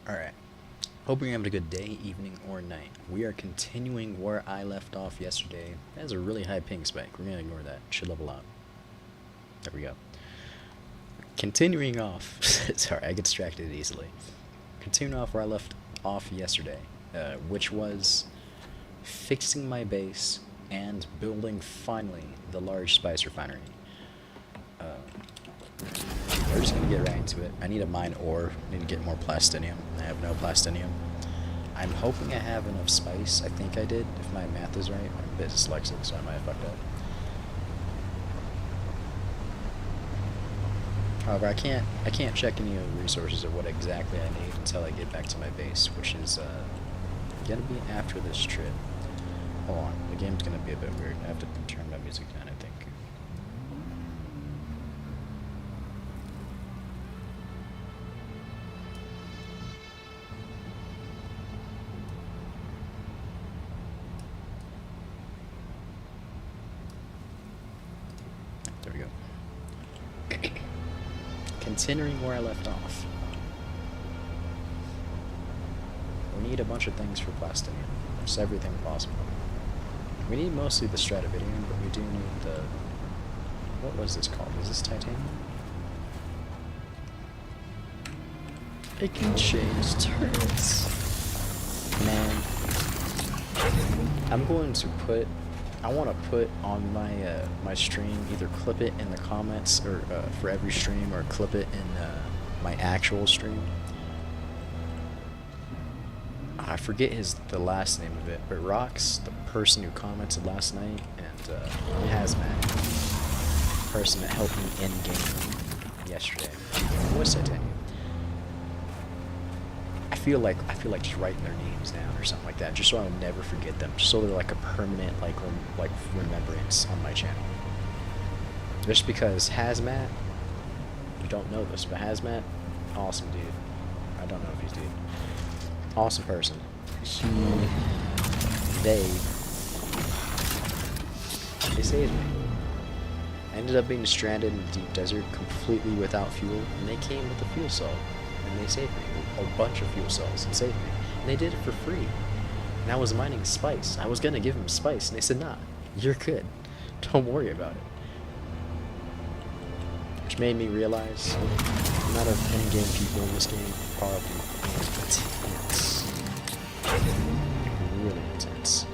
Alright. Hoping you're having a good day, evening, or night. We are continuing where I left off yesterday. That has a really high ping spike. We're gonna ignore that. Should level out. There we go. Continuing off. Sorry, I get distracted easily. Continuing off where I left off yesterday, which was fixing my base and building, finally, the large spice refinery. We're just gonna get right into it. I need to mine ore. I need to get more plastinium. I have no plastinium. I'm hoping I have enough spice. I think I did, if my math is right. I'm a bit dyslexic, so I might have fucked up. However, I can't check any of the resources or what exactly I need until I get back to my base, which is gonna be after this trip. Hold on, the game's gonna be a bit weird. I have to turn my music down, I think. There we go. Continuing where I left off. We need a bunch of things for plastinium. Just everything possible. We need mostly the stratovidium, but we do need the... What was this called? Is this titanium? It can change turrets. Man. I'm going to put... I want to put on my my stream, either clip it in the comments or for every stream, or clip it in my actual stream. I forget the last name of it, but Rox, the person who commented last night, and Hazmat, the person that helped me in game yesterday, was Titanium. I feel like just writing their names down or something like that, just so I'll never forget them, just so they're like a permanent like remembrance on my channel. Just because Hazmat, you don't know this, but Hazmat, awesome dude. I don't know if he's dude. Awesome person. They saved me. I ended up being stranded in the deep desert completely without fuel, and they came with a fuel cell, and they saved me. A bunch of fuel cells, and saved me. And they did it for free. And I was mining spice. I was gonna give them spice, and they said, nah, you're good. Don't worry about it. Which made me realize the amount of in-game people in this game are probably intense. Really intense.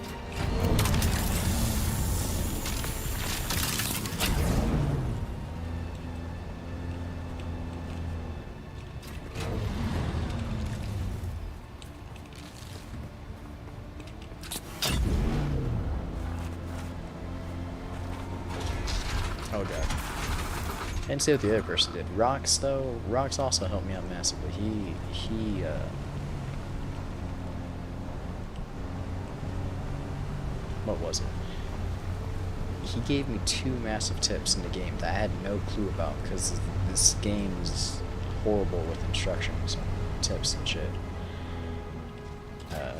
Oh god. I didn't say what the other person did. Rox though, Rox also helped me out massively. What was it? He gave me 2 massive tips in the game that I had no clue about, because this game is horrible with instructions and tips and shit. The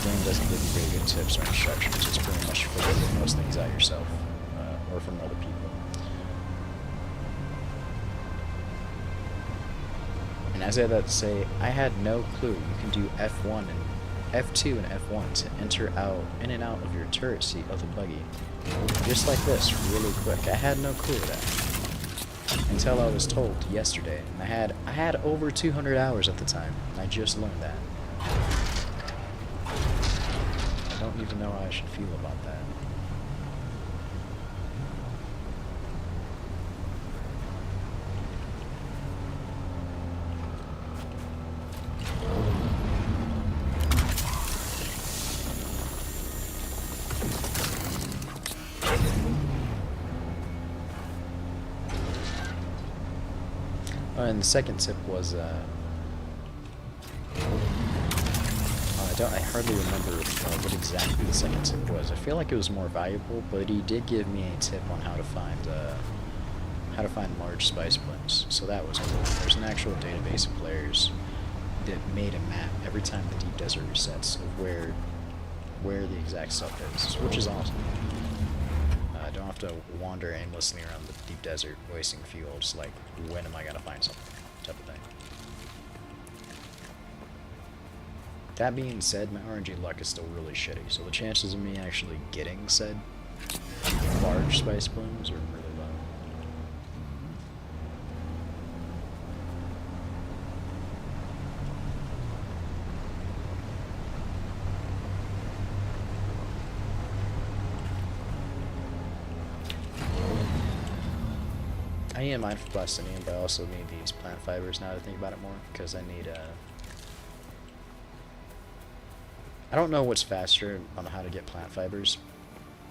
game doesn't give you very good tips or instructions. It's pretty much figuring most things out yourself, or from other people. And as I had that to say, I had no clue you can do F1 and F2 and F1 to enter in and out of your turret seat of the buggy. Just like this, really quick. I had no clue of that. Until I was told yesterday. And I had over 200 hours at the time, and I just learned that. I don't even know how I should feel about that. And the second tip was, I hardly remember what exactly the second tip was. I feel like it was more valuable, but he did give me a tip on how to find large spice blends. So that was cool. There's an actual database of players that made a map every time the deep desert resets of where the exact stuff is, which is awesome. I don't have to wander aimlessly around the deep desert wasting fuel, just like, when am I gonna find something, type of thing. That being said, my RNG luck is still really shitty, so the chances of me actually getting said large spice blooms are really low. I need a mindful plastinium, but I also need these plant fibers now to think about it more, because I need I don't know what's faster on how to get plant fibers,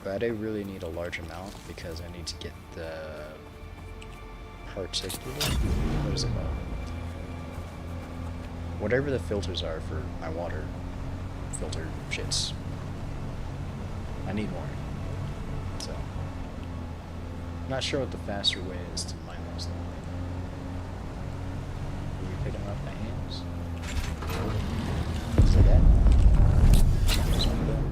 but I really need a large amount because I need to get the particulate, what is it called? Whatever the filters are for my water filter shits. I need more. So, I'm not sure what the faster way is to mine those though. Are you picking them up by hands? Is it that? Just like that.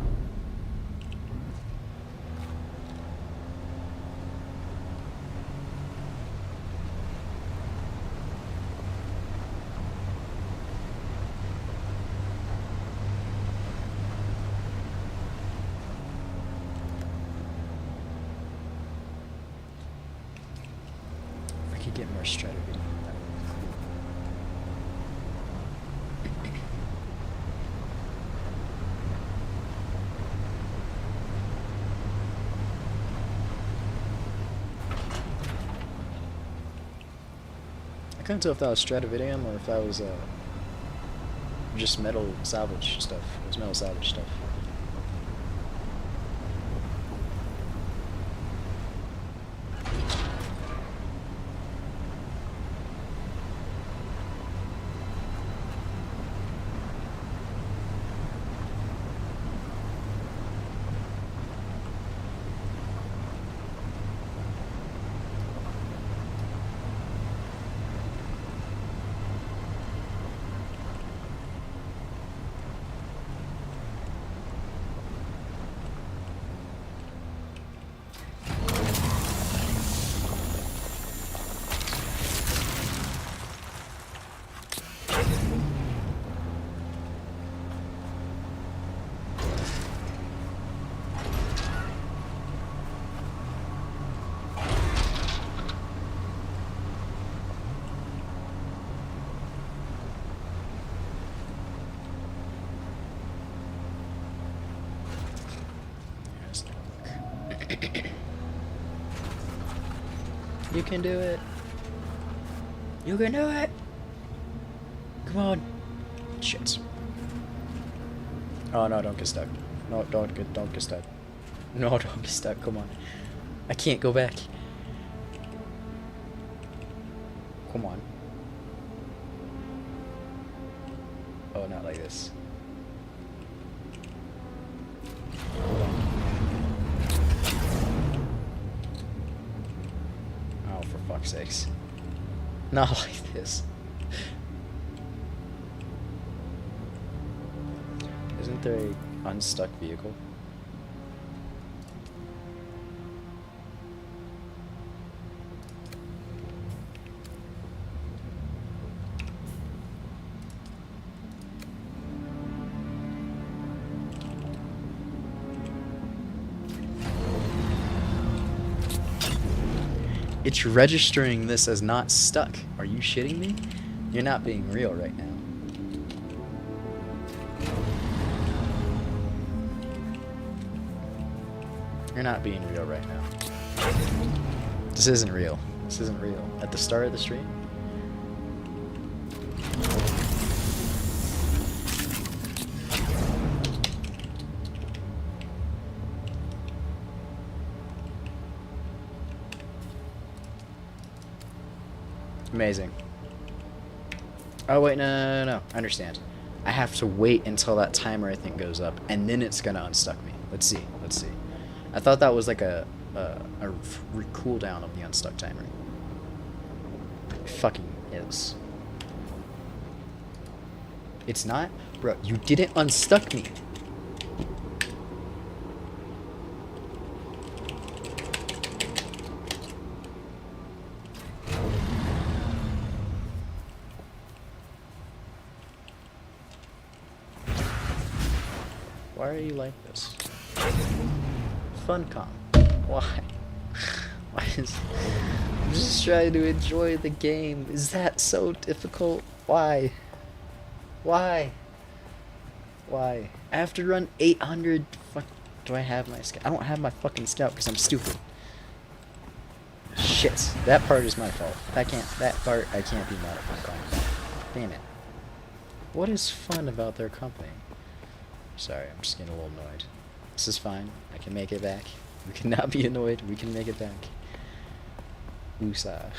If I could get more strategy, that would be cool. I couldn't tell if that was Stratovidium or if that was just metal salvage stuff. It was metal salvage stuff. You can do it. You can do it. Come on. Shit. Oh no, don't get stuck. No, don't get stuck. No, don't get stuck. Come on. I can't go back. Come on. Oh, not like this. Hold on. Oh, for fuck's sakes. Not like this. Isn't there a unstuck vehicle? It's registering this as not stuck. Are you shitting me? You're not being real right now. You're not being real right now. This isn't real. This isn't real. At the start of the stream? Amazing. Oh wait, no. I understand. I have to wait until that timer I think goes up, and then it's gonna unstuck me. Let's see. I thought that was like a cooldown of the unstuck timer. It fucking is. It's not? Bro, you didn't unstuck me. Why are you like this? Funcom. Why? Why is... I'm just trying to enjoy the game. Is that so difficult? Why? Why? Why? I have to run 800... Fuck... Do I have my scout? I don't have my fucking scout because I'm stupid. Shit. That part is my fault. That part I can't be mad at Funcom. Damn it. What is fun about their company? Sorry, I'm just getting a little annoyed. This is fine. I can make it back. We cannot be annoyed. We can make it back. Woosah.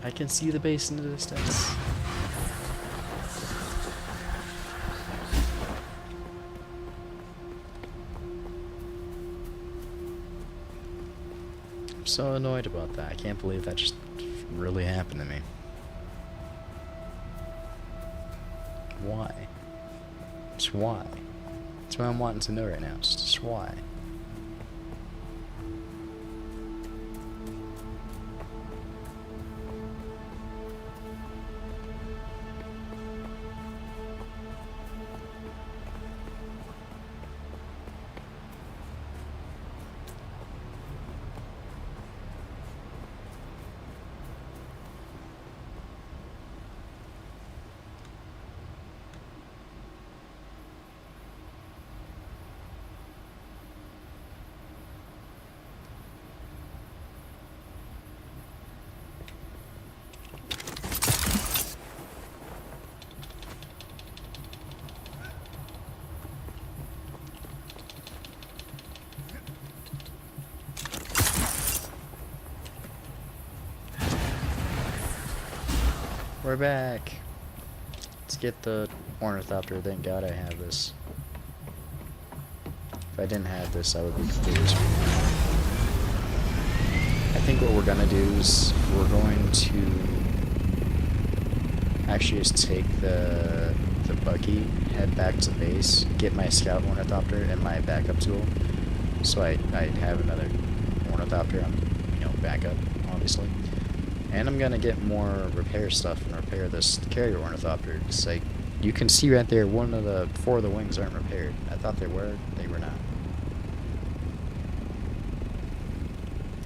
I can see the base in the distance. I'm so annoyed about that. I can't believe that just really happened to me. Why? Just why? That's what I'm wanting to know right now. Just why? We're back. Let's get the ornithopter. Thank God I have this. If I didn't have this, I would be completely screwed. I think what we're gonna do is we're going to actually just take the buggy, head back to base, get my scout ornithopter and my backup tool, so I have another ornithopter on, backup, obviously. And I'm gonna get more repair stuff and repair this carrier ornithopter. It's like, you can see right there, 4 of the wings aren't repaired. I thought they were not.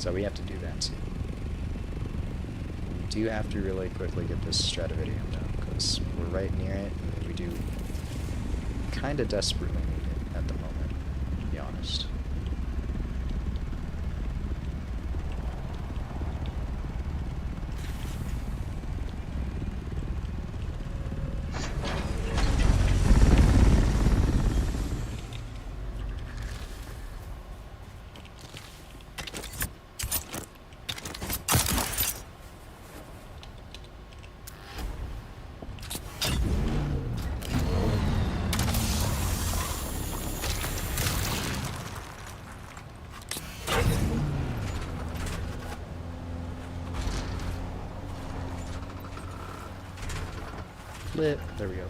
So we have to do that too. We do have to really quickly get this Stradividium done, because we're right near it, and we do kind of desperately need it at the moment, to be honest. Flip. There we go.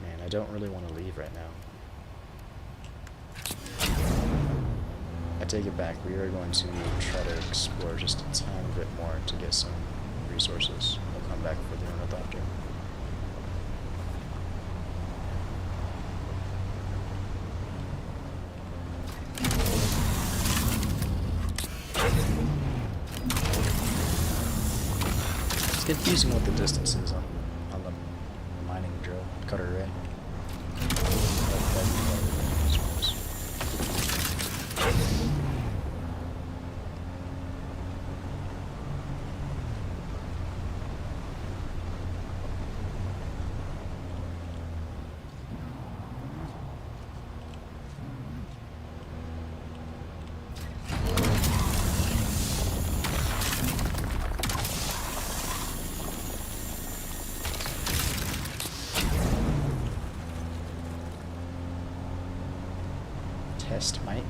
Man, I don't really want to leave right now. I take it back. We are going to try to explore just a tiny bit more to get some resources. We'll come back for the ornithopter. It's confusing what the distance is on the mining drill cutter array. Test mic.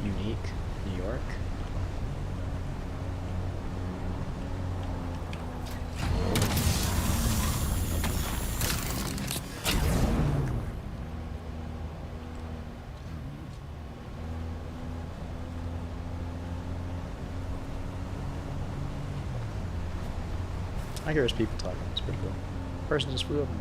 Unique, New York. I hear there's people talking. It's pretty cool. Person just flew over.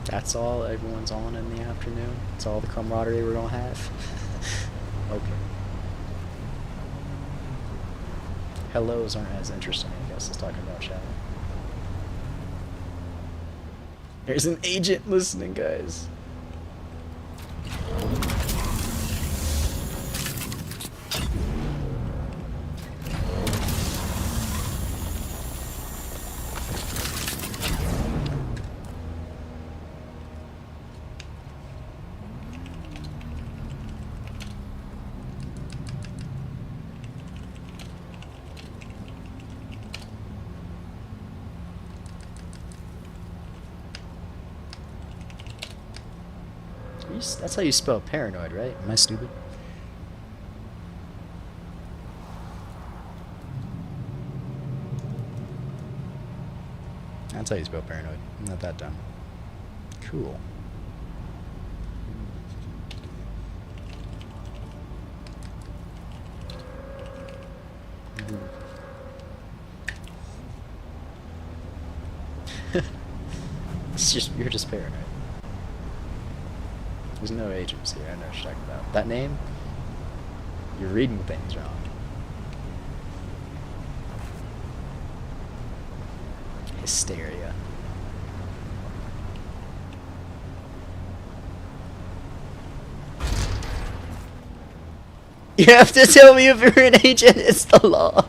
That's all everyone's on in the afternoon? That's all the camaraderie we're gonna have? Okay. Hellos aren't as interesting, I guess, as talking about chat. There's an agent listening, guys. That's how you spell paranoid, right? Am I stupid? That's how you spell paranoid. I'm not that dumb. Cool. You're just paranoid. There's no agents here. I know what you're talking about. That name? You're reading things wrong. Hysteria. You have to tell me if you're an agent. It's the law.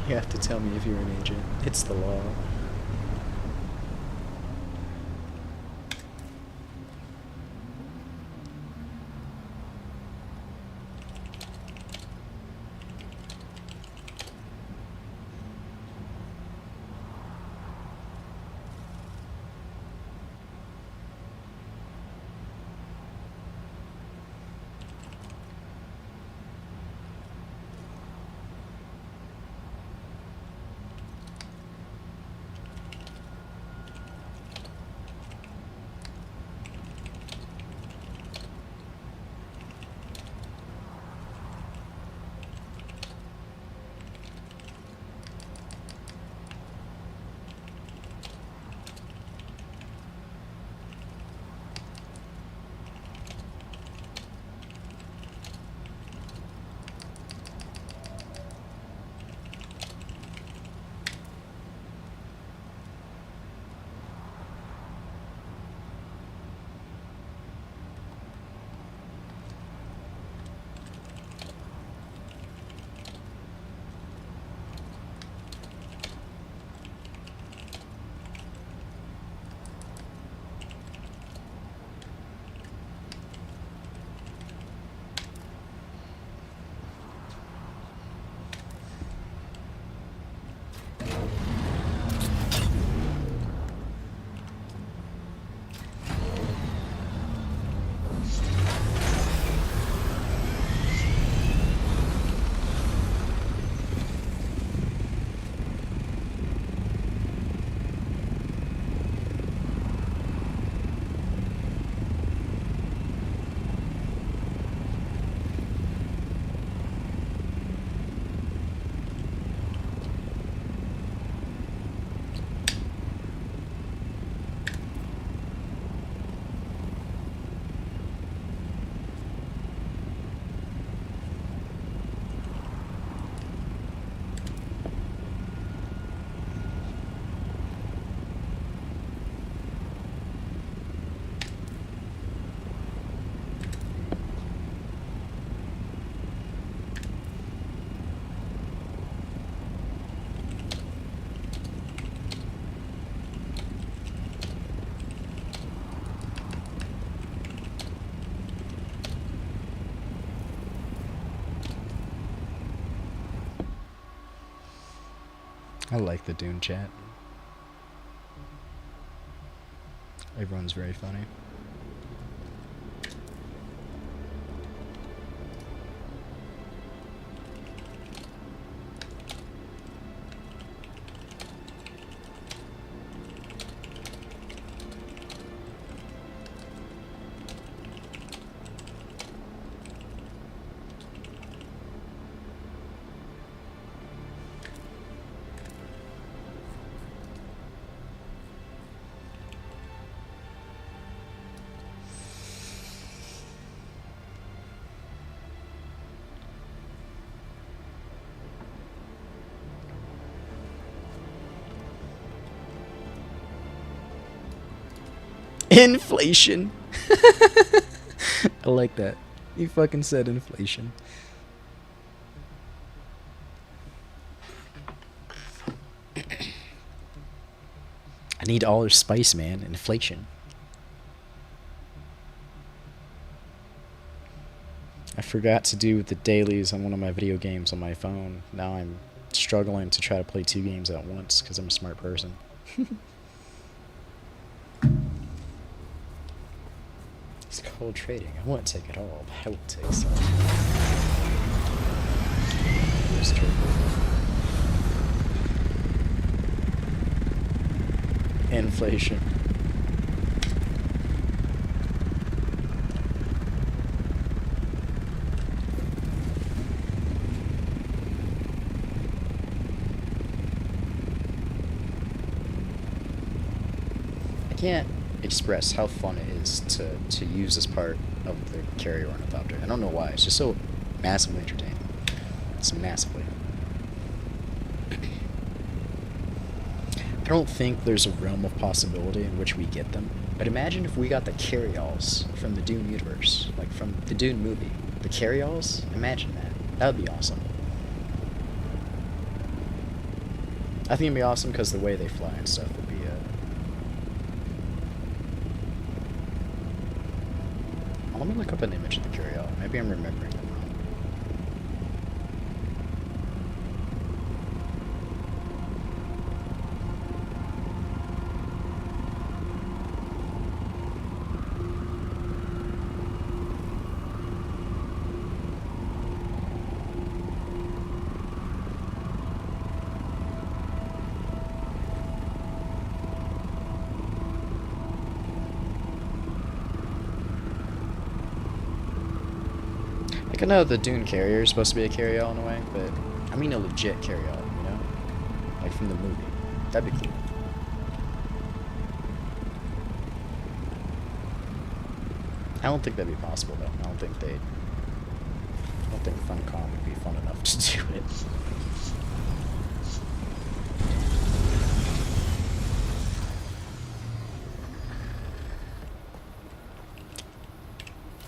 You have to tell me if you're an agent. It's the law. I like the Dune chat. Everyone's very funny. Inflation. I like that. You fucking said inflation. I need all their spice, man. Inflation. I forgot to do the dailies on one of my video games on my phone. Now I'm struggling to try to play 2 games at once because I'm a smart person. It's cold trading. I won't take it all, but I will take some. Inflation. I can't express how fun it is to use this part of the carrier ornithopter. I don't know why. It's just so massively entertaining. It's massively. I don't think there's a realm of possibility in which we get them. But imagine if we got the carryalls from the Dune universe, like from the Dune movie. The carryalls? Imagine that. That would be awesome. I think it'd be awesome because the way they fly and stuff would be let me look up an image of the carryall. Maybe I'm remembering them wrong. I know the Dune carrier is supposed to be a carryall in a way, but I mean a legit carryall, you know? Like from the movie. That'd be cool. I don't think that'd be possible though. I don't think Funcom would be fun enough to do it.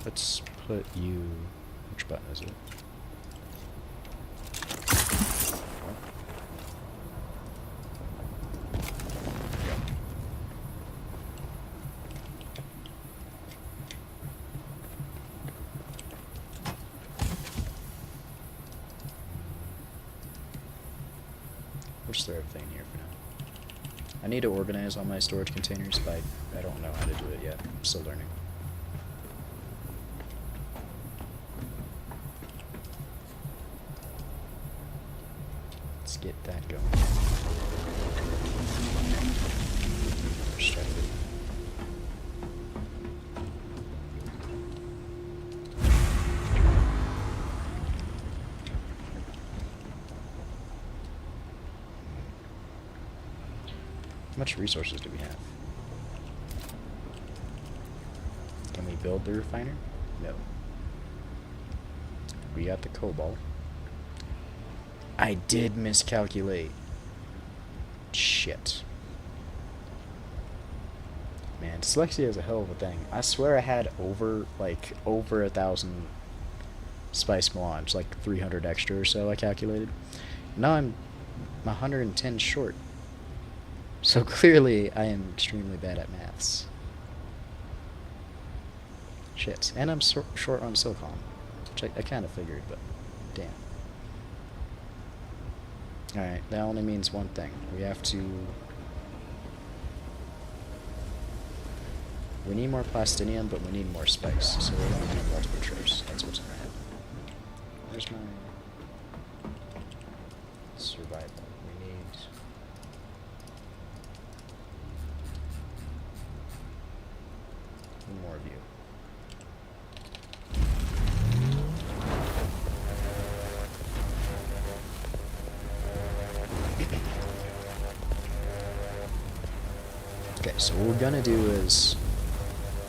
Let's put you... Which button is it? We'll just throw everything in here for now. I need to organize all my storage containers, but I don't know how to do it yet. I'm still learning. Get that going. How much resources do we have? Can we build the refiner? No. We got the cobalt. I did miscalculate. Shit. Man, dyslexia is a hell of a thing. I swear I had over 1,000 spice melange, like 300 extra or so I calculated. Now I'm 110 short. So clearly I am extremely bad at maths. Shit. And I'm short on silicon, which I kind of figured, but damn. Alright, that only means one thing. We have to... We need more plastinium, but we need more spice. So we're going to do multiple trips. That's what's going to happen. Where's my... survival? We need... more of you. Okay, so what we're gonna do is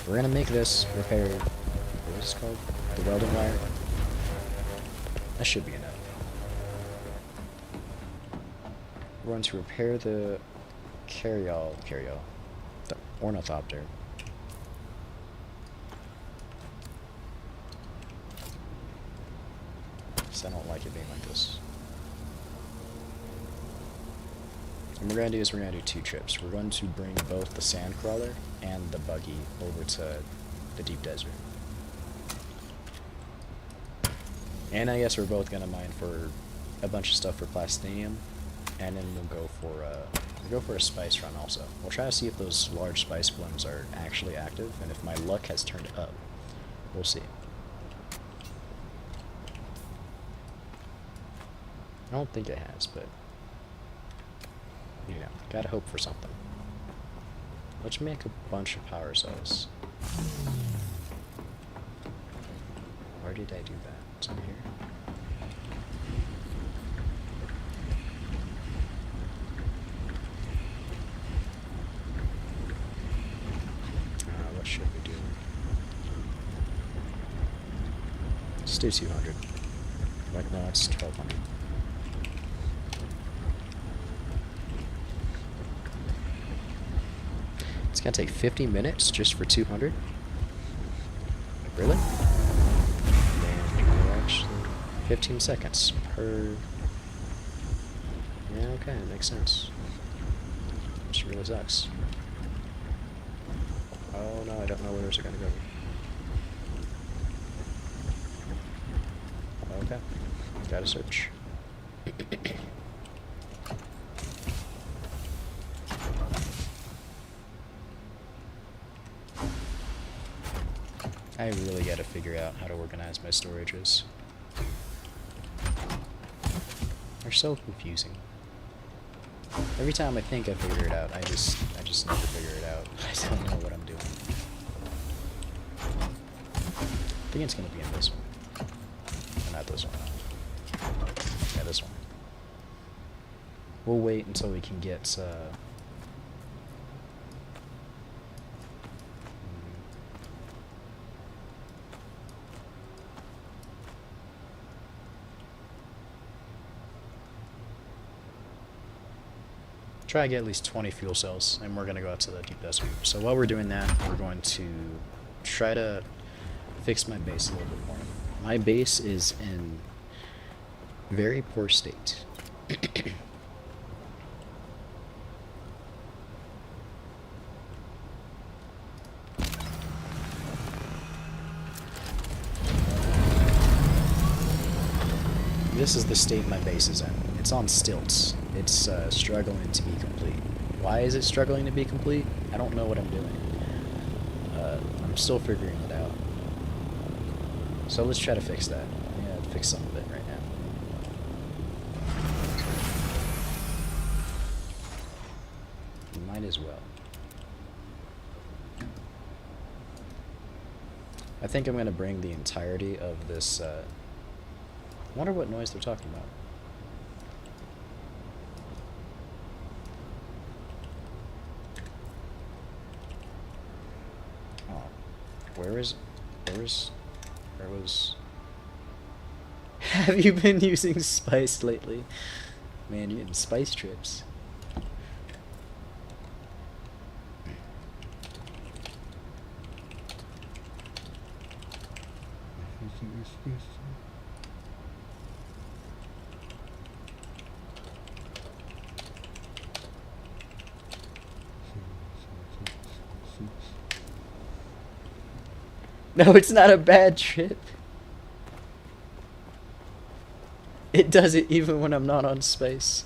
we're gonna make this repair. What is it called? The welding wire. That should be enough. We're going to repair the carryall, the ornithopter. I don't like it being like this. And what we're going to do is we're going to do 2 trips. We're going to bring both the sand crawler and the buggy over to the deep desert. And I guess we're both going to mine for a bunch of stuff for plastinium, and then we'll go for a spice run also. We'll try to see if those large spice blooms are actually active, and if my luck has turned up. We'll see. I don't think it has, but, you know, gotta hope for something. Let's make a bunch of power cells. Where did I do that? It's in here. What should we do? Let's do 200. Right now it's 1200. It's gonna take 50 minutes just for 200? Really? And actually 15 seconds per... Yeah, okay, that makes sense. Which really sucks. Oh no, I don't know where those are gonna go. Okay, gotta search. I really gotta figure out how to organize my storages. They're so confusing. Every time I think I figure it out, I just never figure it out. I don't know what I'm doing. I think it's gonna be in this one. Or not this one. Yeah, this one. We'll wait until we can get try to get at least 20 fuel cells, and we're going to go out to the deep desert. So while we're doing that, we're going to try to fix my base a little bit more. My base is in very poor state. This is the state my base is in. It's on stilts. It's struggling to be complete. Why is it struggling to be complete? I don't know what I'm doing. I'm still figuring it out. So let's try to fix that. Yeah, fix some of it right now. Might as well. I think I'm going to bring the entirety of this... I wonder what noise they're talking about. Where was... Have you been using spice lately? Man, you're getting spice trips. No, it's not a bad trip. It does it even when I'm not on space.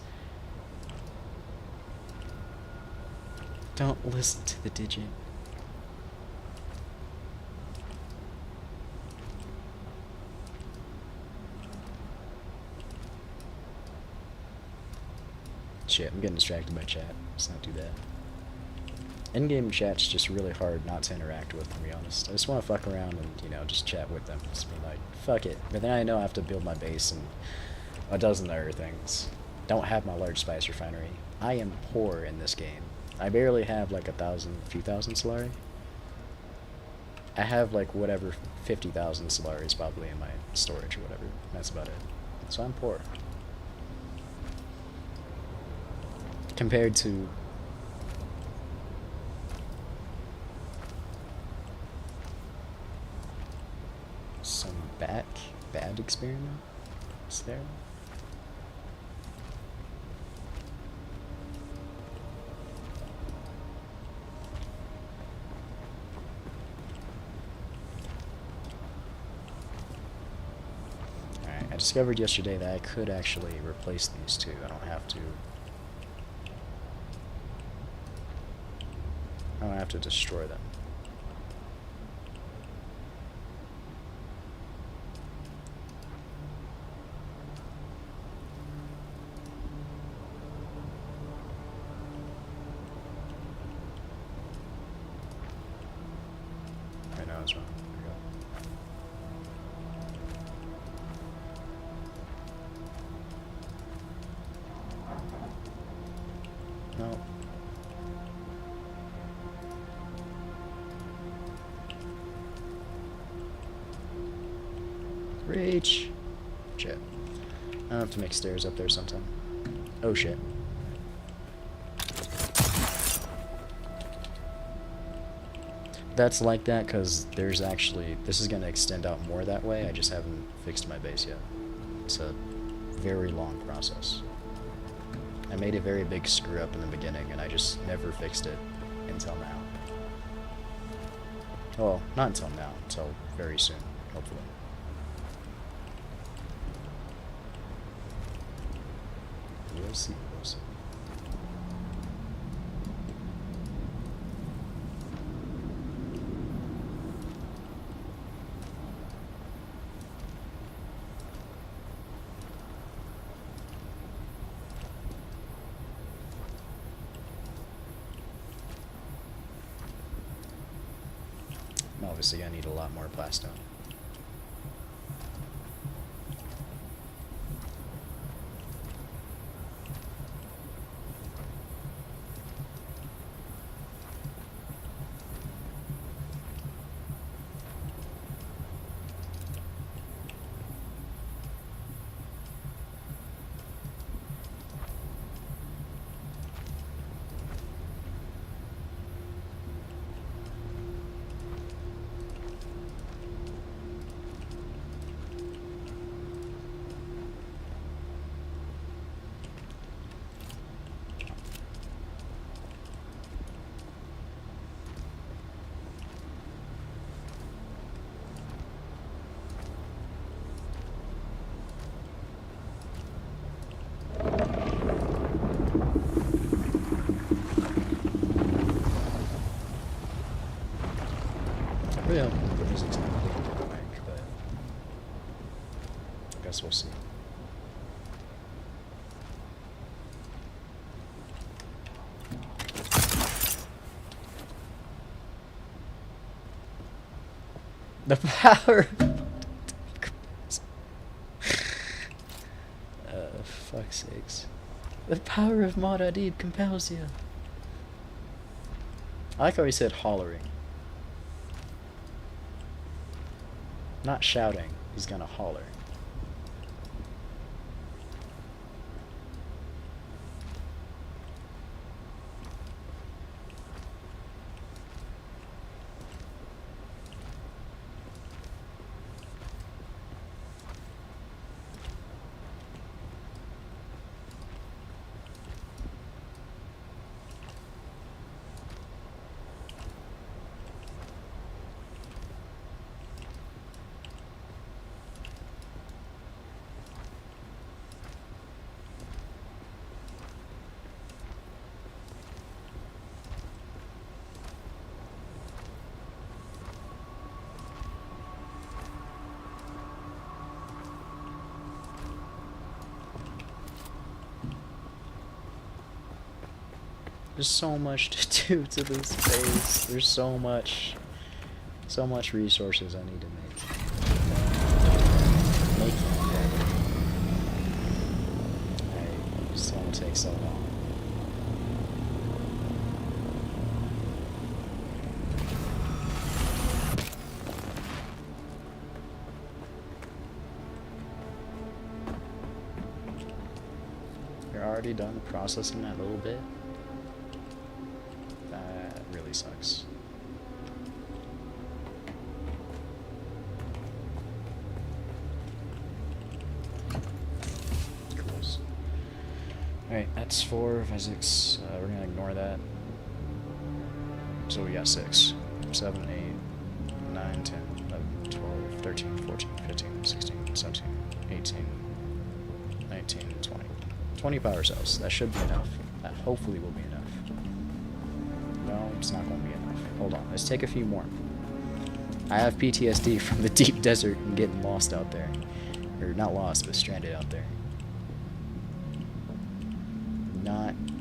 Don't listen to the digit. Shit, I'm getting distracted by chat. Let's not do that. In-game chat's just really hard not to interact with, to be honest. I just want to fuck around and, you know, just chat with them. Just be like, fuck it. But then I know I have to build my base and a dozen other things. Don't have my large spice refinery. I am poor in this game. I barely have like a few thousand Solari. I have like whatever 50,000 Solaris probably in my storage or whatever. That's about it. So I'm poor. Compared to some bad experiment is there. Alright, I discovered yesterday that I could actually replace these two. I don't have to destroy them. I know I was wrong. There we go. No. Reach. Shit. I'll have to make stairs up there sometime. Oh shit. That's like that because there's actually... This is going to extend out more that way. I just haven't fixed my base yet. It's a very long process. I made a very big screw up in the beginning and I just never fixed it until now. Well, not until now. Until very soon, hopefully. We'll see, we'll see. Obviously, I need a lot more plastone. Really hope the music's not playing through the mic, but I guess we'll see. The power. Fuck's sakes. The power of Maudadib compels you. I like how he said hollering. Not shouting, he's gonna holler. There's so much to do to this base. There's so much resources I need to make it better. I just want to take so long. You're already done processing that little bit? That really sucks. Alright, that's 4 physics. We're gonna ignore that. So we got 6, 7, 8, 9, 10, 11, 12, 13, 14, 15, 16, 17, 18, 19, 20. 20 power cells. That should be enough. That hopefully will be enough. No, it's not going to be enough. Hold on. Let's take a few more. I have PTSD from the deep desert and getting lost out there. Or not lost, but stranded out there.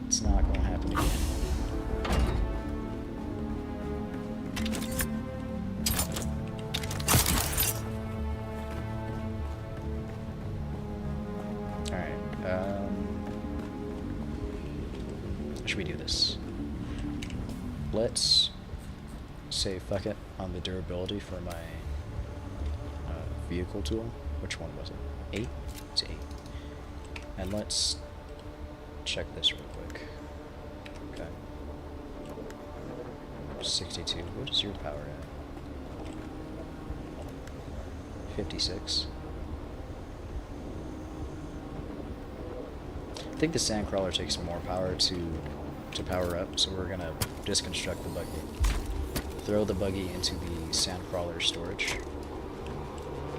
It's not going to happen again. Should we do this? Let's say fuck it on the durability for my vehicle tool. Which one was it? 8? It's 8. And let's check this real quick. Okay. 62. What is your power at? 56. I think the sandcrawler takes more power to power up, so we're gonna disconstruct the buggy. Throw the buggy into the sandcrawler storage,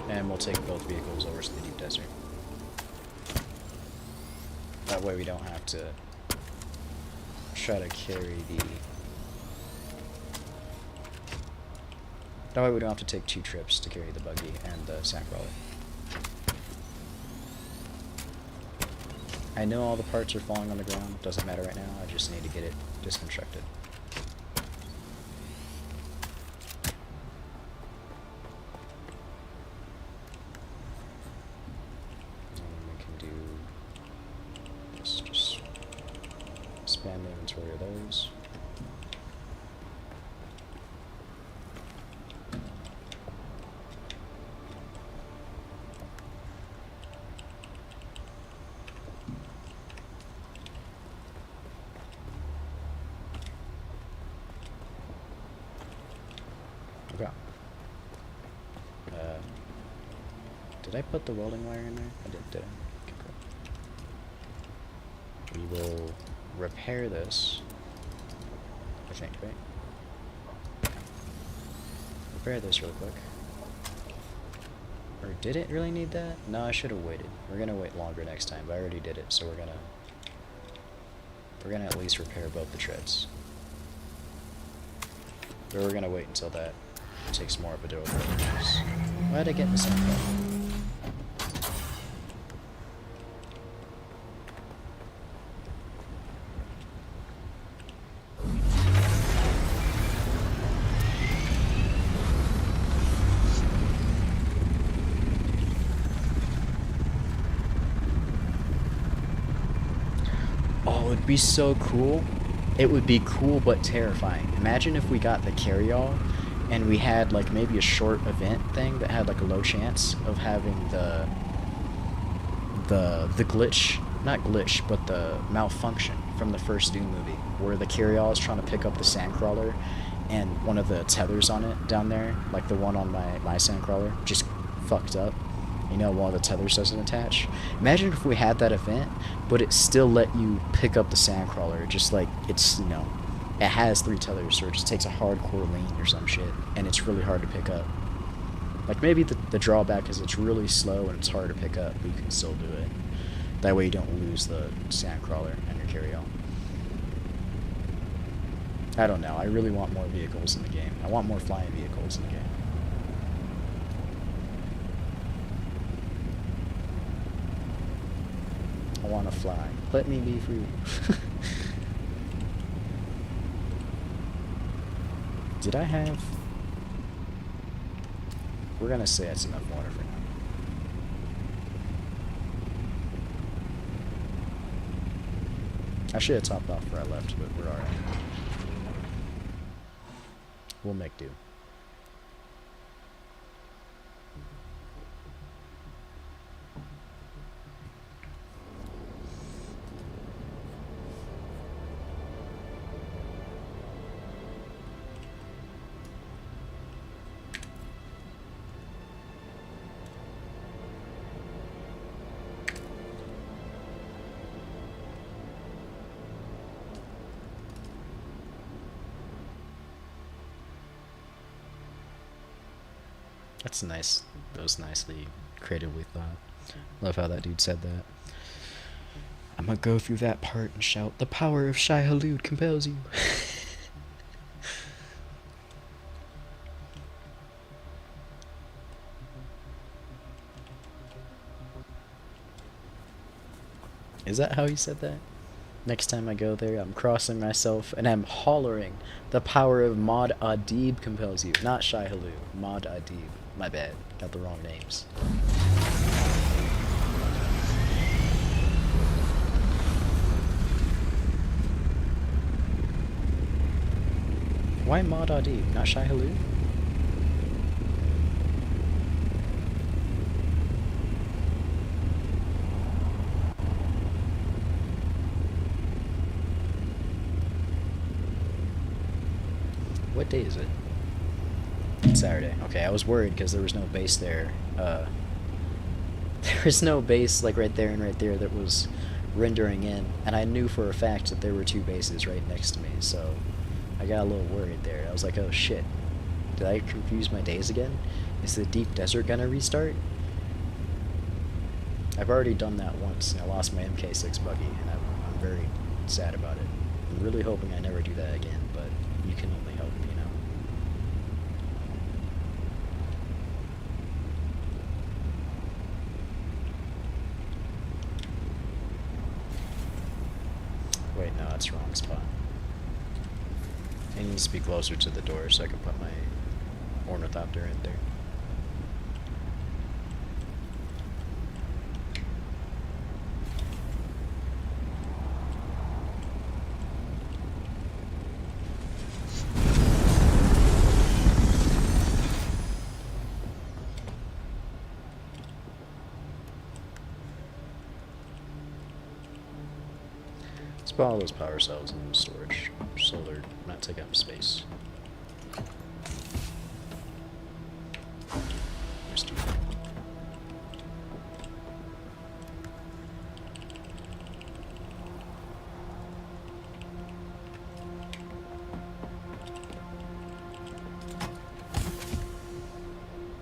and we'll take both vehicles over to the deep desert. That way we don't have to try to carry the... That way we don't have to take 2 trips to carry the buggy and the sandcrawler. I know all the parts are falling on the ground, doesn't matter right now, I just need to get it disconstructed. And we can do this, just spam the inventory of those. Did I put the welding wire in there? I did I? Okay, cool. We will repair this, I think, right? Repair this real quick. Or did it really need that? No, I should have waited. We're gonna wait longer next time, but I already did it, so we're gonna at least repair both the treads. But we're gonna wait until that takes more of a durability. Why did I get the same problem? Oh, it'd be so cool. It would be cool but terrifying. Imagine if we got the carry-all and we had like maybe a short event thing that had like a low chance of having the glitch, not glitch, but the malfunction from the first Dune movie, where the carry-all is trying to pick up the sandcrawler and one of the tethers on it down there, like the one on my sandcrawler, just fucked up. You know, while the tethers doesn't attach. Imagine if we had that event, but it still let you pick up the sandcrawler, just like it's, you know, it has 3 tethers, so it just takes a hardcore lean or some shit, and it's really hard to pick up. Like maybe the drawback is it's really slow and it's hard to pick up, but you can still do it. That way you don't lose the sandcrawler and your carry-all. I don't know, I really want more vehicles in the game. I want more flying vehicles in the game. I want to fly. Let me be free. Did I have... We're gonna say that's enough water for now. I should have topped off where I left, but we're alright. We'll make do. That's nice. That was nicely creatively thought. Love how that dude said that. I'm gonna go through that part and shout, "The power of Shai Hulud compels you." Is that how he said that? Next time I go there, I'm crossing myself and I'm hollering, "The power of Maud Adib compels you." Not Shai Hulud, Maud Adib. My bad. Got the wrong names. Why Maud Adib, not Shai Hulud? What day is it? Saturday. Okay, I was worried because there was no base there. There was no base like right there and right there that was rendering in, and I knew for a fact that there were two bases right next to me, so I got a little worried there. I was like, oh shit, did I confuse my days again? Is the deep desert gonna restart? I've already done that once, and I lost my MK6 buggy, and I'm very sad about it. I'm really hoping I never do that again, but you can only hope, you know. Wait, no, that's the wrong spot. It needs to be closer to the door so I can put my ornithopter in there. Let's put all those power cells in storage so they're not taking up space. Where's Dune?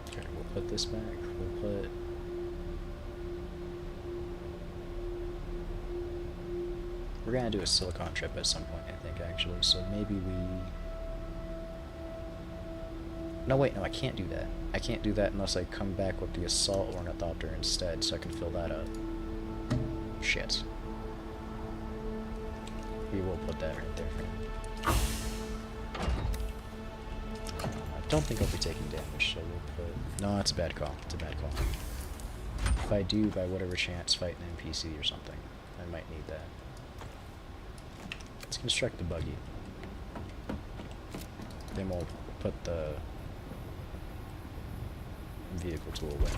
Okay, we'll put this back. We'll put... We're gonna do a silicon trip at some point, I think, actually, so maybe we... No, wait, no, I can't do that. I can't do that unless I come back with the assault ornithopter instead, so I can fill that up. Shit. We will put that right there for now. I don't think I'll be taking damage, so we'll put... No, it's a bad call. It's a bad call. If I do, by whatever chance, fight an NPC or something, I might need that. Let's construct the buggy. Then we'll put the vehicle tool away.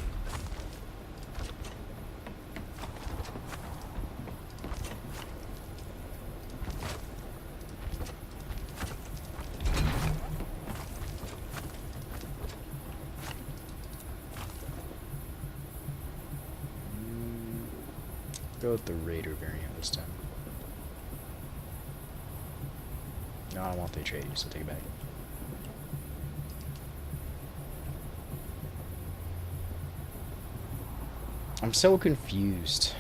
Go with the Raider variant this time. No, I don't want the Atreides, so take it back. I'm so confused.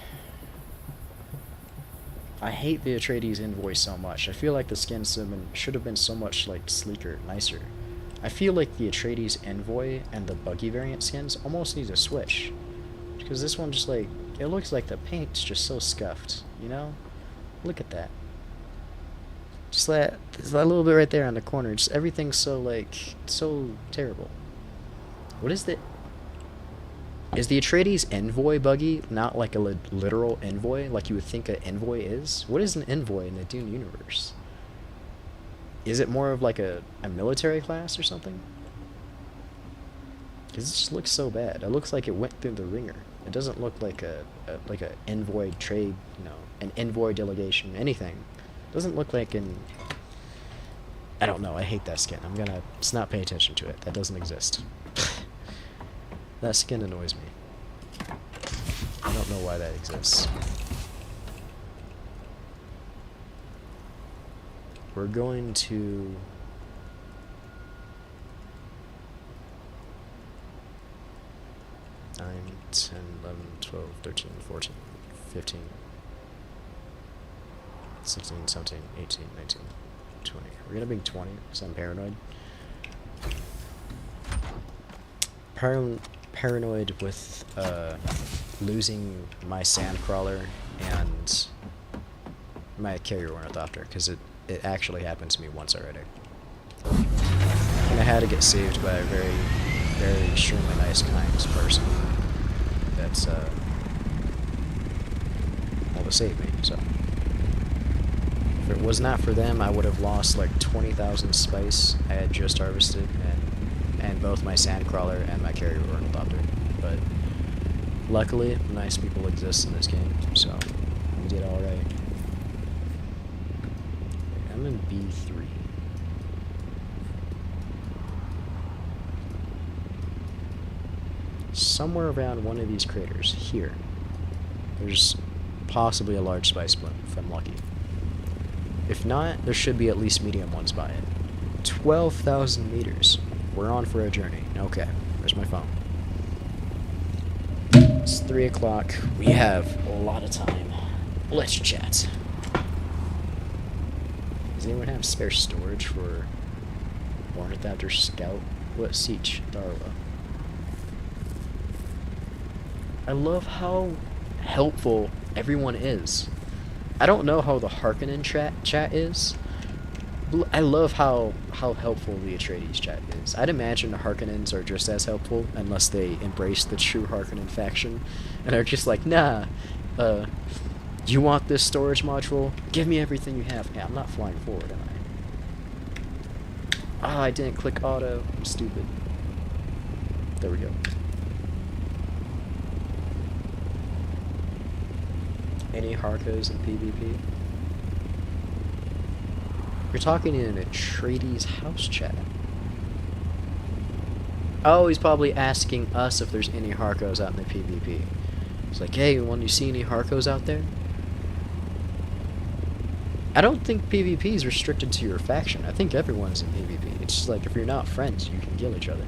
I hate the Atreides invoice so much. I feel like the skins should have been so much like sleeker, nicer. I feel like the Atreides envoy and the buggy variant skins almost need to switch. Because this one just like, it looks like the paint's just so scuffed, you know? Look at that. Just that little bit right there on the corner. Just everything's so like so terrible. What is the? Is the Atreides envoy buggy not like a literal envoy like you would think an envoy is? What is an envoy in the Dune universe? Is it more of like a military class or something? Because it just looks so bad. It looks like it went through the ringer. It doesn't look like a envoy trade, an envoy delegation, anything. It doesn't look like an... I don't know, I hate that skin. I'm gonna just not pay attention to it. That doesn't exist. That skin annoys me. I don't know why that exists. We're going to... 9, 10, 11, 12, 13, 14, 15, 16, 17, 18, 19, 20. We're gonna be 20 because I'm paranoid. Paranoid with losing my sandcrawler and my carrier ornithopter because it actually happened to me once already. And I had to get saved by a very, very extremely nice, kind person that's able to save me. So if it was not for them, I would have lost like 20,000 spice I had just harvested, and both my sandcrawler and my carrier ornithopter. But luckily, nice people exist in this game, so we did all right. I'm in B3. Somewhere around one of these craters here, there's possibly a large spice bloom if I'm lucky. If not, there should be at least medium ones by it. 12,000 meters. We're on for a journey. Okay, where's my phone? It's 3 o'clock. We have a lot of time. Let's chat. Does anyone have spare storage for Ornithopter Scout? What Siege Darla? I love how helpful everyone is. I don't know how the Harkonnen chat is. I love how helpful the Atreides chat is. I'd imagine the Harkonnens are just as helpful unless they embrace the true Harkonnen faction and are just like, nah, you want this storage module? Give me everything you have. Yeah, I'm not flying forward, am I? Ah, I didn't click auto. I'm stupid. There we go. Any Harkos in PvP? You're talking in an Atreides house chat. Oh, he's probably asking us if there's any Harkos out in the PvP. He's like, hey, you see any Harkos out there? I don't think PvP is restricted to your faction. I think everyone's in PvP. It's just like, if you're not friends, you can kill each other.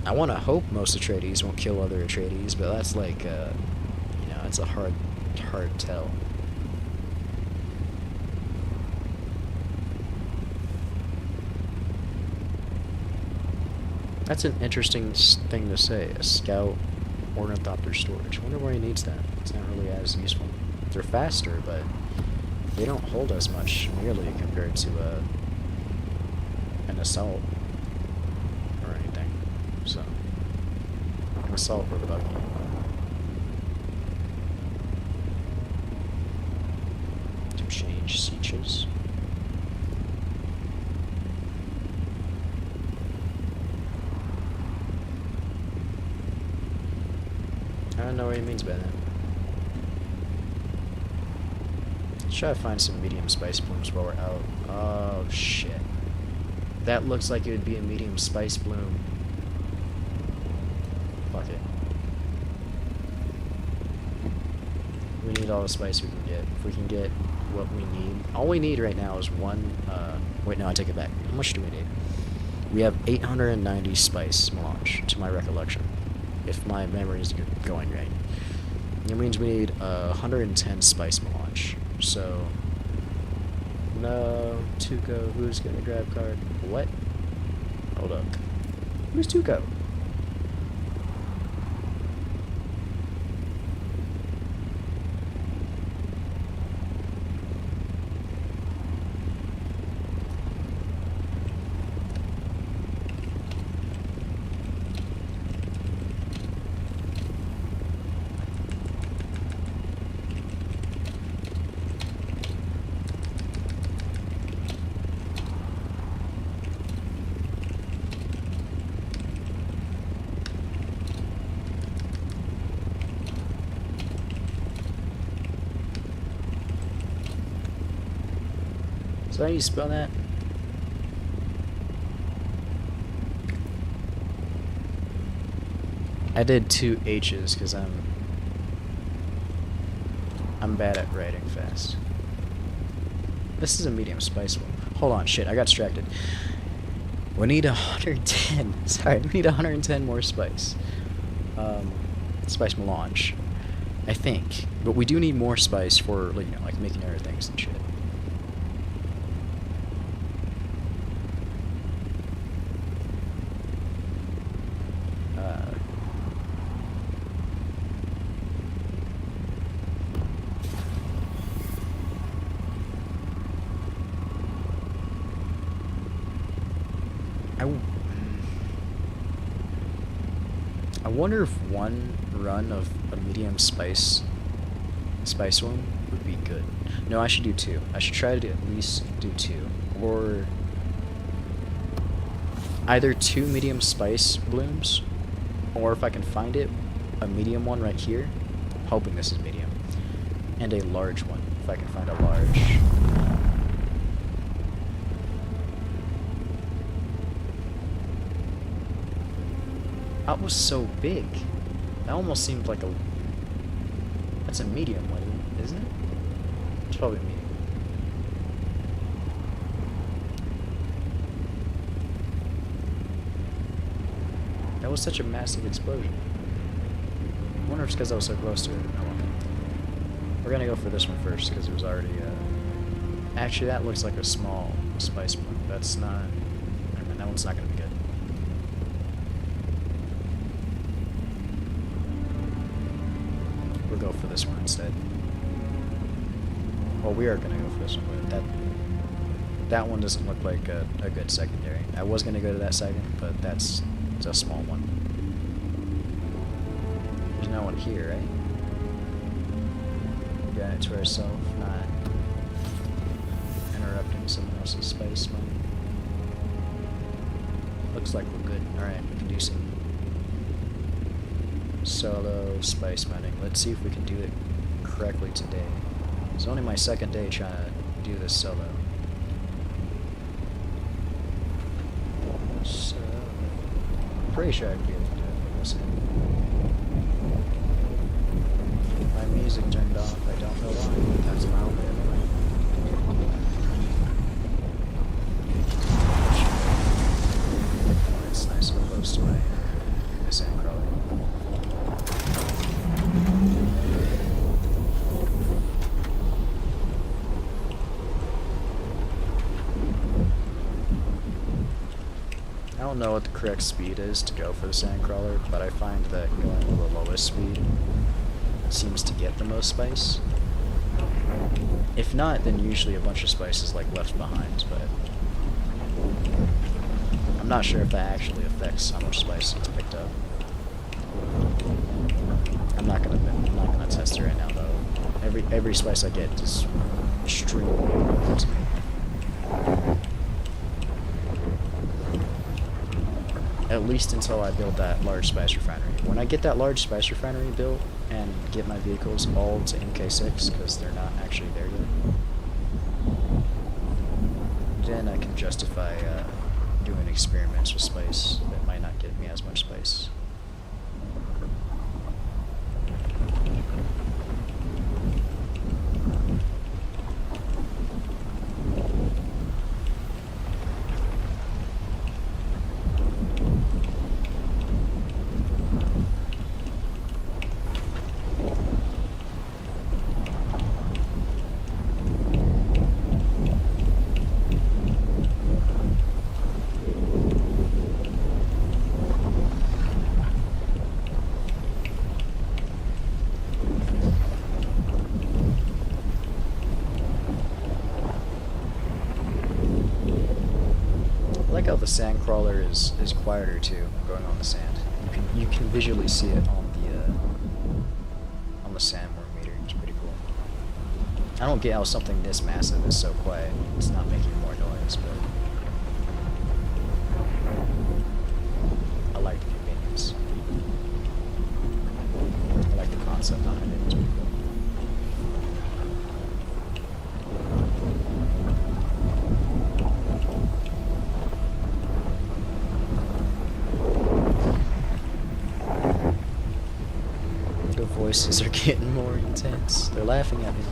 I want to hope most Atreides won't kill other Atreides, but that's like, it's a hard tell. That's an interesting thing to say, a scout ornithopter storage. I wonder why he needs that. It's not really as useful. They're faster, but they don't hold as much nearly compared to an assault or anything. So, an assault with a buggy. To change sieges. I don't know what he means by that. Let's try to find some medium spice blooms while we're out. Oh shit. That looks like it would be a medium spice bloom. Fuck it. We need all the spice we can get. If we can get what we need. All we need right now is one, wait, no, I take it back. How much do we need? We have 890 spice melange, to my recollection. If my memory is going right. It means we need 110 spice melange. So, no, Tuco, who's gonna grab card? What? Hold up. Who's Tuco? So how do you spell that? I did 2 H's because I'm bad at writing fast. This is a medium spice one. Hold on, shit, I got distracted. We need 110. Sorry, we need 110 more spice. Spice melange, I think. But we do need more spice for, like, you know, like making other things and shit. I wonder if one run of a medium spice one would be good. No, I should do 2. I should try to at least do 2. Or either 2 medium spice blooms, or if I can find it, a medium one right here. I'm hoping this is medium. And a large one, if I can find a large. That was so big. That almost seemed like a... That's a medium one, isn't it? It's probably medium. That was such a massive explosion. I wonder if it's because I was so close to it. Oh, well. We're gonna go for this one first, because it was already, Actually, that looks like a small spice one. That's not... Never mind, that one's not gonna be good. We'll go for this one instead. Well, we are gonna go for this one, but that one doesn't look like a good secondary. I was gonna go to that second, but it's a small one. There's no one here, right? We got it to ourselves, not interrupting someone else's space. Looks like we're good. Alright, we can do some solo spice mining. Let's see if we can do it correctly today. It's only my second day trying to do this solo. So, I'm pretty sure I'd be able to do it. Listen. My music turned off. I don't know why. That's my only anyway. Oh, it's nice and close to my sand crawler. I don't know what the correct speed is to go for the sandcrawler, but I find that going to the lowest speed seems to get the most spice. If not, then usually a bunch of spice is like left behind, but I'm not sure if that actually affects how much spice it's picked up. I'm not gonna test it right now though. Every spice I get is extremely important to me. At least until I build that large spice refinery. When I get that large spice refinery built and get my vehicles all to MK6, because they're not actually there yet, then I can justify doing experiments with spice that might not get me as much spice. I like how the sand crawler is quieter too, going on the sand. You can visually see it on the sandworm meter. It's pretty cool. I don't get how something this massive is so quiet. It's not making more noise, but I like the convenience. I like the concept behind it. It's pretty cool. voices are getting more intense. They're laughing at me.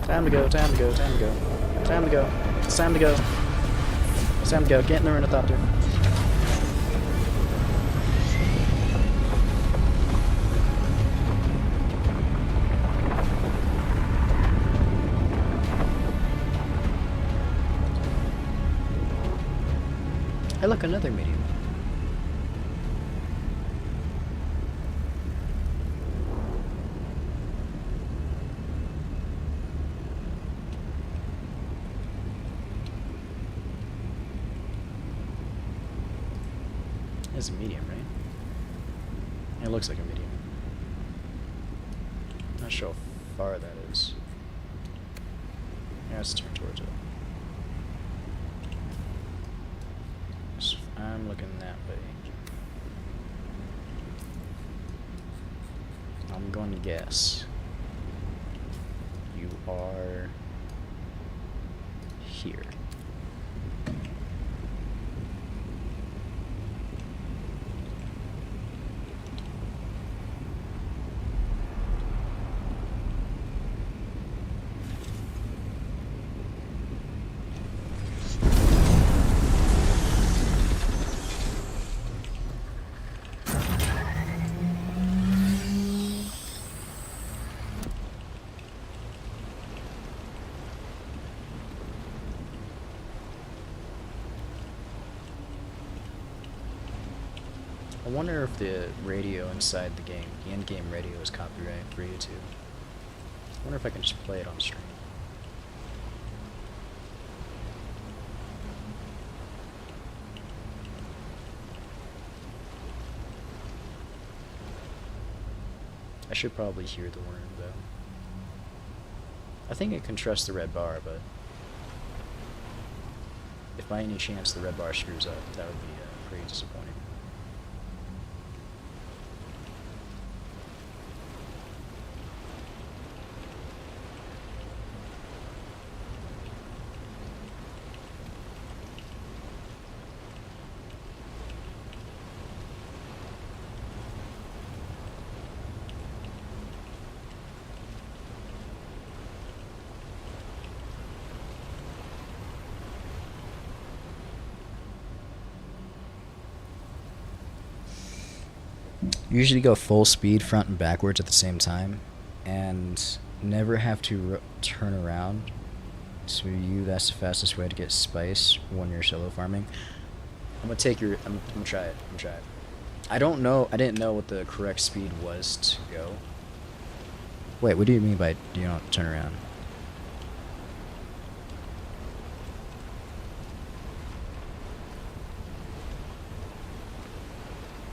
Time to go, time to go, time to go. Time to go. It's time to go. It's time to go. Get in the ornithopter. Hey, look, another medium. It's a medium, right? It looks like a medium. Not sure how far that is. Yeah, let's turn towards it. So I'm looking that way. I'm going to guess you are here. I wonder if the radio inside the game, the in-game radio, is copyright for YouTube. I wonder if I can just play it on stream. I should probably hear the worm, though. I think it can trust the red bar, but if by any chance the red bar screws up, that would be pretty disappointing. Usually go full speed front and backwards at the same time, and never have to turn around. So that's the fastest way to get spice when you're solo farming. I'm gonna take your. I'm gonna try it. I'm gonna try it. I don't know. I didn't know what the correct speed was to go. Wait, what do you mean by do you not turn around?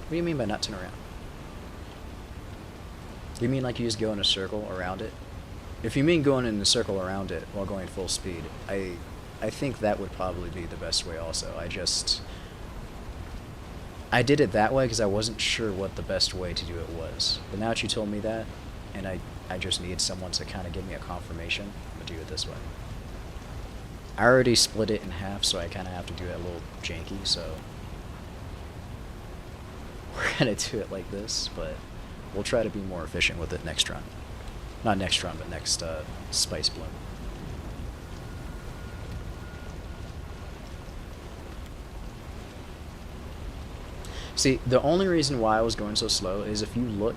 What do you mean by not turn around? Do you mean like you just go in a circle around it? If you mean going in a circle around it while going full speed, I think that would probably be the best way also. I did it that way because I wasn't sure what the best way to do it was. But now that you told me that, and I just need someone to kind of give me a confirmation, I'm going to do it this way. I already split it in half, so I kind of have to do it a little janky, so we're going to do it like this, but we'll try to be more efficient with it next run. Not next run, but next Spice Bloom. See, the only reason why I was going so slow is if you look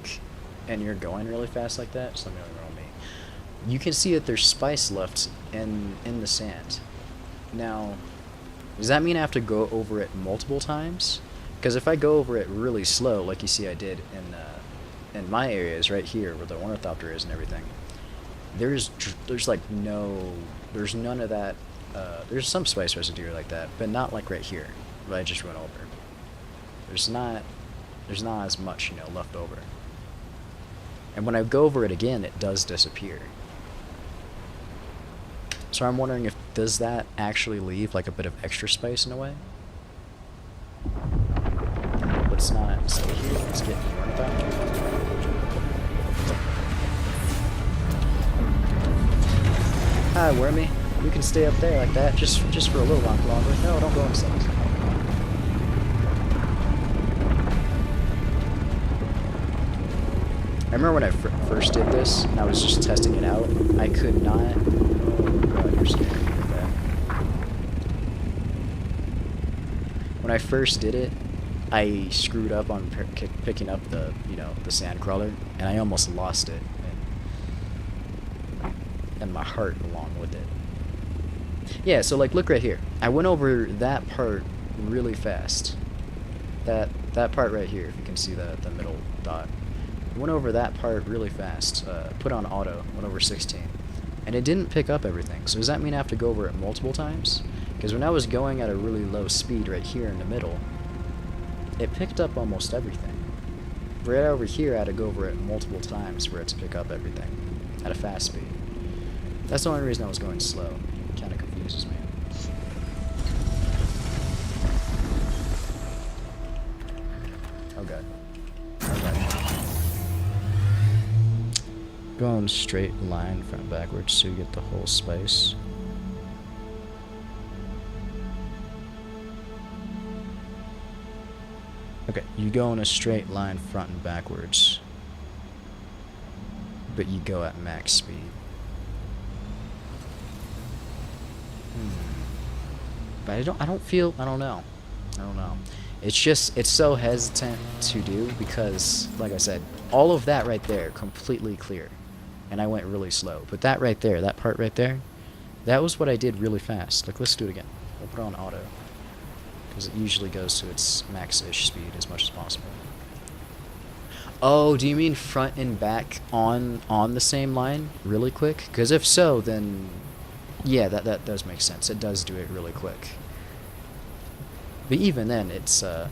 and you're going really fast like that, just let me know me, you can see that there's spice left in the sand. Now, does that mean I have to go over it multiple times? Because if I go over it really slow, like you see I did in my areas right here where the ornithopter is and everything, there's like no, there's none of that. There's some spice residue like that, but not like right here, what I just went over. There's not, there's not as much, you know, left over. And when I go over it again, it does disappear. So I'm wondering if, does that actually leave like a bit of extra spice in a way? Let's not stay here, let's get warned back. Hi, Wormy. You can stay up there like that, just for a little while longer. No, don't go inside. I remember when I first did this, and I was just testing it out, I could not... Oh god, you're scaring me with that. When I first did it, I screwed up on picking up the, you know, the sand crawler, and I almost lost it, and my heart along with it. Yeah, so like, look right here. I went over that part really fast. That part right here, if you can see the middle dot. Went over that part really fast, put on auto, went over 16, and it didn't pick up everything. So does that mean I have to go over it multiple times? Because when I was going at a really low speed right here in the middle, it picked up almost everything. Right over here, I had to go over it multiple times for it to pick up everything at a fast speed. That's the only reason I was going slow. It kind of confuses me. Oh god. Go in straight line front backwards so you get the whole spice. Okay, you go in a straight line front and backwards, but you go at max speed. But I don't know. It's just, it's so hesitant to do because, like I said, all of that right there, completely clear. And I went really slow. But that right there, that part right there, that was what I did really fast. Like, let's do it again. We'll put it on auto. Because it usually goes to its max-ish speed as much as possible. Oh, do you mean front and back on the same line really quick? Because if so, then yeah, that does make sense. It does do it really quick. But even then, it's I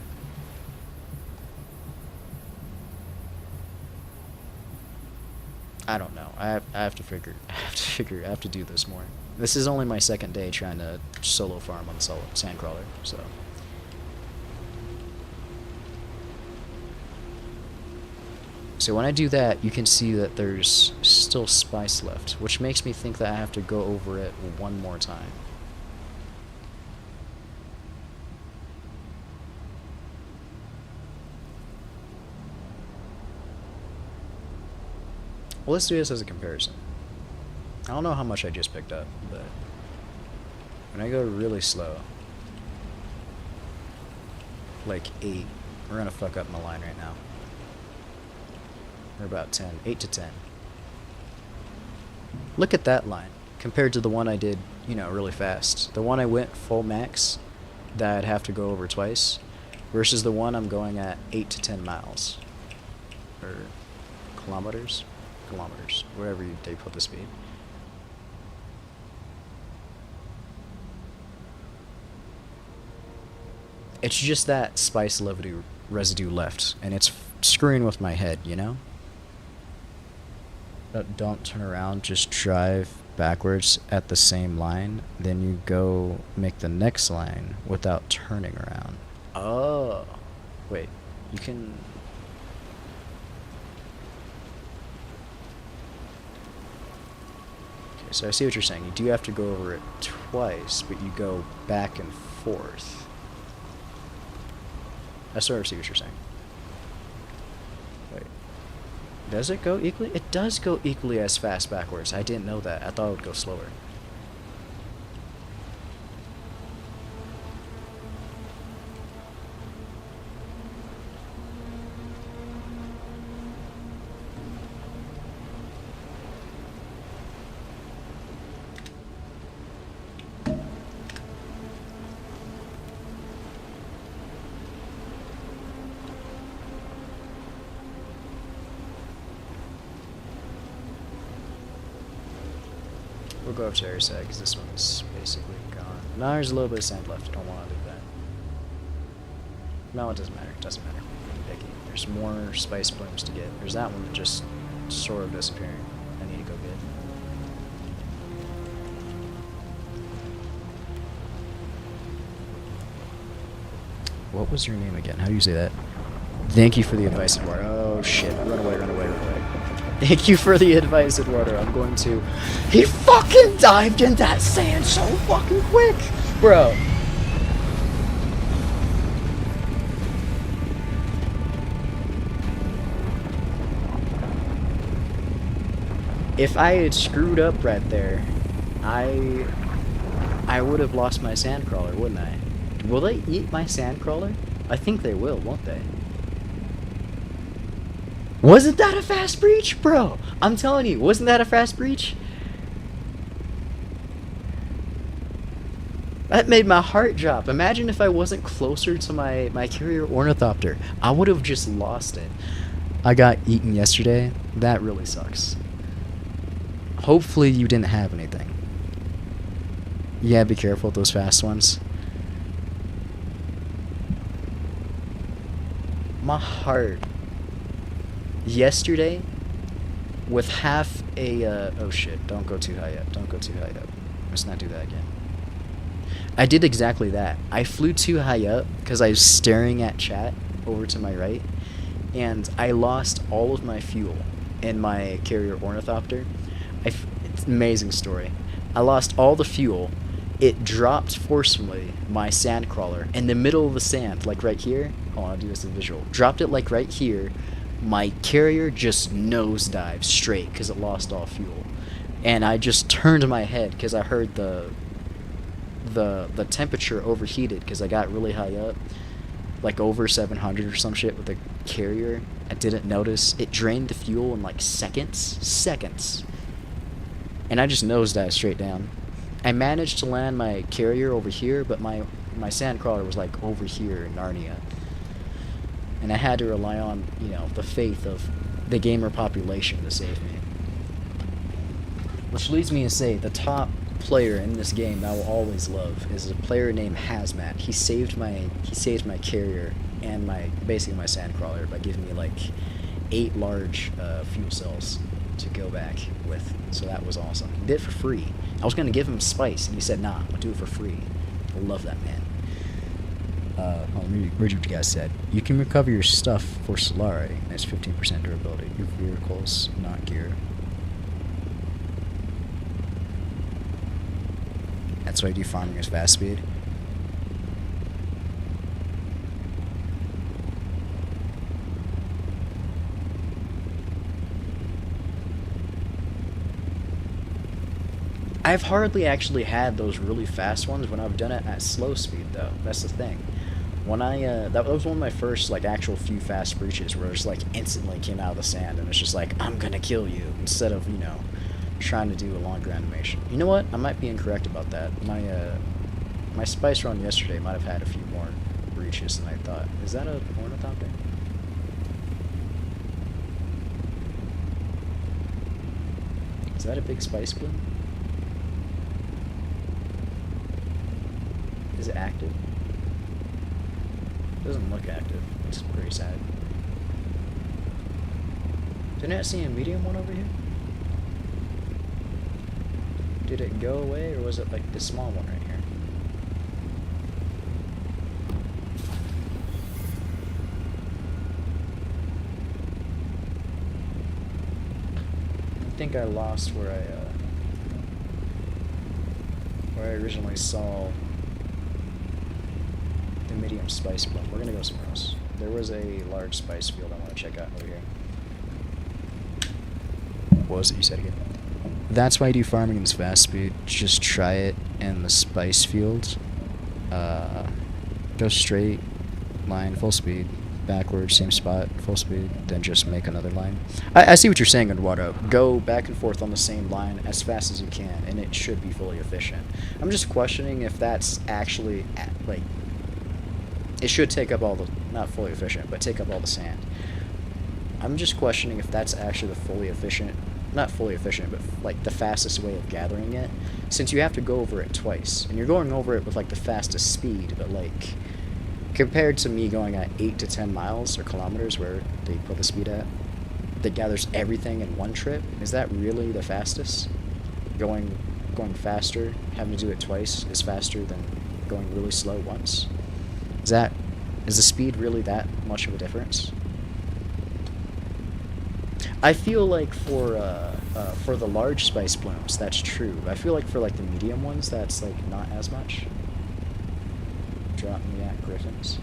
don't know. I have to do this more. This is only my second day trying to solo farm on the sandcrawler, so. So when I do that, you can see that there's still spice left, which makes me think that I have to go over it one more time. Well, let's do this as a comparison. I don't know how much I just picked up, but when I go really slow, like 8, we're gonna fuck up my line right now. We're about 10, 8 to 10. Look at that line compared to the one I did, you know, really fast. The one I went full max that I'd have to go over twice versus the one I'm going at 8 to 10 miles or kilometers, wherever they put the speed. It's just that spice residue left, and it's screwing with my head, you know? Don't turn around, just drive backwards at the same line, then you go make the next line without turning around. Oh, wait, you can... Okay, so I see what you're saying. You do have to go over it twice, but you go back and forth. I sort of see what you're saying. Wait. Does it go equally? It does go equally as fast backwards. I didn't know that. I thought it would go slower. go up to area side because this one's basically gone. Now there's a little bit of sand left. I don't want to do that. No, it doesn't matter. It doesn't matter. Picky. There's more spice blooms to get. There's that one that just sort of disappearing. I need to go get. What was your name again? How do you say that? Thank you for the advice, Eduardo. Oh shit. Run away, run away, run away. Thank you for the advice, Eduardo. I'm going to... He fucking dived in that sand so fucking quick! Bro. If I had screwed up right there, I would have lost my sandcrawler, wouldn't I? Will they eat my sandcrawler? I think they will, won't they? Wasn't that a fast breach? Bro, I'm telling you, wasn't that a fast breach? That made my heart drop. Imagine if I wasn't closer to my carrier ornithopter. I would have just lost it. I got eaten yesterday. That really sucks. Hopefully you didn't have anything. Yeah, be careful with those fast ones. My heart. Yesterday, with half a, oh shit, don't go too high up, don't go too high up. Let's not do that again. I did exactly that. I flew too high up because I was staring at chat over to my right, and I lost all of my fuel in my carrier ornithopter. It's an amazing story. I lost all the fuel. It dropped forcefully my sand crawler in the middle of the sand, like right here. Hold on, I'll do this in visual. Dropped it like right here. My carrier just nosedived straight because it lost all fuel. And I just turned my head because I heard the temperature overheated because I got really high up, like over 700 or some shit with the carrier. I didn't notice. It drained the fuel in like seconds. And I just nosedived straight down. I managed to land my carrier over here, but my sandcrawler was like over here in Narnia. And I had to rely on, you know, the faith of the gamer population to save me. Which leads me to say the top player in this game that I will always love is a player named Hazmat. He saved my carrier and basically my sandcrawler by giving me like 8 large fuel cells to go back with. So that was awesome. He did it for free. I was gonna give him spice and he said, nah, I'll do it for free. I love that man. Let me read what you guys said. You can recover your stuff for Solari, and it's 15% durability. Your vehicle's not gear. That's why I do farming is fast speed. I've hardly actually had those really fast ones when I've done it at slow speed, though. That's the thing. When that was one of my first, like, actual few fast breaches where it just, like, instantly came out of the sand and it's just like, I'm gonna kill you, instead of, you know, trying to do a longer animation. You know what? I might be incorrect about that. My spice run yesterday might have had a few more breaches than I thought. Is that a ornithopter? Is that a big spice bloom? Is it active? It doesn't look active. It's pretty sad. Didn't I see a medium one over here? Did it go away, or was it like the small one right here? I think I lost where I originally saw the medium spice bloom. We're gonna go somewhere else. There was a large spice field I want to check out over here. What was it you said again? That's why I do farming in fast speed. Just try it in the spice field. Go straight, line, full speed, backwards, same spot, full speed, then just make another line. I see what you're saying, Eduardo. Go back and forth on the same line as fast as you can, and it should be fully efficient. I'm just questioning if that's actually, like, it should take up all the, not fully efficient, but take up all the sand. I'm just questioning if that's actually the fully efficient not fully efficient, but like the fastest way of gathering it, since you have to go over it twice, and you're going over it with like the fastest speed, but like compared to me going at 8 to 10 miles or kilometers where they put the speed at, that gathers everything in one trip, is that really the fastest? Going faster, having to do it twice is faster than going really slow once? Is the speed really that much of a difference? I feel like for the large spice blooms, that's true. I feel like for like the medium ones, that's like not as much. Drop me at Griffins.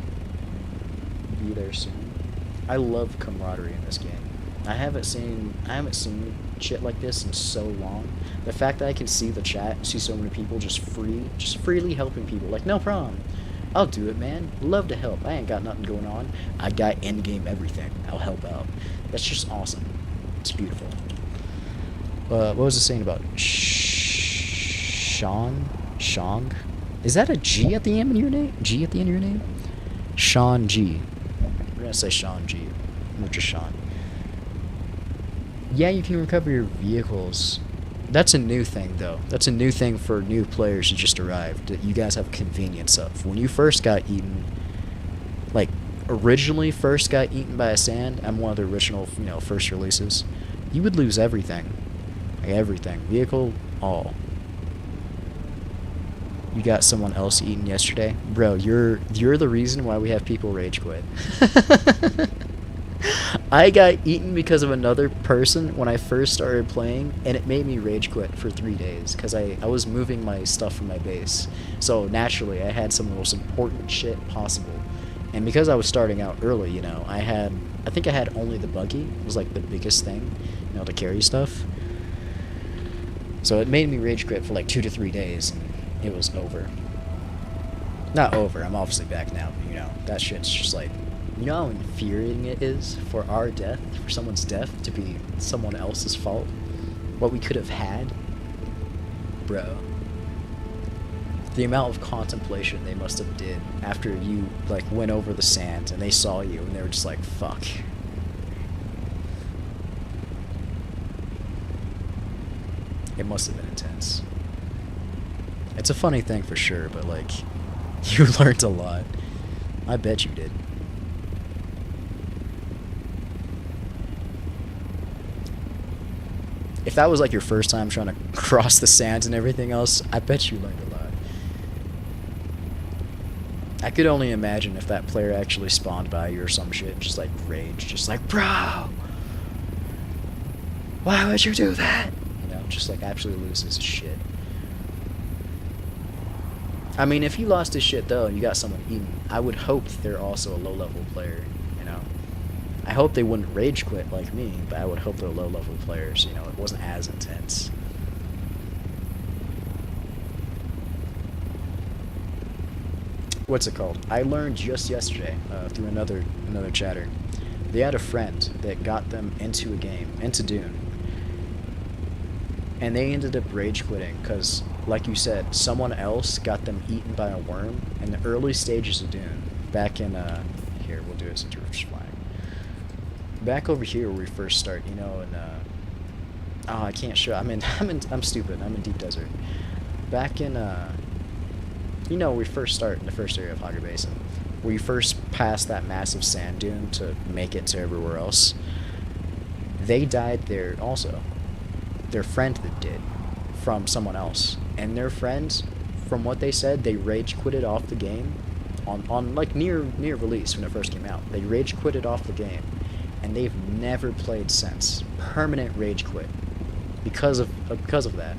Be there soon. I love camaraderie in this game. I haven't seen shit like this in so long. The fact that I can see the chat and see so many people just freely helping people, like, no problem. I'll do it, man. Love to help. I ain't got nothing going on. I got in-game everything. I'll help out. That's just awesome. It's beautiful. What was it saying about Shong? Is that a G at the end of your name? G at the end of your name? Sean G. We're gonna say Sean G. Or just Sean. Yeah, you can recover your vehicles. That's a new thing, though. That's a new thing for new players who just arrived, that you guys have convenience of. When you first got eaten, like, originally first got eaten by a sand, I'm one of the original, first releases, you would lose everything. Like, everything. Vehicle, all. You got someone else eaten yesterday? Bro, you're the reason why we have people rage quit. I got eaten because of another person when I first started playing, and it made me rage quit for 3 days, because I was moving my stuff from my base. So naturally, I had some of the most important shit possible. And because I was starting out early, I think I had only the buggy. It was like the biggest thing, to carry stuff. So it made me rage quit for like 2 to 3 days, and it was over. Not over, I'm obviously back now, but that shit's just like, you know how infuriating it is for our death, for someone's death, to be someone else's fault? What we could have had? Bro. The amount of contemplation they must have did after you, like, went over the sand and they saw you and they were just like, fuck. It must have been intense. It's a funny thing for sure, but, like, you learned a lot. I bet you did. If that was like your first time trying to cross the sands and everything else, I bet you learned a lot. I could only imagine if that player actually spawned by you or some shit, just like rage, just like, bro, why would you do that? Just like absolutely loses his shit. I mean, if he lost his shit though, and you got someone eaten, I would hope they're also a low-level player, I hope they wouldn't rage quit like me, but I would hope they're low-level players, it wasn't as intense. What's it called? I learned just yesterday, through another chatter, they had a friend that got them into a game, into Dune, and they ended up rage quitting because, like you said, someone else got them eaten by a worm in the early stages of Dune, back in, here, we'll do it since we're just flying. Back over here where we first start, and oh, I can't show. I'm stupid. I'm in deep desert. Back in where we first start in the first area of Hogger Basin, where you first pass that massive sand dune to make it to everywhere else. They died there also. Their friend that did, from someone else, and their friends, from what they said, they rage quitted off the game, on like near release when it first came out. They rage quitted off the game. And they've never played since. Permanent rage quit. Because of that.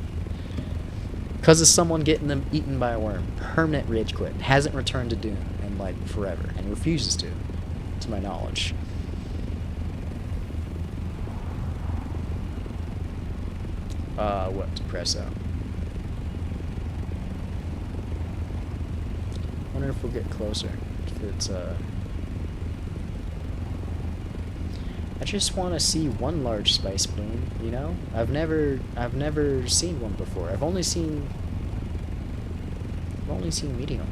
Because of someone getting them eaten by a worm. Permanent rage quit. Hasn't returned to Dune in like forever. And refuses to my knowledge. What to press out? Wonder if we'll get closer. If it's I just want to see one large spice bloom, I've never seen one before. I've only seen medium.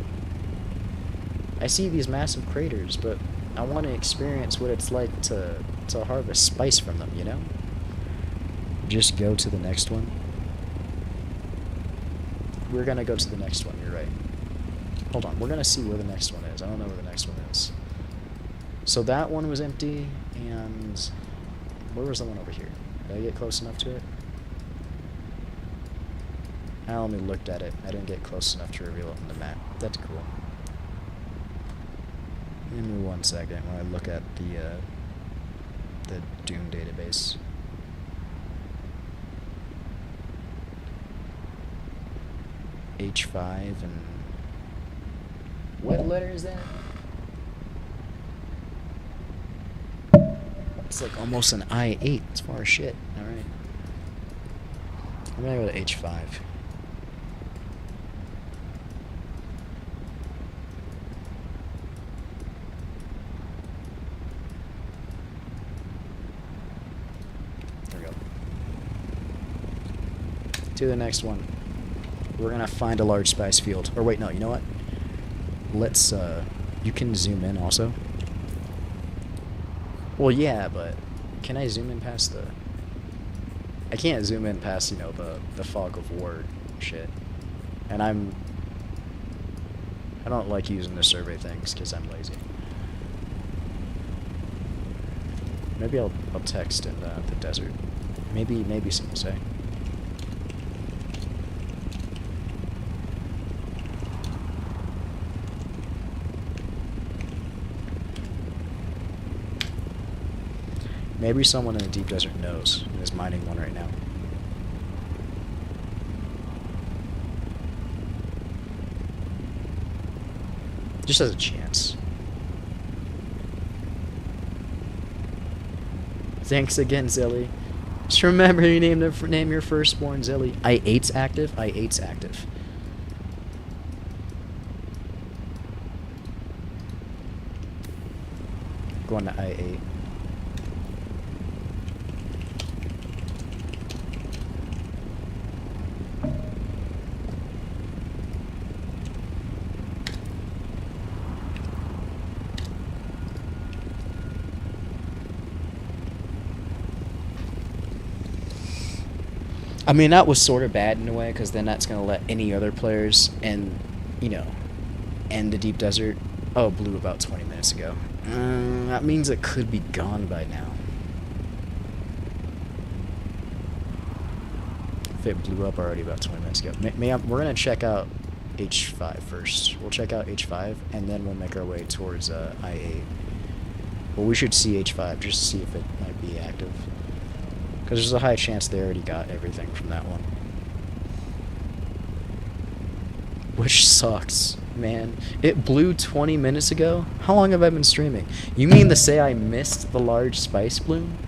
I see these massive craters, but I want to experience what it's like to harvest spice from them, just go to the next one? We're gonna go to the next one, you're right. Hold on, we're gonna see where the next one is. I don't know where the next one is. So that one was empty, and where was the one over here? Did I get close enough to it? I only looked at it. I didn't get close enough to reveal it on the map. That's cool. Give me 1 second when I look at the Dune database. H5 and what letter is that? It's like almost an I8 as far as shit. Alright. I'm gonna go to H5. There we go. To the next one. We're gonna find a large spice field. Or wait, no, you know what? Let's, you can zoom in also. Well, yeah, but can I zoom in past the... I can't zoom in past, you know, the fog of war shit. And I don't like using the survey things because I'm lazy. Maybe I'll text in the desert. Maybe some will say. Maybe someone in the deep desert knows and is mining one right now. Just as a chance. Thanks again, Zilly. Just remember you name your firstborn Zilly. I8's active? I8's active. Going to I8. I mean, that was sort of bad in a way, because then that's going to let any other players and, you know, end the deep desert. Oh, it blew about 20 minutes ago. That means it could be gone by now. If it blew up already about 20 minutes ago. We're going to check out H5 first. We'll check out H5, and then we'll make our way towards I8. Well, we should see H5 just to see if it might be active. Because there's a high chance they already got everything from that one. Which sucks, man. It blew 20 minutes ago? How long have I been streaming? You mean to say I missed the large spice bloom?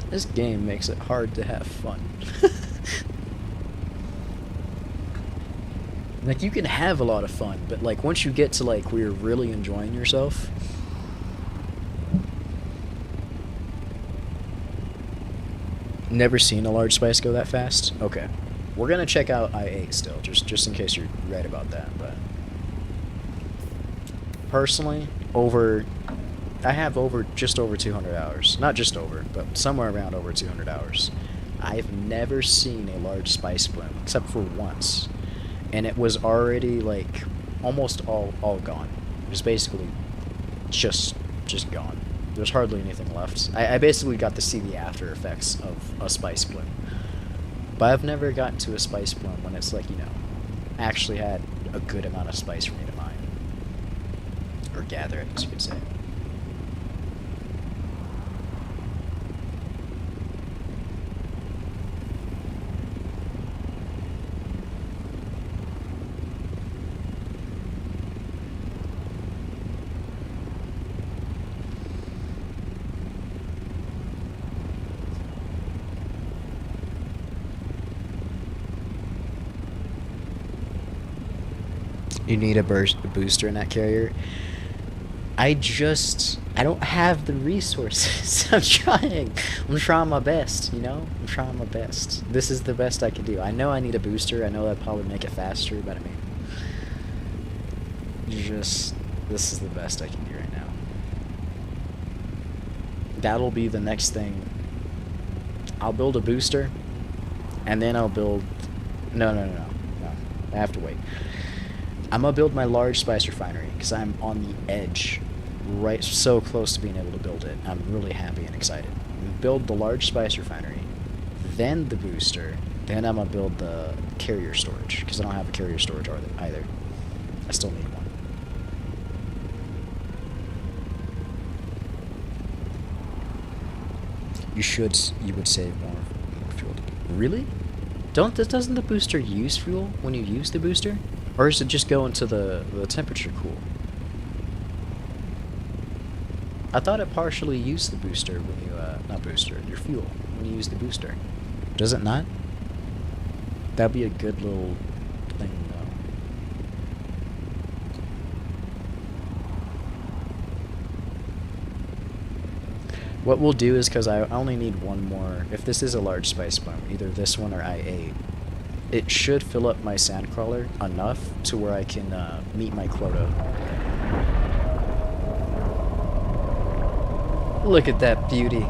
This game makes it hard to have fun. Like, you can have a lot of fun, but, like, once you get to, like, where you're really enjoying yourself... Never seen a large spice go that fast? Okay. We're gonna check out I8 still, just in case you're right about that, but... Personally, I have just over 200 hours. Not just over, but somewhere around over 200 hours. I've never seen a large spice bloom, except for once. And it was already, like, almost all gone. It was basically just gone. There's hardly anything left. I basically got to see the after effects of a spice bloom. But I've never gotten to a spice bloom when it's, like, you know, actually had a good amount of spice for me to mine. Or gather, as you could say. You need a booster in that carrier. I don't have the resources. I'm trying my best, you know? I'm trying my best. This is the best I can do. I know I need a booster. I know that'd probably make it faster, but I mean... This is the best I can do right now. That'll be the next thing. I'll build a booster, and then I'll build... No. I have to wait. I'm gonna build my large spice refinery, because I'm on the edge, right, so close to being able to build it. I'm really happy and excited. Build the large spice refinery, then the booster, then I'm gonna build the carrier storage, because I don't have a carrier storage either. I still need one. You would save more fuel. Really? Doesn't the booster use fuel when you use the booster? Or does it just go into the temperature cool? I thought it partially used the booster when you, not booster, your fuel, when you use the booster. Does it not? That'd be a good little thing, though. What we'll do is, because I only need one more, if this is a large spice bomb, either this one or I-8, it should fill up my sandcrawler enough to where I can meet my quota. Look at that beauty.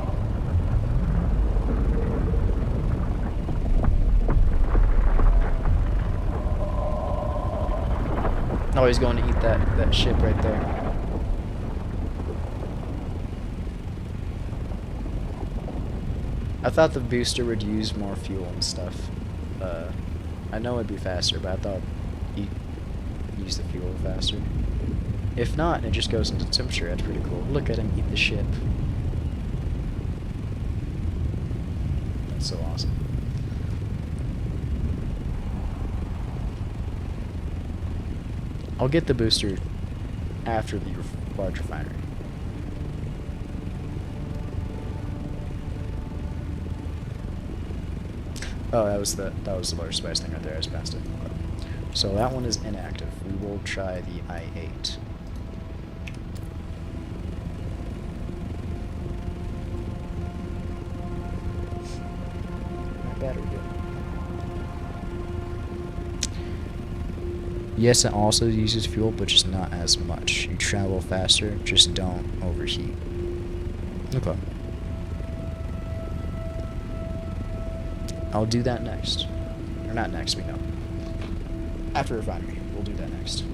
Oh, he's going to eat that ship right there. I thought the booster would use more fuel and stuff. I know it'd be faster, but I thought you'd use the fuel faster. If not, and it just goes into temperature, that's pretty cool. Look at him eat the ship. That's so awesome. I'll get the booster after the large refinery. Oh, that was the large spice thing right there. I just passed it. Okay. So that one is inactive. We will try the I-8. My battery good. Yes, it also uses fuel, but just not as much. You travel faster, just don't overheat. Okay. I'll do that next. Or not next, we know. After refinery, we'll do that next.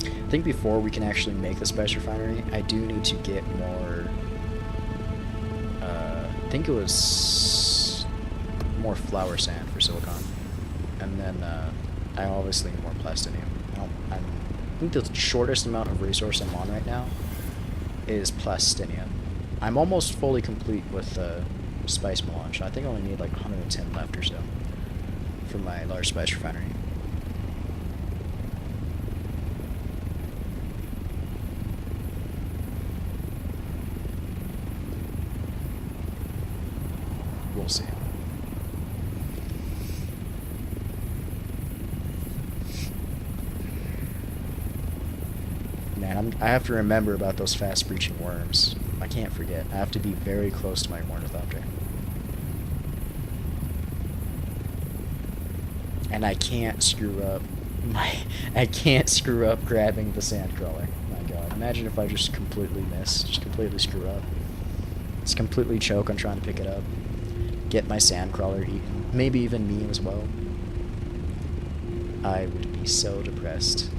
I think before we can actually make the spice refinery, I do need to get more... I think it was more flour sand for silicon. And then I obviously need more plastinium. I think the shortest amount of resource I'm on right now is plastinium. I'm almost fully complete with spice melange. I think I only need like 110 left or so for my large spice refinery. We'll see. Man, I have to remember about those fast breaching worms. I can't forget. I have to be very close to my ornithopter. And I can't screw up grabbing the sandcrawler. My god. Imagine if I just completely miss. Just completely screw up. Just completely choke on trying to pick it up. Get my sandcrawler eaten. Maybe even me as well. I would be so depressed.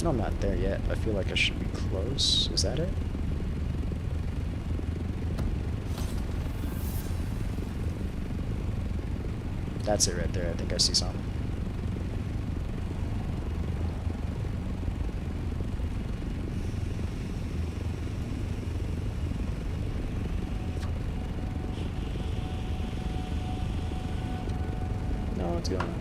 No, I'm not there yet. I feel like I should be close. Is that it? That's it right there. I think I see something. No, what's going on?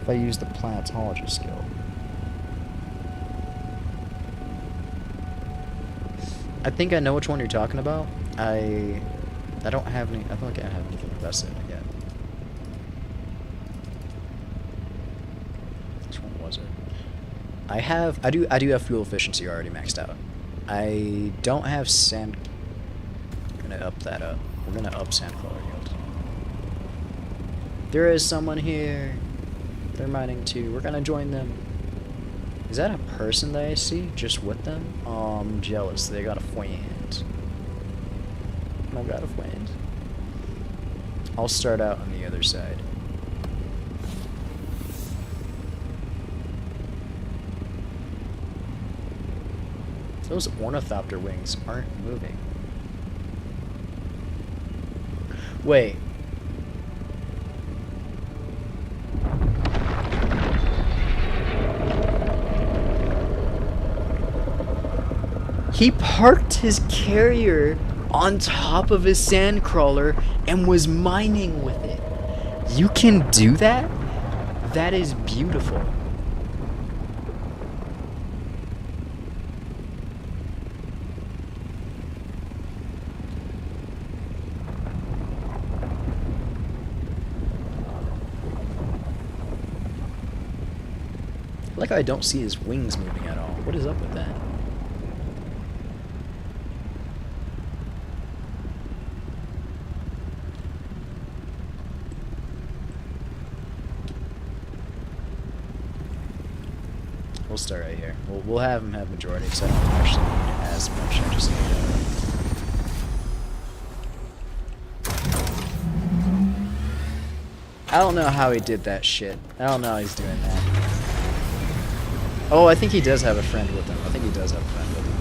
If I use the planetologist skill. I think I know which one you're talking about. I don't have any. I don't think I have anything invested in it yet. Which one was it? I do have fuel efficiency already maxed out. I don't have sand. I'm gonna up that up. We're gonna up sand color yield. There is someone here. They're mining too. We're gonna join them. Is that a person that I see just with them? Oh, I'm jealous. They got a friend. I got a friend. I'll start out on the other side. Those ornithopter wings aren't moving. Wait. He parked his carrier on top of his sandcrawler and was mining with it. You can do that? That is beautiful. Like I don't see his wings moving at all. What is up with that? We'll start right here. We'll have him have majority, because I don't actually need as much. I just need I don't know how he did that shit. I don't know how he's doing that. Oh, I think he does have a friend with him. I think he does have a friend with him.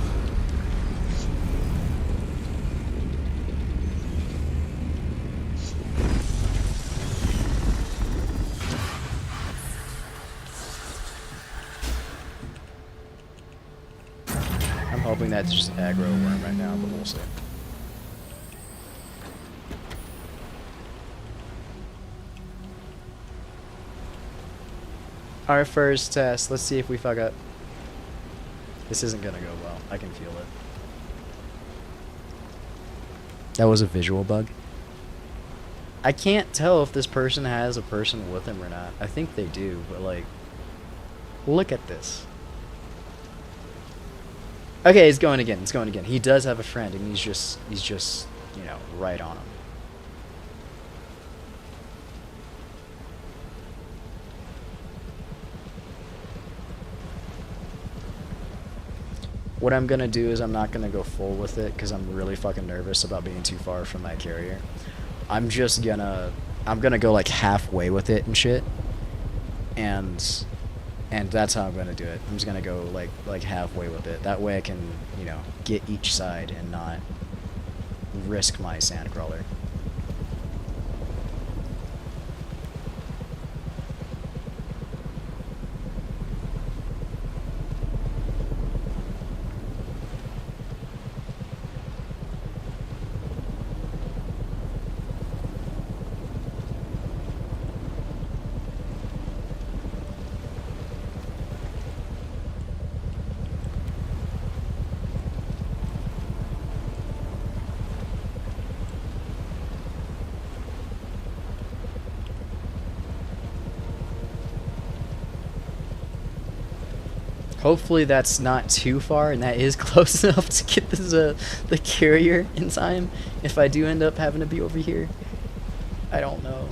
I'm hoping that's just aggro worm right now, but we'll see. Our first test. Let's see if we fuck up. This isn't gonna go well. I can feel it. That was a visual bug. I can't tell if this person has a person with him or not. I think they do, but like, look at this. Okay, it's going again. It's going again. He does have a friend, and he's just, you know, right on him. What I'm gonna do is I'm not gonna go full with it because I'm really fucking nervous about being too far from my carrier. I'm gonna go like halfway with it and shit, and that's how I'm gonna do it. I'm just gonna go like halfway with it. That way I can, you know, get each side and not risk my sandcrawler. Hopefully that's not too far, and that is close enough to get this, the carrier in time. If I do end up having to be over here, I don't know.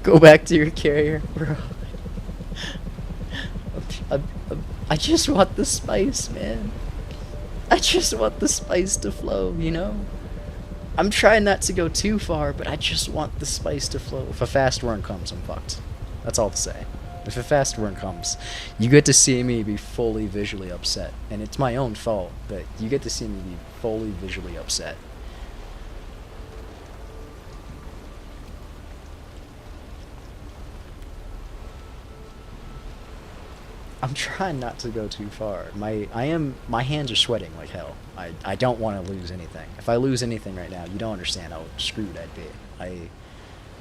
Go back to your carrier, bro. I just want the spice, man. I just want the spice to flow, you know? I'm trying not to go too far, but I just want the spice to flow. If a fast run comes, I'm fucked. That's all to say. If a fast run comes, you get to see me be fully visually upset. And it's my own fault, but you get to see me be fully visually upset. I'm trying not to go too far. My hands are sweating like hell. I don't want to lose anything. If I lose anything right now, you don't understand how screwed I'd be.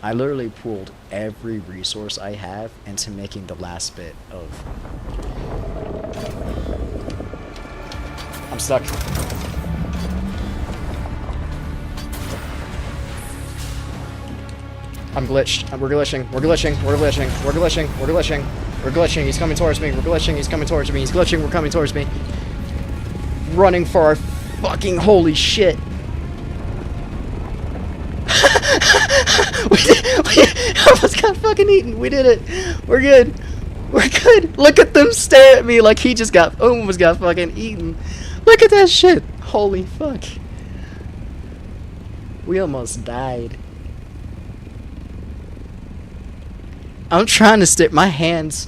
I literally pulled every resource I have into making the last bit of... I'm stuck. I'm glitched. We're glitching. We're glitching. We're glitching. We're glitching. We're glitching. We're glitching. He's coming towards me. We're glitching. He's coming towards me. He's glitching. We're coming towards me. Running for our fucking holy shit. We almost got fucking eaten. We did it. We're good. We're good. Look at them stare at me like he just almost got fucking eaten. Look at that shit. Holy fuck. We almost died. I'm trying to stick my hands.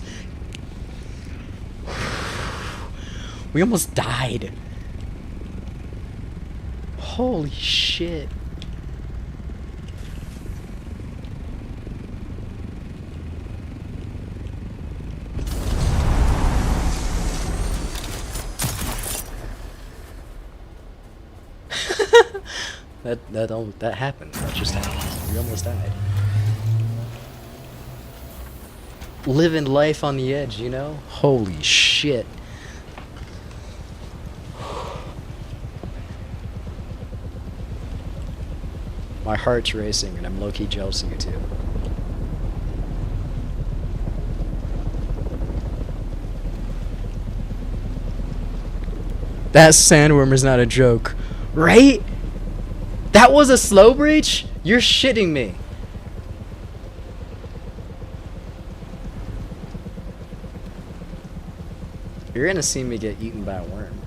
We almost died. Holy shit. That happened. That just happened. We almost died. Living life on the edge, you know? Holy shit. My heart's racing and I'm low-key jealous of you too. That sandworm is not a joke. Right? That was a slow breach? You're shitting me. You're gonna see me get eaten by a worm.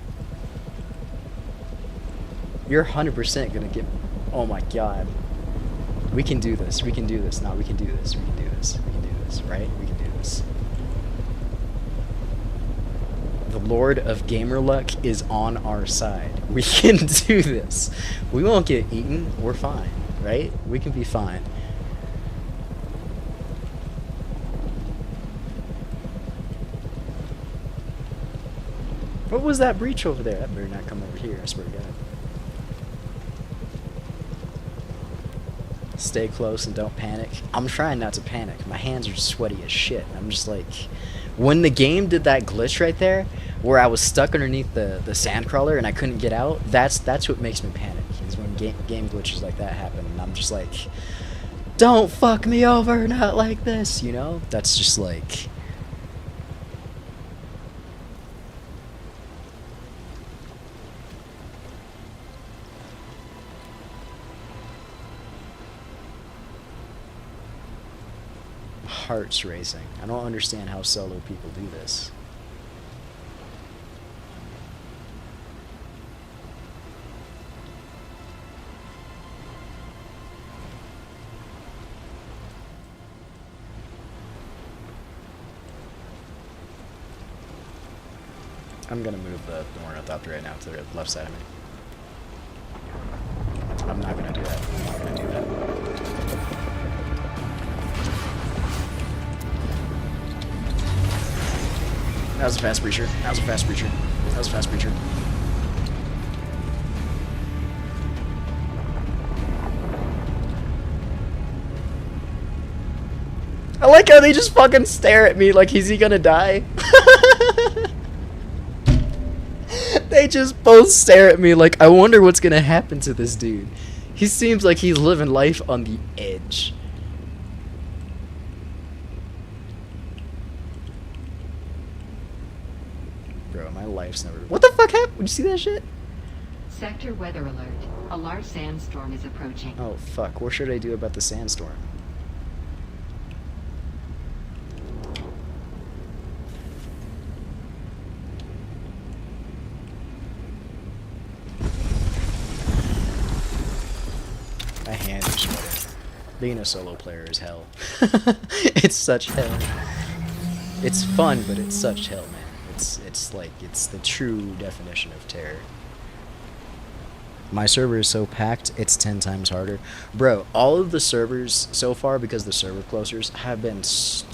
You're 100% gonna get... Oh my god. We can do this. We can do this. No, we can do this. We can do this. We can do this. Right? We can do this. The Lord of Gamer Luck is on our side. We can do this. We won't get eaten. We're fine. Right? We can be fine. What was that breach over there? That better not come over here, I swear to God. Stay close and don't panic. I'm trying not to panic. My hands are sweaty as shit. I'm just like... When the game did that glitch right there, where I was stuck underneath the sandcrawler and I couldn't get out, that's what makes me panic. Is when game glitches like that happen. And I'm just like... Don't fuck me over, not like this, you know? That's just like... Hearts racing. I don't understand how solo people do this. I'm gonna move the ornithopter right now to the left side of me. I'm not gonna do that. I'm not gonna do that. That was a fast breacher. That was a fast breacher. That was a fast breacher. I like how they just fucking stare at me like, is he gonna die? They just both stare at me like, I wonder what's gonna happen to this dude. He seems like he's living life on the edge. Bro, my life's never... What the fuck happened? Did you see that shit? Sector weather alert. A large sandstorm is approaching. Oh, fuck. What should I do about the sandstorm? My hands are sweating. Being a solo player is hell. It's such hell. It's fun, but it's such hell, man. It's like, it's the true definition of terror. My server is so packed, it's 10 times harder. Bro, all of the servers so far, because the server closers, have been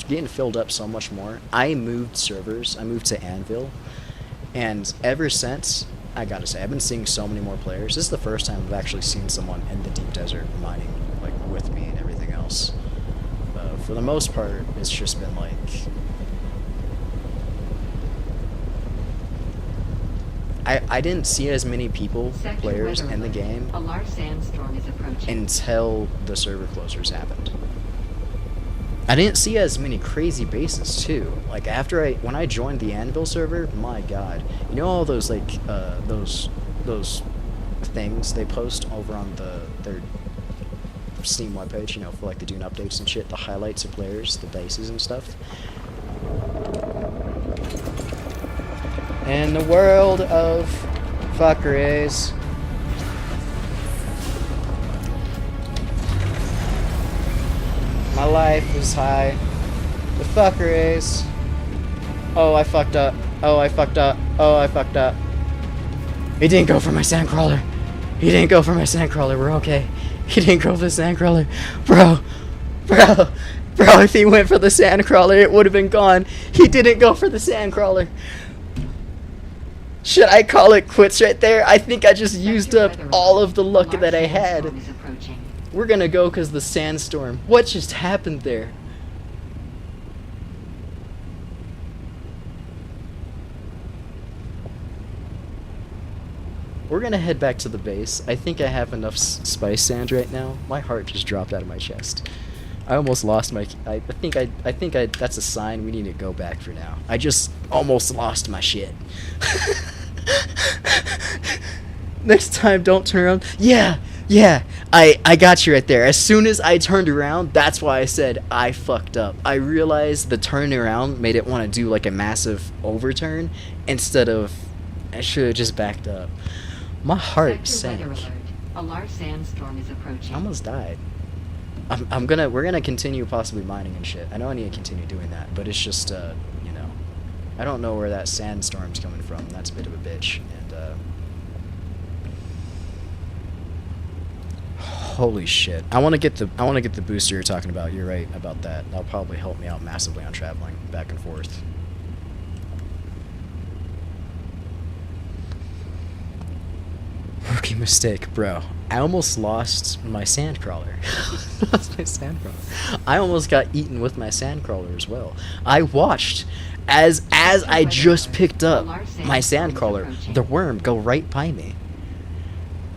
getting filled up so much more. I moved servers. I moved to Anvil. And ever since, I gotta say, I've been seeing so many more players. This is the first time I've actually seen someone in the deep desert mining, like, with me and everything else. For the most part, it's just been like... I didn't see as many people, Sector players weather in the alert. game A large sandstorm is approaching. until the server closures happened. I didn't see as many crazy bases too. Like when I joined the Anvil server, my god. You know all those like those things they post over on their Steam webpage, you know, for like the Dune updates and shit, the highlights of players, the bases and stuff. In the world of fuckeries. My life is high. The fuckeries. Oh, I fucked up. Oh, I fucked up. Oh, I fucked up. He didn't go for my sandcrawler. He didn't go for my sandcrawler. We're okay. He didn't go for the sandcrawler. Bro. If he went for the sandcrawler, it would have been gone. He didn't go for the sandcrawler. Should I call it quits right there? I think I just used up all of the luck that I had. We're gonna go because the sandstorm. What just happened there? We're gonna head back to the base. I think I have enough spice sand right now. My heart just dropped out of my chest. I almost lost my. I think that's a sign we need to go back for now. I just almost lost my shit. Next time, don't turn around. Yeah. I got you right there. As soon as I turned around, that's why I said I fucked up. I realized the turning around made it want to do like a massive overturn instead of. I should have just backed up. My heart sank. A large sandstorm is approaching. I almost died. We're gonna continue possibly mining and shit. I know I need to continue doing that, but it's just you know, I don't know where that sandstorm's coming from. That's a bit of a bitch. And holy shit, I want to get the booster you're talking about. You're right about that. That'll probably help me out massively on traveling back and forth. Rookie mistake, bro. I almost lost my sandcrawler. I almost got eaten with my sandcrawler as well. I watched as I just picked up my sandcrawler, the worm go right by me.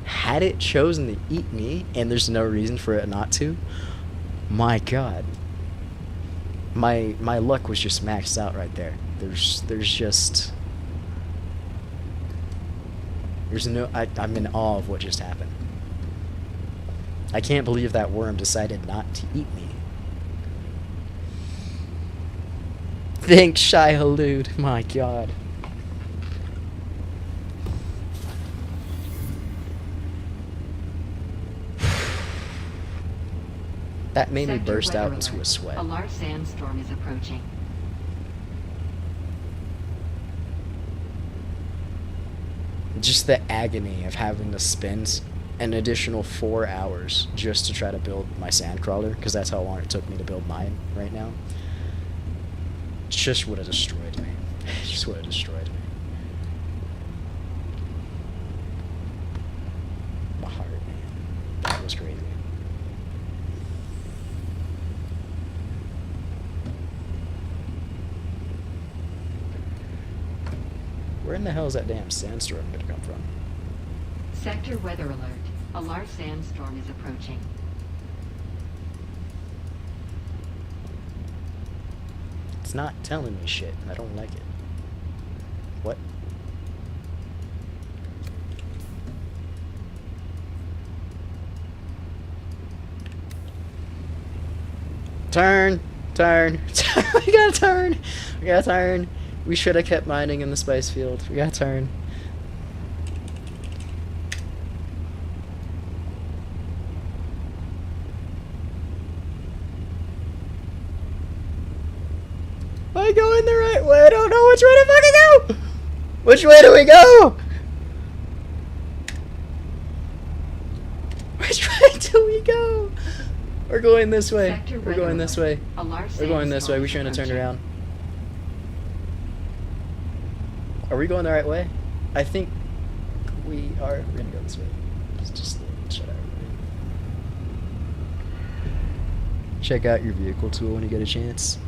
Had it chosen to eat me, and there's no reason for it not to, my god. My luck was just maxed out right there. I'm in awe of what just happened. I can't believe that worm decided not to eat me. Thanks, Shy Halud. My god. That made me burst out into a sweat. A large sandstorm is approaching. Just the agony of having to spend an additional 4 hours just to try to build my sandcrawler, because that's how long it took me to build mine right now. Just would have destroyed me. Just would have destroyed me. My heart, man. That was crazy. Where in the hell is that damn sandstorm gonna come from? Sector weather alert. A large sandstorm is approaching. It's not telling me shit, and I don't like it. What? Turn! We gotta turn! We should have kept mining in the spice field. We gotta turn. Am I going the right way? I don't know which way to fucking go! Which way do we go? Which way do we go? We're going this way. We're going this way. We're going this way. We shouldn't have turned around. Are we going the right way? I think we are. We're gonna go this way. Just shut out. Check out your vehicle tool when you get a chance.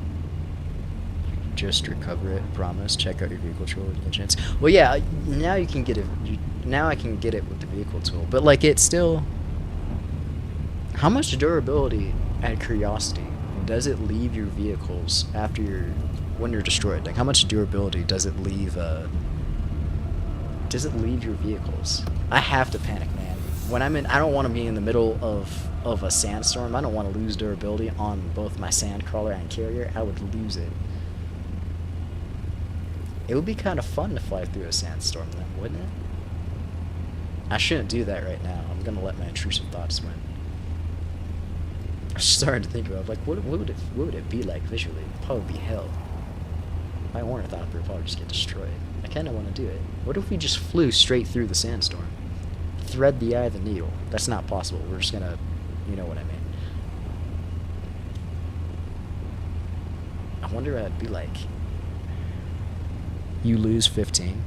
Just recover it. Promise. Check out your vehicle tool engines. Well, yeah. Now you can get it. Now I can get it with the vehicle tool. But like, it's still. How much durability and curiosity does it leave your vehicles after when you're destroyed? Like, how much durability does it leave? Does it leave your vehicles? I have to panic, man. When I'm in, I don't want to be in the middle of a sandstorm. I don't want to lose durability on both my sandcrawler and carrier. I would lose it. It would be kind of fun to fly through a sandstorm then, wouldn't it? I shouldn't do that right now. I'm gonna let my intrusive thoughts win. I started to think about, like, what would it be like visually? It'd probably be hell. My ornithopter would probably just get destroyed. I kind of want to do it. What if we just flew straight through the sandstorm? Thread the eye of the needle. That's not possible. We're just gonna, you know what I mean. I wonder what it'd be like. You lose 15.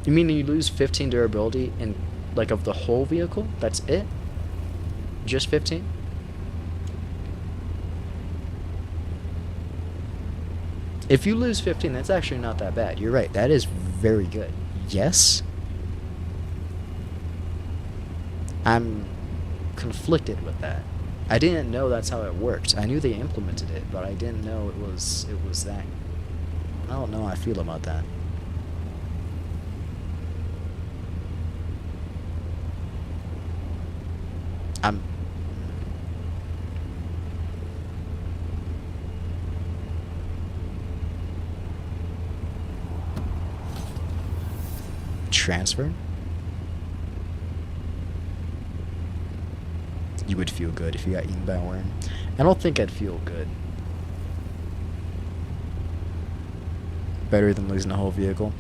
You mean you lose 15 durability in, like, of the whole vehicle? That's it? Just 15? If you lose 15, that's actually not that bad. You're right. That is very good. Yes? I'm conflicted with that. I didn't know that's how it worked. I knew they implemented it, but I didn't know it was that. I don't know how I feel about that. I'm... Transfer? You would feel good if you got eaten by a worm. I don't think I'd feel good. Better than losing a whole vehicle.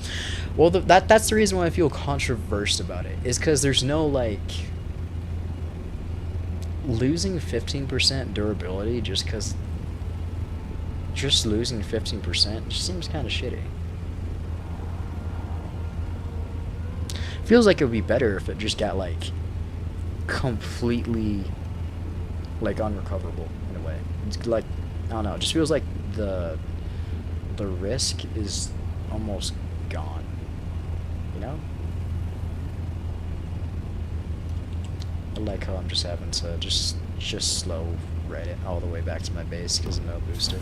Well, that's the reason why I feel controversial about it. Is because there's no, like... Losing 15% durability just because... Just losing 15% just seems kind of shitty. Feels like it would be better if it just got, like, completely, like, unrecoverable in a way. It's like, I don't know, it just feels like the risk is almost gone, you know? I like how I'm just having to just slow ride it all the way back to my base because of no booster.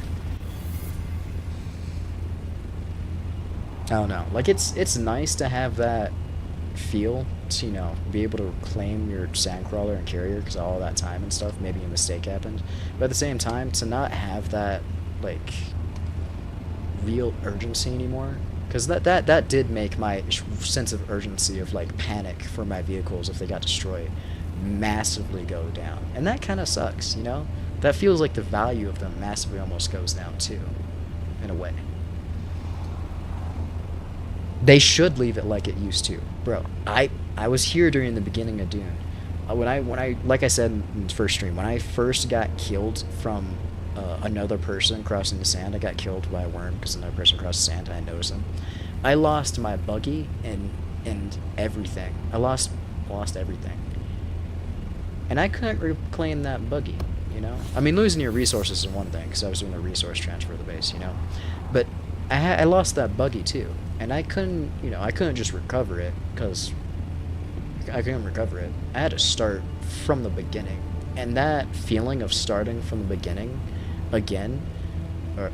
I don't know, like, it's nice to have that feel to, you know, be able to claim your sandcrawler and carrier because all that time and stuff, maybe a mistake happened, but at the same time to not have that, like, real urgency anymore, because that did make my sense of urgency of, like, panic for my vehicles if they got destroyed massively go down, and that kind of sucks, you know? That feels like the value of them massively almost goes down too, in a way. They should leave it like it used to. Bro, I was here during the beginning of Dune. When I like I said in the first stream, when I first got killed from another person crossing the sand, I got killed by a worm because another person crossed the sand and I noticed them. I lost my buggy and everything. I lost everything. And I couldn't reclaim that buggy, you know? I mean, losing your resources is one thing because I was doing a resource transfer of the base, you know? But I lost that buggy too. And I couldn't, you know, I couldn't just recover it because I couldn't recover it. I had to start from the beginning. And that feeling of starting from the beginning again,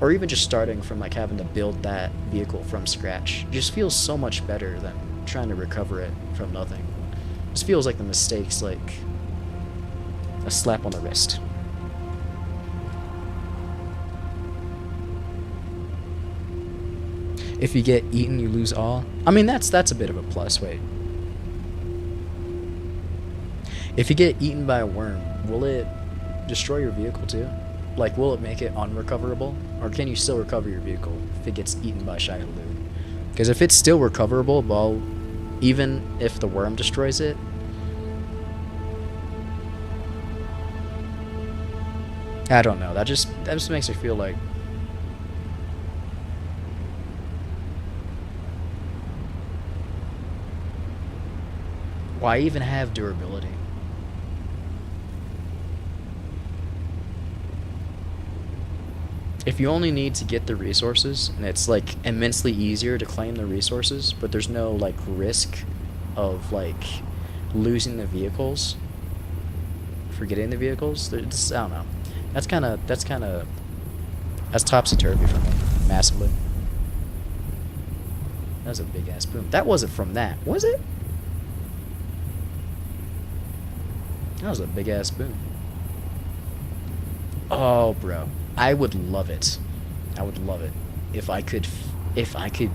or even just starting from, like, having to build that vehicle from scratch just feels so much better than trying to recover it from nothing. It just feels like the mistake's like a slap on the wrist. If you get eaten, you lose all. I mean, that's a bit of a plus. Wait. If you get eaten by a worm, will it destroy your vehicle too? Like, will it make it unrecoverable? Or can you still recover your vehicle if it gets eaten by Shai-Hulud? Because if it's still recoverable, well, even if the worm destroys it, I don't know. That just makes me feel like... Why even have durability? If you only need to get the resources, and it's like immensely easier to claim the resources, but there's no like risk of like losing the vehicles, forgetting the vehicles. I don't know. That's topsy turvy for me, massively. That was a big ass boom. That wasn't from that, was it? That was a big ass boom. Oh, bro, I would love it. I would love it if I could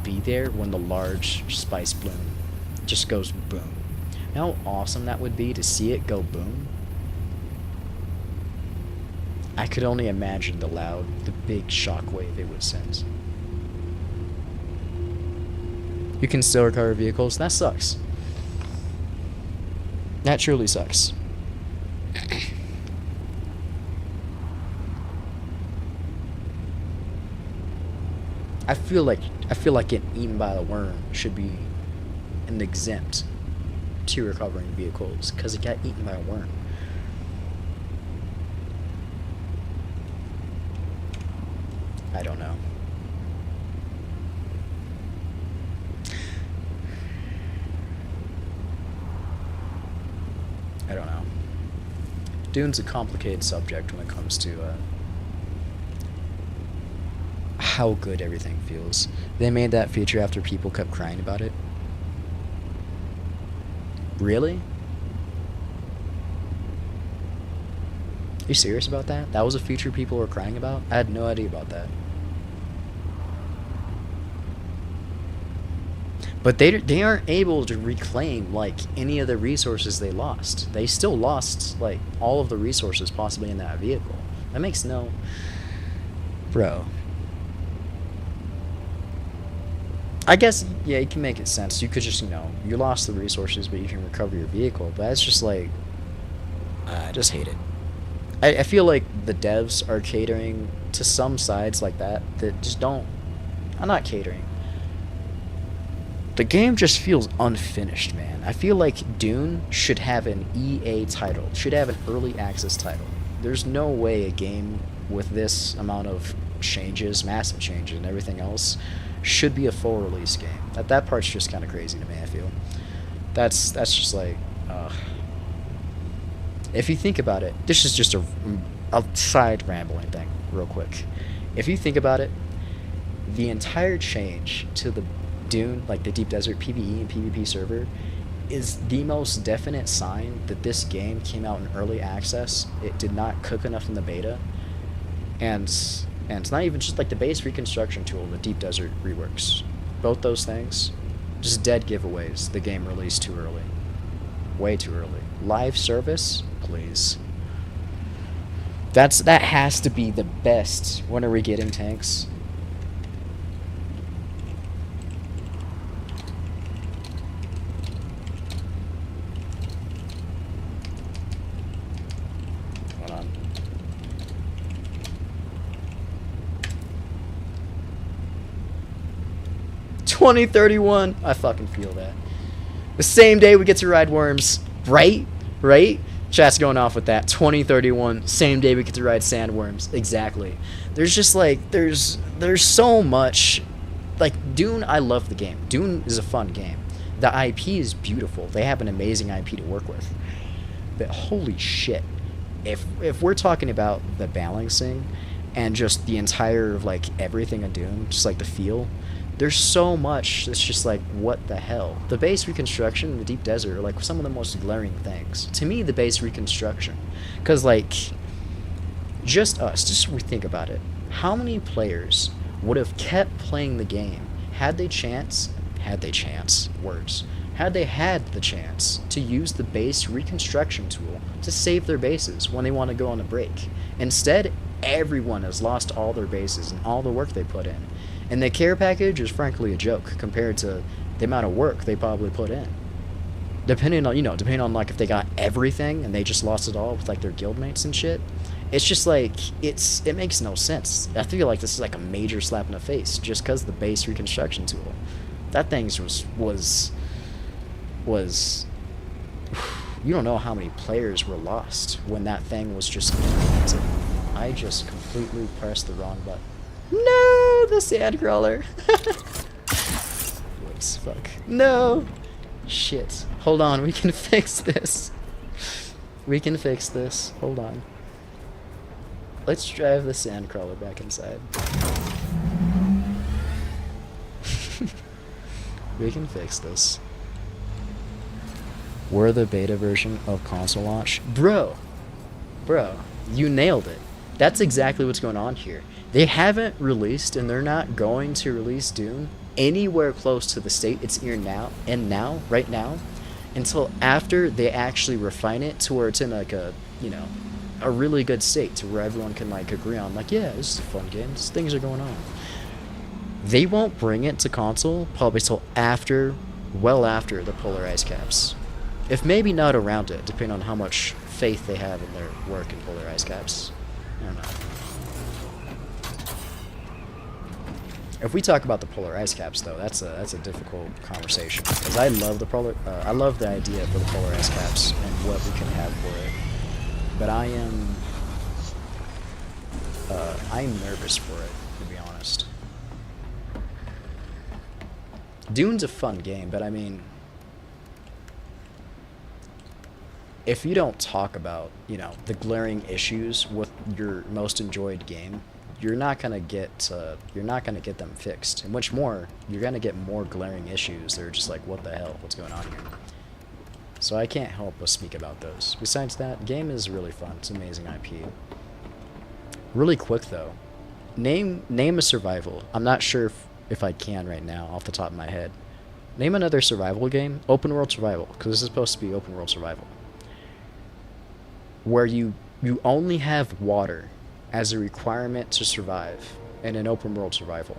be there when the large spice bloom just goes boom. You know how awesome that would be to see it go boom? I could only imagine the big shockwave it would send. You can still recover vehicles. That sucks. That truly sucks. I feel like getting eaten by the worm should be an exempt to recovering vehicles because it got eaten by a worm. I don't know. I don't know. Dune's a complicated subject when it comes to how good everything feels. They made that feature after people kept crying about it. Really? Are you serious about that? That was a feature people were crying about? I had no idea about that. But they aren't able to reclaim like any of the resources they lost. They still lost like all of the resources possibly in that vehicle. That makes no... Bro. I guess, yeah, you can make it sense. You could just, you lost the resources, but you can recover your vehicle. But it's just like, I just hate it. I feel like the devs are catering to some sides like that just don't... I'm not catering. The game just feels unfinished, man. I feel like Dune should have an EA title. Should have an early access title. There's no way a game with this amount of changes, massive changes, and everything else should be a full release game. That part's just kind of crazy to me, I feel. That's just like, if you think about it, this is just a side rambling thing, real quick. If you think about it, the entire change to the Dune, like the Deep Desert PvE and PvP server, is the most definite sign that this game came out in early access. It did not cook enough in the beta, and it's not even just like the base reconstruction tool, the Deep Desert reworks. Both those things, just dead giveaways. The game released too early. Way too early. Live service? Please. That has to be the best. When are we getting tanks? Hold on. $20.31. I fucking feel that. The same day we get to ride worms, right? Right? Chat's going off with that. 2031. Same day we get to ride sandworms. Exactly. There's just like there's so much. Like Dune, I love the game. Dune is a fun game. The IP is beautiful. They have an amazing IP to work with. But holy shit. If we're talking about the balancing and just the entire like everything of Dune, just like the feel, there's so much that's just like, what the hell? The base reconstruction and the Deep Desert are like some of the most glaring things. To me, the base reconstruction. Because like, just we think about it. How many players would have kept playing the game had they had they had the chance to use the base reconstruction tool to save their bases when they want to go on a break? Instead, everyone has lost all their bases and all the work they put in. And the care package is frankly a joke compared to the amount of work they probably put in. Depending on like if they got everything and they just lost it all with like their guildmates and shit. It's just like, it makes no sense. I feel like this is like a major slap in the face just because of the base reconstruction tool. That thing was you don't know how many players were lost when that thing was just implemented. I just completely pressed the wrong button. No, the sandcrawler. Whoops, fuck. No. Shit. Hold on, we can fix this. We can fix this. Hold on. Let's drive the sandcrawler back inside. We can fix this. We're the beta version of console launch. Bro, you nailed it. That's exactly what's going on here. They haven't released, and they're not going to release Dune anywhere close to the state it's in right now, until after they actually refine it to where it's in like a, you know, a really good state to where everyone can like agree on like, yeah, this is a fun game. Things are going on. They won't bring it to console probably till after, well after the polar ice caps. If maybe not around it, depending on how much faith they have in their work in polar ice caps. I don't know. If we talk about the polar ice caps, though, that's a difficult conversation because I love I love the idea for the polar ice caps and what we can have for it, but I'm nervous for it, to be honest. Dune's a fun game, but I mean, if you don't talk about, you know, the glaring issues with your most enjoyed game, you're not gonna get them fixed. And much more, you're gonna get more glaring issues. They're just like, what the hell? What's going on here? So I can't help but speak about those. Besides that, the game is really fun. It's an amazing IP. Really quick though, name a survival. I'm not sure if I can right now off the top of my head. Name another survival game, open world survival, because this is supposed to be open world survival, where you only have water as a requirement to survive in an open world survival.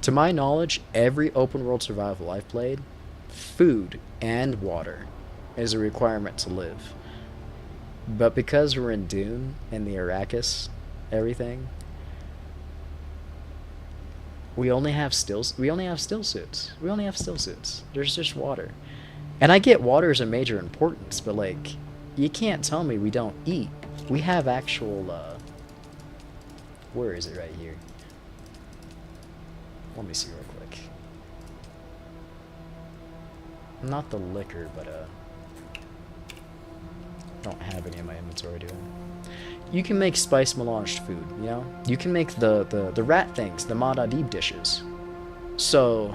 To my knowledge, every open world survival I've played, food and water is a requirement to live. But because we're in Dune and the Arrakis, everything, we only have still suits. We only have still suits. There's just water. And I get water is a major importance, but like, you can't tell me we don't eat. We have actual, where is it right here? Let me see real quick. Not the liquor, but, don't have any in my inventory, do I? You can make spice melanged food, you know? You can make the rat things, the Madadib dishes. So,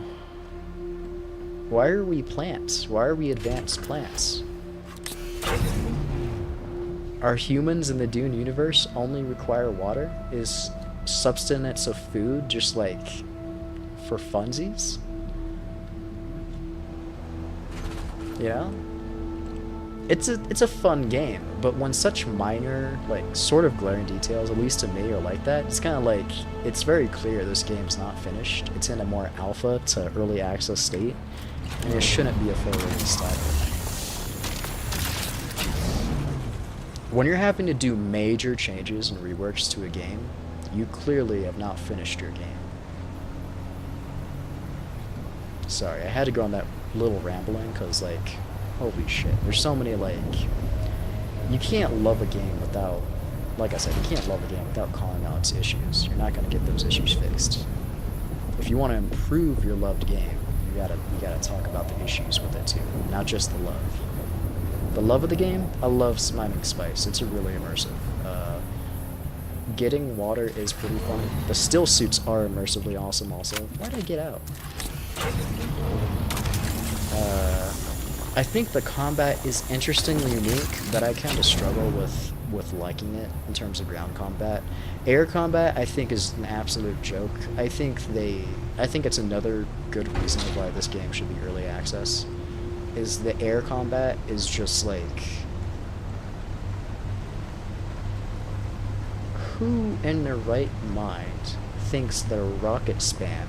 why are we plants? Why are we advanced plants? Are humans in the Dune universe only require water? Is subsistence of food just like for funsies? You know? It's a fun game, but when such minor, like, sort of glaring details, at least to me, are like that, it's kind of like, it's very clear this game's not finished. It's in a more alpha to early access state, and it shouldn't be a full release title. When you're having to do major changes and reworks to a game, you clearly have not finished your game. Sorry, I had to go on that little rambling, because, like, holy shit, there's so many, like, you can't love a game without, like I said, you can't love a game without calling out its issues. You're not going to get those issues fixed. If you want to improve your loved game, you gotta talk about the issues with it too, not just the love. The love of the game, I love mining spice. It's really immersive. Getting water is pretty fun. The still suits are immersively awesome also. Why did I get out? I think the combat is interestingly unique, but I kind of struggle with liking it in terms of ground combat. Air combat, I think, is an absolute joke. I think it's another good reason why this game should be early access. Is the air combat is just like, who in their right mind thinks the rocket spam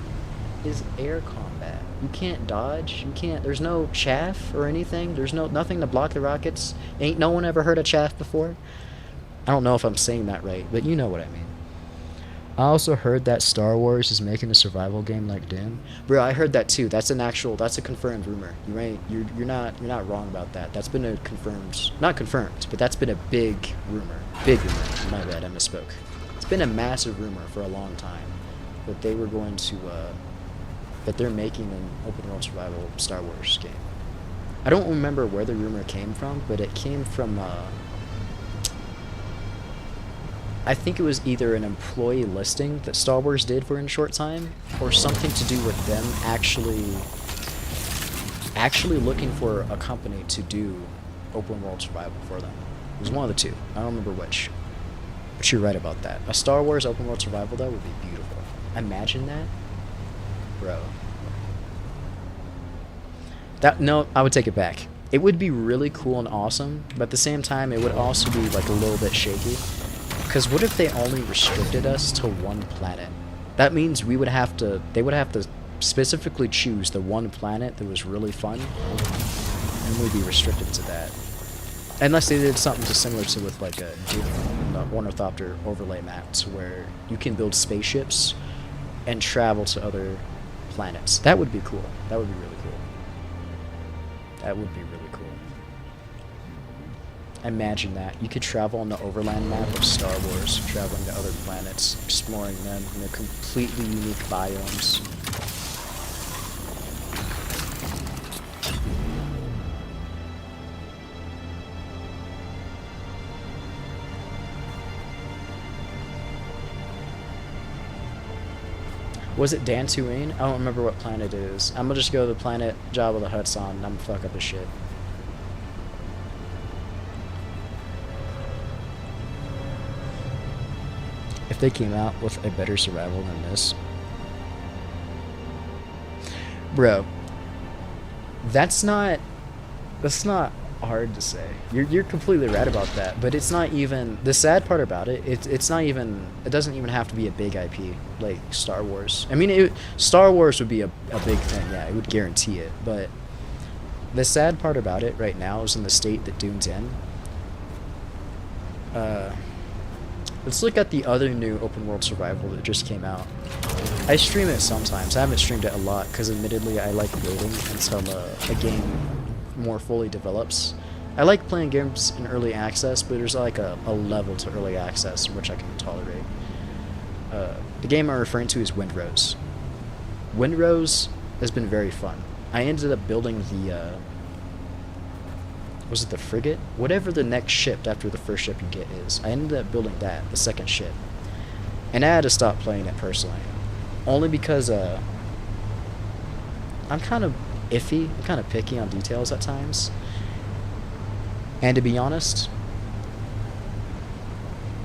is air combat? You can't dodge, there's no chaff or anything, there's nothing to block the rockets. Ain't no one ever heard of chaff before? I don't know if I'm saying that right, but you know what I mean. I also heard that Star Wars is making a survival game like Dune. Bro, I heard that too. That's a confirmed rumor. You're not wrong about that. That's been not confirmed, but that's been a big rumor. Big rumor. My bad, I misspoke. It's been a massive rumor for a long time. that they were going to that they're making an open world survival Star Wars game. I don't remember where the rumor came from, but it came from I think it was either an employee listing that Star Wars did for a short time, or something to do with them actually looking for a company to do open world survival for them. It was one of the two. I don't remember which. But you're right about that. A Star Wars open world survival though would be beautiful. Imagine that, bro. No, I would take it back. It would be really cool and awesome, but at the same time, it would also be like a little bit shaky. Because what if they only restricted us to one planet? That means they would have to specifically choose the one planet that was really fun, and we'd be restricted to that. Unless they did something similar to with like a Dune, Ornithopter overlay map, to where you can build spaceships and travel to other planets. That would be cool. That would be really cool. That would be really cool. Imagine that. You could travel on the overland map of Star Wars, traveling to other planets, exploring them in their completely unique biomes. Was it Dantooine? I don't remember what planet it is. I'm gonna just go to the planet Jabba the Hutt's on, and I'm gonna fuck up his shit. If they came out with a better survival than this, bro, that's not hard to say. You're completely right about that, but it's not even the sad part about it. It's not even. It doesn't even have to be a big IP like Star Wars. I mean, Star Wars would be a big thing. Yeah, it would guarantee it. But the sad part about it right now is in the state that Dune's in. Let's look at the other new open world survival that just came out. I stream it sometimes. I haven't streamed it a lot because admittedly I like waiting until a game more fully develops. I like playing games in early access, but there's like a level to early access which I can tolerate. The game I'm referring to is Windrose. Windrose has been very fun. I ended up building the was it the frigate? Whatever the next ship after the first ship you get is. I ended up building that, the second ship. And I had to stop playing it personally. Only because I'm kind of iffy, I'm kind of picky on details at times. And to be honest,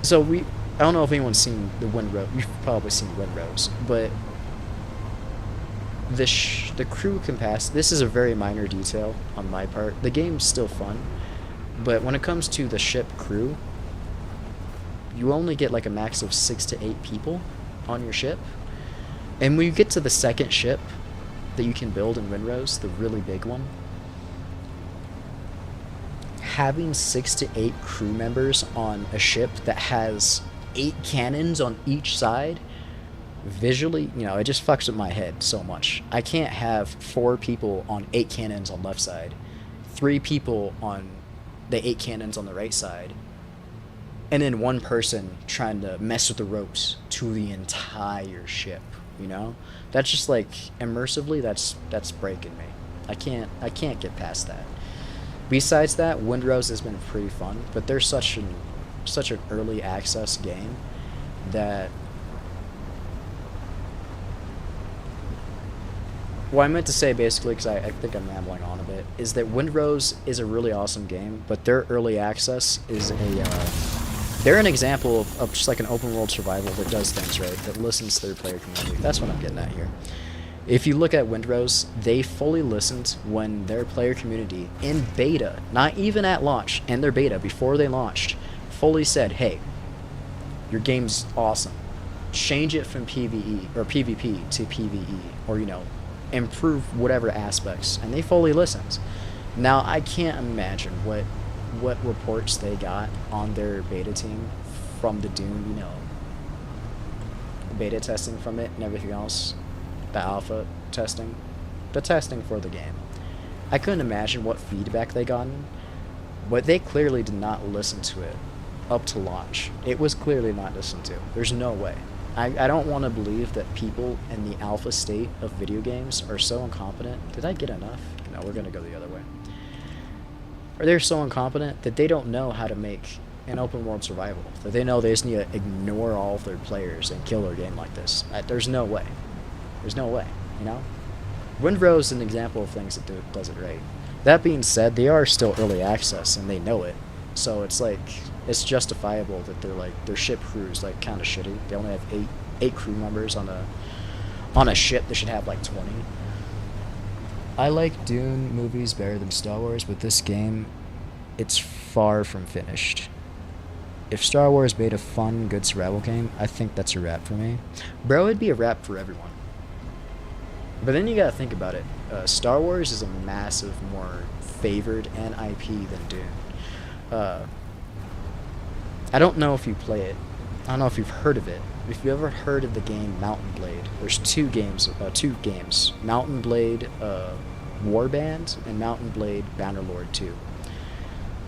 so I don't know if anyone's seen the Windrose. You've probably seen Windrose, but the crew capacity. This is a very minor detail on my part. The game's still fun, but when it comes to the ship crew, you only get like a max of 6 to 8 people on your ship. And when you get to the second ship that you can build in Windrose, the really big one, having 6 to 8 crew members on a ship that has 8 cannons on each side, visually, it just fucks with my head so much. I can't have 4 people on 8 cannons on left side, 3 people on the 8 cannons on the right side, and then 1 person trying to mess with the ropes to the entire ship. That's just like immersively. That's breaking me. I can't get past that. Besides that, Windrose has been pretty fun, but there's such an early access game that. What I meant to say, basically, because I think I'm rambling on a bit, is that Windrose is a really awesome game, but their early access is they're an example of just like an open world survival that does things right, that listens to their player community. That's what I'm getting at here. If you look at Windrose, they fully listened when their player community, in beta, not even at launch, in their beta, before they launched, fully said, hey, your game's awesome. Change it from PvE, or PvP to PvE, or, improve whatever aspects, and they fully listened. Now I can't imagine what reports they got on their beta team from the Dune, beta testing from it and everything else, the alpha testing, the testing for the game. I couldn't imagine what feedback they gotten, but they clearly did not listen to it up to launch. It was clearly not listened to. There's no way. I don't want to believe that people in the alpha state of video games are so incompetent. Did I get enough? No, we're going to go the other way. Or they're so incompetent that they don't know how to make an open world survival. That they know they just need to ignore all of their players and kill their game like this. There's no way. There's no way, you know? Windrow is an example of things that does it right. That being said, they are still early access and they know it. So it's like, it's justifiable that their ship crew is like kind of shitty. They only have eight crew members on a ship that should have like 20. I like Dune movies better than Star Wars, but this game, it's far from finished. If Star Wars made a fun, good survival game, I think that's a wrap for me. Bro, it'd be a wrap for everyone. But then you gotta think about it. Star Wars is a massive more favored IP than Dune. I don't know if you play it. I don't know if you've heard of it. If you ever heard of the game Mountain Blade, there's two games. Mountain Blade Warband and Mountain Blade Bannerlord 2.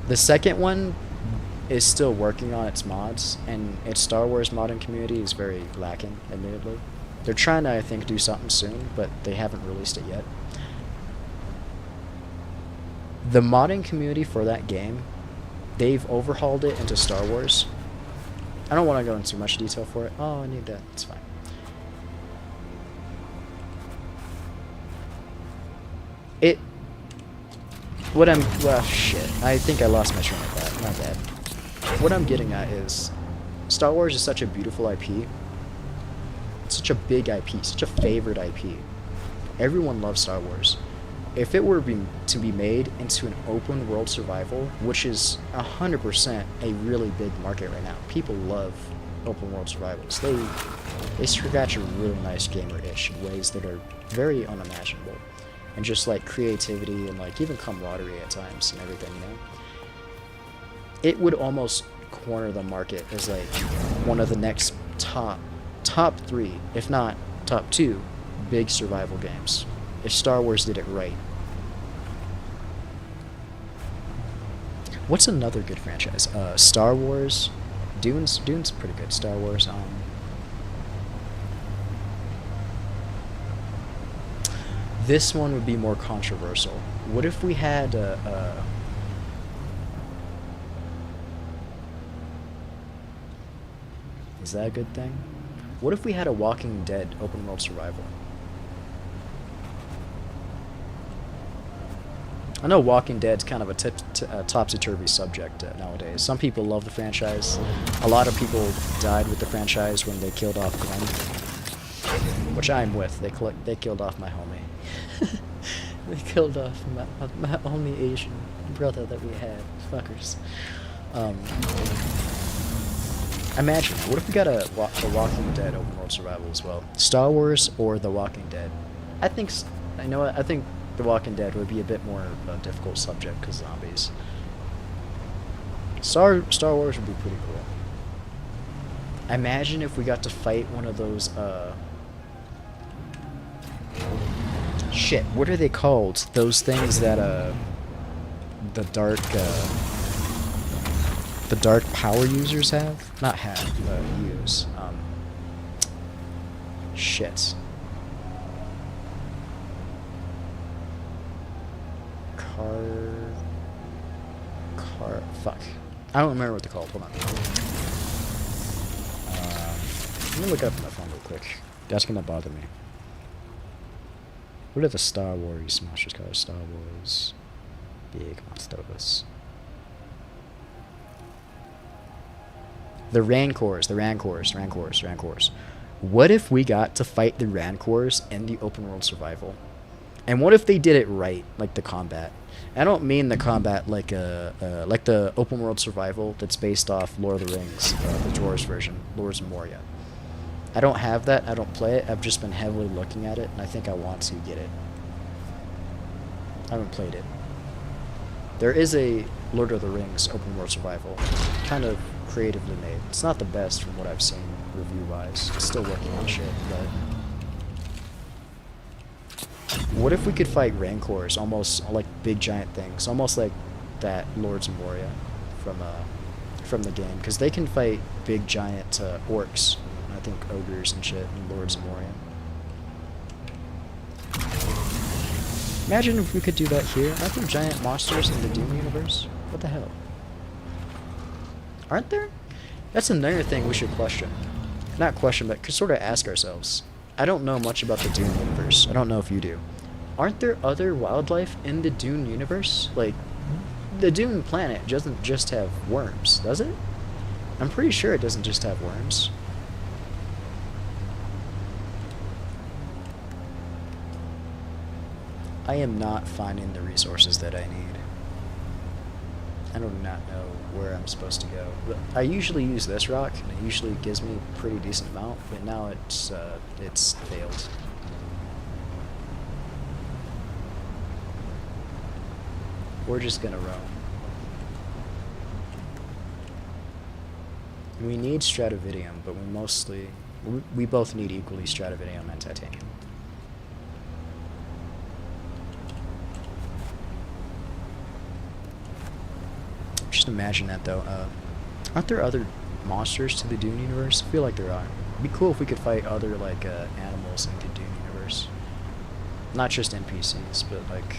The second one is still working on its mods, and its Star Wars modding community is very lacking, admittedly. They're trying to, I think, do something soon, but they haven't released it yet. The modding community for that game, they've overhauled it into Star Wars. I don't want to go into much detail for it. Oh, I need that. It's fine. Well, shit. I think I lost my train of thought. My bad. What I'm getting at is, Star Wars is such a beautiful IP. It's such a big IP, such a favorite IP. Everyone loves Star Wars. If it were to be made into an open world survival, which is 100% a really big market right now, people love open world survivals. They scratch a really nice gamer itch in ways that are very unimaginable, and just like creativity and like even camaraderie at times and everything, you know. It would almost corner the market as like one of the next top 3, if not top 2, big survival games, if Star Wars did it right. What's another good franchise? Star Wars. Dune's pretty good. Star Wars. This one would be more controversial. What if we had is that a good thing? What if we had a Walking Dead open world survival? I know Walking Dead's kind of a topsy-turvy subject nowadays. Some people love the franchise. A lot of people died with the franchise when they killed off Glenn, which I'm with. They killed off my homie. They killed off my only Asian brother that we had. Fuckers. Imagine, what if we got a Walking Dead open world survival as well? Star Wars or The Walking Dead? I think The Walking Dead would be a bit more of a difficult subject because zombies. Star Wars would be pretty cool. Imagine if we got to fight one of those, shit, what are they called? Those things that, the dark power users have? Not have, use. Shit. Fuck. I don't remember what they're called. Hold on. Let me look up my phone real quick. That's gonna bother me. What are the Star Wars monsters called? Star Wars big monsters. The Rancors. What if we got to fight the Rancors in the open world survival? And what if they did it right, like the combat? I don't mean the combat like the open world survival that's based off Lord of the Rings, the Dwarves version, Lords of Moria. I don't have that. I don't play it. I've just been heavily looking at it, and I think I want to get it. I haven't played it. There is a Lord of the Rings open world survival, kind of creatively made. It's not the best from what I've seen review-wise. It's still working on shit, but what if we could fight Rancors, almost like big giant things, almost like that Lords of Moria from the game, because they can fight big giant orcs. think ogres and shit and Lords of Moria. Imagine if we could do that here. Aren't there giant monsters in the Dune universe? What the hell? Aren't there? That's another thing we should question. Not question, but sort of ask ourselves. I don't know much about the Dune universe. I don't know if you do. Aren't there other wildlife in the Dune universe? Like, the Dune planet doesn't just have worms, does it? I'm pretty sure it doesn't just have worms. I am not finding the resources that I need. I do not know where I'm supposed to go. But I usually use this rock, and it usually gives me a pretty decent amount, but now it's failed. We're just gonna roam. We need stratovidium, but we both need equally stratovidium and titanium. Just imagine that though. Aren't there other monsters to the Dune universe? I feel like there are. It'd be cool if we could fight other like animals in the Dune universe. Not just NPCs, but like,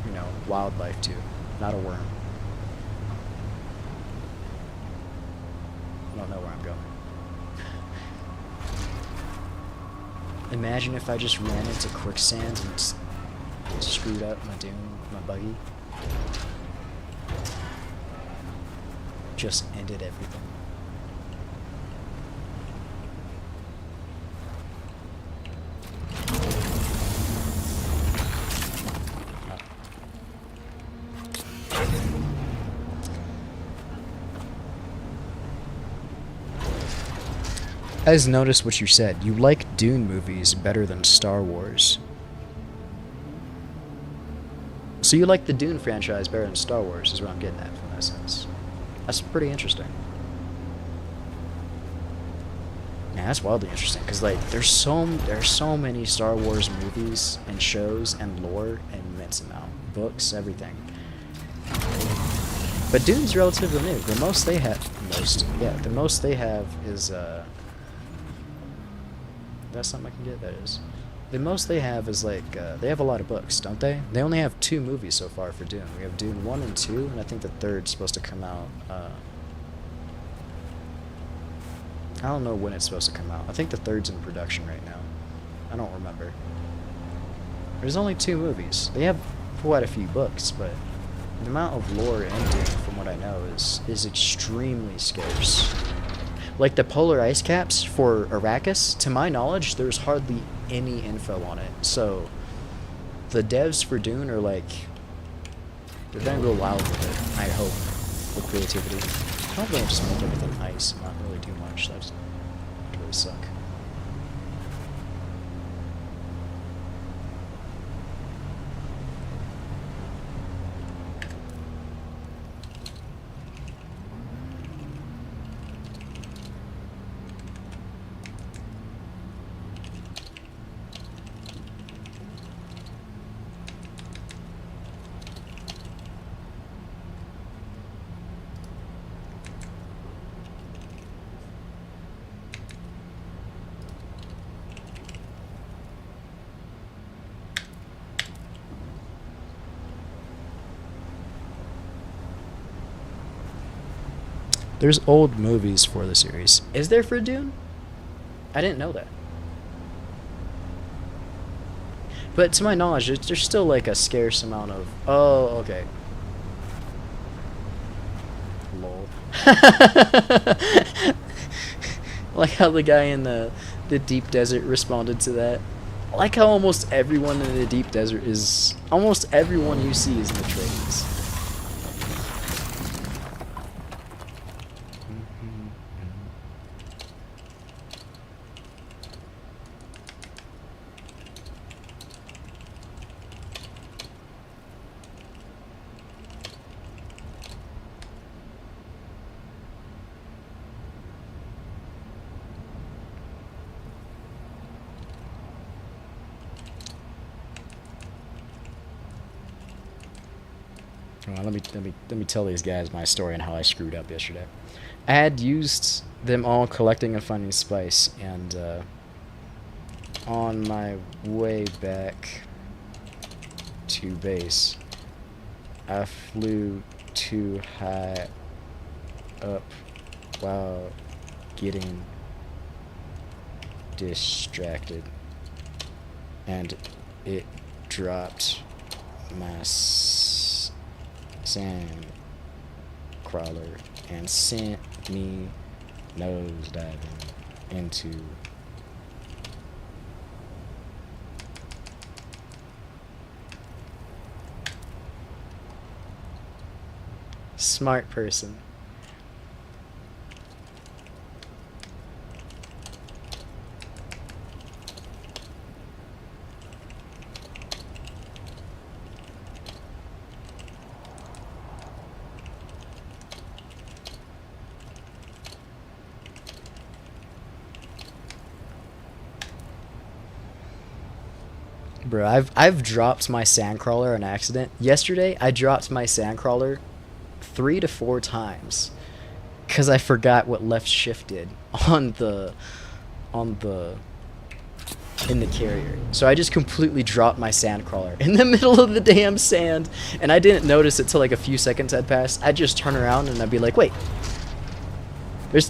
you know, wildlife too. Not a worm. I don't know where I'm going. Imagine if I just ran into quicksand and screwed up my Dune, my buggy. Just ended everything. I just noticed what you said. You like Dune movies better than Star Wars. So you like the Dune franchise better than Star Wars, is what I'm getting at from that sense. That's pretty interesting. Yeah, that's wildly interesting, because like there's so many Star Wars movies and shows and lore and immense amount. Books, everything. But Dune's relatively new. The most they have is that's something I can get, that is. The most they have is like, they have a lot of books, don't they? They only have 2 movies so far for Dune. We have Dune 1 and 2, and I think the 3rd's supposed to come out, I don't know when it's supposed to come out. I think the 3rd's in production right now. I don't remember. There's only 2 movies. They have quite a few books, but the amount of lore in Dune, from what I know, is extremely scarce. Like the polar ice caps for Arrakis, to my knowledge, there's hardly any info on it. So the devs for Dune are like, they're gonna go wild with it, I hope, with creativity. I don't really just make everything ice and not really do much. That would really suck. There's old movies for the series. Is there for Dune? I didn't know that. But to my knowledge, there's still like a scarce amount of... Oh, okay. Lol. Like how the guy in the deep desert responded to that. I like how almost everyone in the deep desert is... Almost everyone you see is in the trades. Well, let me tell these guys my story and how I screwed up yesterday. I had used them all collecting and finding spice, and on my way back to base, I flew too high up while getting distracted, and it dropped my sand crawler and sent me nosediving into smart person. Bro, I've dropped my sandcrawler on accident. Yesterday, I dropped my sandcrawler 3 to 4 times because I forgot what left shift did on the in the carrier. So I just completely dropped my sandcrawler in the middle of the damn sand, and I didn't notice it till like a few seconds had passed. I'd just turn around and I'd be like, wait,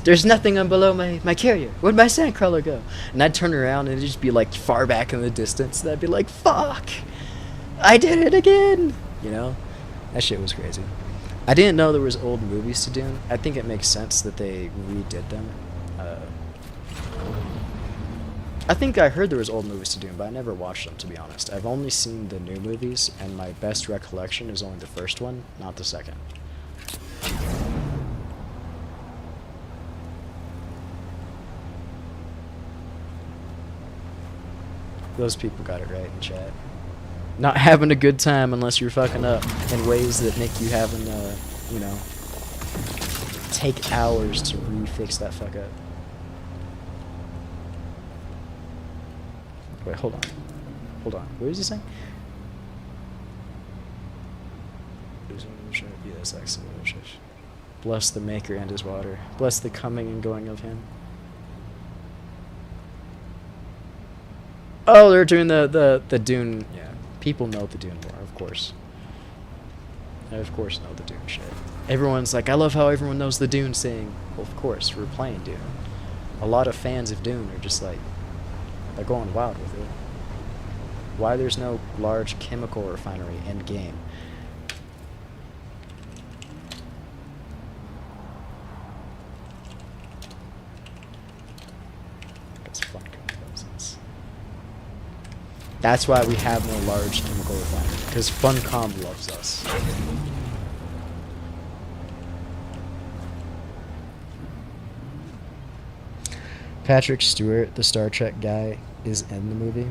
there's nothing on below my carrier. Where'd my sandcrawler go? And I'd turn around and it'd just be like far back in the distance, and I'd be like, fuck, I did it again. You know? That shit was crazy. I didn't know there was old movies to Dune. I think it makes sense that they redid them. I think I heard there was old movies to Dune, but I never watched them, to be honest. I've only seen the new movies, and my best recollection is only the first one, not the second. Those people got it right in chat. Not having a good time unless you're fucking up in ways that make you having to, you know, take hours to refix that fuck up. Wait, hold on. Hold on. What is he saying? Bless the maker and his water. Bless the coming and going of him. Oh, they're doing the Dune. Yeah, people know the Dune lore, of course. I, of course, know the Dune shit. Everyone's like, I love how everyone knows the Dune saying. Well, of course, we're playing Dune. A lot of fans of Dune are just like, they're going wild with it. Why there's no large chemical refinery in game? That's fun nonsense. That's why we have no large chemical refinery, because Funcom loves us. Patrick Stewart, the Star Trek guy, is in the movie.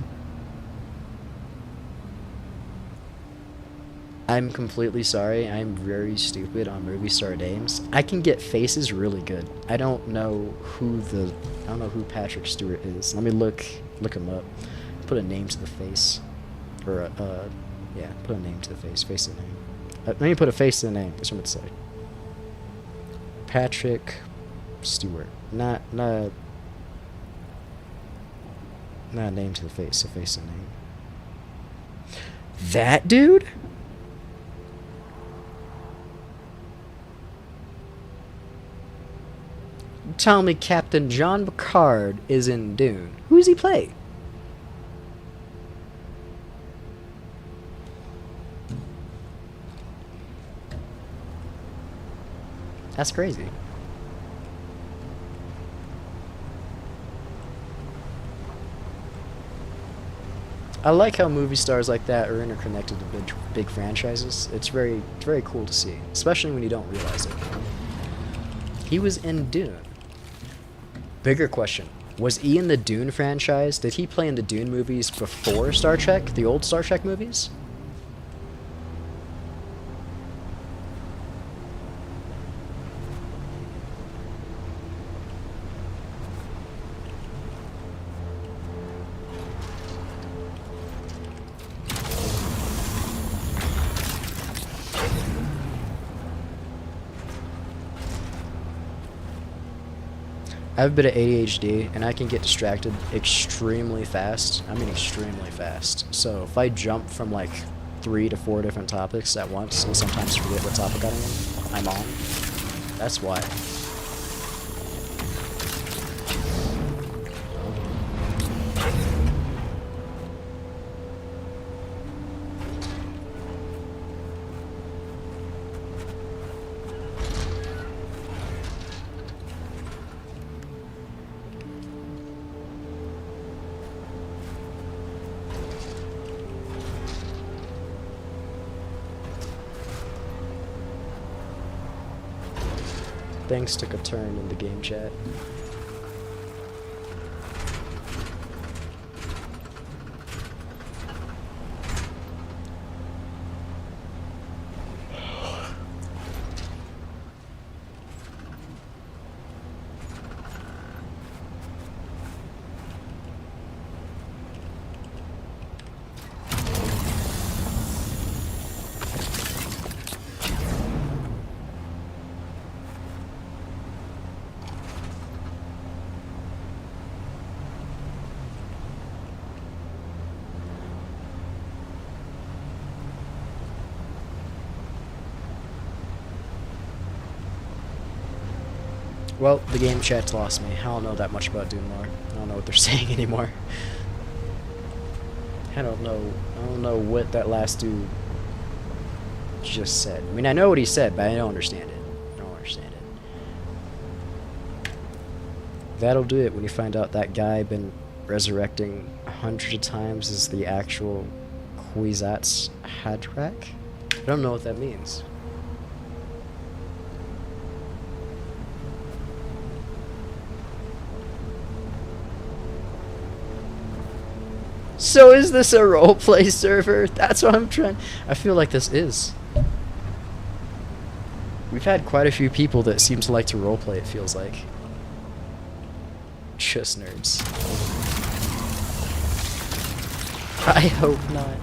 I'm completely sorry. I'm very stupid on movie star names. I can get faces really good. I don't know who Patrick Stewart is. Let me look him up. Put a name to the face, or yeah, put a name to the face. Face to the name. Let me put a face to the name. That's what I'm gonna say. Patrick Stewart. Not a name to the face, a face and name. That dude? Tell me Captain John Picard is in Dune. Who does he play? That's crazy. I like how movie stars like that are interconnected to big franchises. It's very cool to see, especially when you don't realize it. He was in Dune. Bigger question. Was he in the Dune franchise? Did he play in the Dune movies before Star Trek, the old Star Trek movies? I have a bit of ADHD, and I can get distracted extremely fast. I mean extremely fast. So if I jump from like 3 to 4 different topics at once, and sometimes forget what topic I'm on, that's why. Things took a turn in the game chat. Well, the game chat's lost me. I don't know that much about Dune lore. I don't know what they're saying anymore. I don't know what that last dude just said. I mean, I know what he said, but I don't understand it. I don't understand it. That'll do it when you find out that guy been resurrecting hundreds of times as the actual Kwisatz Haderach. I don't know what that means. So is this a roleplay server? That's what I'm trying... I feel like this is. We've had quite a few people that seem to like to roleplay, it feels like. Just nerds. I hope not.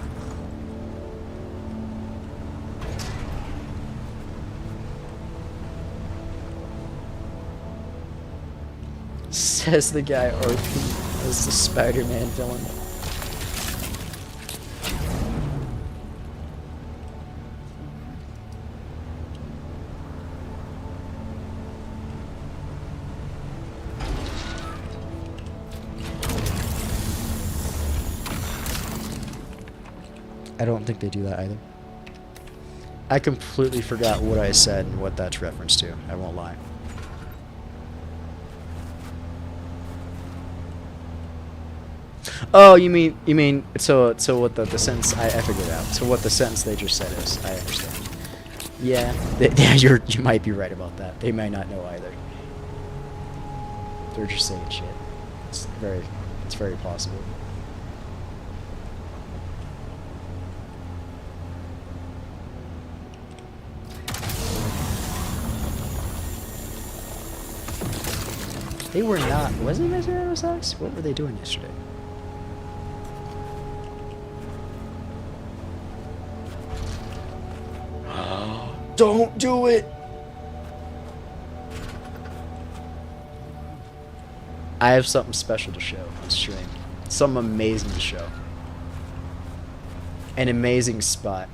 Says the guy RP as the Spider-Man villain. I don't think they do that either. I completely forgot what I said and what that's reference to. I won't lie. Oh, you mean so what the sentence I figured it out. So what the sentence they just said is. I understand. Yeah, yeah, you might be right about that. They may not know either. They're just saying shit. It's very possible. They were not. Was it Miserado Sox? What were they doing yesterday? Don't do it! I have something special to show on stream. Something amazing to show. An amazing spot.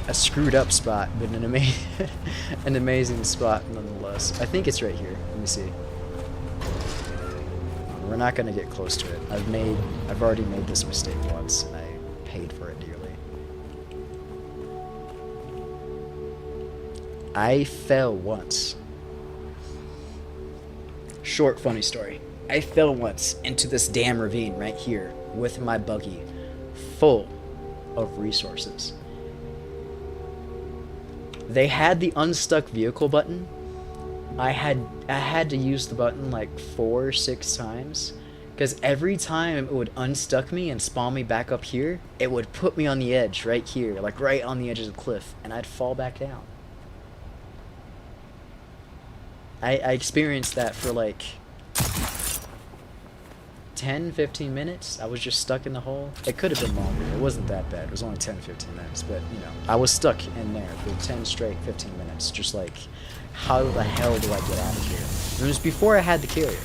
A screwed up spot, but an amazing spot nonetheless. I think it's right here. Let me see. We're not gonna get close to it. I've already made this mistake once, and I paid for it dearly. I fell once. Short funny story. I fell once into this damn ravine right here with my buggy, full of resources. They had the unstuck vehicle button. I had to use the button like 4 or 6 times, because every time it would unstuck me and spawn me back up here, it would put me on the edge right here, like right on the edge of the cliff, and I'd fall back down. I experienced that for like 10-15 minutes. I was just stuck in the hole. It could have been longer. It wasn't that bad. It was only 10-15 minutes, but you know, I was stuck in there for 10 straight 15 minutes, just like, how the hell do I get out of here? It was before I had the carrier.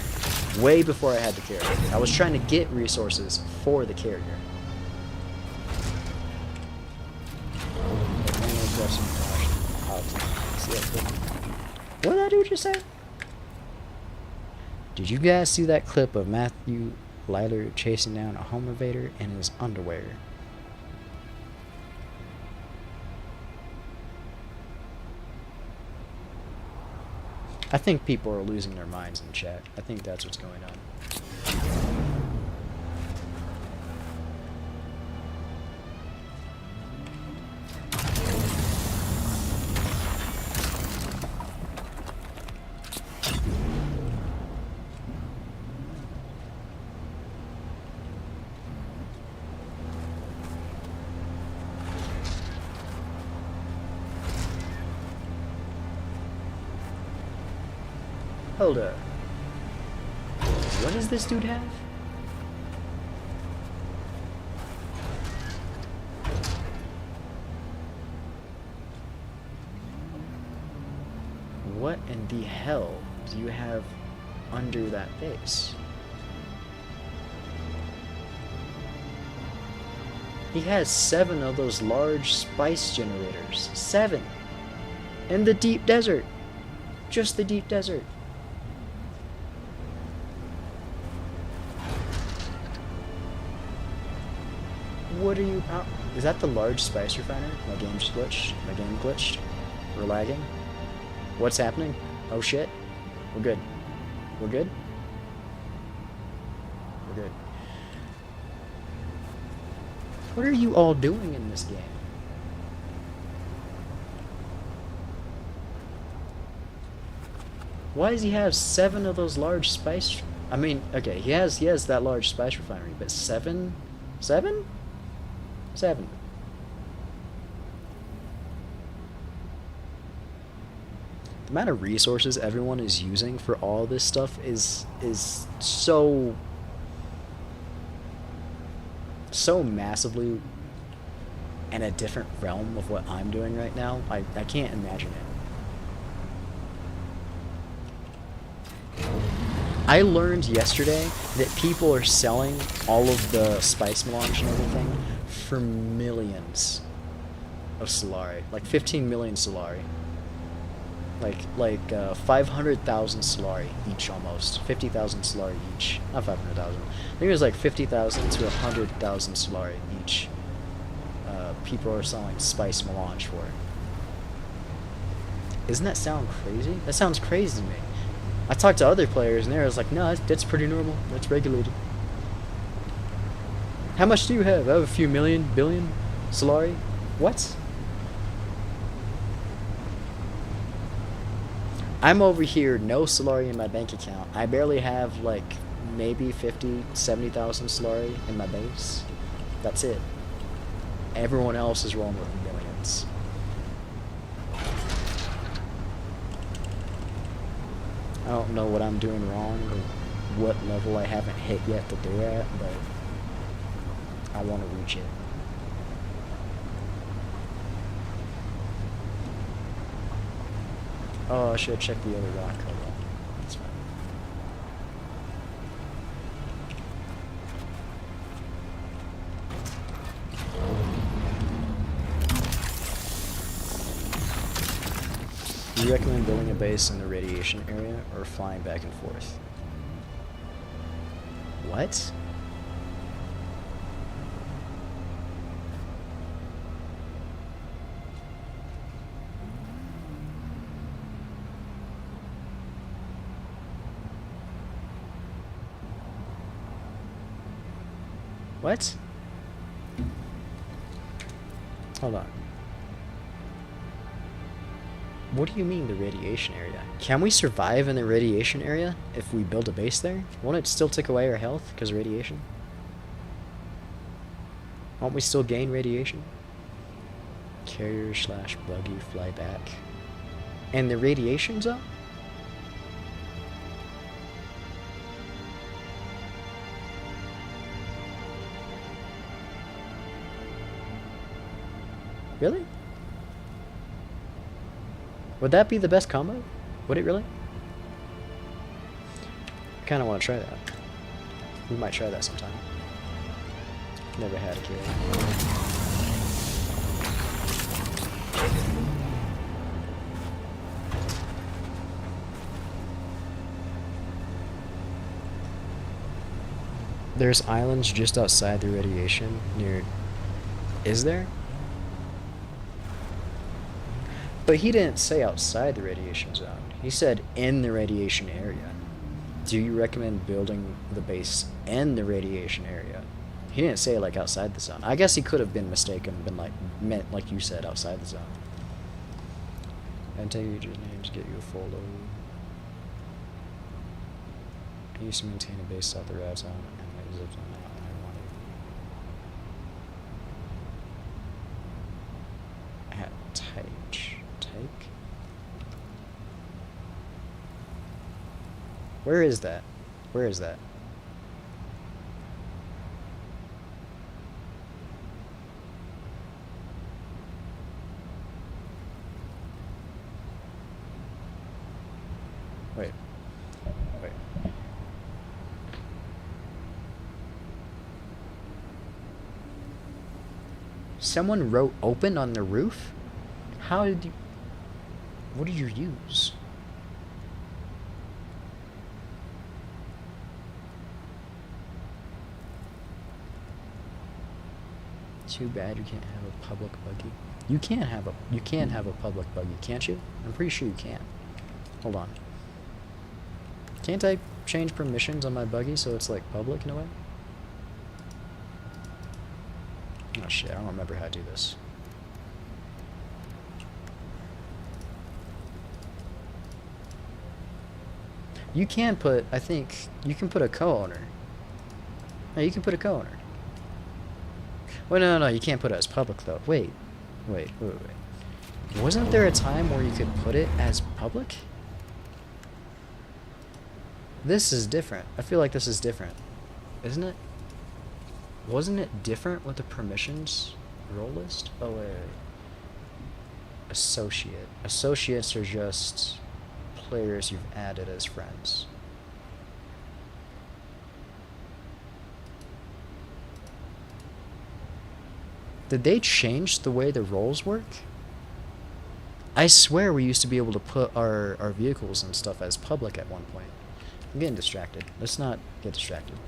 Way before I had the carrier. I was trying to get resources for the carrier. What did that dude just say? Did you guys see that clip of Matthew Lillard chasing down a home invader in his underwear? I think people are losing their minds in chat. I think that's what's going on. Hold up. What does this dude have? What in the hell do you have under that base? He has 7 of those large spice generators. 7! In the deep desert. Just the deep desert. What are you... is that the large spice refiner? My game's glitched. My game glitched. We're lagging. What's happening? Oh shit. We're good. We're good? We're good. What are you all doing in this game? Why does he have 7 of those large spice... I mean, okay, he has that large spice refinery, but 7? 7? 7. The amount of resources everyone is using for all this stuff is so massively in a different realm of what I'm doing right now. I can't imagine it. I learned yesterday that people are selling all of the spice melange and everything for millions of Solari, like 15 million Solari, like 500,000 Solari each, almost 50,000 Solari each, not 500,000. I think it was like 50,000 to 100,000 Solari each. People are selling spice melange for. Doesn't that sound crazy? That sounds crazy to me. I talked to other players and they was like, no, that's pretty normal. That's regulated. How much do you have? I have a few million, billion Solari. What? I'm over here, no Solari in my bank account. I barely have like maybe 50, 70,000 Solari in my base. That's it. Everyone else is rolling with millions. I don't know what I'm doing wrong or what level I haven't hit yet that they're at, but I want to reach it. Oh, I should have checked the other rock. Hold on. That's fine. Do you recommend building a base in the radiation area or flying back and forth? What? What? Hold on. What do you mean the radiation area? Can we survive in the radiation area if we build a base there? Won't it still take away our health because of radiation? Won't we still gain radiation? Carrier / buggy fly back. And the radiation zone? Really? Would that be the best combo? Would it really? kind of want to try that. We might try that sometime. Never had a kid. There's islands just outside the radiation near... Is there? But he didn't say outside the radiation zone. He said in the radiation area. Do you recommend building the base in the radiation area? He didn't say like outside the zone. I guess he could have been mistaken, been like meant like you said outside the zone. And take your names, get you a full load. I used to maintain a base south of the rad zone and my zip zone out and I wanted. At Take? Where is that? Where is that? Wait. Wait. Someone wrote open on the roof? How did you... What did you use? Too bad you can't have a public buggy. You can have a public buggy, can't you? I'm pretty sure you can. Hold on. Can't I change permissions on my buggy so it's like public in a way? Oh shit, I don't remember how to do this. You can put, I think, you can put a co-owner. No, you can put a co-owner. Wait, no, you can't put it as public though. Wait. Wasn't there a time where you could put it as public? This is different. I feel like this is different. Isn't it? Wasn't it different with the permissions role list? Oh, wait. Associate. Associates are just players you've added as friends. Did they change the way the roles work? I swear we used to be able to put our vehicles and stuff as public at one point. I'm getting distracted. Let's not get distracted.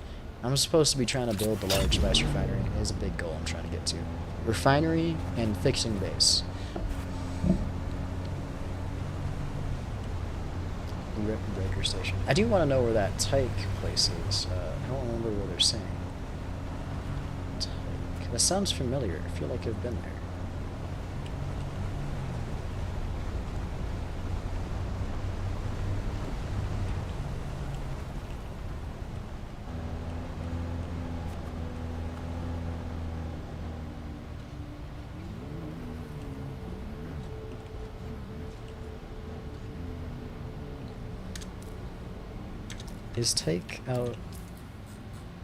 I'm supposed to be trying to build the large spice refinery. It is a big goal I'm trying to get to. Refinery and fixing base. Breaker station. I do want to know where that Tyke place is. I don't remember what they're saying. Tyke. That sounds familiar. I feel like I've been there. Is Take out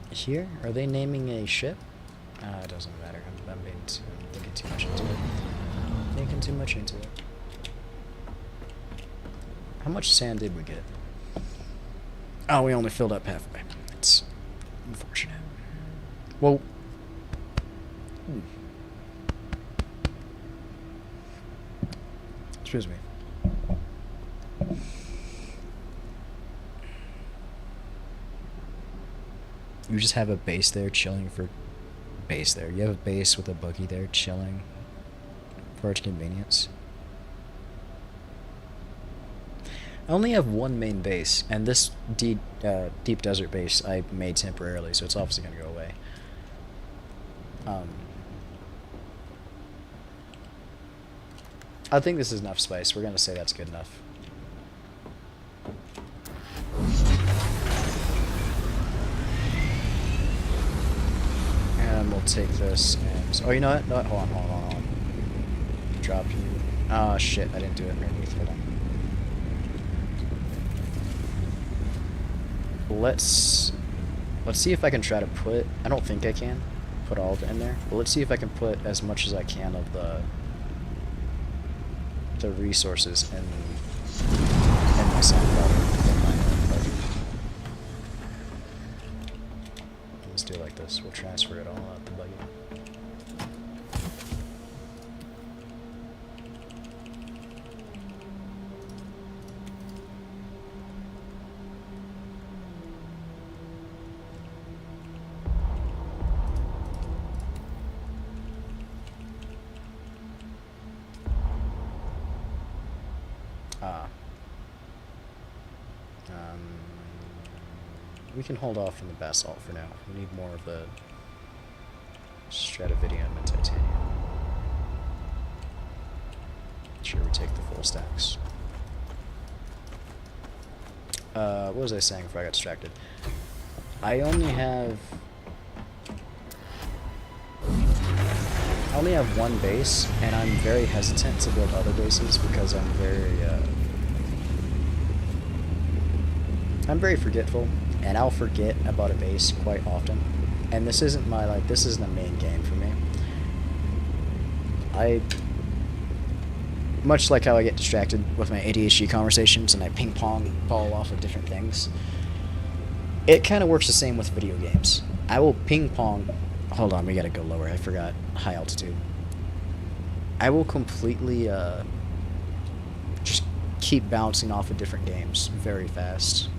here? Are they naming a ship? It doesn't matter. I'm thinking too much into it. Thinking too much into it. How much sand did we get? Oh, we only filled up halfway. It's unfortunate. Well... Excuse me. You just have a base there chilling for... Base there. You have a base with a buggy there chilling for its convenience. I only have one main base, and this deep desert base I made temporarily, so it's obviously going to go away. I think this is enough spice. We're going to say that's good enough. And we'll take this and... Oh, you know what? No, hold on. Drop you. Oh, shit. I didn't do it underneath. Hold on. Let's see if I can try to put... I don't think I can put all of it in there. But let's see if I can put as much as I can of the resources in my sand bottle. Let's do it like this. We'll transfer it all out the buggy. We can hold off on the basalt for now. We need more of the stratovidium and titanium. Sure, we take the full stacks. What was I saying before I got distracted? I only have one base, and I'm very hesitant to build other bases because I'm very forgetful, and I'll forget about a base quite often. And this isn't this isn't a main game for me. Much like how I get distracted with my ADHD conversations and I ping pong ball off of different things, it kind of works the same with video games. I will ping pong. Hold on, we gotta go lower. I forgot high altitude. I will completely just keep bouncing off of different games very fast,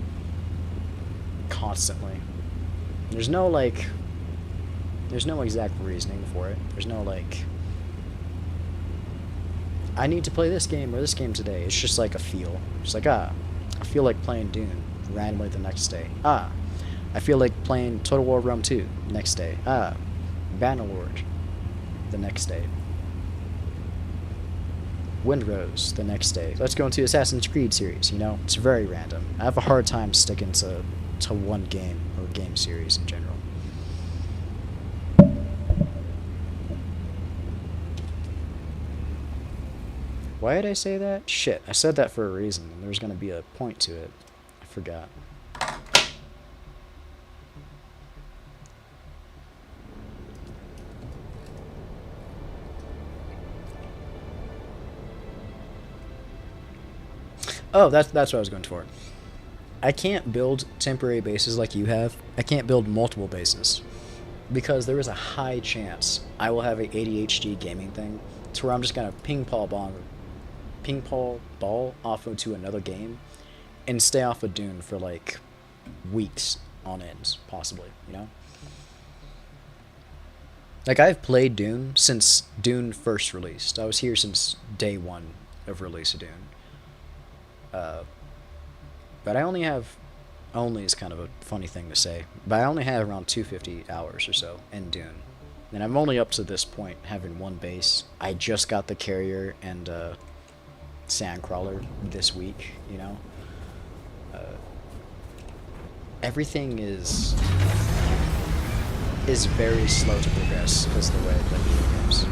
constantly. There's no exact reasoning for it. There's no I need to play this game or this game today. It's just like a feel. It's like, I feel like playing Dune randomly the next day. I feel like playing Total War Rome 2 next day. Bannerlord the next day. Windrose the next day. Let's go into Assassin's Creed series, you know? It's very random. I have a hard time sticking to one game or game series in general. Why did I say that? Shit, I said that for a reason, and there was going to be a point to it. I forgot. Oh, that's what I was going for. I can't build temporary bases like you have. I can't build multiple bases because there is a high chance I will have a ADHD gaming thing to where I'm just going to ping pong ball off into another game and stay off of Dune for like weeks on end, possibly, you know? Like, I've played Dune since Dune first released. I was here since day one of release of Dune. But I only is kind of a funny thing to say, but I only have around 250 hours or so in Dune. And I'm only up to this point having one base. I just got the carrier and sandcrawler this week, you know? Everything is very slow to progress because of the way I play video games.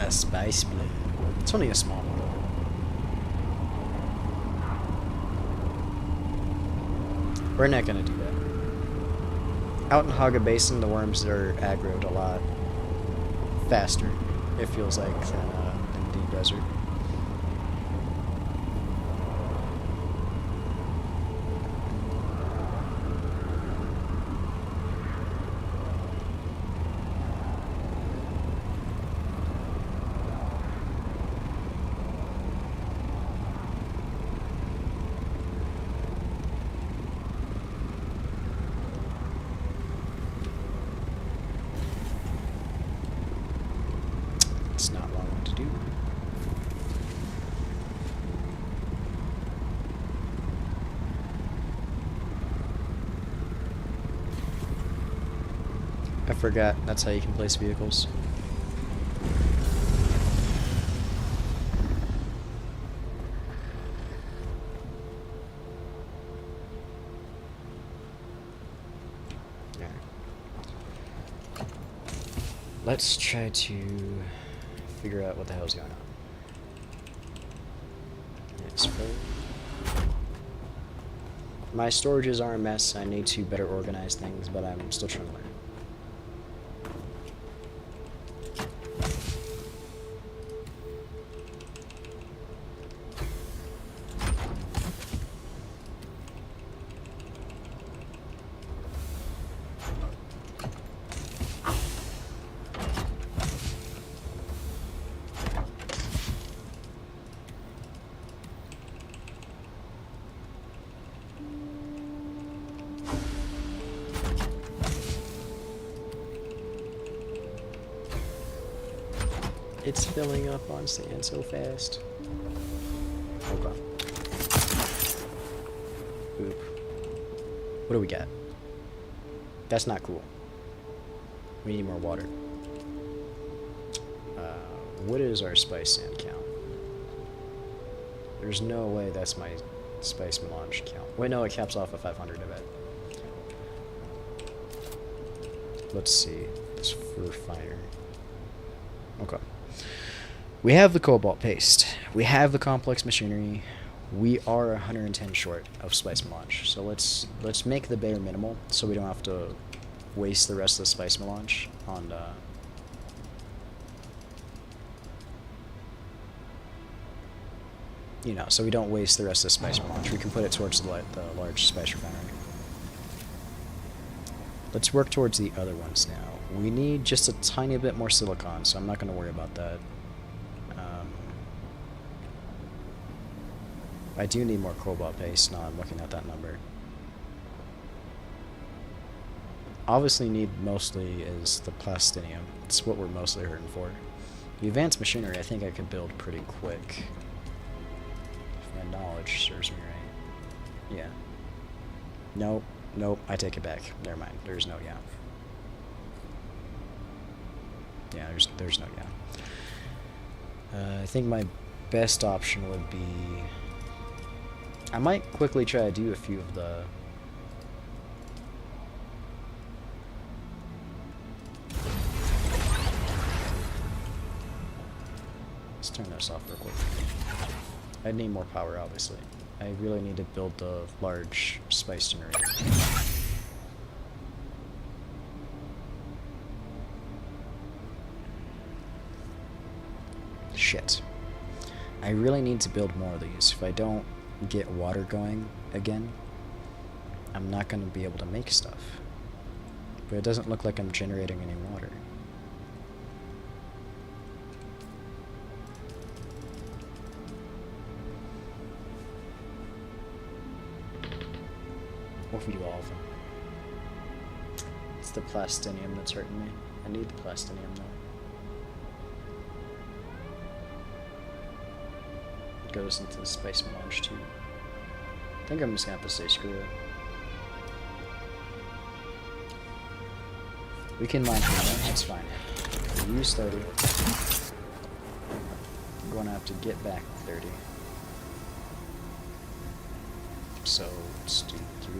Spice blue. It's only a small one. We're not gonna do that. Out in Haga Basin, the worms are aggroed a lot faster, it feels like, than in the desert. It's not what I want to do. I forgot that's how you can place vehicles. Let's try to figure out what the hell's going on. It's full. My storages are a mess. I need to better organize things, but I'm still trying to learn. It's filling up on sand so fast. Okay. Oop. What do we got? That's not cool. We need more water. What is our spice sand count? There's no way that's my spice melange count. Wait, no, it caps off at 500, I bet. Let's see. This refinery. Okay. We have the cobalt paste. We have the complex machinery. We are 110 short of spice melange. So let's make the bare minimal so we don't have to waste the rest of the spice melange on you know, so we don't waste the rest of the spice melange. We can put it towards the large spice refinery. Let's work towards the other ones now. We need just a tiny bit more silicon, so I'm not going to worry about that. I do need more cobalt paste. Now I'm looking at that number. Obviously need mostly is the plastinium. It's what we're mostly hurting for. The advanced machinery I think I could build pretty quick. If my knowledge serves me right. Yeah. Nope. Nope. I take it back. Never mind. There's no yeah. Yeah, there's no yeah. I think my best option would be... I might quickly try to do a few of the... Let's turn this off real quick. I need more power, obviously. I really need to build the large spice generator. Shit. I really need to build more of these. If I don't get water going again, I'm not going to be able to make stuff. But it doesn't look like I'm generating any water. What if we do all of them? It's the plastinium that's hurting me. I need the plastinium though. Goes into the spice melange too. I think I'm just gonna have to say screw it. We can mine from that, that's fine. We use 30. I'm gonna have to get back 30. So let's do 3.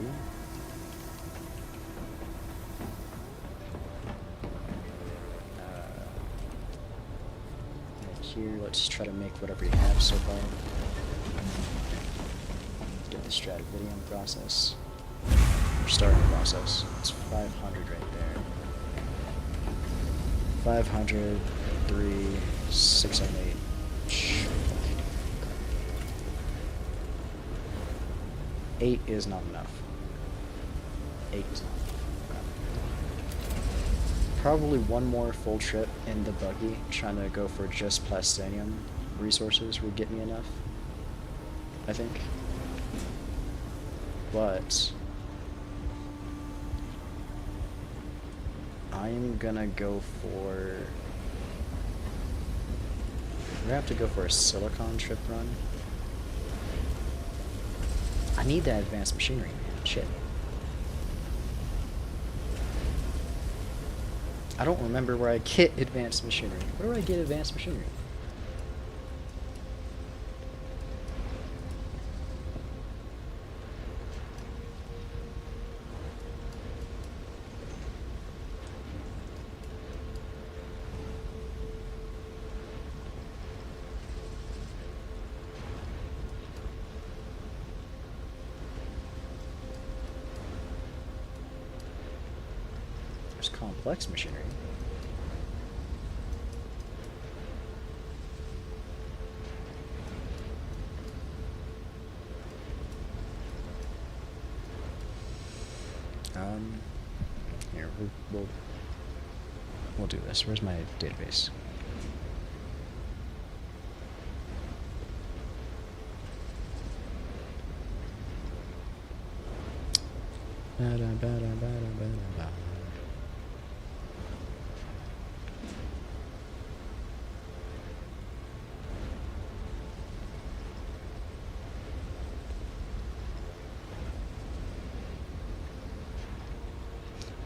Here, let's try to make whatever you have so far. Get the stratividium process. We're starting the process. It's 500 right there. 500, 3, 608. 8 is not enough. 8 is not enough. Probably one more full trip in the buggy, trying to go for just plastinium resources would get me enough, I think. But I'm gonna go for... We're gonna have to go for a silicon trip run. I need that advanced machinery, man. Shit. I don't remember where I get advanced machinery. Where do I get advanced machinery? There's complex machinery. Here we'll do this. Where's my database?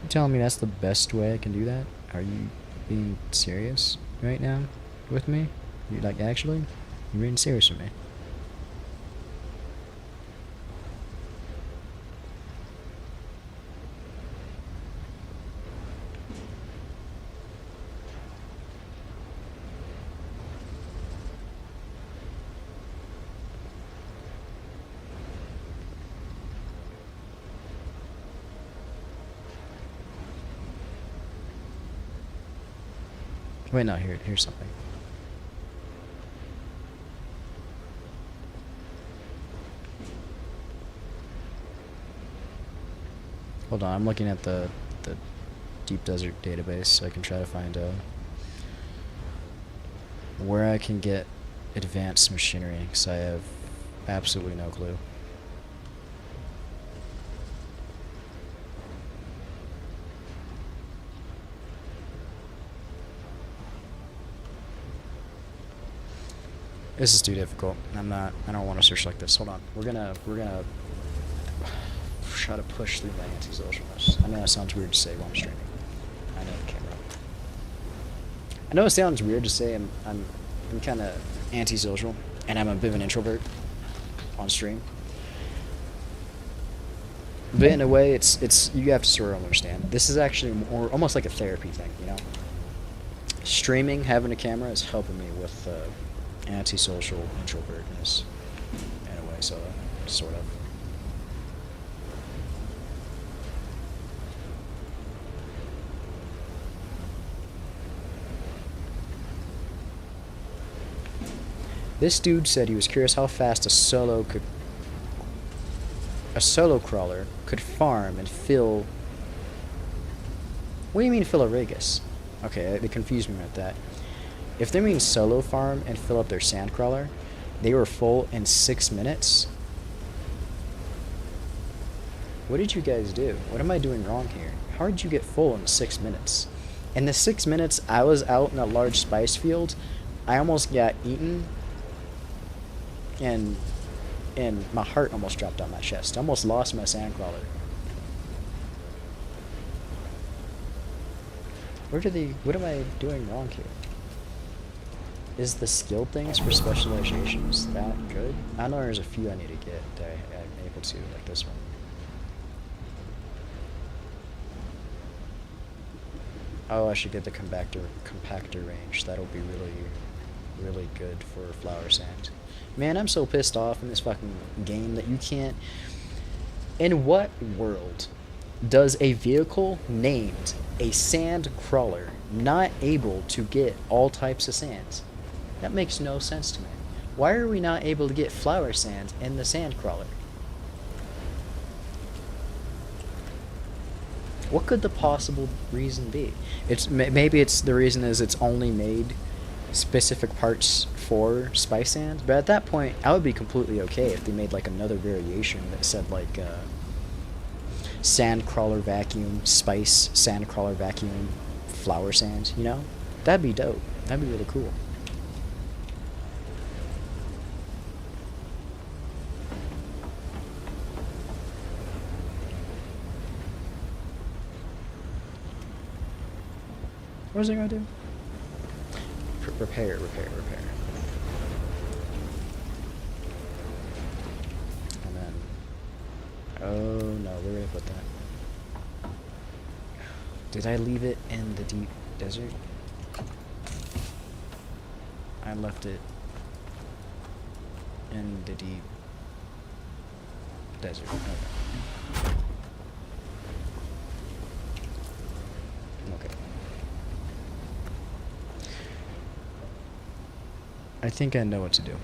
You telling me that's the best way I can do that? Are you being serious right now with me? You like actually? You're being serious with me? Wait, no, here's something. Hold on, I'm looking at the Deep Desert database so I can try to find where I can get advanced machinery, because I have absolutely no clue. This is too difficult. I don't want to search like this. Hold on. We're gonna try to push through my anti-socialness. I know that sounds weird to say while I'm streaming. I know the camera. I know it sounds weird to say I'm kind of antisocial, and I'm a bit of an introvert on stream. But in a way, it's you have to sort of understand. This is actually more almost like a therapy thing, you know. Streaming, having a camera is helping me with antisocial introvertness in a way, so sort of. This dude said he was curious how fast a solo crawler could farm and fill. What do you mean fill a Regus? Okay, it confused me with that. If they mean solo farm and fill up their sand crawler, they were full in 6 minutes. What did you guys do? What am I doing wrong here? How did you get full in 6 minutes? In the 6 minutes I was out in a large spice field, I almost got eaten, and my heart almost dropped on my chest. I almost lost my sand crawler. What am I doing wrong here? Is the skill things for specializations that good? I know there's a few I need to get that I'm able to, like this one. Oh, I should get the compactor range. That'll be really good for flower sand. Man, I'm so pissed off in this fucking game that you can't. In what world does a vehicle named a sand crawler not able to get all types of sands? That makes no sense to me. Why are we not able to get flower sand in the sand crawler? What could the possible reason be? Maybe the reason is it's only made specific parts for spice sand, but at that point I would be completely okay if they made like another variation that said like sand crawler vacuum spice sand crawler vacuum flower sand, you know? That'd be dope. That'd be really cool. What was I gonna do? Repair. And then, oh no, where did I put that? Did I leave it in the deep desert? I left it in the deep desert. Okay. I think I know what to do.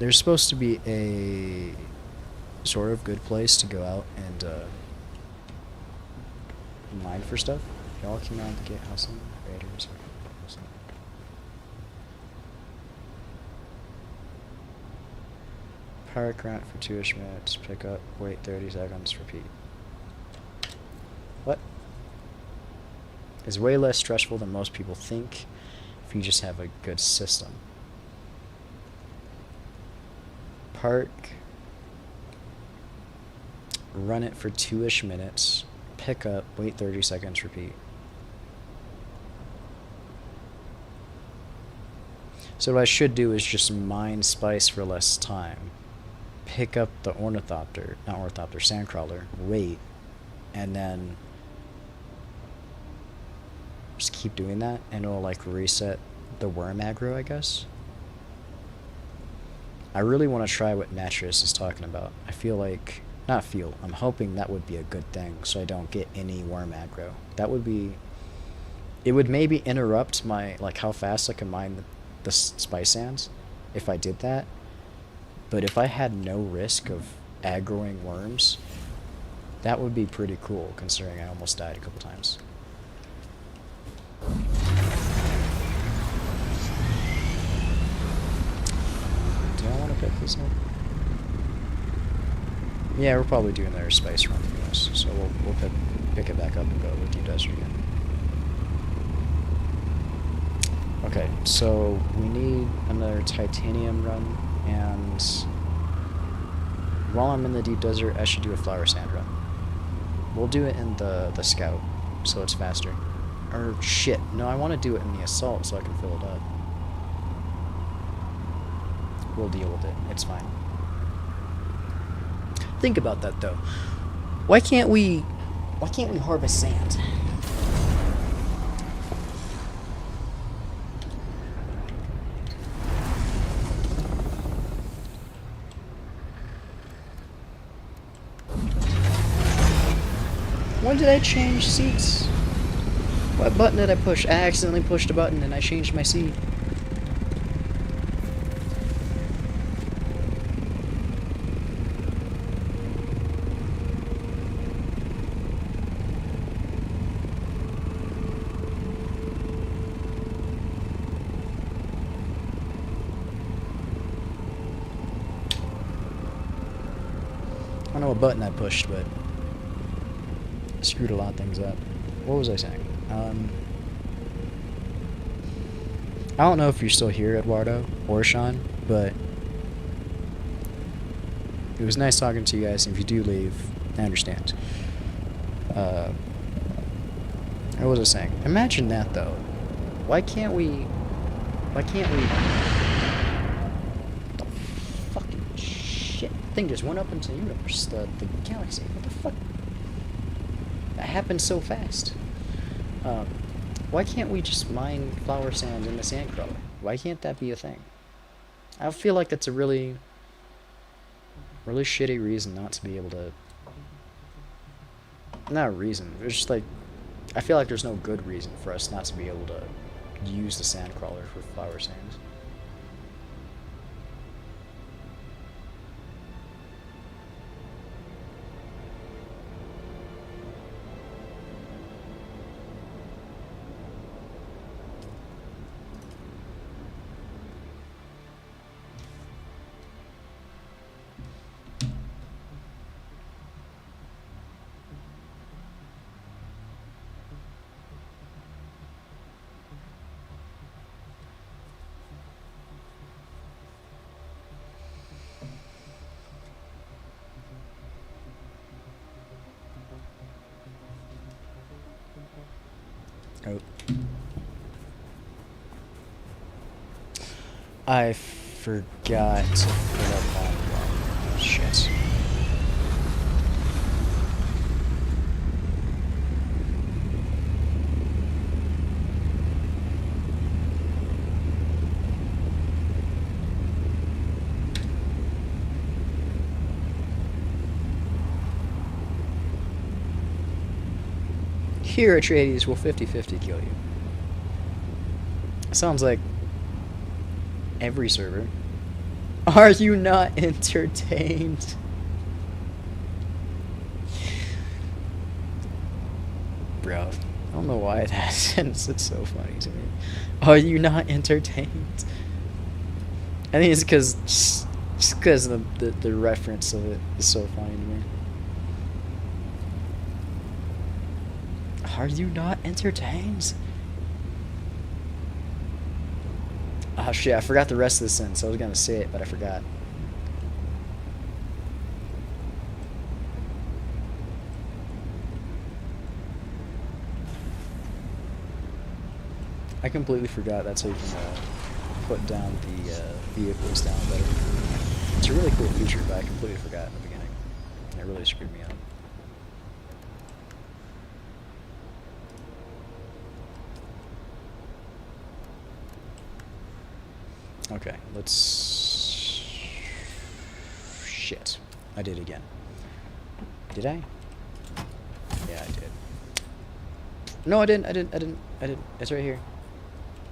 There's supposed to be a sort of good place to go out and mine for stuff. Y'all came out to get housing raiders. Power current for 2-ish minutes. Pick up. Wait 30 seconds. Repeat. What? It's way less stressful than most people think if you just have a good system. Park. Run it for 2-ish minutes. Pick up. Wait 30 seconds. Repeat. So what I should do is just mine spice for less time. Pick up the sandcrawler, wait, and then just keep doing that, and it'll like reset the worm aggro, I guess. I really want to try what Naturus is talking about. I'm hoping that would be a good thing, so I don't get any worm aggro. It would maybe interrupt my, like, how fast I can mine the spice sands if I did that. But if I had no risk of aggroing worms, that would be pretty cool, considering I almost died a couple times. Do I want to pick this up? Yeah, we're probably doing their spice run for us, so we'll pick it back up and go to the deep desert again. Okay, so we need another titanium run, and while I'm in the deep desert, I should do a flower sand run. We'll do it in the scout, so it's faster. Or shit, no, I want to do it in the assault so I can fill it up. We'll deal with it. It's fine. Think about that though. Why can't we harvest sand? When did I change seats? What button did I push? I accidentally pushed a button and I changed my seat. I don't know what button I pushed, but I screwed a lot of things up. What was I saying? I don't know if you're still here, Eduardo or Sean, but it was nice talking to you guys. And if you do leave, I understand. What was I saying? Imagine that though. Why can't we? The fucking shit thing just went up into the universe, the galaxy. What the fuck? That happened so fast. Why can't we just mine flower sand in the sandcrawler? Why can't that be a thing? I feel like that's a really shitty reason not to be able to... Not a reason. It's just like... I feel like there's no good reason for us not to be able to use the sandcrawler for flower sands. Oh. I forgot to put up on one. Shit. Here, Atreides will 50-50 kill you. Sounds like every server. Are you not entertained? Bro, I don't know why that sentence is so funny to me. Are you not entertained? I think it's because just because the reference of it is so funny to me. Are you not entertained? Oh shit, I forgot the rest of the sentence. I was gonna say it, but I forgot. I completely forgot that's how you can put down the vehicles down better. It's a really cool feature, but I completely forgot in the beginning. It really screwed me up. Okay, let's... Shit. I did again. Did I? Yeah, I did. No, I didn't. It's right here.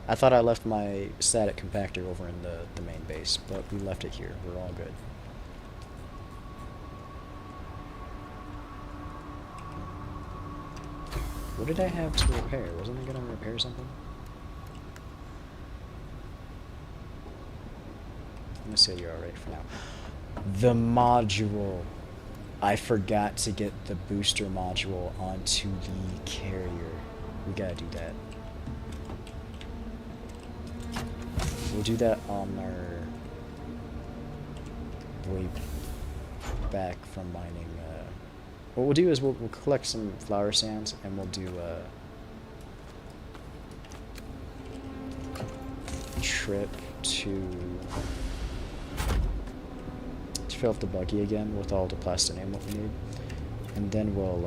I thought I left my static compactor over in the main base, but we left it here. We're all good. What did I have to repair? Wasn't I gonna repair something? I'm gonna say you're alright for now. The module. I forgot to get the booster module onto the carrier. We gotta do that. We'll do that on our way back from mining. What we'll do is we'll collect some flower sands and we'll do a trip to fill up the buggy again with all the plastinate what we need, and then we'll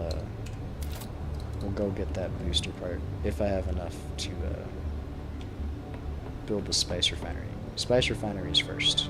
go get that booster part if I have enough to build the spice refinery. Spice refinery is first.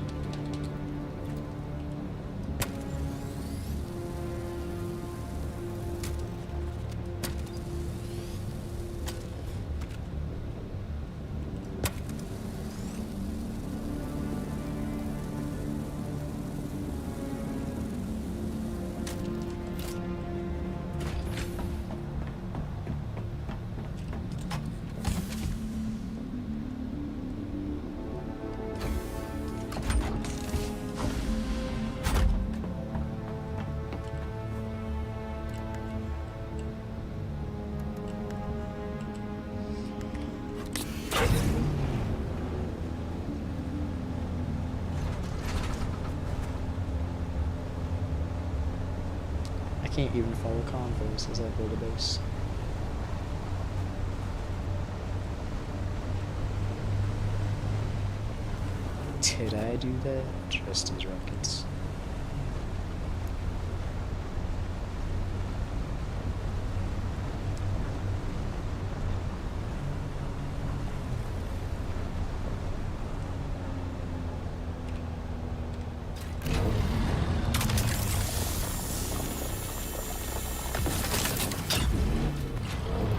I can't even follow convoys as I build a base. Did I do that? Just as rockets.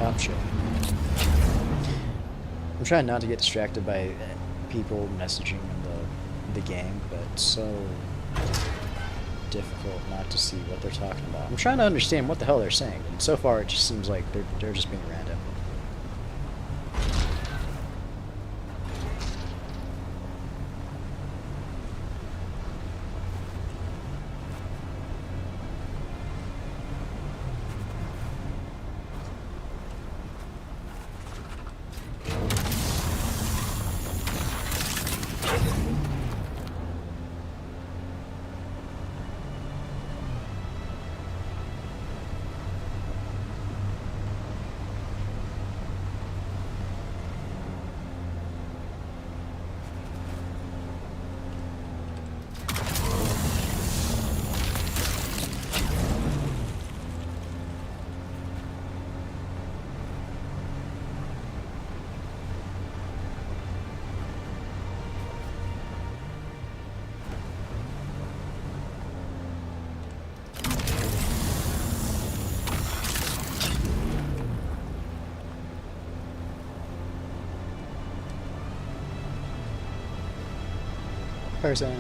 Oh shit. I'm trying not to get distracted by people messaging in the game, but it's so difficult not to see what they're talking about. I'm trying to understand what the hell they're saying, and so far it just seems like they're just being random. person.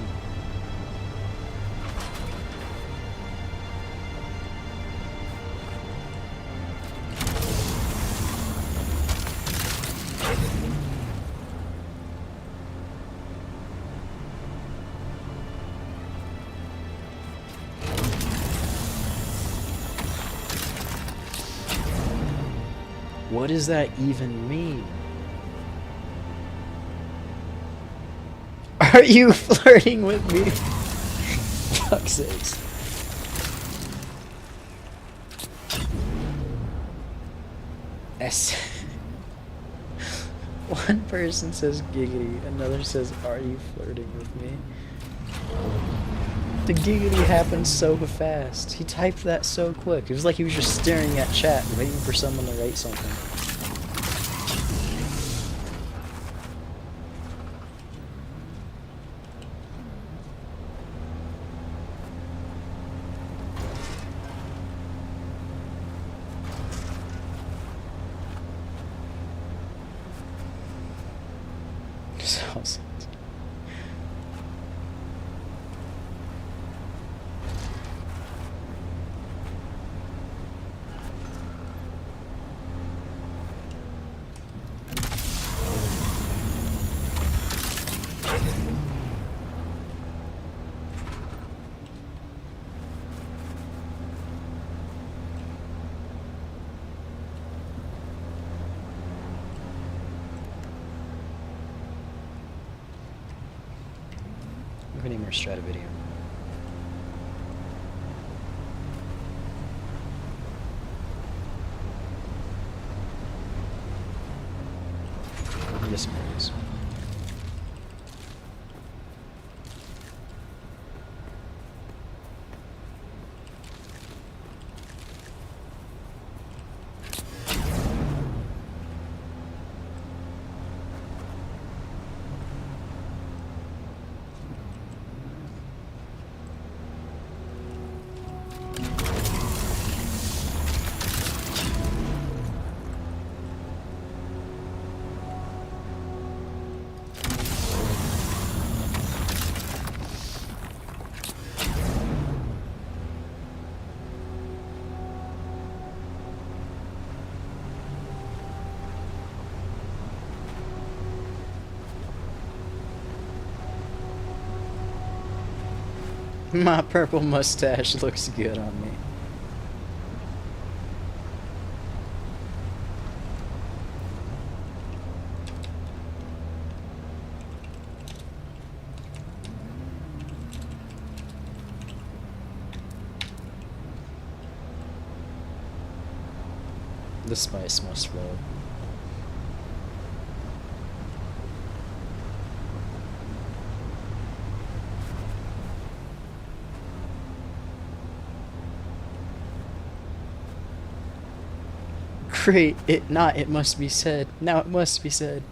What does that even mean? Are you flirting with me? Fuck's sakes. S. One person says giggity, another says, are you flirting with me? The giggity happened so fast. He typed that so quick. It was like he was just staring at chat, waiting for someone to write something. So we need more strata video. Yes, please. My purple mustache looks good on me. The spice must flow. Great, it must be said. Now it must be said.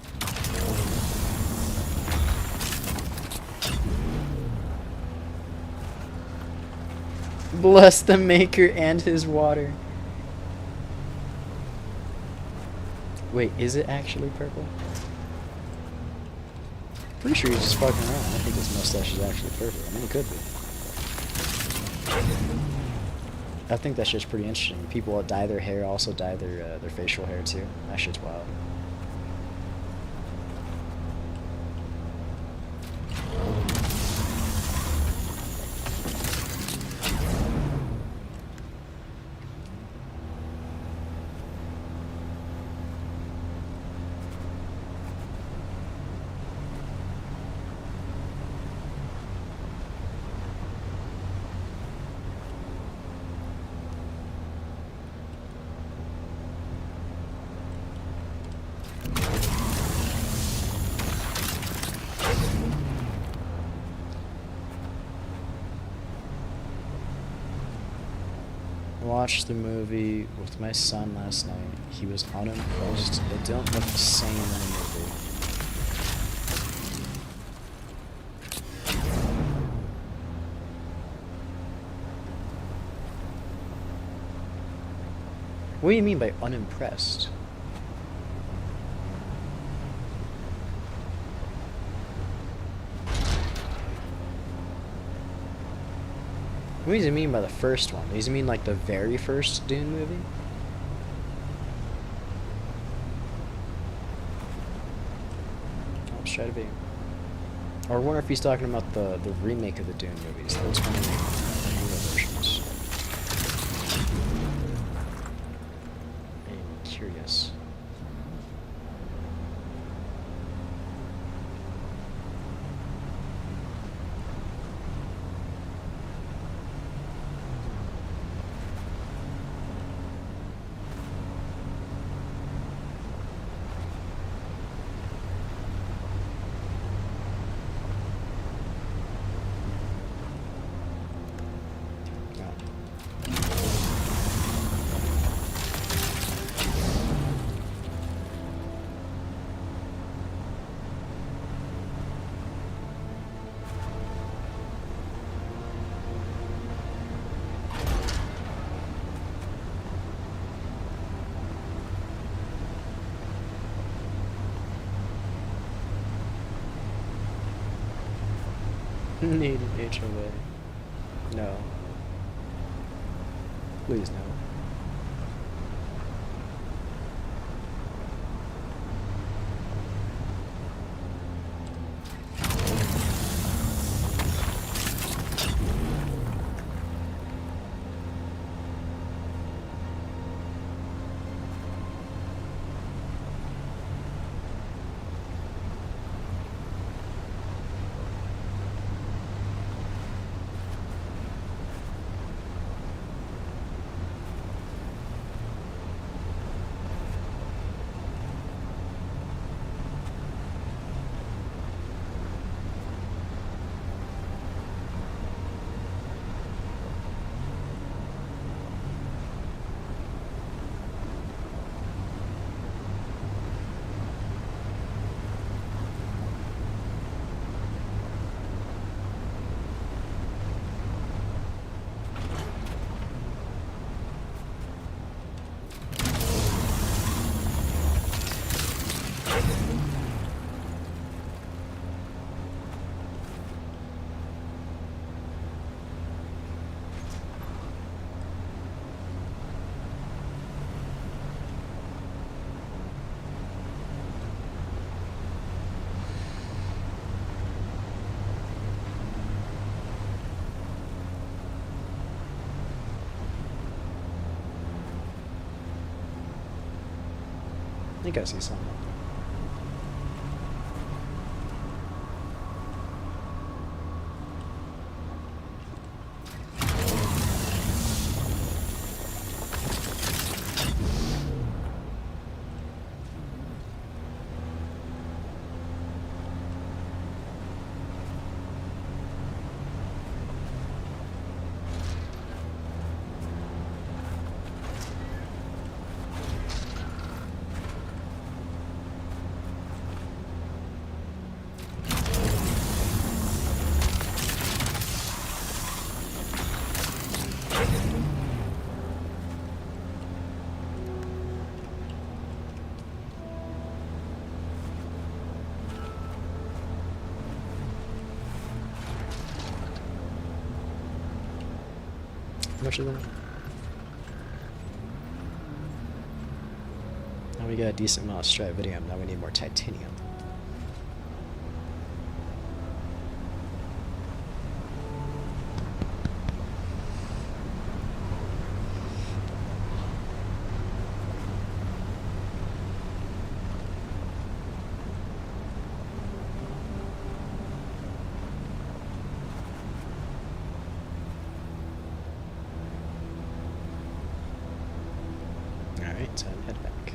Bless the maker and his water. Wait, is it actually purple? Pretty sure he's just fucking around. I think his mustache is actually purple. I mean, it could be. I think that shit's pretty interesting. People that dye their hair also dye their facial hair too. That shit's wild. Watched the movie with my son last night. He was unimpressed. It didn't look the same in the movie. What do you mean by unimpressed? What does he mean by the first one? Does he mean like the very first Dune movie? Let's try to be. Or I wonder if he's talking about the remake of the Dune movies. Those kind of newer versions. I'm curious. Needed HOA. No. Please no. I think I see something. How much is that? Now we got a decent amount of Strat now we need more titanium. Alright, time to head back.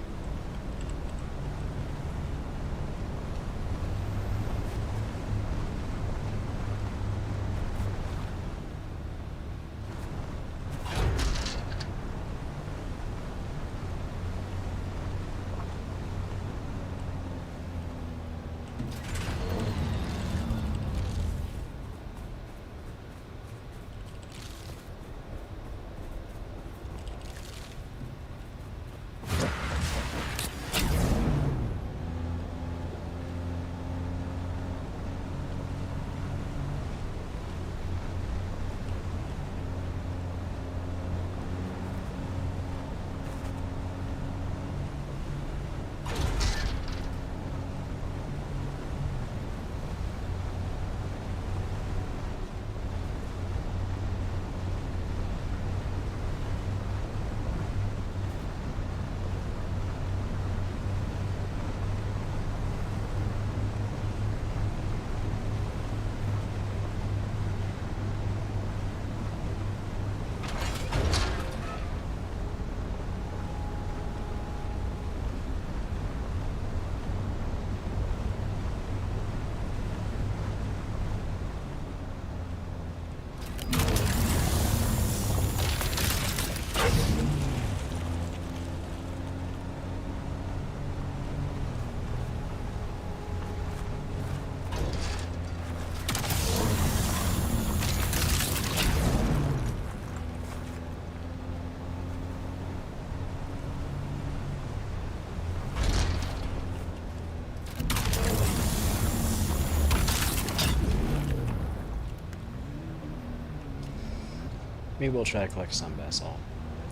Maybe we'll try to collect some basalt.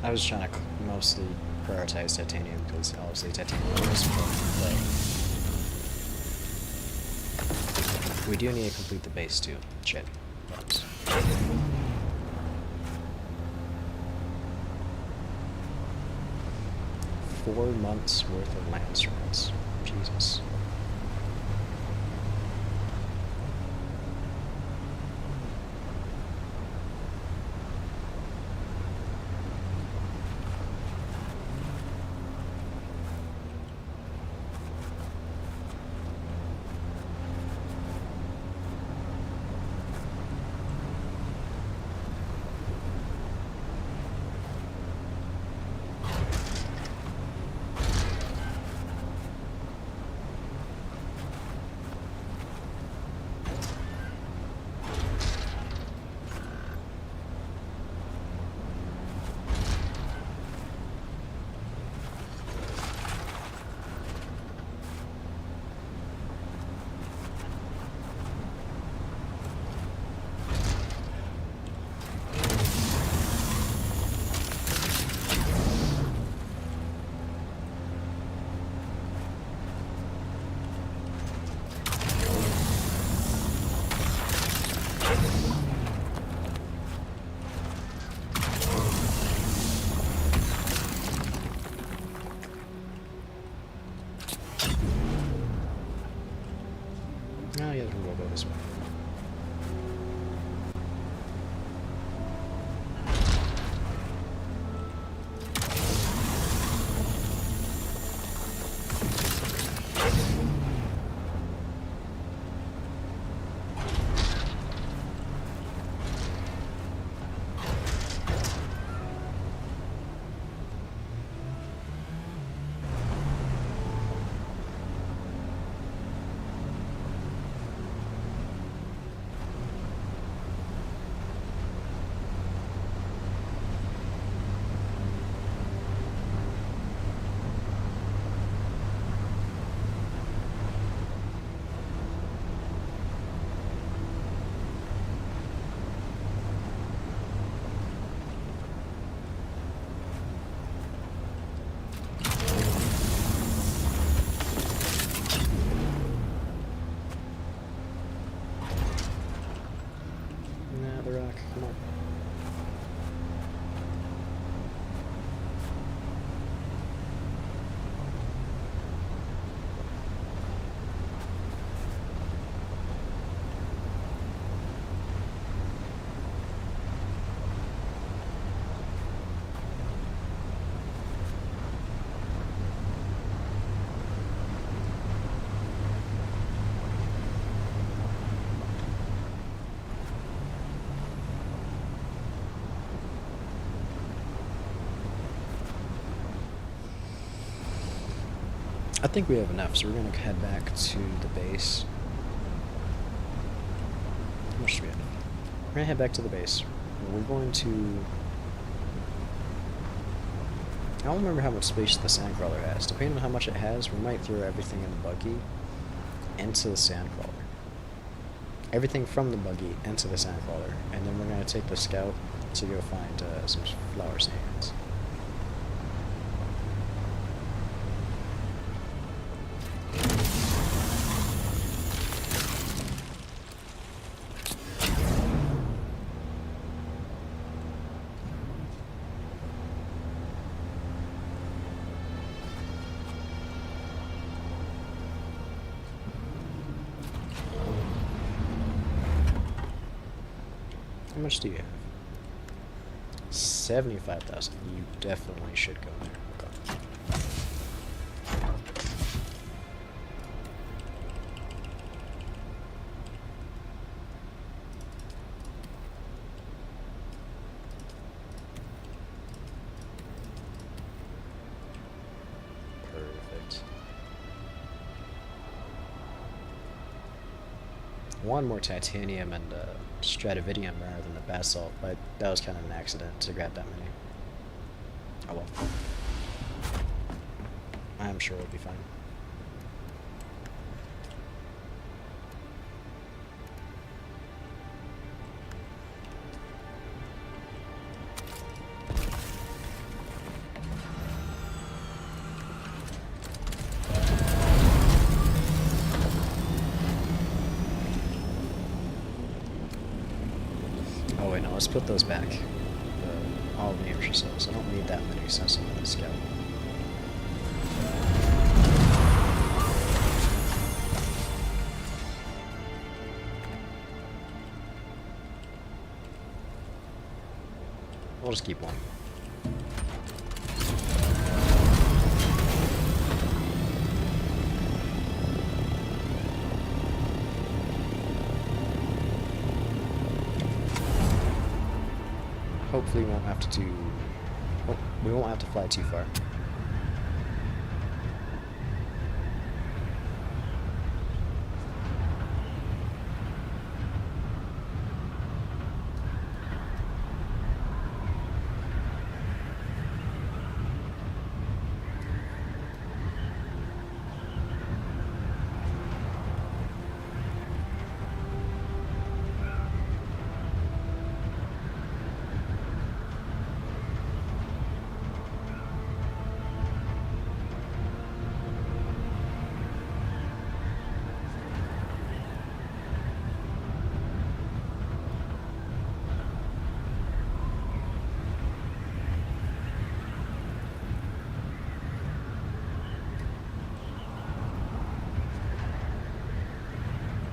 I was trying to mostly prioritize titanium because obviously titanium is important, but we do need to complete the base too. Shit. Bugs. 4 months worth of land instruments. Jesus. Oh yeah, we'll go this way. Nah, the rock, come on. I think we have enough, so we're gonna head back to the base. How much do we have? We're gonna head back to the base. We're going to... I don't remember how much space the sandcrawler has. Depending on how much it has, we might throw everything in the buggy into the sandcrawler. Everything from the buggy into the sandcrawler, and then we're gonna take the scout to go find some flower stands. How much do you have? 75,000. You definitely should go there. Okay. Perfect. One more titanium and stratovidium rather than the basalt, but that was kind of an accident to grab that many. Oh well. I'm sure it'll be fine. let's put those back. All of the amateur cells. I don't need that many since I'm in the scout. We'll just keep one. Hopefully we won't have to we won't have to fly too far.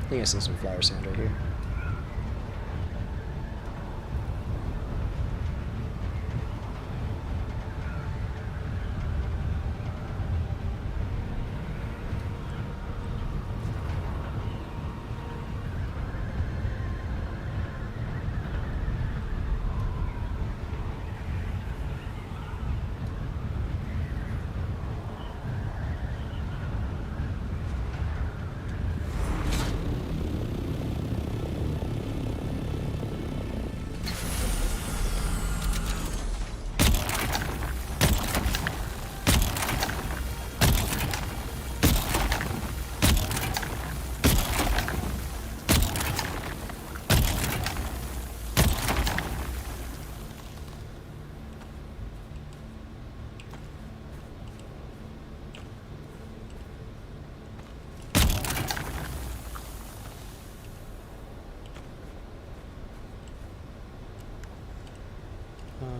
I think I see some flower sand right here.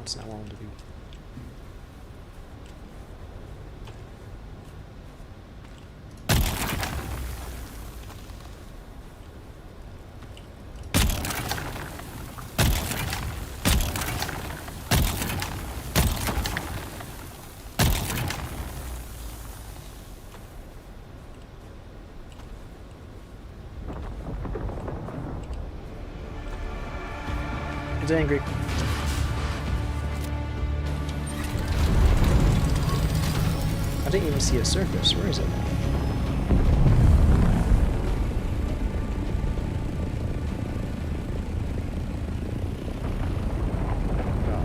It's not what I want to do. It's angry. I didn't even see a surface. Where is it? Oh.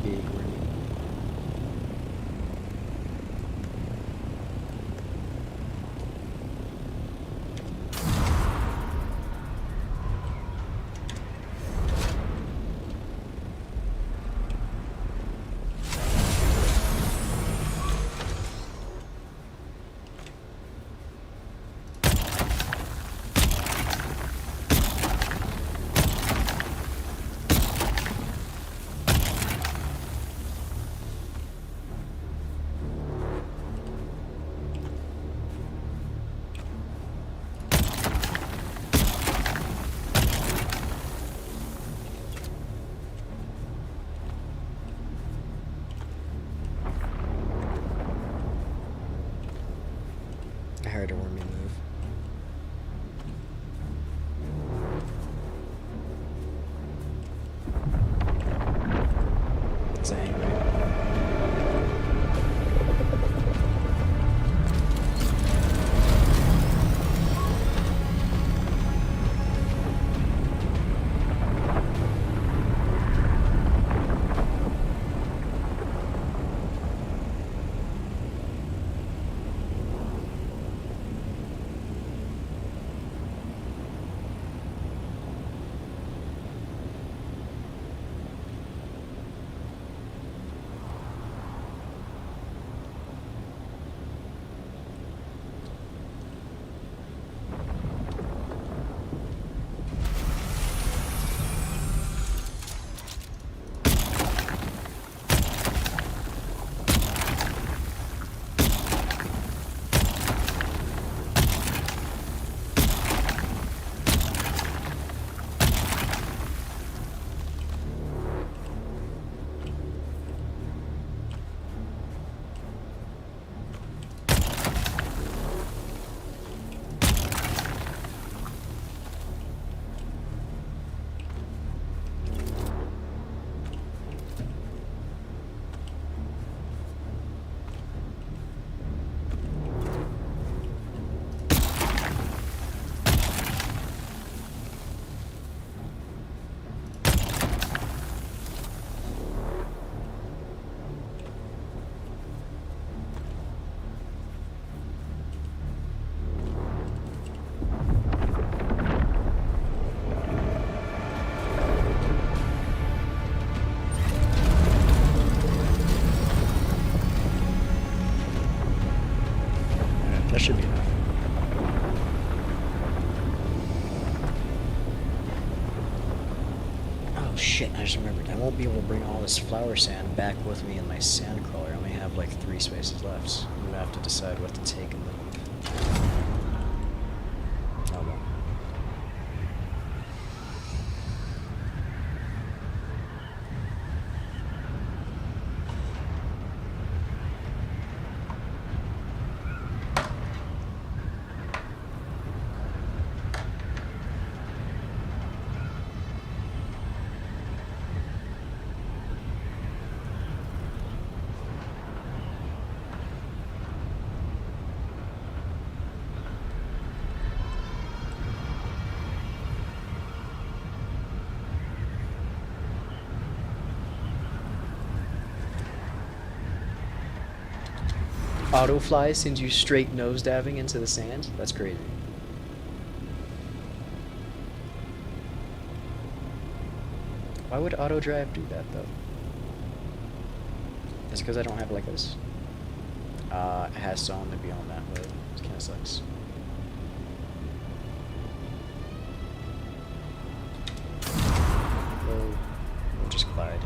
Big ring. I heard a wormy move. It's angry. Oh shit, I just remembered. I won't be able to bring all this flower sand back with me in my sand crawler. I only have like 3 spaces left. I'm gonna have to decide what to take and leave. Oh well. Autofly sends you straight nosediving into the sand? That's crazy. Why would auto drive do that though? Is it because I don't have like this? It has to only be on that mode. It kinda sucks. We'll just glide.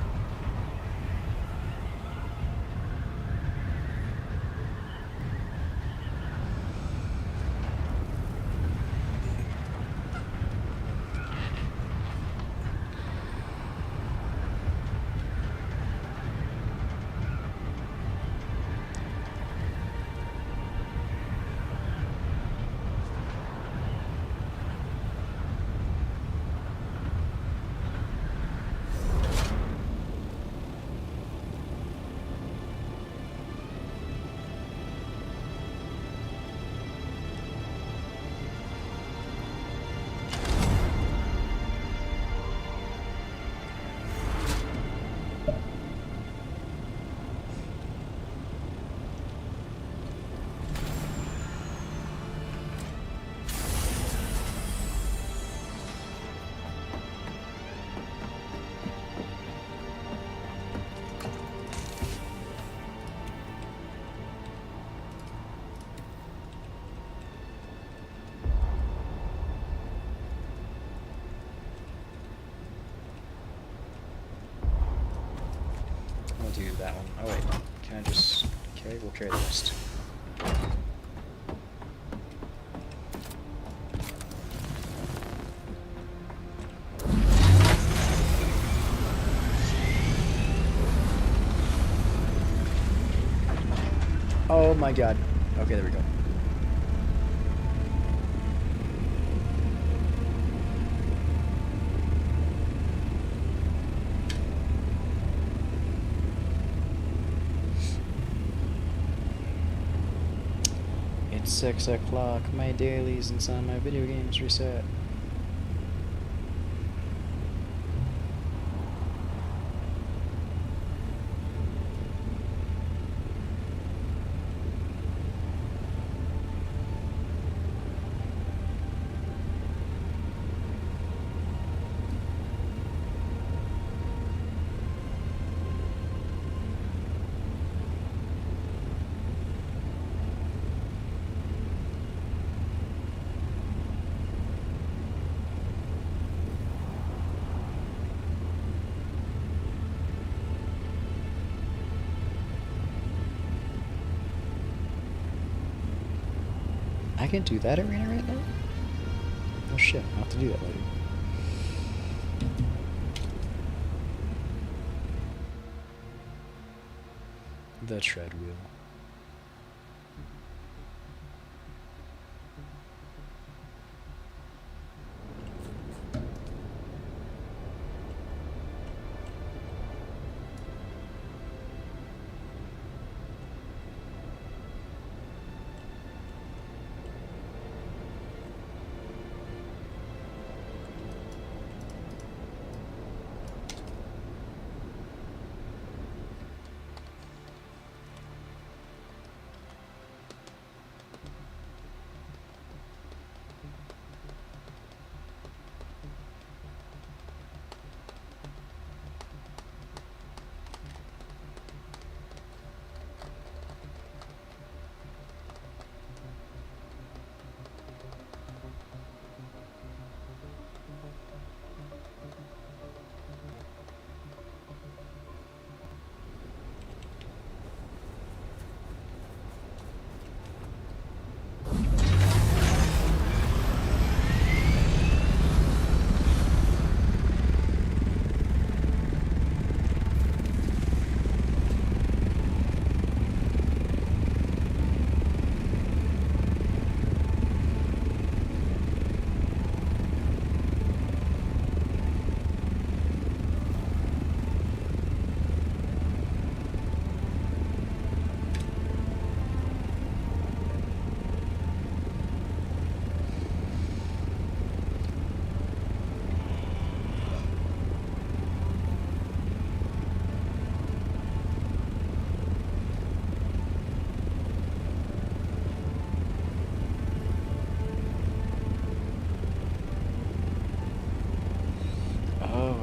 We'll do that one. Oh wait, can I just carry? We'll carry the rest. Oh my god. Okay, there we go. It's 6 o'clock. My dailies and some of my video games reset. I can do that arena right now? Oh shit, I'll have to do that later. The tread wheel.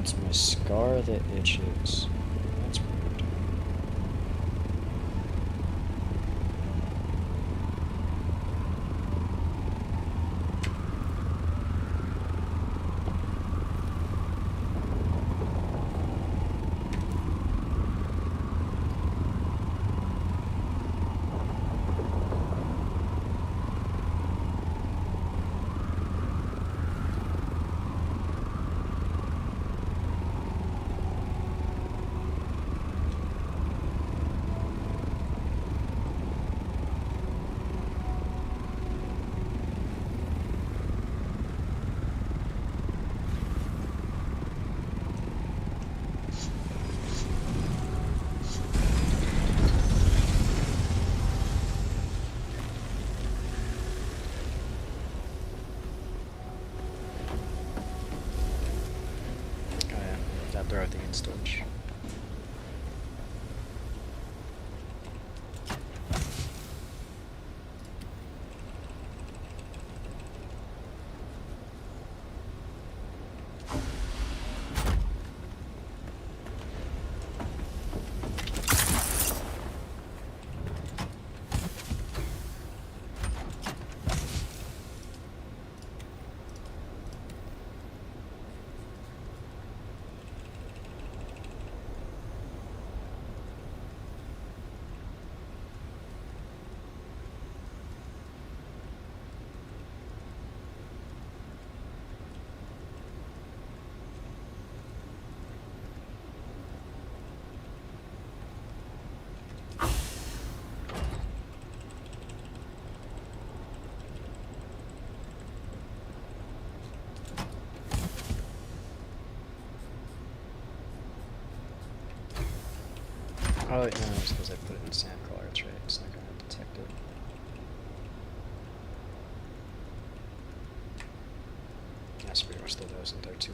It's my scar that itches. That's weird. Oh yeah, that throw everything in storage. Oh, no, it's because I put it in sand color, that's right. It's not going to detect it. That's pretty much still those in there too.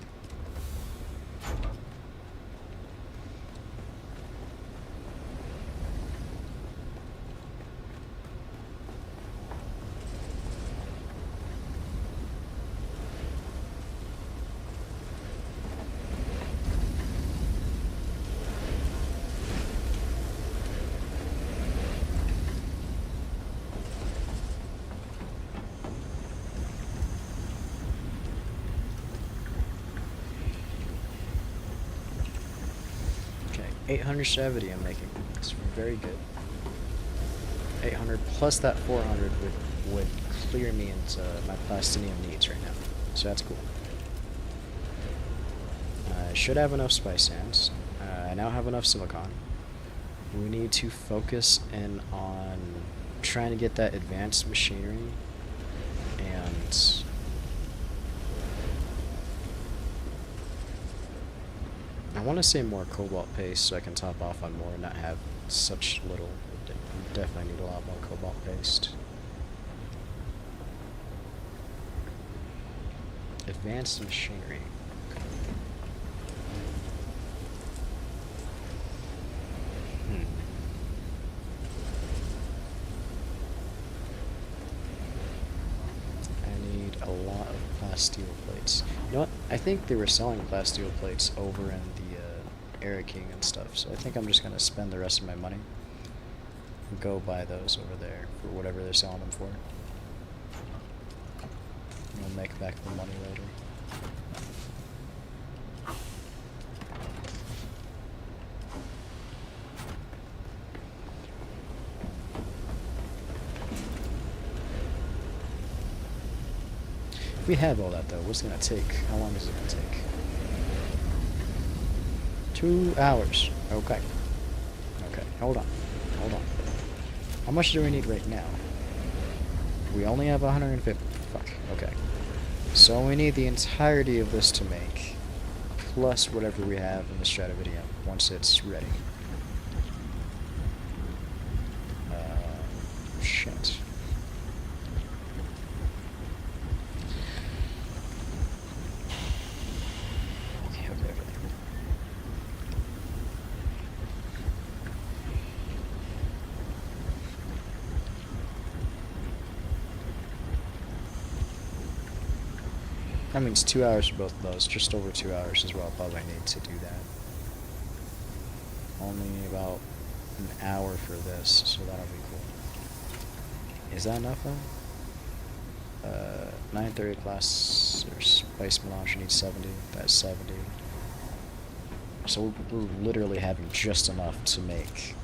Okay, 870 I'm making. It's very good. 800 plus that 400 would clear me into my plastinium needs right now. So that's cool. I should have enough spice sands. I now have enough silicon. We need to focus in on trying to get that advanced machinery and I want to say more cobalt paste so I can top off on more and not have such little. Definitely need a lot more cobalt paste. Advanced machinery. I need a lot of plasteel plates. You know what? I think they were selling plasteel plates over in the Era King and stuff, so I think I'm just going to spend the rest of my money and go buy those over there for whatever they're selling them for. And we'll make back the money later. If we have all that though, what's it gonna take? How long is it gonna take? 2 hours. Okay. Okay, hold on. Hold on. How much do we need right now? We only have 150. Fuck. Okay. So we need the entirety of this to make, plus whatever we have in the Strata video once it's ready. Shit. Okay. That means 2 hours for both of those. Just over 2 hours is what I'll probably need to do that. Only about an hour for this, so that'll be cool. Is that enough though? 930 class or spice melange needs 70. That's 70. So we're literally having just enough to make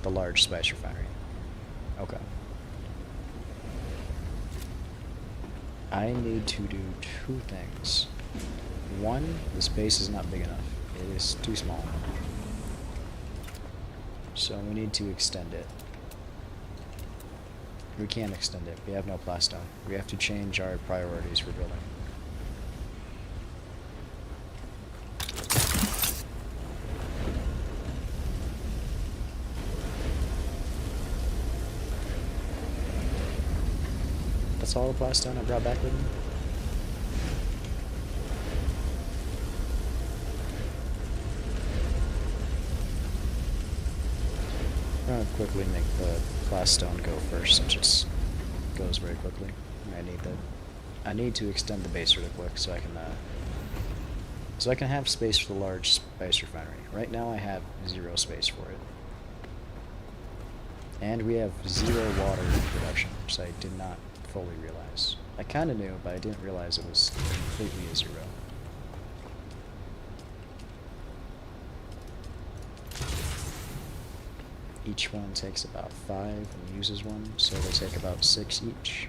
the large spice refinery. Okay. I need to do two things. One, the space is not big enough. It is too small. So we need to extend it. We can't extend it. We have no plastone. We have to change our priorities for building. That's all the plastone I brought back with me? I'm gonna quickly make the plastone go first since it goes very quickly. I need to extend the base really quick so I can have space for the large spice refinery. Right now I have 0 space for it. And we have 0 water production, which I did not fully realize. I kinda knew, but I didn't realize it was completely a 0. Each one takes about 5 and uses 1, so they take about 6 each.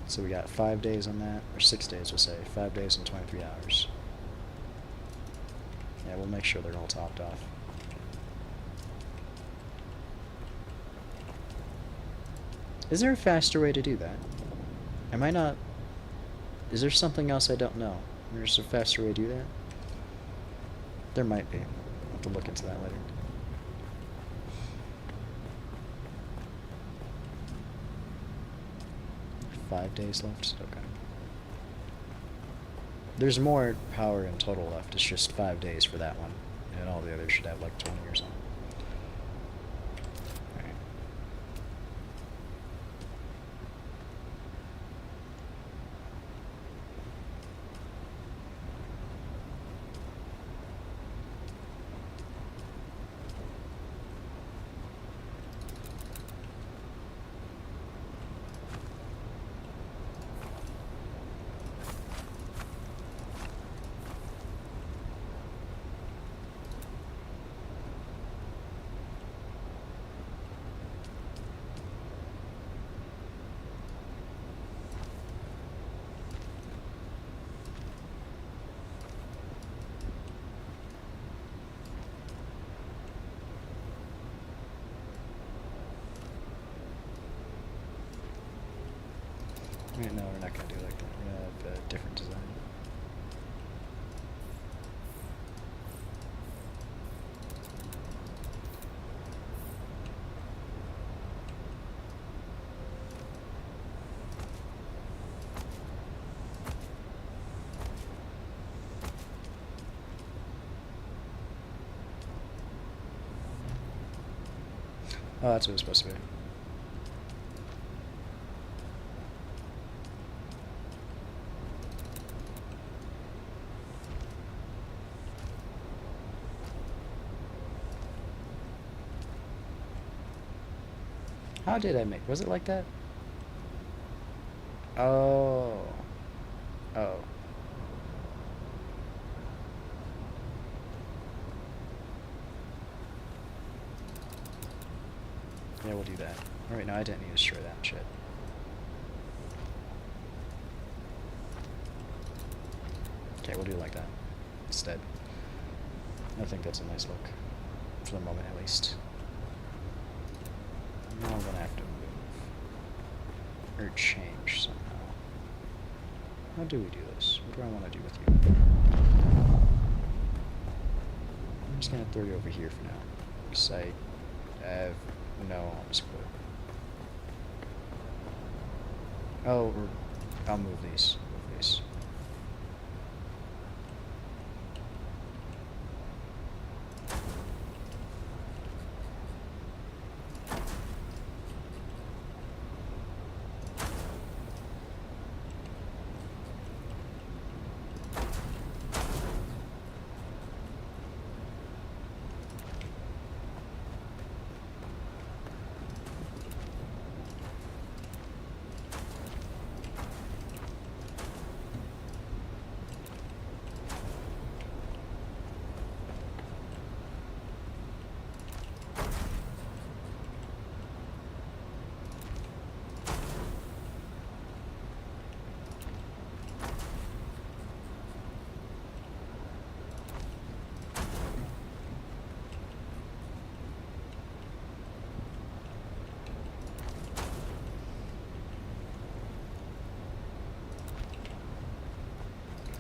So we got 5 days on that, or 6 days we'll say, 5 days and 23 hours. Yeah, we'll make sure they're all topped off. Is there a faster way to do that? Am I not... Is there something else I don't know? There's a faster way to do that? There might be. I'll have to look into that later. Five days left? Okay. There's more power in total left. It's just 5 days for that one. And all the others should have like 20 or something. Alright. Wait, no, we're not going to do it like that. We're going to have a different design. Oh, that's what it's supposed to be. How did I make? Was it like that? Oh. Oh. Yeah, we'll do that. Alright, no, I didn't need to destroy that shit. Okay, we'll do it like that instead. I think that's a nice look. For the moment, at least. Now I'm gonna have to move. Or change somehow. How do we do this? What do I want to do with you? I'm just gonna throw you over here for now. Because I have no home support. Oh, I'll move these. Move these.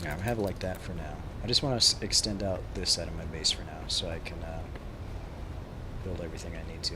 Yeah, I'll have it like that for now. I just want to extend out this side of my base for now, so I can build everything I need to.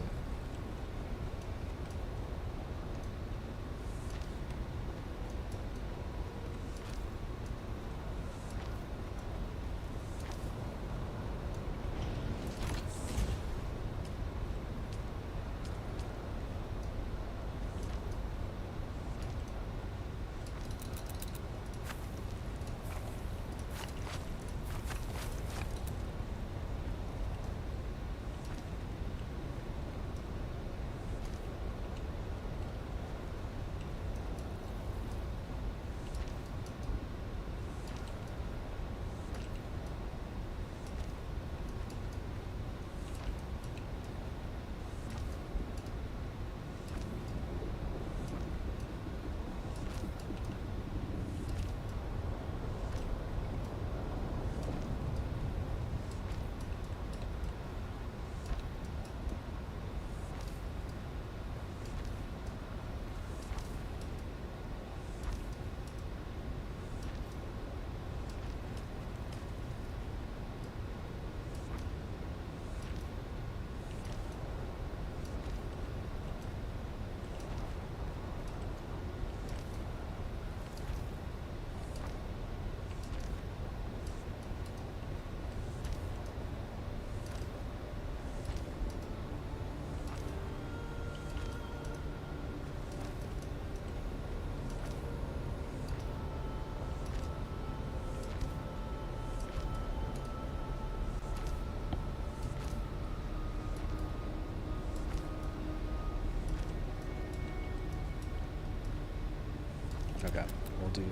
Okay, we'll do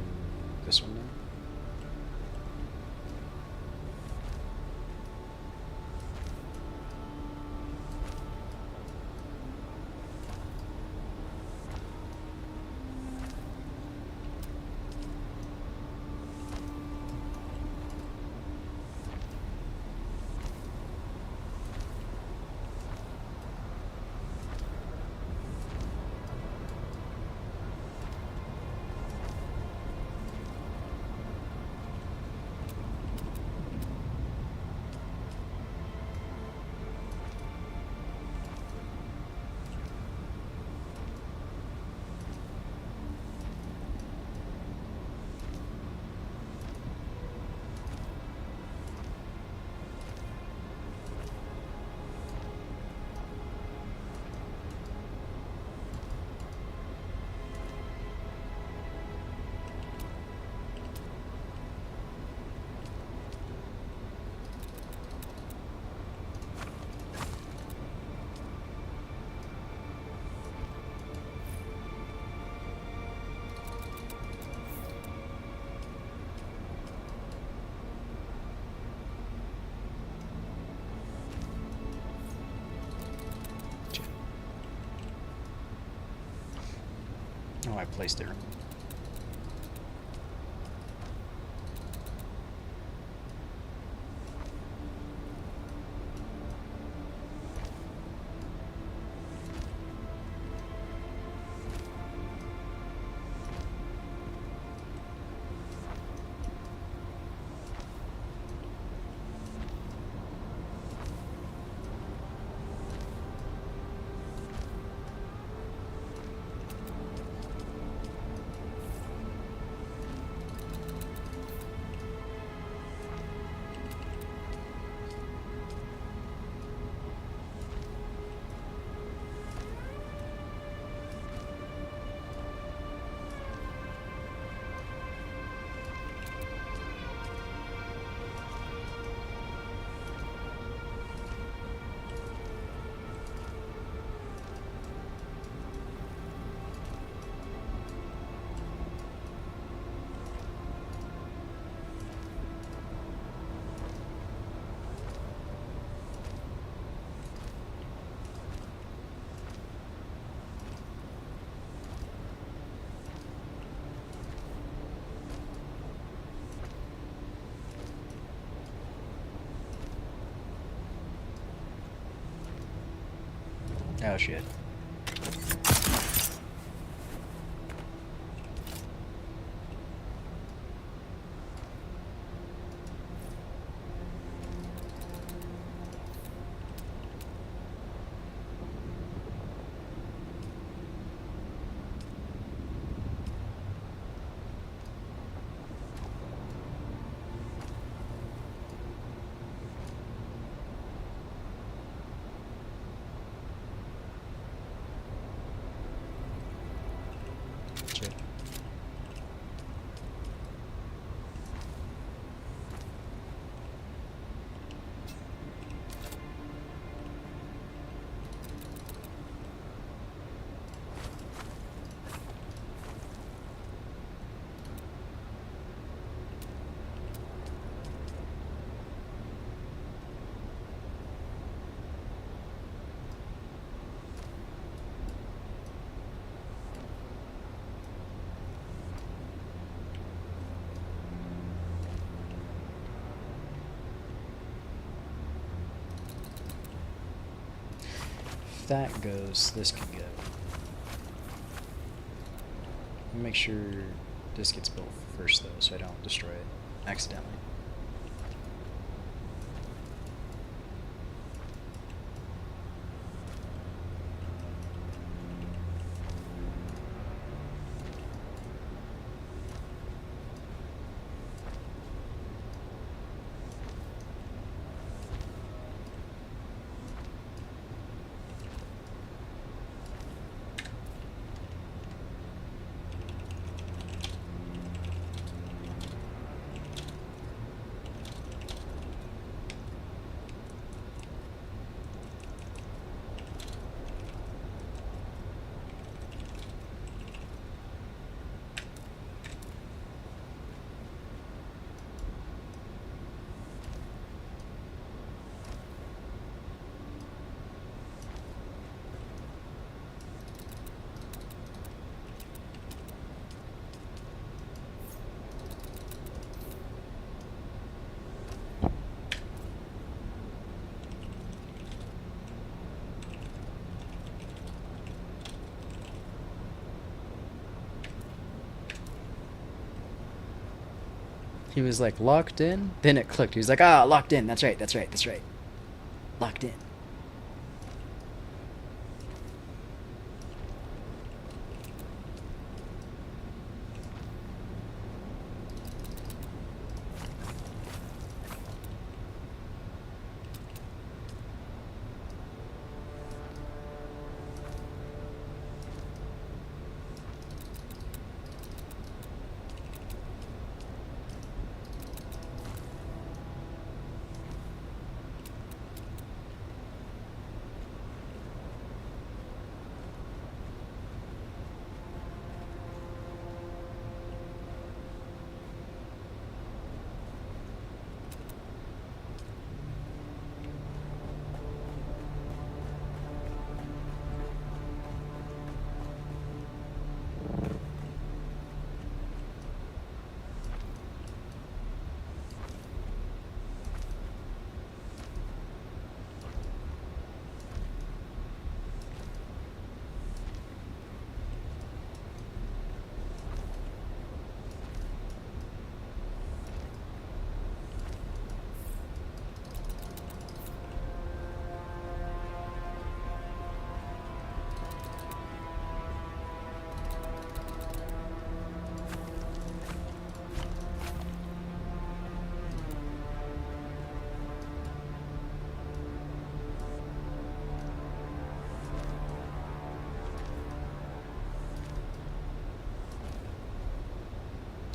this one now. Oh, I placed it. Oh shit. that goes, this can go. Make sure this gets built first though, so I don't destroy it accidentally. He was like, locked in? Then it clicked. He was like, ah, locked in. That's right, that's right, that's right. Locked in.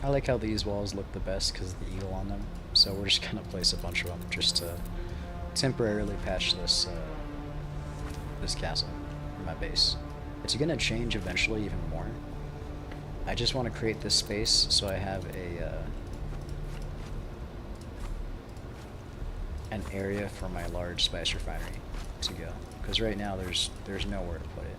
I like how these walls look the best because of the eagle on them. So we're just gonna place a bunch of them just to temporarily patch this this castle in my base. It's gonna change eventually even more. I just want to create this space so I have a an area for my large spice refinery to go. Because right now there's nowhere to put it.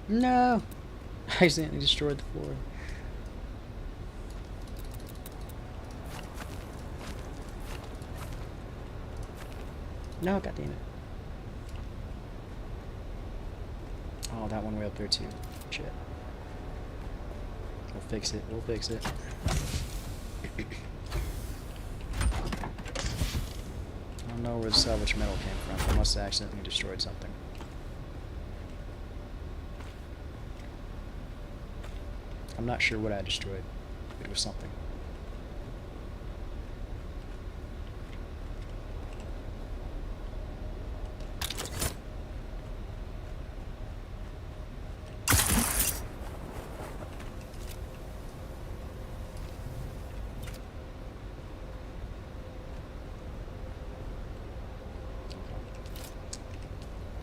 No! I accidentally destroyed the floor. No, god damn it. Oh, that one way up there too. Shit. We'll fix it. We'll fix it. I don't know where the salvage metal came from. I must have accidentally destroyed something. I'm not sure what I destroyed. It was something.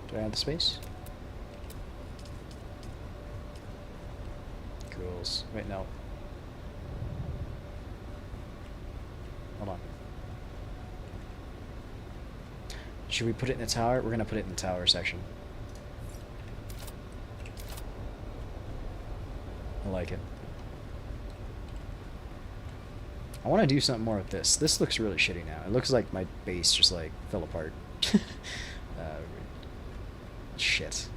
Do I have the space? Cools. Wait, no. Hold on. Should we put it in the tower? We're gonna put it in the tower section. I like it. I want to do something more with this. This looks really shitty now. It looks like my base just like fell apart. Shit.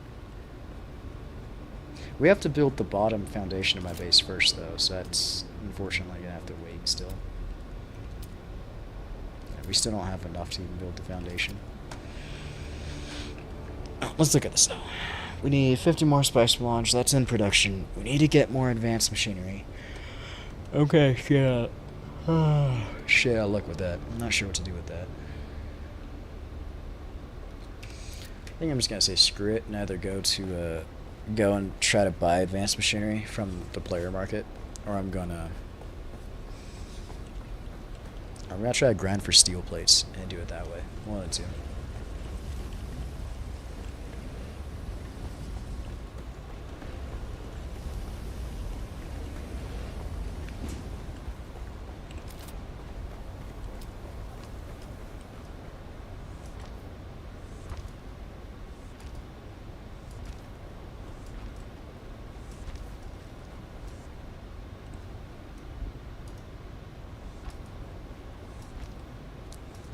We have to build the bottom foundation of my base first, though, so that's unfortunately gonna have to wait still. Yeah, we still don't have enough to even build the foundation. Oh, let's look at this though. We need 50 more spice melange. That's in production. We need to get more advanced machinery. Okay, shit. Shit, I'll look with that. I'm not sure what to do with that. I think I'm just gonna say screw it and either go and try to buy advanced machinery from the player market, or I'm gonna try to grind for steel plates and do it that way. One of the two.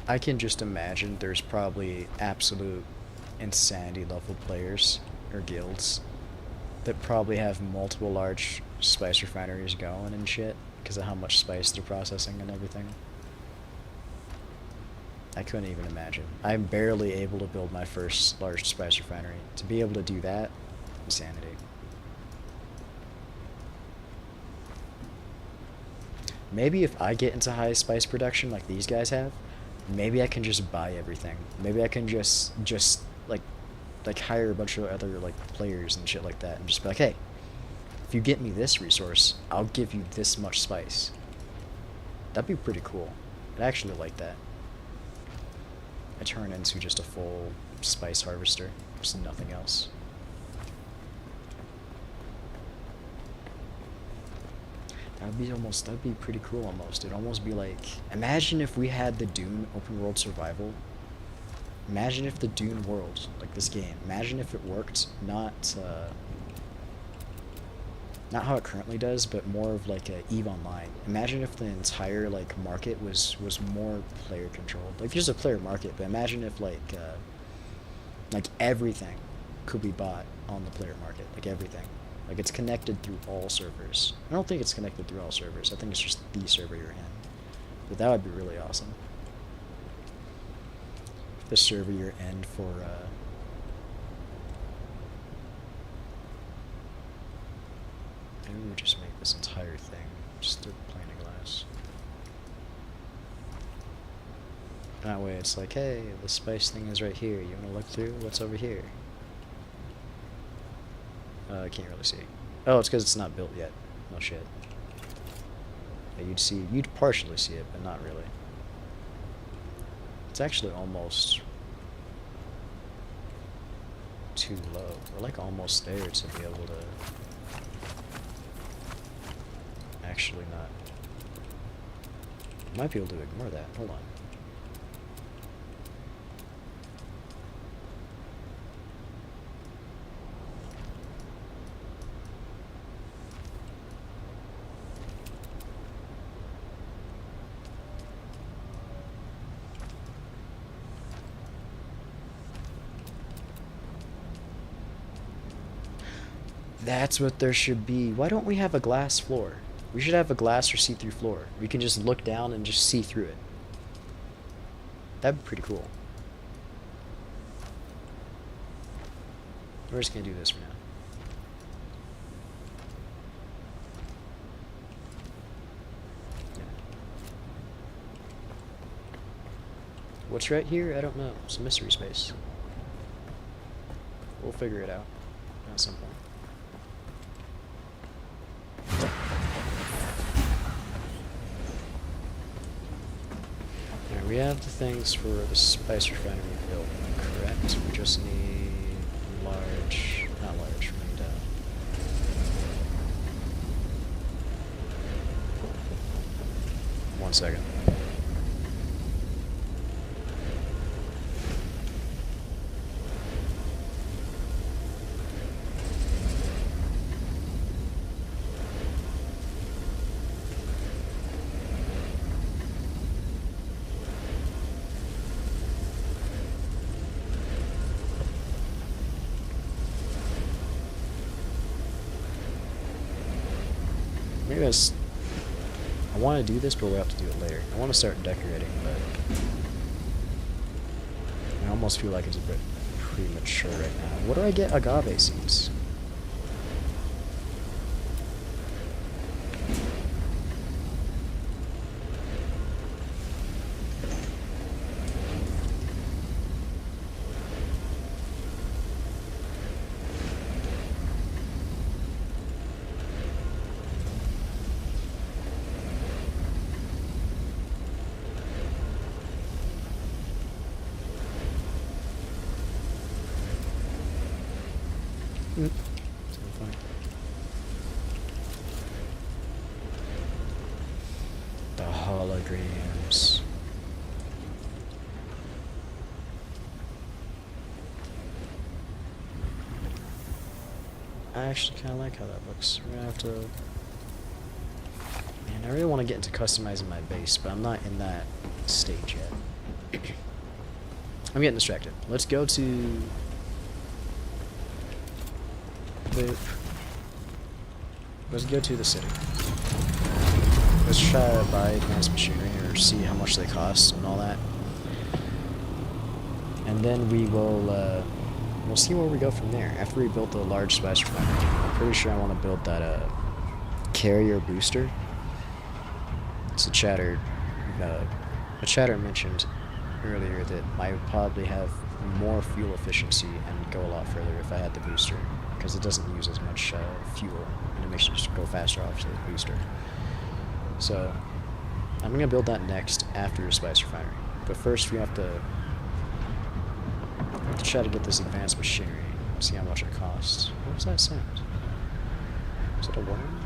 I can just imagine there's probably absolute insanity level players or guilds that probably have multiple large spice refineries going and shit because of how much spice they're processing and everything. I couldn't even imagine. I'm barely able to build my first large spice refinery. To be able to do that, insanity. Maybe if I get into high spice production like these guys have, maybe I can just buy everything. Maybe I can just like hire a bunch of other like players and shit like that and just be like, hey, if you get me this resource, I'll give you this much spice. That'd be pretty cool. I'd actually like that. I turn into just a full spice harvester, just nothing else. That'd be pretty cool almost. It'd almost be like, imagine if we had the Dune open world survival. Imagine if the Dune world, like this game, imagine if it worked not how it currently does, but more of like a EVE Online. Imagine if the entire like market was more player controlled. Like there's a player market, but imagine if like everything could be bought on the player market, like everything. Like it's connected through all servers. I don't think it's connected through all servers. I think it's just the server you're in. But that would be really awesome. The server you're in for maybe we just make this entire thing just a pane of glass. That way it's like, hey, the spice thing is right here. You wanna look through what's over here? I can't really see. Oh, it's because it's not built yet. No shit. Yeah, you'd partially see it, but not really. It's actually almost too low. We're like almost there to be able to actually not. Might be able to ignore that. Hold on. That's what there should be. Why don't we have a glass floor? We should have a glass or see-through floor. We can just look down and just see through it. That'd be pretty cool. We're just gonna do this for now. Yeah. What's right here? I don't know. It's a mystery space. We'll figure it out at some point. Alright, we have the things for the spice refinery built, correct? We just need large, not large, we need 1 second. Maybe I want to do this, but we'll have to do it later. I want to start decorating, but I almost feel like it's a bit premature right now. What do I get? Agave seeds. The holograms. I actually kind of like how that looks. We're gonna have to... Man, I really want to get into customizing my base, but I'm not in that stage yet. I'm getting distracted. Let's go to... Let's go to the city. Let's try to buy advanced machinery or see how much they cost and all that. And then we will, we'll see where we go from there. After we build the large spice refinery, I'm pretty sure I want to build that, carrier booster. It's a chatter mentioned earlier that I would probably have more fuel efficiency and go a lot further if I had the booster, because it doesn't use as much fuel, and it makes you just go faster off the booster. So, I'm going to build that next after your spice refinery. But first we have to try to get this advanced machinery, see how much it costs. What was that sound? Was it a worm?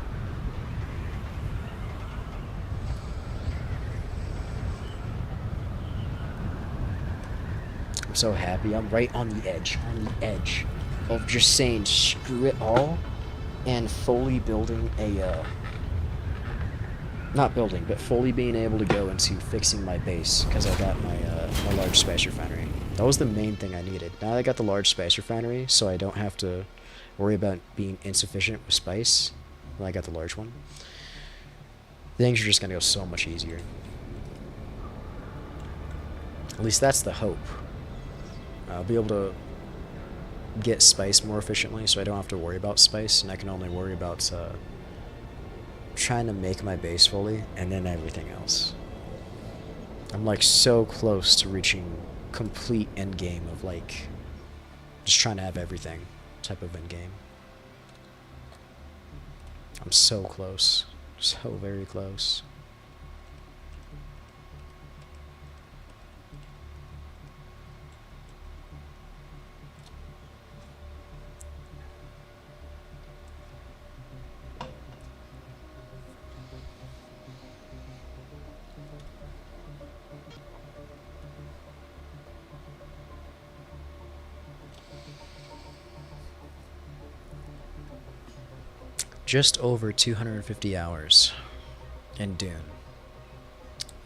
I'm so happy. I'm right on the edge of just saying screw it all and fully building a, not building, but fully being able to go into fixing my base, because I got my, my large spice refinery. That was the main thing I needed. Now I got the large spice refinery, so I don't have to worry about being insufficient with spice when I got the large one. Things are just going to go so much easier. At least that's the hope. I'll be able to get spice more efficiently, so I don't have to worry about spice, and I can only worry about trying to make my base fully, and then everything else. I'm like so close to reaching complete endgame of like just trying to have everything type of endgame. I'm so close. So very close. Just over 250 hours in Dune.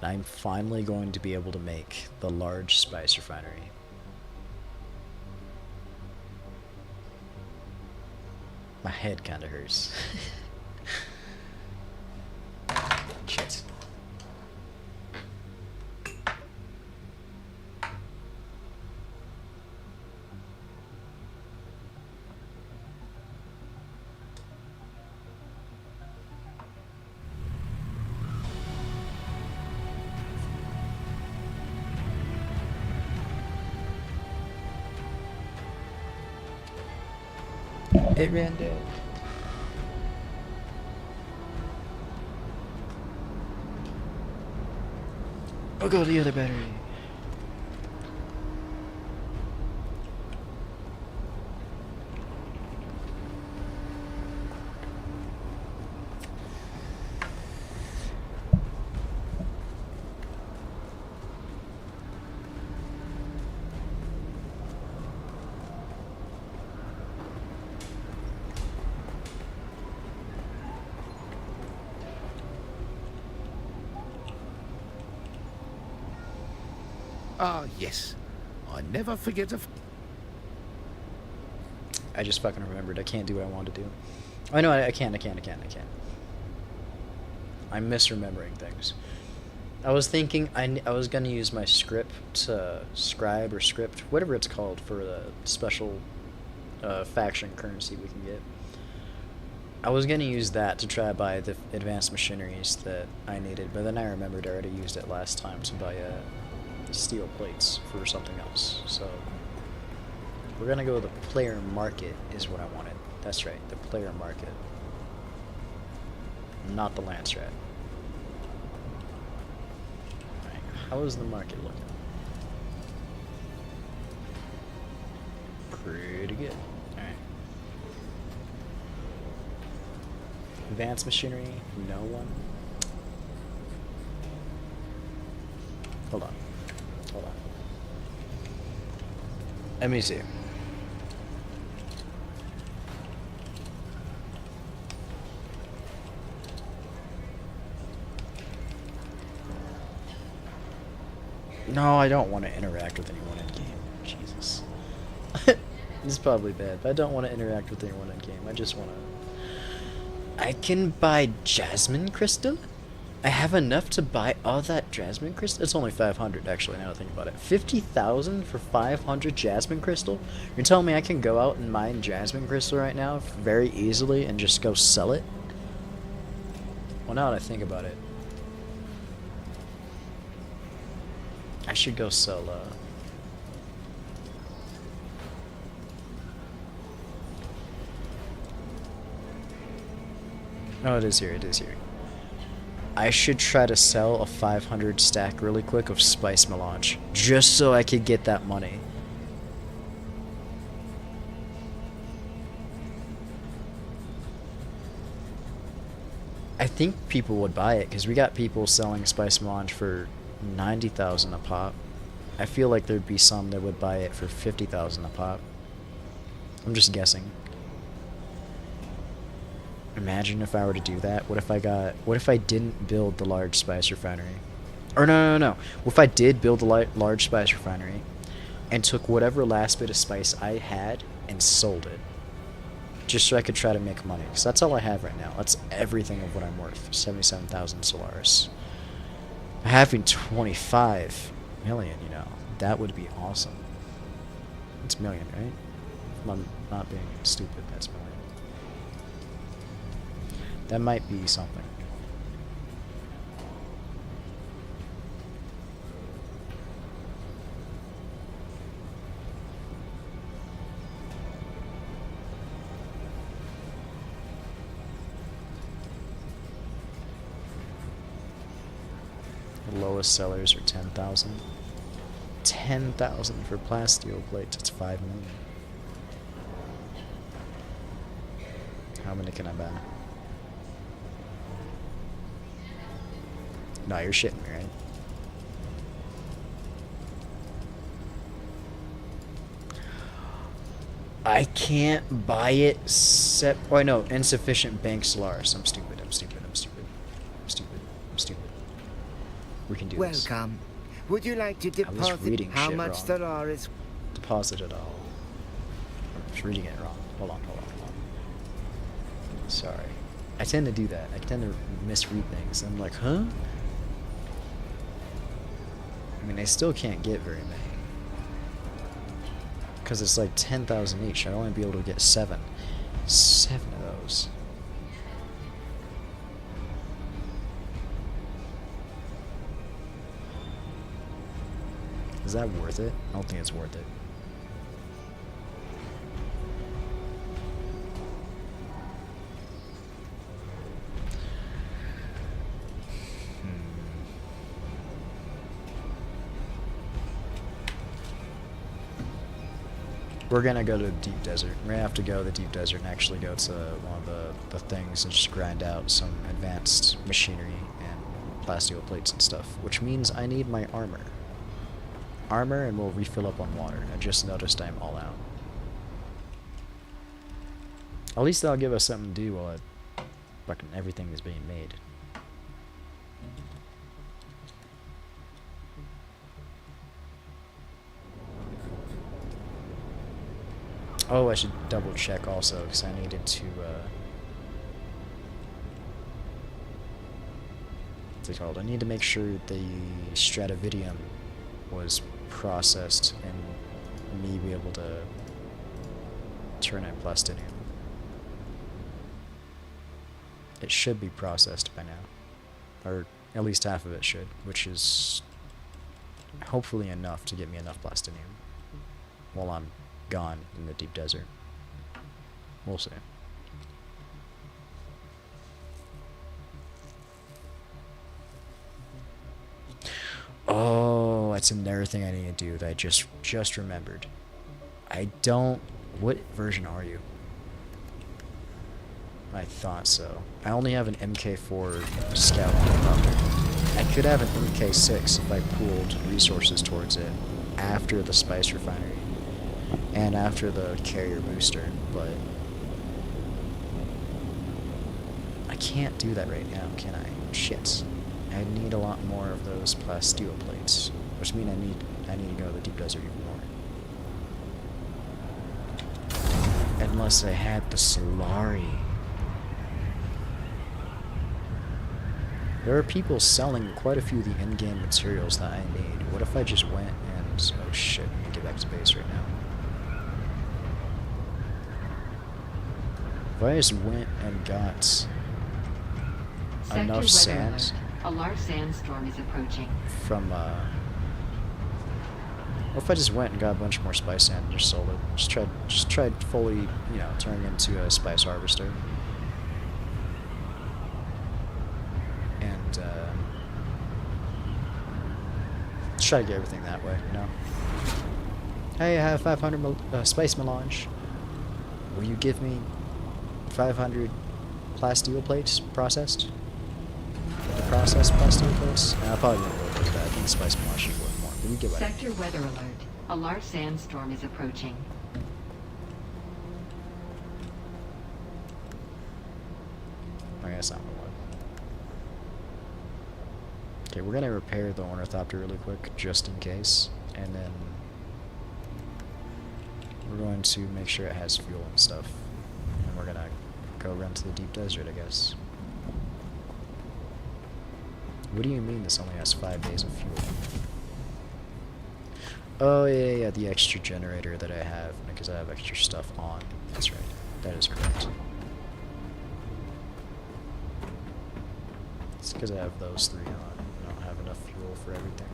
I'm finally going to be able to make the large spice refinery. My head kind of hurts. Shit. It ran dead. I'll go to the other battery. Ah, yes. I never forget a... I just fucking remembered. I can't do what I want to do. Oh no, I can. I'm misremembering things. I was thinking I was gonna use my script to scribe or script, whatever it's called, for the special faction currency we can get. I was gonna use that to try to buy the advanced machineries that I needed, but then I remembered I already used it last time to buy steel plates for something else. So we're gonna go with the player market is what I wanted. That's right, the player market, not the land strat. Alright, how is the market looking? Pretty good. Alright. Advanced machinery, no one. Hold on. Let me see. No, I don't want to interact with anyone in game. Jesus. This is probably bad, but I don't want to interact with anyone in game. I just want to... I can buy Jasmine Crystal? I have enough to buy all that Jasmine Crystal? It's only 500 actually, now that I think about it. 50,000 for 500 Jasmine Crystal? You're telling me I can go out and mine Jasmine Crystal right now very easily and just go sell it? Well, now that I think about it, I should go sell, Oh, it is here, it is here. I should try to sell a 500 stack really quick of spice melange, just so I could get that money. I think people would buy it, because we got people selling spice melange for 90,000 a pop. I feel like there'd be some that would buy it for 50,000 a pop. I'm just guessing. Imagine if I were to do that. What if I didn't build the large spice refinery? Or no. What if I did build the large spice refinery and took whatever last bit of spice I had and sold it, just so I could try to make money? Because that's all I have right now. That's everything of what I'm worth. 77,000 Solaris. Having 25 million, you know, that would be awesome. It's million, right? If I'm not being stupid, that's million. That might be something. The lowest sellers are 10,000. 10,000 for plasteel plates. It's 5 million. How many can I buy? No, you're shitting me, right? I can't buy it oh, no, insufficient bank Solaris. I'm stupid. We can do this. Welcome. Would you like to I was deposit reading how shit much wrong. Solaris? Deposit it all. I was reading it wrong. Hold on. Sorry. I tend to do that. I tend to misread things. I'm like, huh? I mean, I still can't get very many. Because it's like 10,000 each. I'd only be able to get 7. 7 of those. Is that worth it? I don't think it's worth it. We're gonna go to the deep desert. We're gonna have to go to the deep desert and actually go to one of the things and just grind out some advanced machinery and plasteel plates and stuff. Which means I need my armor. Armor, and we'll refill up on water. I just noticed I'm all out. At least that'll give us something to do while fucking everything is being made. Oh, I should double check also, because I needed to, what's it called? I need to make sure the stratividium was processed and me be able to turn in plastinium. It should be processed by now. Or at least half of it should, which is hopefully enough to get me enough plastinium while I'm gone in the deep desert. We'll see. Oh, that's another thing I need to do that I just remembered. I don't... What version are you? I thought so. I only have an MK4 scout helicopter. I could have an MK6 if I pooled resources towards it after the spice refinery and after the carrier booster, but I can't do that right now, can I? Shit. I need a lot more of those plasteel plates, which means I need to go to the deep desert even more. Unless I had the Solari. There are people selling quite a few of the in-game materials that I need. What if I just went and... Oh shit, let me get back to base right now. If I just went and got enough sand... A large sandstorm is approaching. From, What if I just went and got a bunch more spice sand and just sold it? Just tried fully, you know, turning into a spice harvester. And, just try to get everything that way, you know? Hey, I have 500 spice melange. Will you give me 500 plasteel plates processed? The processed plasteel plates? I probably won't work with that. I think spice melange should work more. But you get what I mean. Sector weather alert. A large sandstorm is approaching. I guess not gonna work. Okay, we're gonna repair the ornithopter really quick, just in case, and then we're going to make sure it has fuel and stuff, and we're gonna go run to the deep desert, I guess. What do you mean this only has 5 days of fuel? Oh yeah, the extra generator that I have, because I have extra stuff on. That's right, that is correct. It's because I have those 3 on. I don't have enough fuel for everything.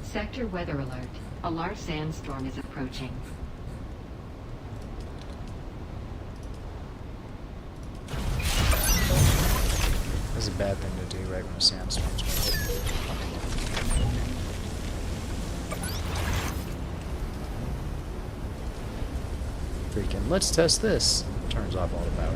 Sector weather alert. A large sandstorm is approaching. That's a bad thing to do right when a sandstorm's going. Freaking, let's test this. Turns off all the power.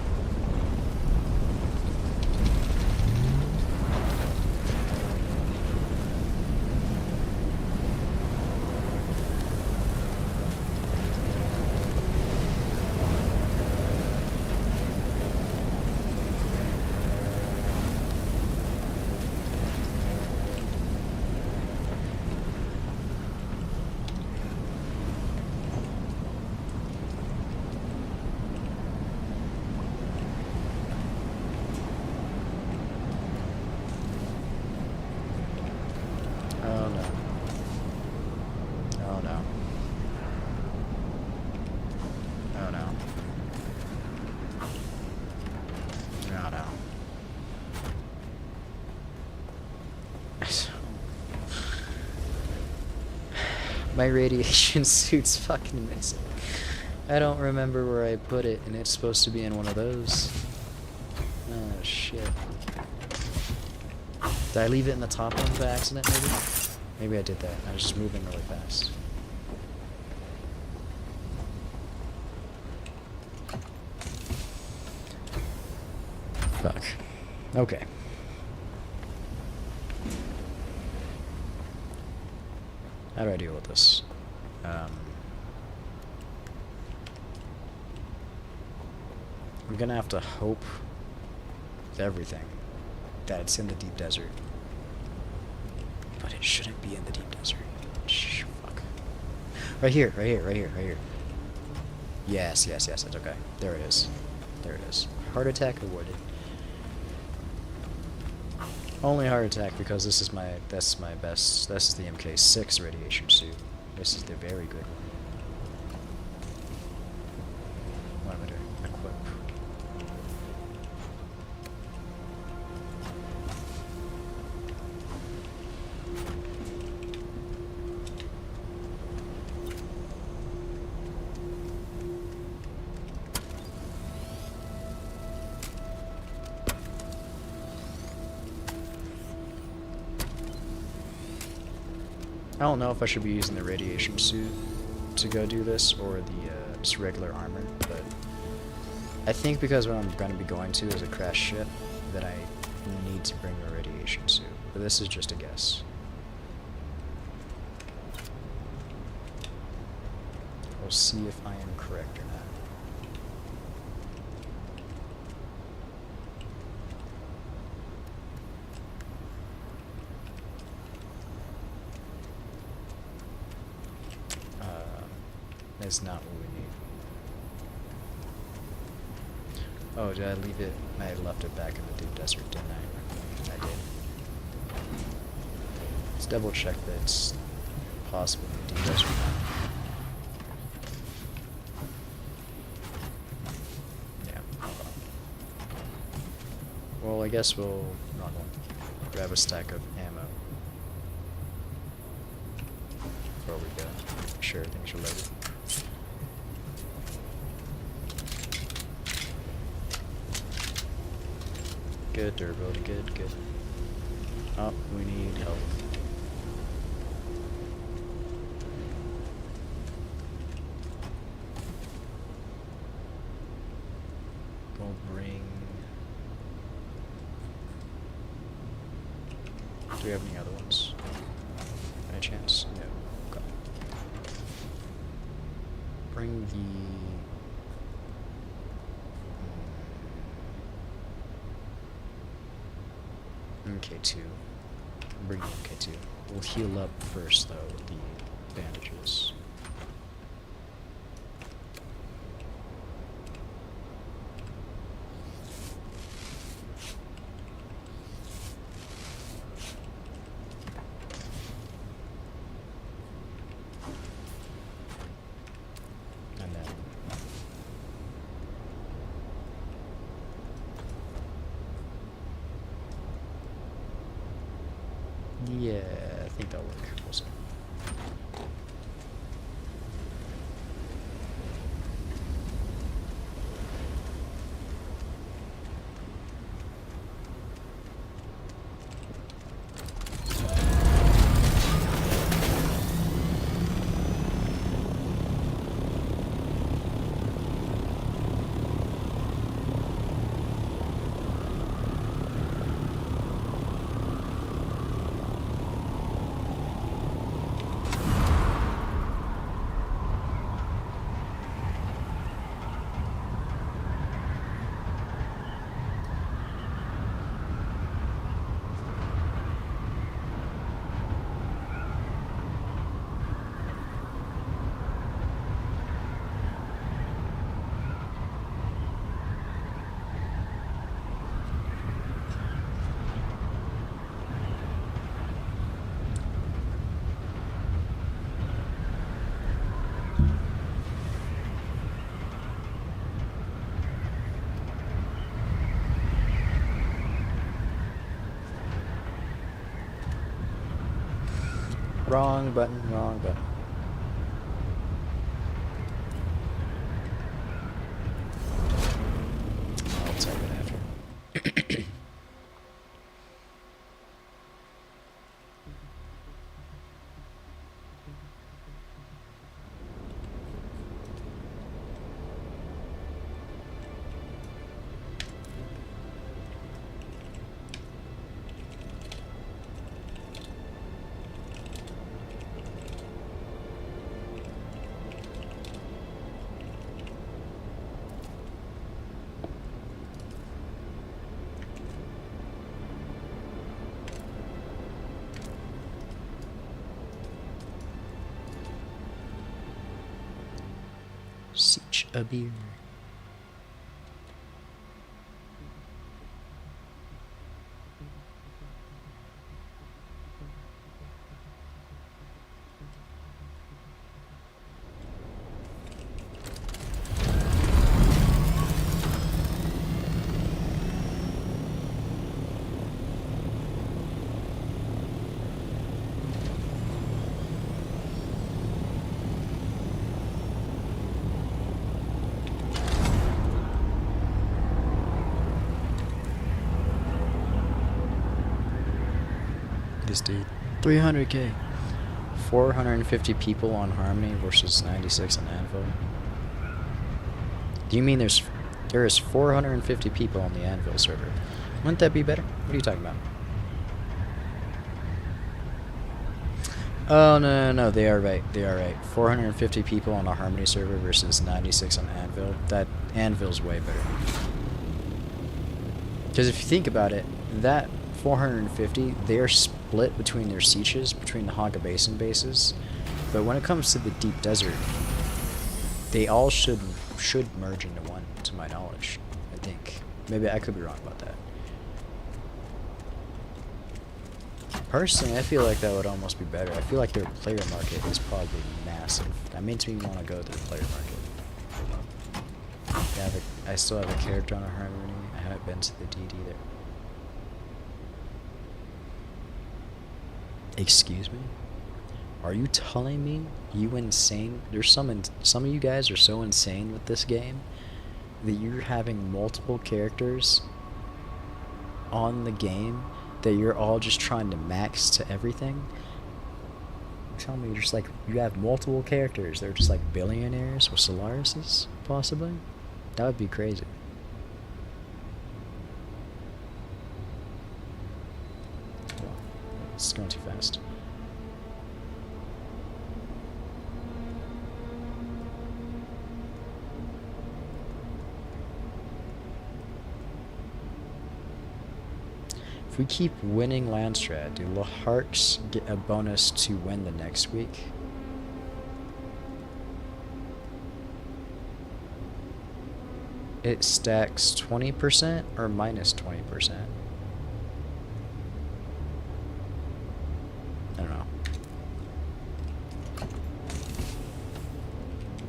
My radiation suit's fucking missing. I don't remember where I put it, and it's supposed to be in one of those. Oh, shit. Did I leave it in the top one by accident, maybe? Maybe I did that. I was just moving really fast. Fuck. Okay. How do I deal with this? I'm gonna have to hope with everything that it's in the deep desert. But it shouldn't be in the deep desert. Shh, fuck. Right here, right here, right here, right here. Yes, yes, yes, that's okay. There it is. There it is. Heart attack avoided. Only heart attack because this is my best. This is the MK6 radiation suit. This is the very good one. What am I doing? Equip. I don't know if I should be using the radiation suit to go do this or the just regular armor, but I think because what I'm going to be going to is a crash ship, that I need to bring a radiation suit. But this is just a guess. We'll see if I am correct or not. That's not what we need. Oh, did I leave it? I left it back in the deep desert, didn't I? I did. Let's double check that it's possible in the deep desert now. Yeah. Well, I guess we'll... wrong one. Grab a stack of ammo. Before we go. Make sure things are loaded. Good, durability, good, good. Oh, we need help. We'll bring... Do we have any other ones? Any chance? No. Okay. Bring the... MK2. Bring the MK2. We'll heal up first, though, with the bandages. And then... yeah, I think that'll work. We'll see. Wrong button, wrong button. Each a beer. This dude. 300k. 450 people on Harmony versus 96 on Anvil. Do you mean there is 450 people on the Anvil server? Wouldn't that be better? What are you talking about? Oh, no, they are right. 450 people on a Harmony server versus 96 on Anvil. That Anvil's way better. Because if you think about it, that 450, they are split between their sieges, between the Haga Basin bases. But when it comes to the deep desert, they all should merge into one, to my knowledge. I think. Maybe I could be wrong about that. Personally, I feel like that would almost be better. I feel like their player market is probably massive. That makes me want to go to their player market. I still have a character on a Harmony. I haven't been to the DD there. Excuse me? Are you telling me you insane? There's some of you guys are so insane with this game that you're having multiple characters on the game that you're all just trying to max to everything? You're telling me you're just like, you have multiple characters. They're just like billionaires with Solarises, possibly? That would be crazy. Well, it's going too fast. If we keep winning Landstrat, do Laharks get a bonus to win the next week? It stacks 20% or minus 20%? I don't know.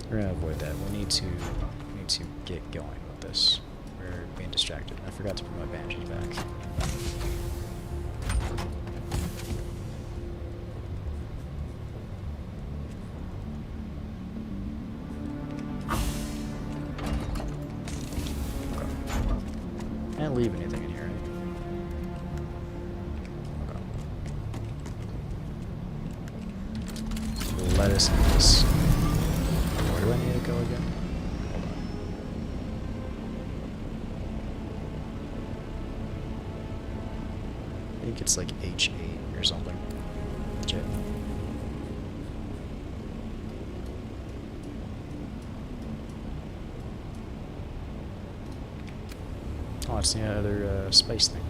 We're gonna avoid that. We need to get going with this. We're being distracted. I forgot to put my bandages back. Can't leave anything in here, right? Okay. Let us in this. Where do I need to go again? Hold on. I think it's like H8 or something. Legit. Oh, it's the other space thing.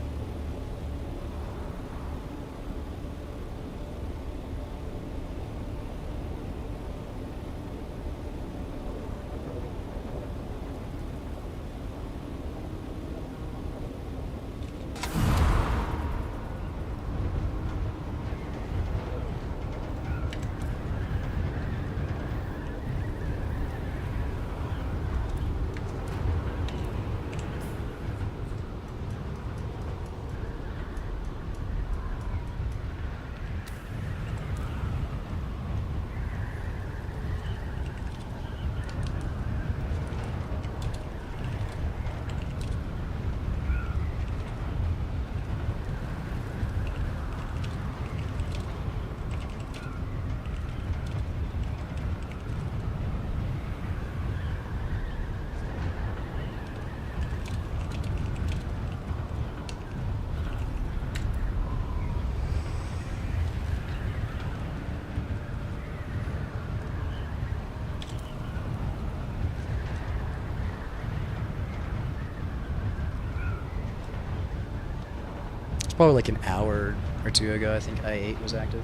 Probably like an hour or two ago, I think I8 was active.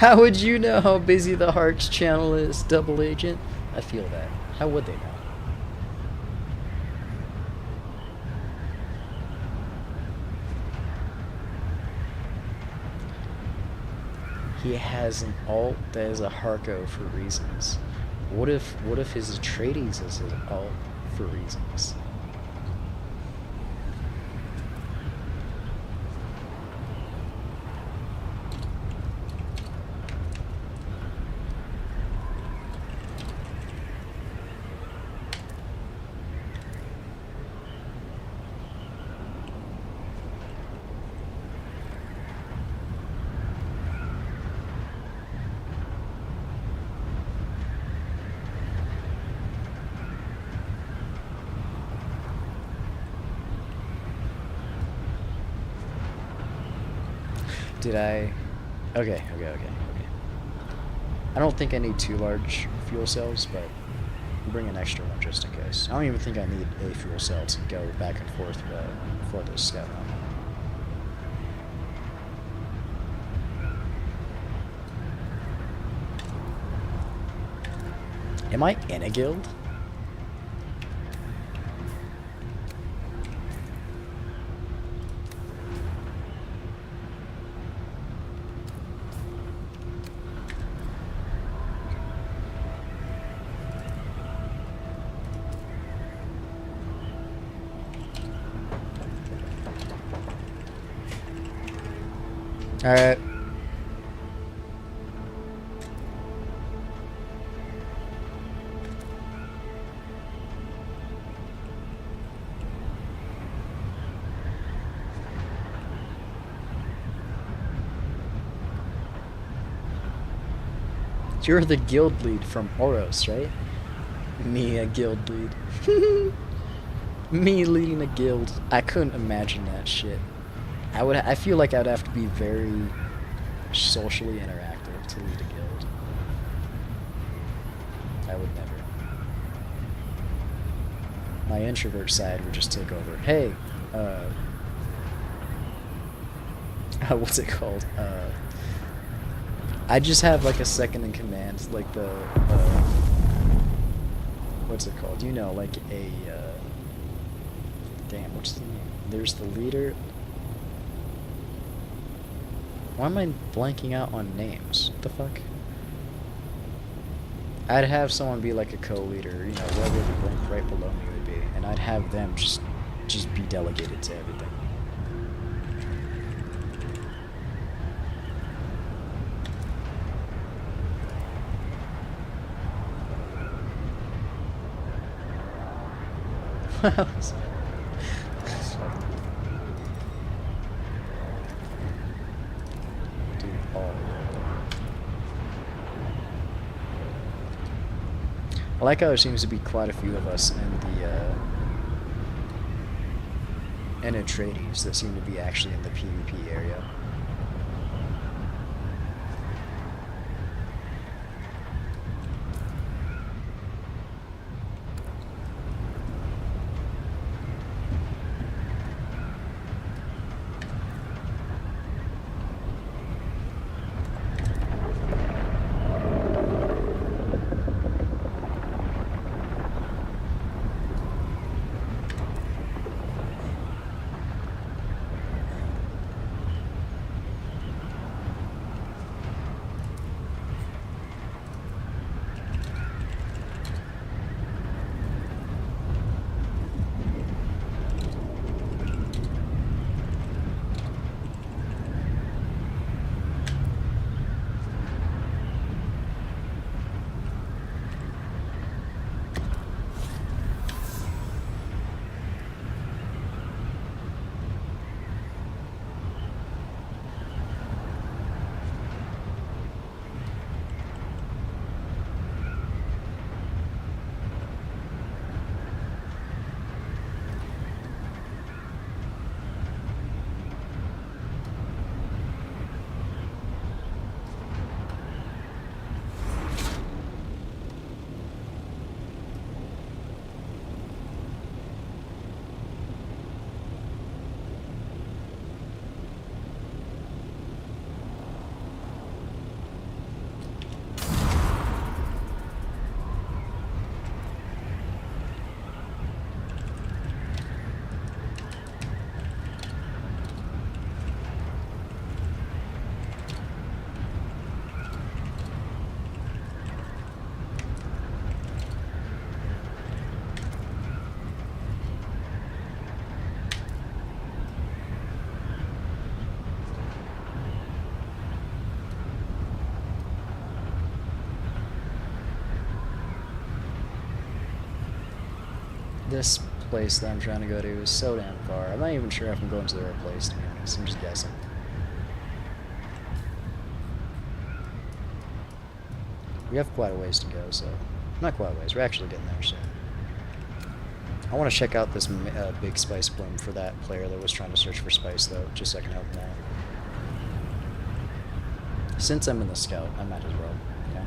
How would you know how busy the Hark's channel is, double agent? I feel that. How would they know? He has an alt that is a Harko for reasons. What if his Atreides is an alt for reasons? Did I? Okay. I don't think I need 2 large fuel cells, but I'll bring an extra one just in case. I don't even think I need a fuel cell to go back and forth for this scout run. Am I in a guild? Alright. You're the guild lead from Oros, right? Me, a guild lead. Me leading a guild. I couldn't imagine that shit. I feel like I'd have to be very socially interactive to lead a guild. I would never. My introvert side would just take over. Hey, what's it called? I just have like a second in command, like the, what's it called? You know, like a, damn, what's the name? There's the leader. Why am I blanking out on names? What the fuck? I'd have someone be like a co-leader, you know, whoever the rank right below me would be, and I'd have them just be delegated to everything. I like how there seems to be quite a few of us in the Atreides that seem to be actually in the PvP area. this place that I'm trying to go to is so damn far. I'm not even sure if I'm going to the right place, to be honest. I'm just guessing. We have quite a ways to go, so... Not quite a ways, we're actually getting there soon. I want to check out this big spice bloom for that player that was trying to search for spice, though, just so I can help him out. Since I'm in the scout, I might as well, okay?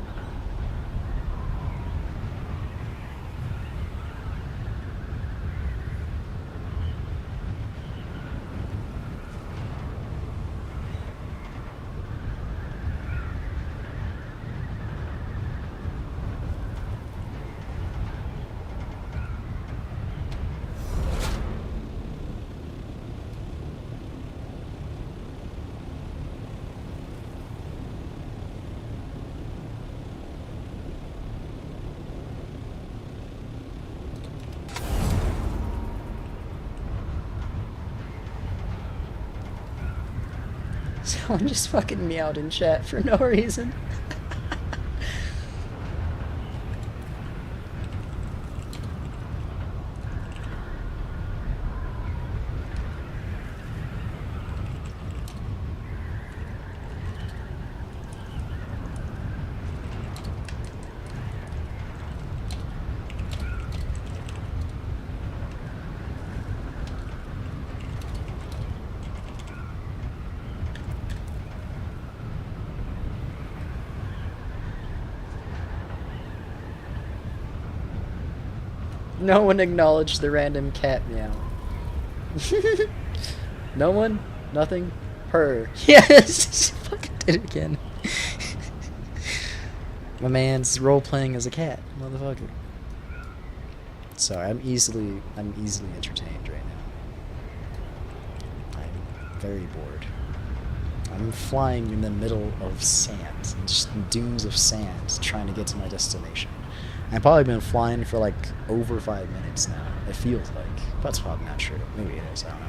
Someone just fucking meowed in chat for no reason. No one acknowledged the random cat meow. No one? Nothing? Her. Yes! Fucking did it again. My man's role-playing as a cat. Motherfucker. Sorry, I'm easily entertained right now. I'm very bored. I'm flying in the middle of sand, just dunes of sand, trying to get to my destination. I've probably been flying for like over 5 minutes now. It feels like. That's probably not true. Maybe it is, I don't know.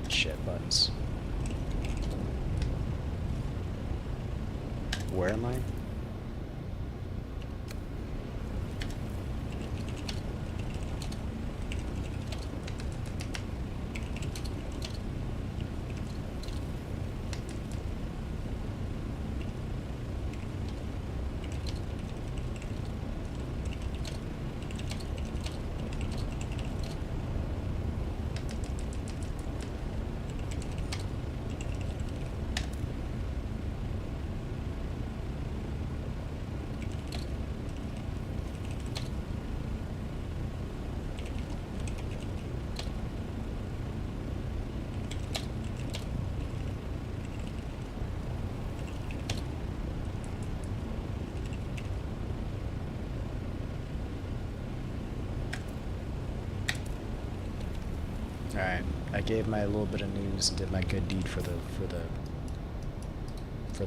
Shit buttons. Where am I? Alright, I gave my little bit of news and did my good deed for the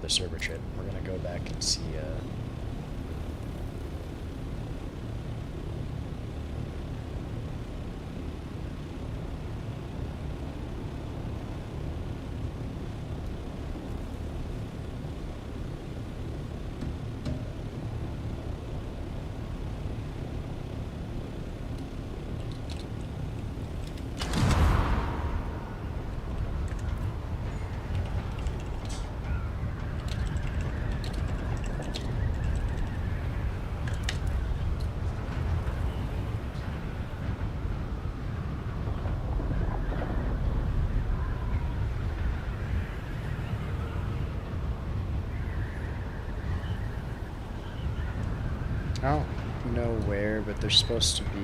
server trip. We're gonna go back and see I don't know where, but they're supposed to be...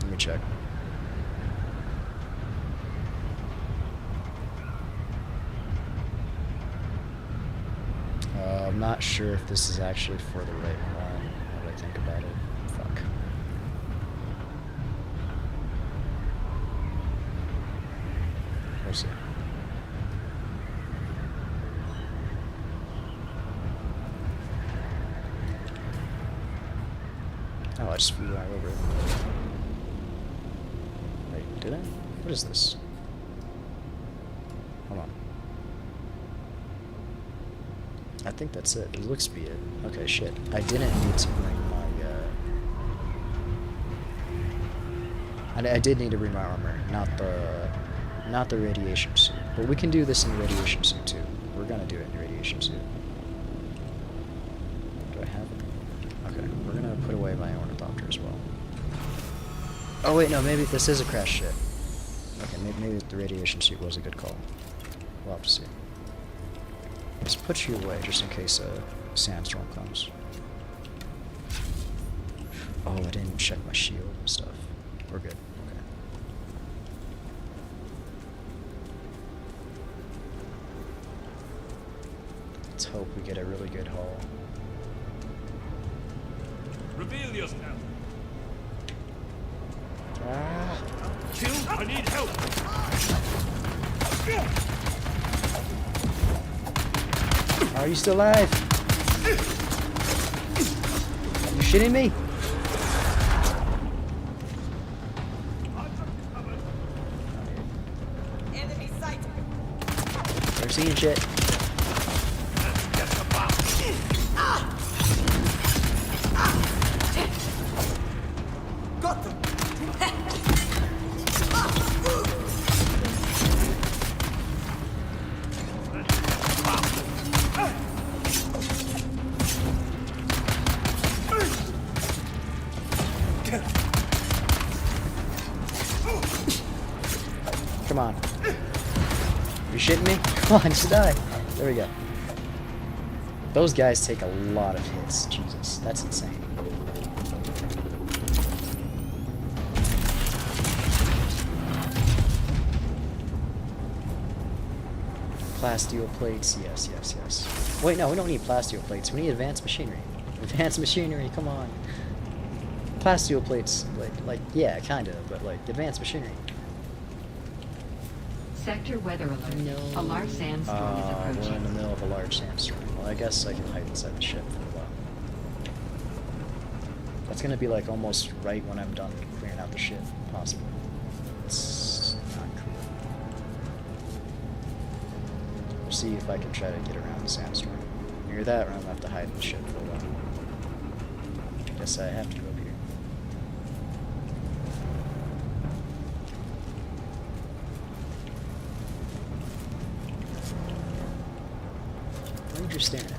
Let me check. I'm not sure if this is actually for the right one, now that I think about it. see. Oh, I just flew right over it. Wait, did I? What is this? Hold on. I think that's it. It looks to be it. Okay, shit. I didn't need to bring my, I did need to bring my armor, not the radiation suit. But we can do this in the radiation suit, too. We're gonna do it in the radiation suit. Do I have it? Okay, we're gonna put away my ornithopter as well. Oh, wait, no, maybe this is a crash ship. Okay, maybe the radiation suit was a good call. We'll have to see. Let's put you away just in case a sandstorm comes. Oh, I didn't check my shield and stuff. We're good. Okay. Let's hope we get a really good haul. Reveal yourself. Ah! Kill. I need help. Are you still alive? Are you shitting me? Enemy sight. They're seeing shit. Get the bomb. Got them. Come on. You shitting me? Come on, just die. There we go. Those guys take a lot of hits. Jesus, that's insane. Plasteel plates, yes, yes, yes. Wait, no, we don't need plasteel plates. We need advanced machinery. Advanced machinery, come on. Plasteel plates, like, yeah, kinda, but like, advanced machinery. Sector weather alert. No. A large sandstorm is We're in the approaching. middle of a large sandstorm. Well, I guess I can hide inside the ship for a while. That's gonna be like almost right when I'm done clearing out the ship, possibly. It's not cool. We'll see if I can try to get around the sandstorm. Near that, or I'm gonna have to hide in the ship for a while. I guess I have to go up here. What are you just staring at?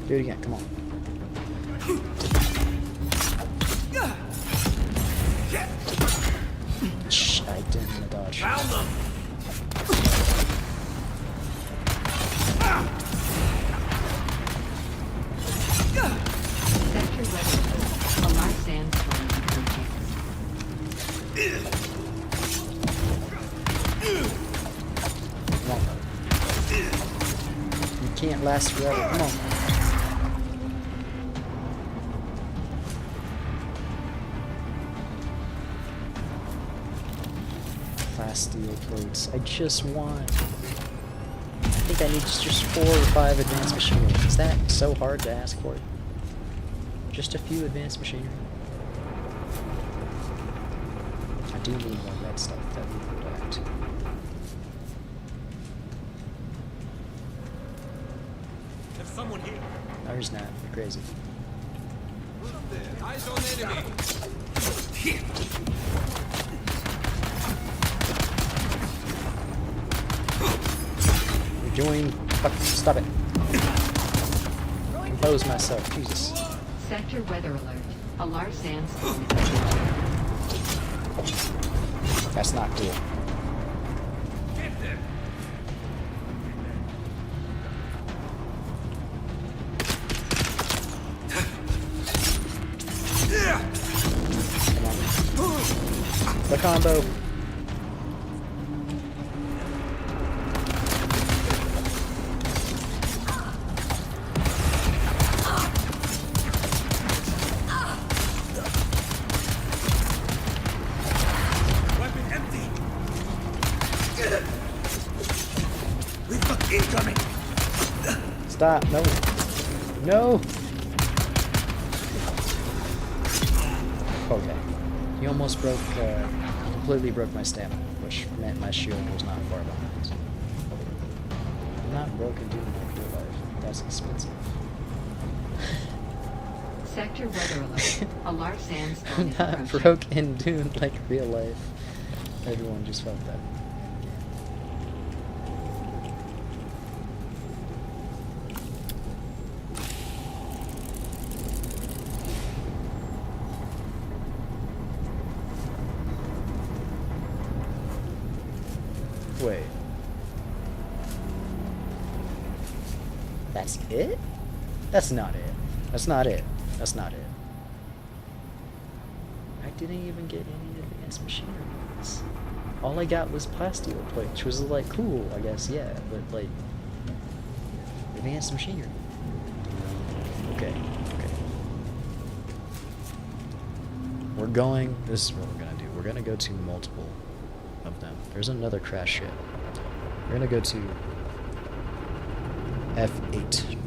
Do it again, come on. Shh, I didn't want to dodge. Found them. Sector weather alert. A large sandstorm is approaching. Come on. You can't last forever, come on. Plasteel plates. I just want. I think I need just 4 or 5 advanced machinery. Is that so hard to ask for? Just a few advanced machinery. I do need more red stuff. That would be good too. There's someone here. No, there's not. You're crazy. Eyes on enemy. Rejoin. Fuck. Stop it. Compose myself. Jesus. Sector weather alert. A large sandstorm is approaching. That's not cool. Get them. Come on. The combo. We've got incoming. Stop! No! No! Okay. He almost completely broke my stamina, which meant my shield was not far behind. I'm not broken due to my real life. That's expensive. Sector weather alert. A large sandstorm I'm is not approaching. broke in Dune like real life. Everyone just felt that. Wait. That's it? That's not it. That's not it. That's not it. I didn't even get any advanced machinery. All I got was plasteel plate, which was like cool, I guess, yeah, but like advanced machinery. Okay, okay. We're going. This is what we're gonna do. We're gonna go to multiple of them. There's another crash ship. We're gonna go to F8.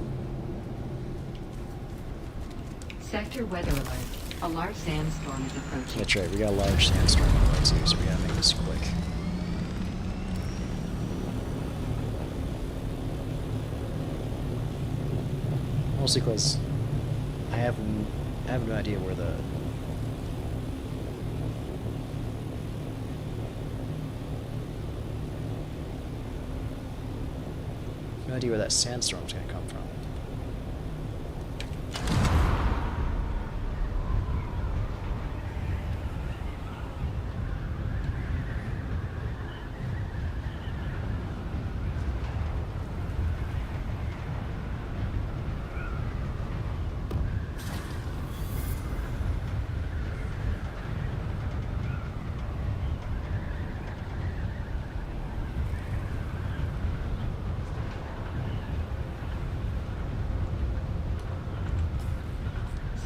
Sector weather alert. A large sandstorm is approaching. That's right, we got a large sandstorm on the way too, so we gotta make this quick. Mostly because I have no idea where the no idea where that sandstorm's gonna come from.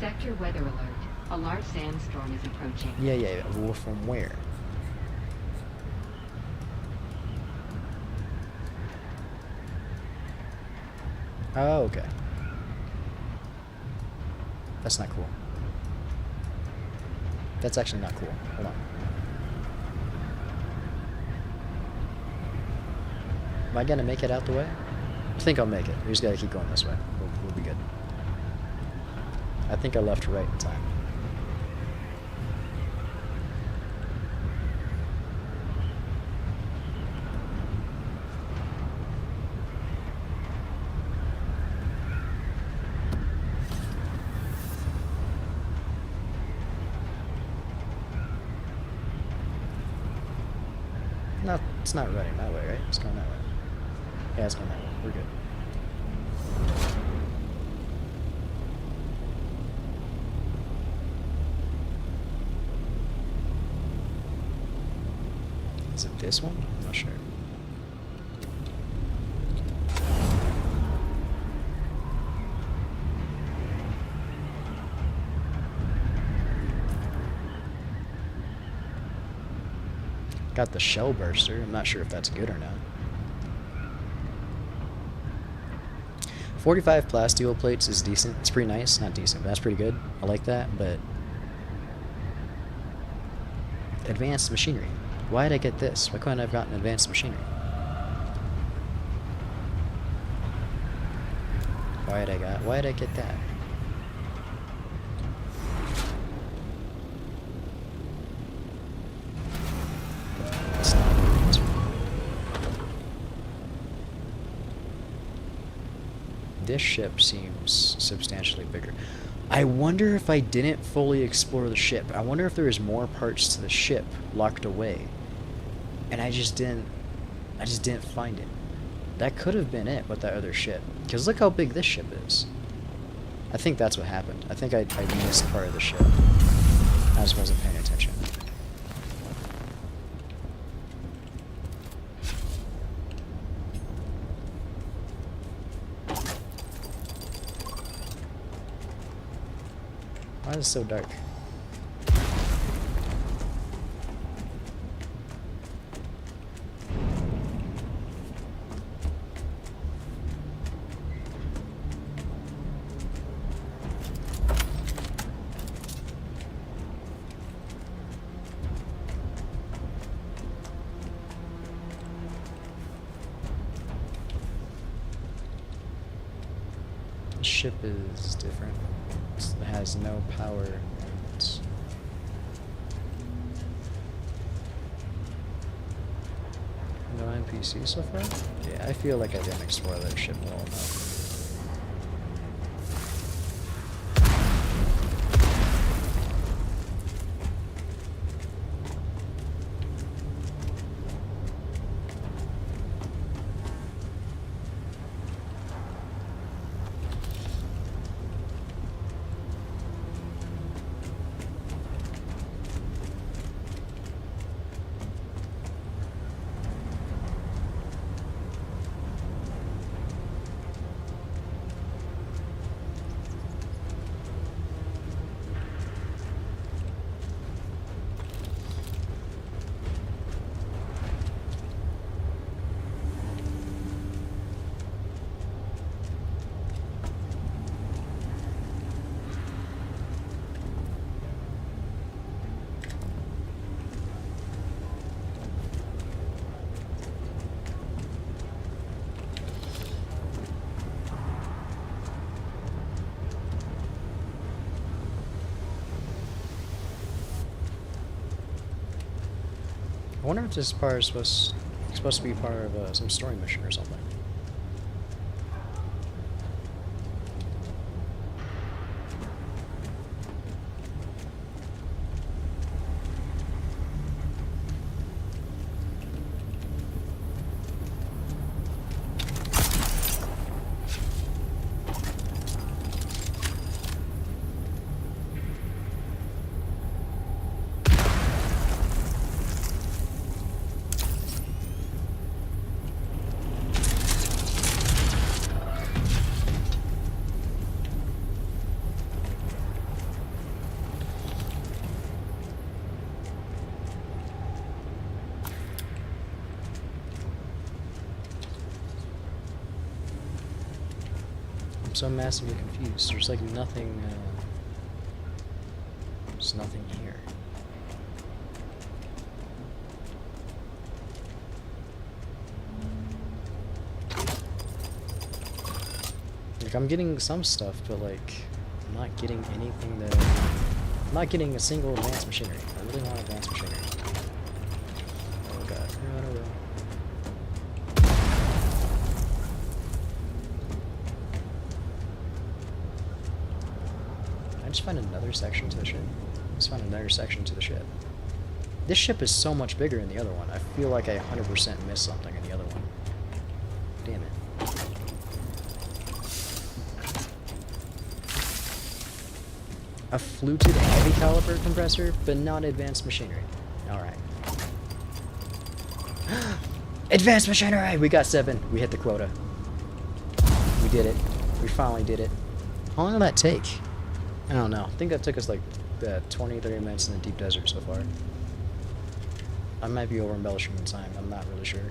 Sector weather alert. A large sandstorm is approaching. Yeah, well, from where? Oh, okay. That's not cool. That's actually not cool. Hold on. Am I gonna make it out the way? I think I'll make it. We just gotta keep going this way. We'll be good. I think I left right in time. No, it's not running that way, right? It's going that way. Yeah, it's going that way. We're good. Is it this one? I'm not sure. Got the shell burster. I'm not sure if that's good or not. 45 plasteel plates is decent. It's pretty nice. Not decent, but that's pretty good. I like that, but advanced machinery. Why did I get this? Why couldn't I have gotten advanced machinery? Why did I get that? It's not advanced. This ship seems substantially bigger. I wonder if I didn't fully explore the ship. I wonder if there was more parts to the ship locked away. And I just didn't find it. That could have been it with that other ship. Because look how big this ship is. I think that's what happened. I think I missed part of the ship. I just wasn't paying attention. Why is it so dark? ship is different. It has no power. And no NPC so far? Yeah, I feel like I didn't explore that ship well enough. I wonder if this part is supposed to be part of some story mission or something. I'm so massively confused. There's like nothing. There's nothing here. Like I'm getting some stuff, but like I'm not getting anything that. I'm not getting a single advanced machinery. I really want advanced machinery. Oh god. Run away. I just find another section to the ship. Just find another section to the ship. This ship is so much bigger than the other one. I feel like I 100% missed something in the other one. Damn it. A fluted heavy caliber compressor, but not advanced machinery. Alright. Advanced machinery! We got 7. We hit the quota. We did it. We finally did it. How long will that take? I don't know. I think that took us like 20, 30 minutes in the deep desert so far. I might be over embellishing the time. I'm not really sure.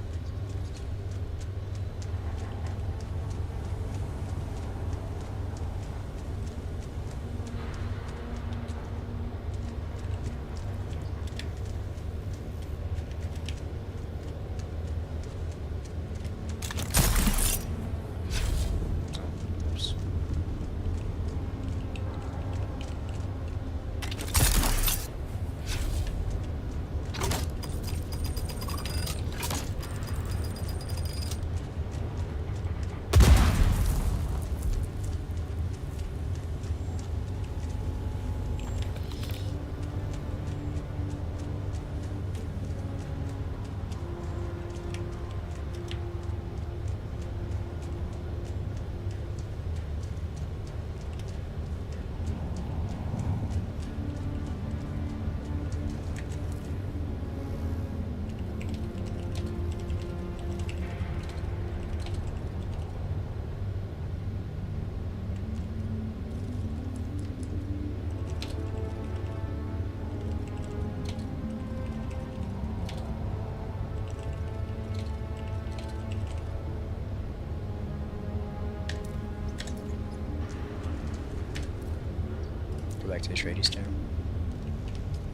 Go back to Atreides' town.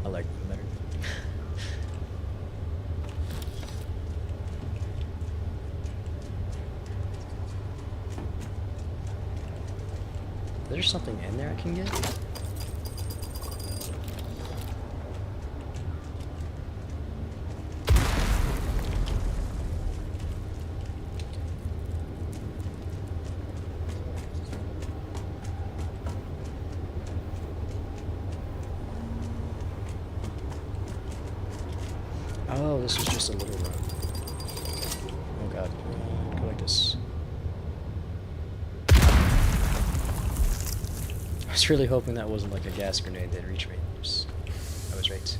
I like them better. there something in there I can get? Oh, this was just a little run. Oh god. Go like this. I was really hoping that wasn't like a gas grenade that'd reach me. Just, I was right.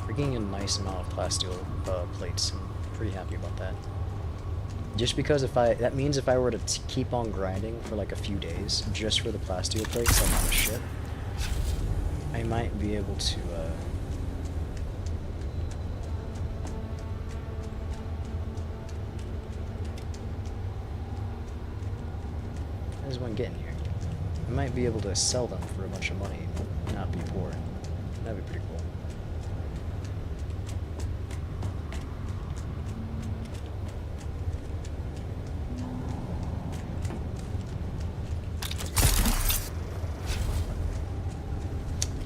We're getting a nice amount of plasteel plates. I'm pretty happy about that. Just because that means if I were to keep on grinding for like a few days, just for the plasteel plates like on the ship, I might be able to, There's one getting here. I might be able to sell them for a bunch of money and not be poor. That'd be pretty cool.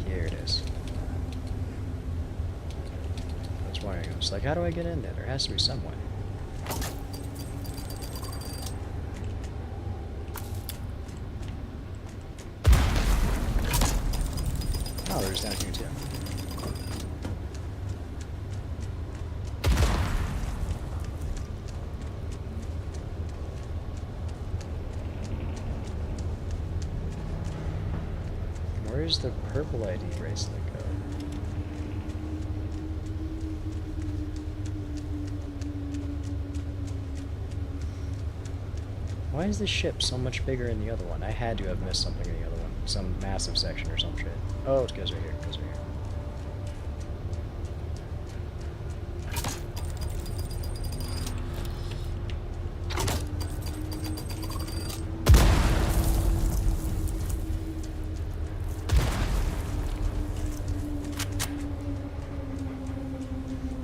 Here it is. That's why I was like, how do I get in there? There has to be some way. Oh, there's down here too. Where's the purple ID bracelet go? Why is this ship so much bigger in the other one? I had to have missed something in the other one. Some massive section or some shit. Oh, it goes right here. It goes right here.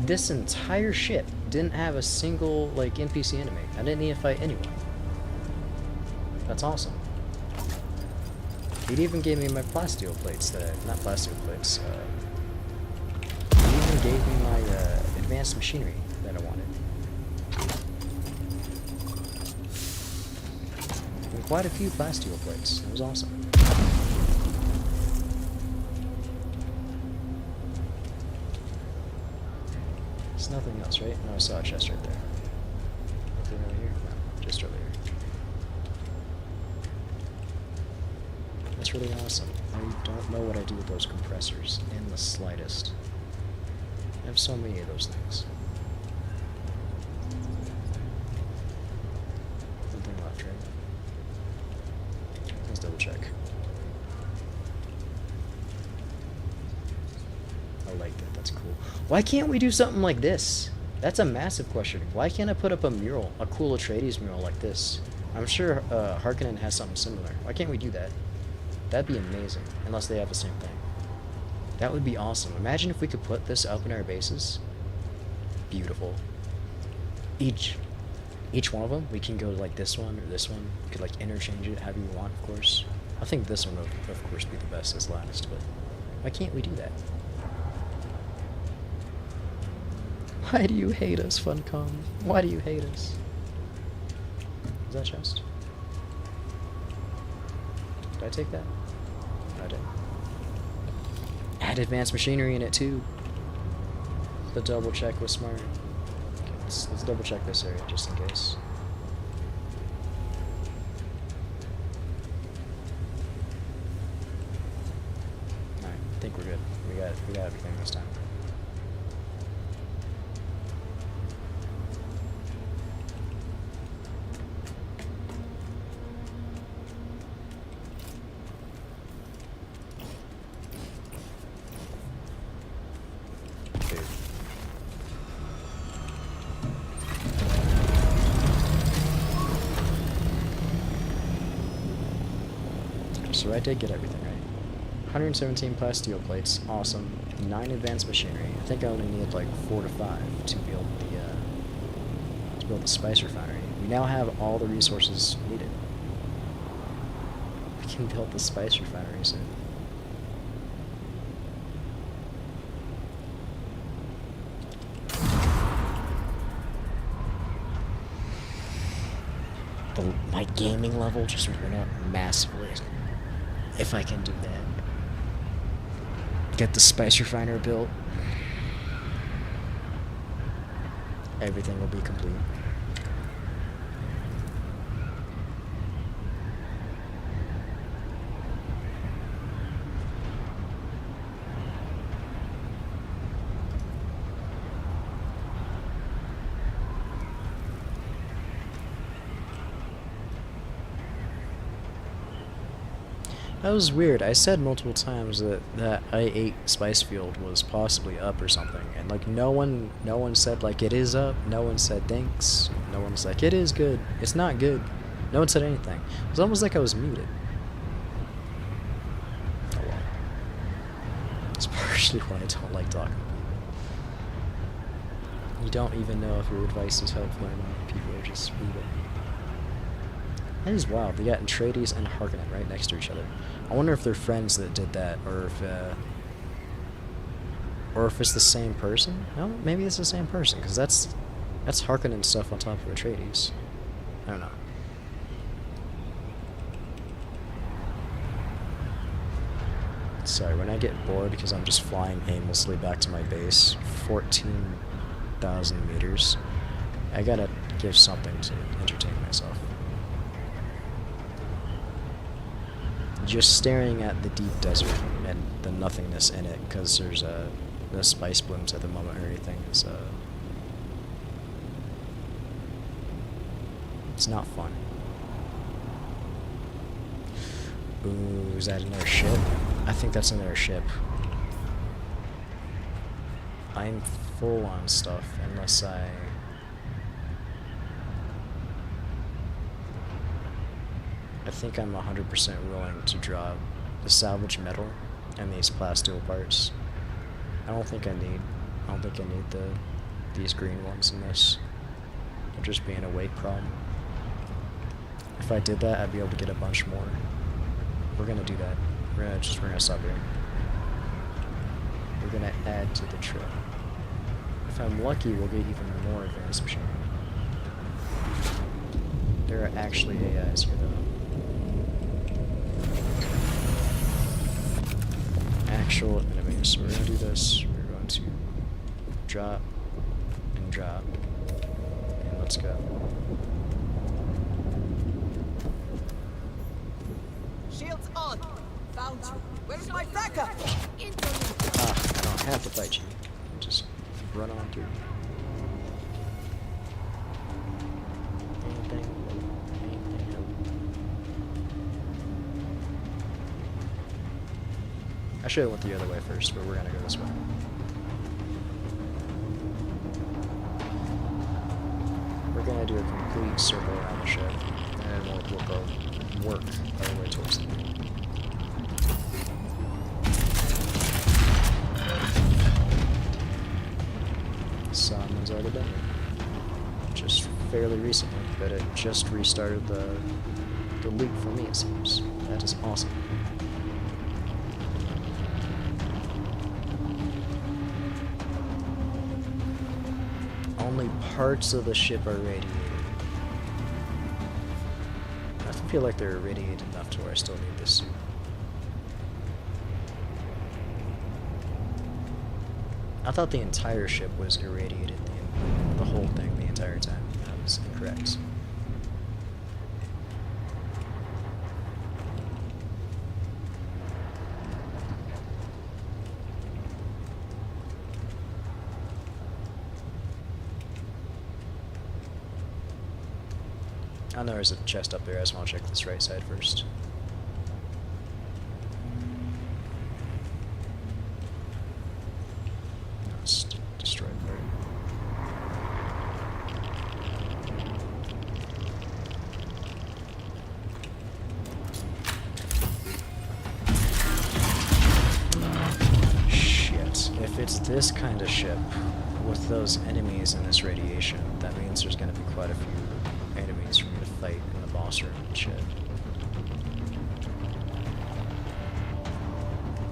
This entire ship didn't have a single, like, NPC enemy. I didn't need to fight anyone. That's awesome. It even gave me my plasteel plates not plasteel plates, it even gave me my, advanced machinery that I wanted. And quite a few plasteel plates. It was awesome. There's nothing else, right? No, I saw a chest right there. Nothing over here? No, just over here. That's really awesome. I don't know what I do with those compressors in the slightest. I have so many of those things. Nothing left, right? Let's double check. I like that, that's cool. Why can't we do something like this? That's a massive question. Why can't I put up a mural, a cool Atreides mural like this? I'm sure Harkonnen has something similar. Why can't we do that? That'd be amazing, unless they have the same thing. That would be awesome. Imagine if we could put this up in our bases. Beautiful. Each one of them, we can go to like this one or this one. We could like interchange it however you want, of course. I think this one would, of course, be the best as last, but why can't we do that? Why do you hate us, Funcom? Why do you hate us? Is that chest? Did I take that? No, I didn't. Add advanced machinery in it too. The double check was smart. Okay, let's double check this area just in case. Alright, I think we're good. We got everything this time. So I did get everything right. 117 plasteel plates, awesome. 9 advanced machinery. I think I only need like 4 to 5 to build the spice refinery. We now have all the resources needed. We can build the spice refinery soon. My gaming level just went up massively. If I can do that. Get the spice refiner built. Everything will be complete. That was weird. I said multiple times that I-8 spice field was possibly up or something, and like no one said like it is up. No one said thanks. No one was like it is good. It's not good. No one said anything. It was almost like I was muted. Oh well. It's partially why I don't like talking. You don't even know if your advice is helpful or not. People are just muted. That is wild. They got Atreides and Harkonnen right next to each other. I wonder if they're friends that did that, or if it's the same person. No, maybe it's the same person, because that's Harkonnen stuff on top of Atreides. I don't know. Sorry, when I get bored because I'm just flying aimlessly back to my base, 14,000 meters, I gotta give something to entertain myself. Just staring at the deep desert and the nothingness in it, because there's no spice blooms at the moment or anything. It's not fun. Ooh, is that another ship? I think that's another ship. I'm full on stuff unless I think I'm 100% willing to drop the salvage metal and these plasteel parts. I don't think I need these green ones in this. They're just being a weight problem. If I did that, I'd be able to get a bunch more. We're gonna do that. We're gonna stop here. We're gonna add to the trip. If I'm lucky, we'll get even more advanced machinery. There are actually AIs here though. Actual enemies. So we're going to do this. We're going to drop and drop. And let's go. Shields on. Found you. Where's my backup? I don't have to fight you. Just run on through. Anything else? I should have went the other way first, but we're gonna go this way. We're gonna do a complete circle around the ship, and we'll go work our way towards them. Someone's already been there. Just fairly recently, but it just restarted the loop for me, it seems. That is awesome. Only parts of the ship are radiated. I feel like they're irradiated enough to where I still need this suit. I thought the entire ship was irradiated, the whole thing, the entire time. That was incorrect. I know there's a chest up there. I just want to check this right side first. No, it's destroyed part. Shit. If it's this kind of ship with those enemies and this radiation, that means there's going to be quite a few enemies for me to fight in the boss room and shit.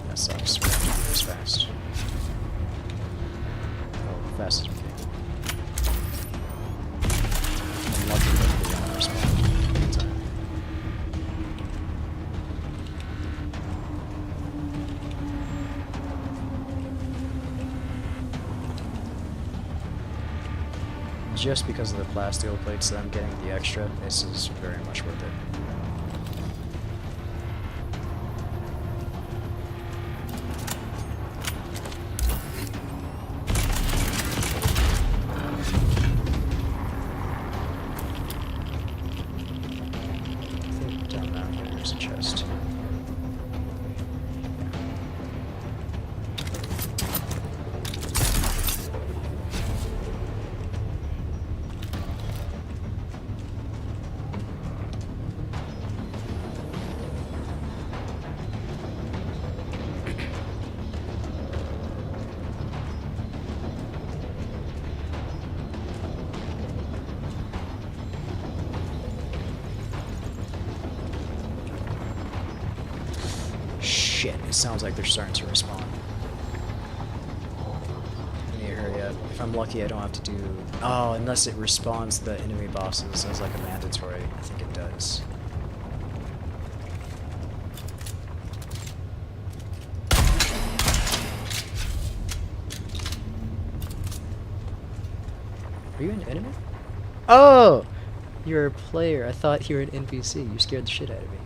That sucks. We have to do this fast. Oh, fast as we can. I'm lucky that we don't respond in time. Just because of the plasteel plates that I'm getting the extra, this is very much worth it. I think down out here there's a chest. Shit, it sounds like they're starting to respawn. I need to hurry up. If I'm lucky, I don't have to do... Oh, unless it respawns the enemy bosses as like a mandatory. I think it does. Are you an enemy? Oh! You're a player. I thought you were an NPC. You scared the shit out of me.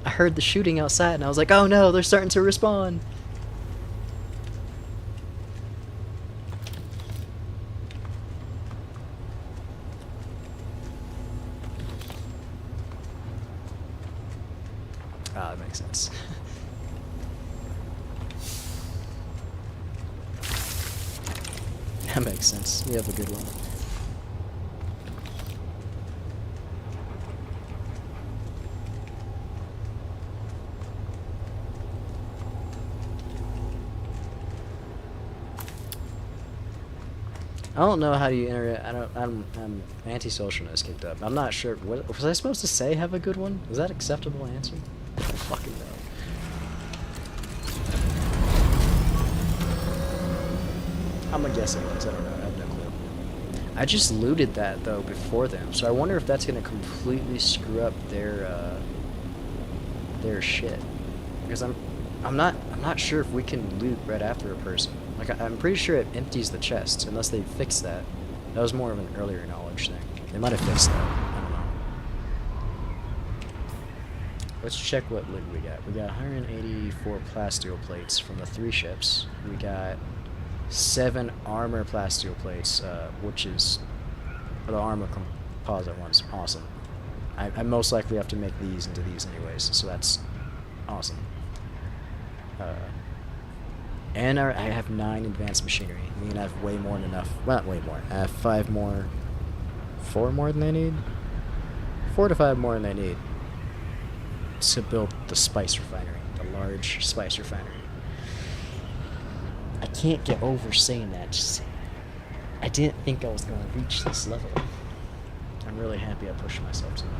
I heard the shooting outside and I was like, oh no, they're starting to respawn. Ah, that makes sense. That makes sense. You have a good one. I don't know how you enter it. I'm antisocial and it's kicked up. I'm not sure. What, was I supposed to say have a good one? Is that acceptable answer? I don't fucking know. I'm gonna guess it was. I don't know. I have no clue. I just looted that though before them, so I wonder if that's gonna completely screw up their shit. Because I'm not sure if we can loot right after a person. Like I'm pretty sure it empties the chest unless they fix that. That was more of an earlier knowledge thing. They might have fixed that. I don't know. Let's check what loot we got. We got 184 plasteel plates from the 3 ships. We got 7 armor plasteel plates, which is the armor composite ones. Awesome. I most likely have to make these into these anyways, so that's awesome. And I have 9 advanced machinery. I mean, I have way more than enough. Well, not way more. I have 5 more. 4 more than I need? 4 to 5 more than I need to build the spice refinery, the large spice refinery. I can't get over saying that. Just, I didn't think I was going to reach this level. I'm really happy I pushed myself to it.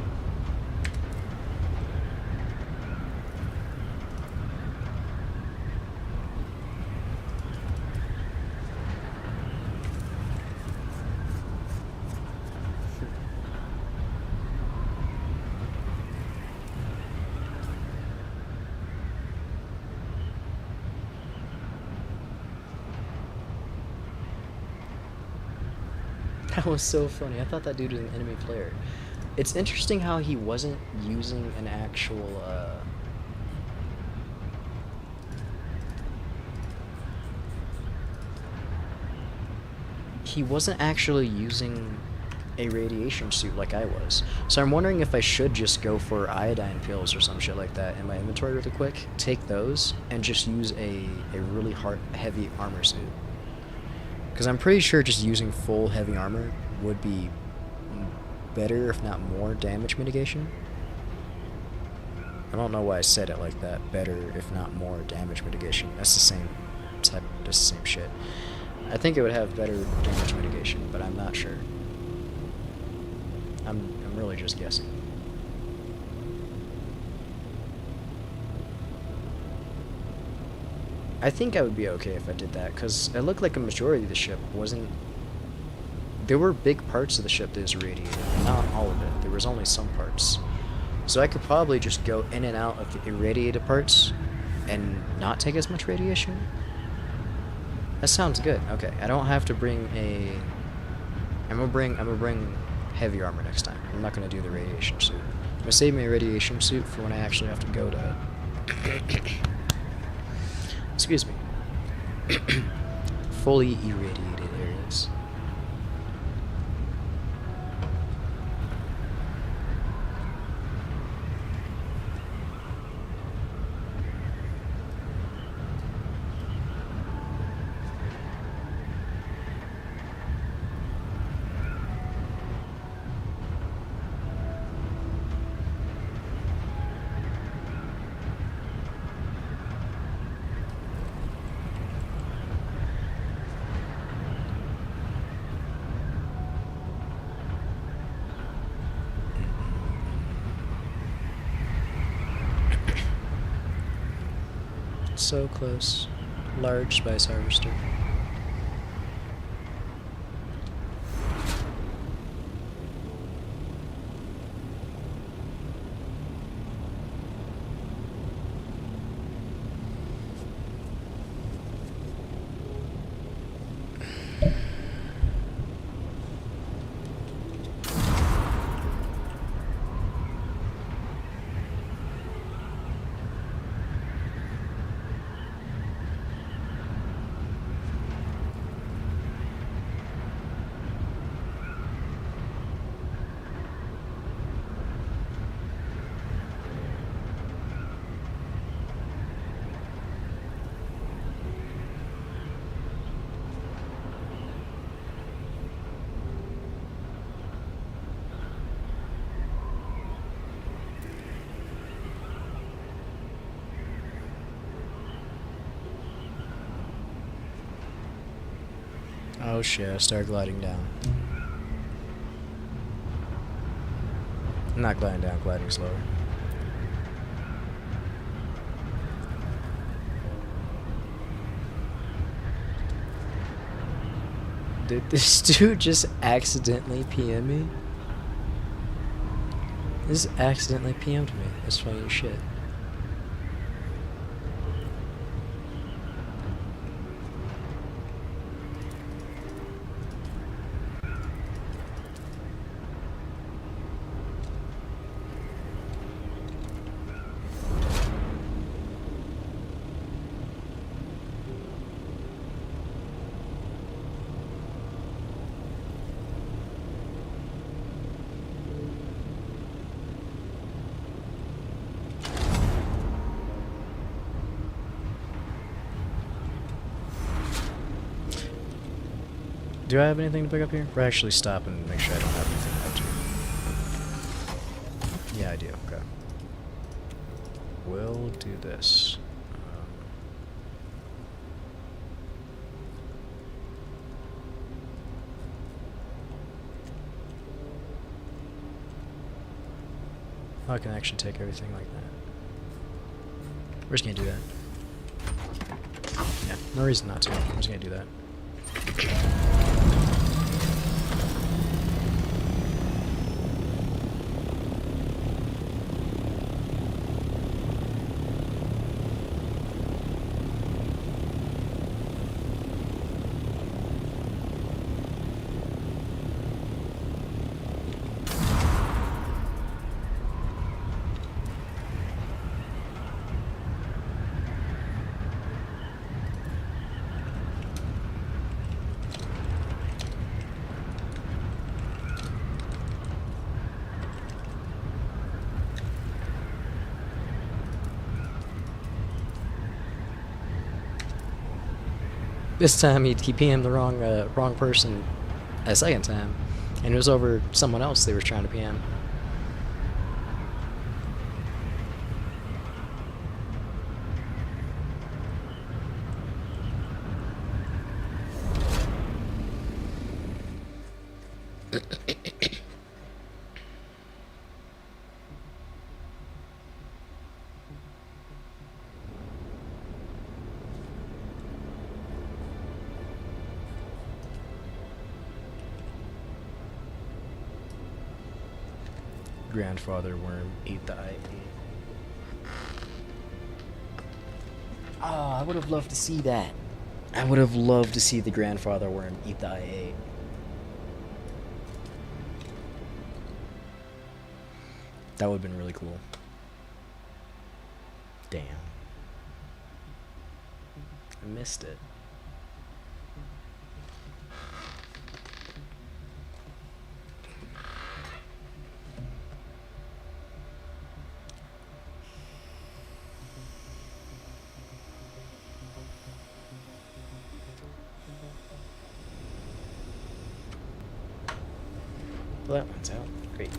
That was so funny. I thought that dude was an enemy player. It's interesting how he wasn't using an actual, he wasn't actually using a radiation suit like I was. So I'm wondering if I should just go for iodine pills or some shit like that in my inventory really quick, take those, and just use a really heavy armor suit. Because I'm pretty sure just using full heavy armor would be better, if not more, damage mitigation. I don't know why I said it like that. Better, if not more, damage mitigation. That's the same type, just the same shit. I think it would have better damage mitigation, but I'm not sure. I'm really just guessing. I think I would be okay if I did that, because it looked like a majority of the ship wasn't... There were big parts of the ship that was irradiated, not all of it. There was only some parts. So I could probably just go in and out of the irradiated parts and not take as much radiation. That sounds good. Okay, I don't have to bring a... I'm gonna bring heavy armor next time. I'm not gonna do the radiation suit. I'm gonna save my radiation suit for when I actually have to go to... Excuse me. Fully irradiated areas. So close. Large spice harvester. Oh shit, I start gliding down. I'm not gliding down, gliding slower. Did this dude just accidentally PM me? This accidentally PM'd me. That's funny as shit. Do I have anything to pick up here? Or actually stop and make sure I don't have anything out to. Yeah, I do. Okay. We'll do this. Oh, I can actually take everything like that. We're just gonna do that. Yeah, no reason not to. I'm just gonna do that. This time he PM'd the wrong person a second time, and it was over someone else they were trying to PM. Grandfather worm ate the IA. Oh, I would have loved to see that. I would have loved to see the grandfather worm eat the IA. That would have been really cool. Damn. I missed it. Well, that one's out. Great.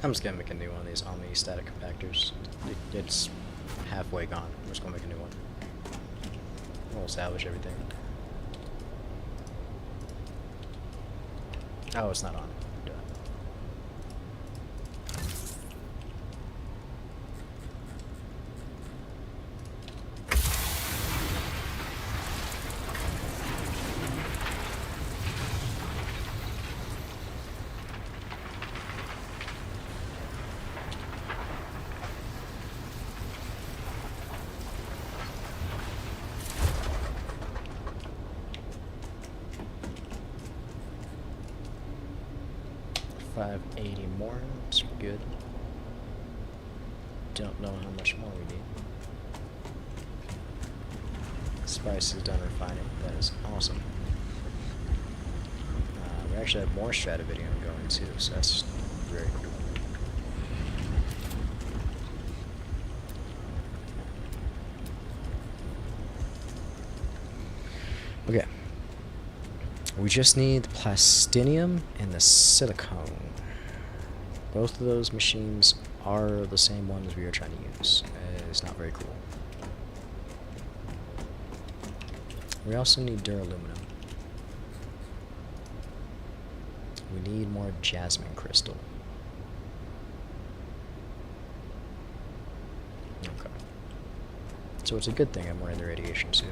I'm just gonna make a new one of these Omni static compactors. It's halfway gone. I'm just gonna make a new one. We'll salvage everything. Oh, it's not on. Duh. 580 more, it's good. Don't know how much more we need. Spice is done refining, that is awesome. We actually have more Stradividium going too, so that's very cool. Okay. We just need the plastinium and the silicone. Both of those machines are the same ones we are trying to use. It's not very cool. We also need duraluminum. We need more jasmine crystal. Okay. So it's a good thing I'm wearing the radiation suit.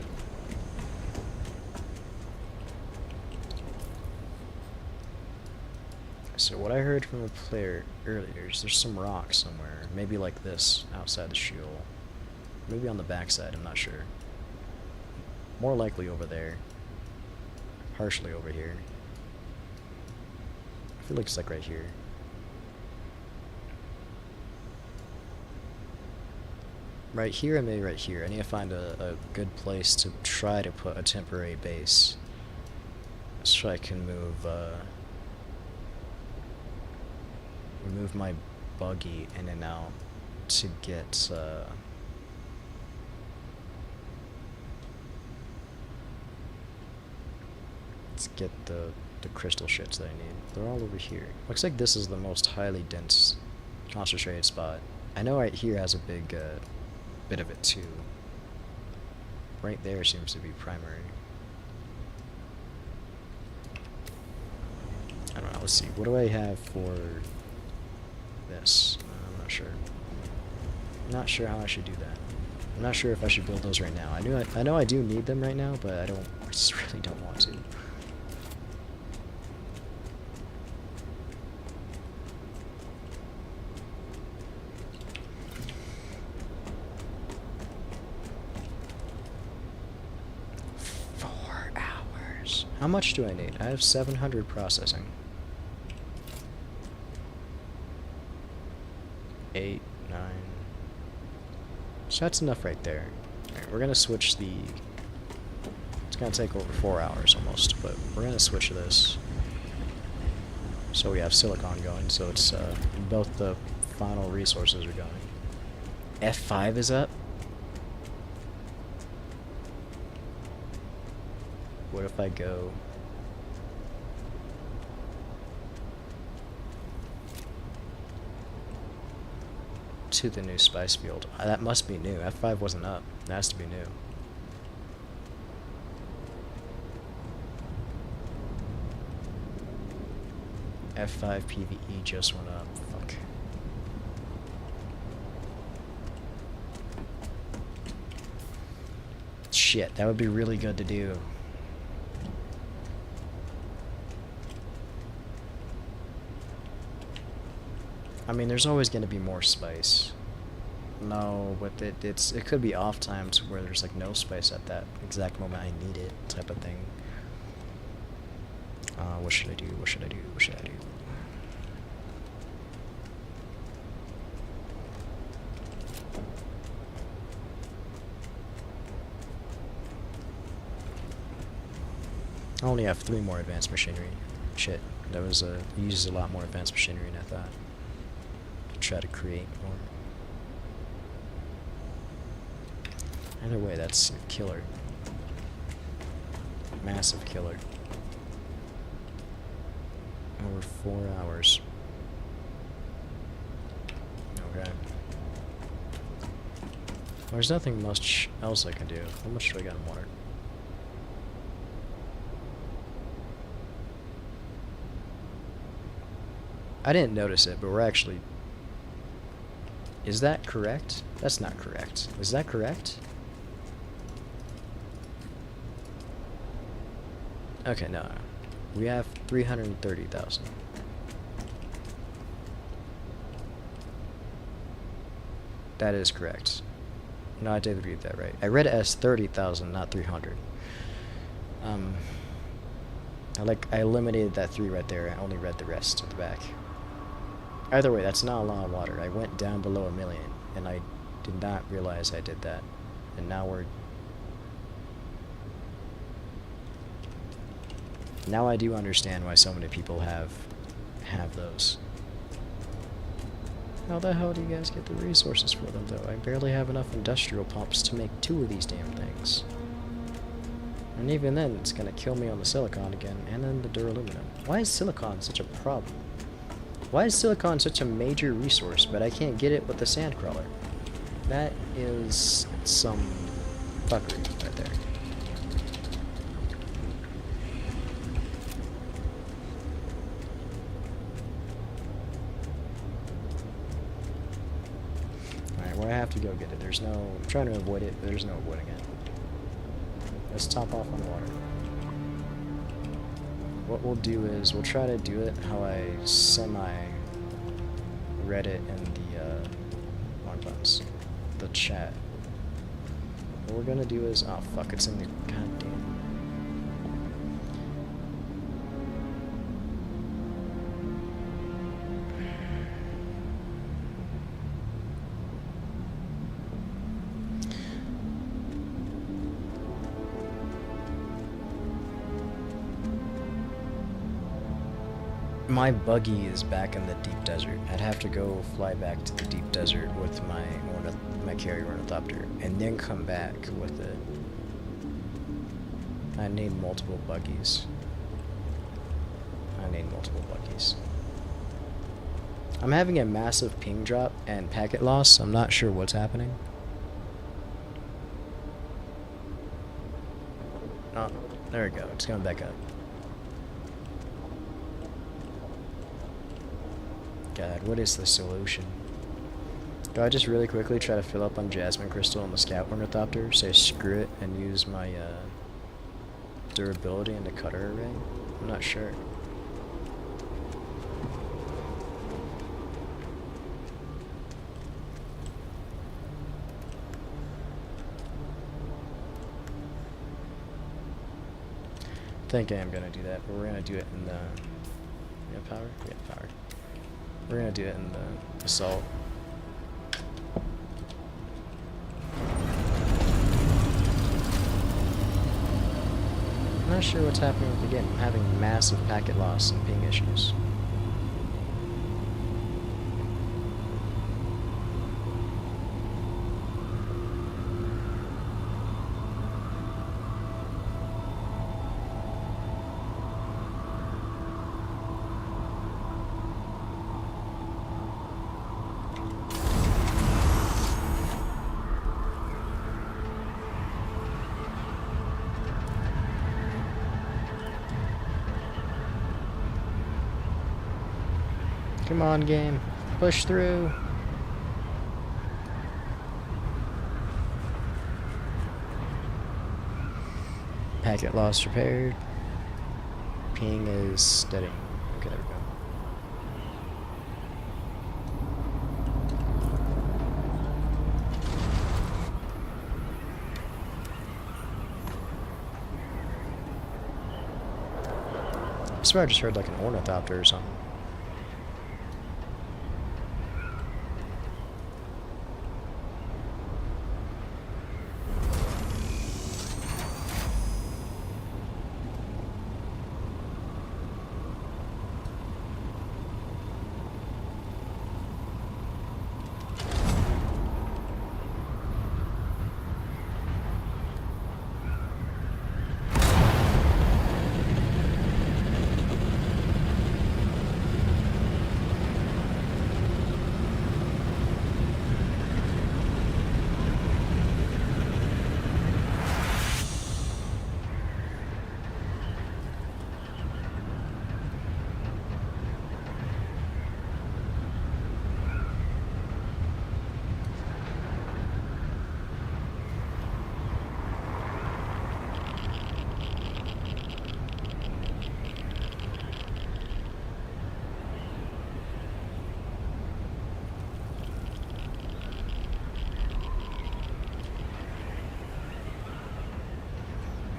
So what I heard from a player earlier is there's some rock somewhere, maybe like this, outside the shield. Maybe on the backside, I'm not sure. More likely over there. Partially over here. I feel like it's like right here. Right here and maybe right here. I need to find a good place to try to put a temporary base. So I can move my buggy in and out to get the crystal shits that I need. They're all over here. Looks like this is the most highly dense concentrated spot. I know right here has a big bit of it too. Right there seems to be primary. I don't know, let's see. What do I have for this? I'm not sure. I'm not sure how I should do that. I'm not sure if I should build those right now. I know I do need them right now, but I just really don't want to. How much do I need? I have 700 processing. 8, 9. So that's enough right there. Alright, we're gonna switch the... It's gonna take over 4 hours almost, but we're gonna switch this. So we have silicon going, so it's both the final resources are going. F5 is up? What if I go... to the new spice field? That must be new. F5 wasn't up. It has to be new. F5 PvE just went up. Fuck. Shit, that would be really good to do. I mean, there's always going to be more spice. No, but it could be off times where there's like no spice at that exact moment I need it, type of thing. What should I do? What should I do? What should I do? I only have 3 more advanced machinery. Shit, that was uses a lot more advanced machinery than I thought. Try to create more. Either way, that's a killer. Massive killer. Over 4 hours. Okay. There's nothing much else I can do. How much do I got in water? I didn't notice it, but we're actually... Is that correct? That's not correct. Is that correct? Okay, no. We have 330,000. That is correct. No, I did read that right. I read it as 30,000, not 300. I eliminated that 3 right there. I only read the rest at the back. Either way, that's not a lot of water. I went down below 1 million, and I did not realize I did that. And now we're... Now I do understand why so many people have those. How the hell do you guys get the resources for them, though? I barely have enough industrial pumps to make 2 of these damn things. And even then, it's gonna kill me on the silicon again, and then the duraluminum. Why is silicon such a problem? Why is silicon such a major resource, but I can't get it with the sandcrawler? That is some fuckery right there. Alright, well I have to go get it. There's no... I'm trying to avoid it, but there's no avoiding it. Let's top off on water. What we'll do is, we'll try to do it how I semi-read it in the, wrong buttons, the chat. What we're gonna do is, oh fuck, it's in the goddamn... My buggy is back in the deep desert. I'd have to go fly back to the deep desert with my carrier ornithopter, and then come back with it. I need multiple buggies. I'm having a massive ping drop and packet loss. I'm not sure what's happening. Oh, there we go. It's coming back up. God, what is the solution? Do I just really quickly try to fill up on Jasmine Crystal and the Scout Ornithopter, say screw it, and use my durability in the cutter array? I'm not sure. I think I am gonna do that, but we're gonna do it in the... We have power? We have power. We're gonna do it in the assault. I'm not sure what's happening with the game. I'm having massive packet loss and ping issues. Come on, game. Push through. Packet loss repaired. Ping is steady. Okay, there we go. I swear I just heard like an ornithopter or something.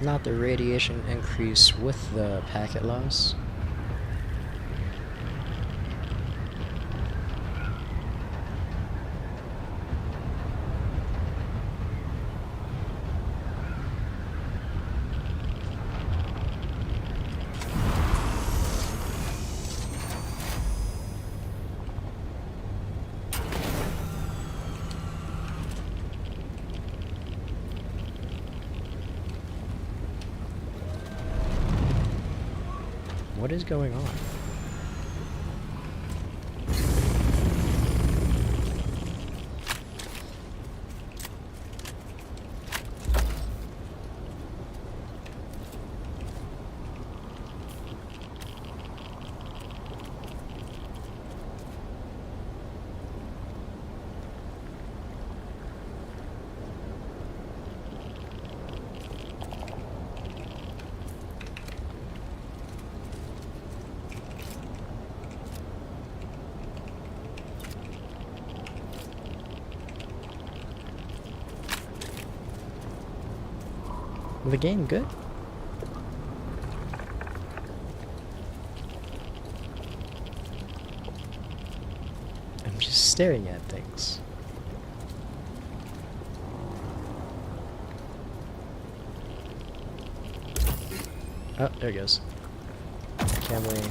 Not the radiation increase with the packet loss. What is going on? The game good? I'm just staring at things. Oh, there it goes. Can we...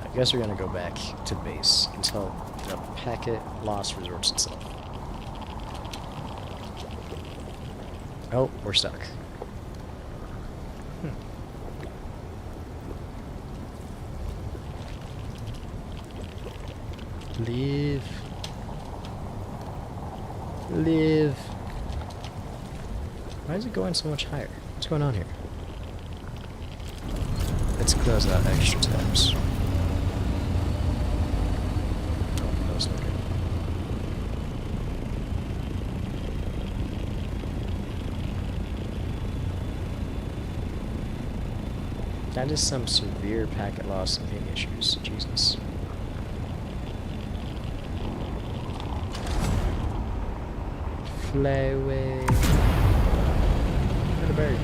I guess we're gonna go back to base until the packet loss resorts itself. Oh, we're stuck. Leave. Leave. Why is it going so much higher? What's going on here? Let's close out extra tabs. Oh, that was no good. That is some severe packet loss and ping issues. Jesus. Fly away. Where'd the bird?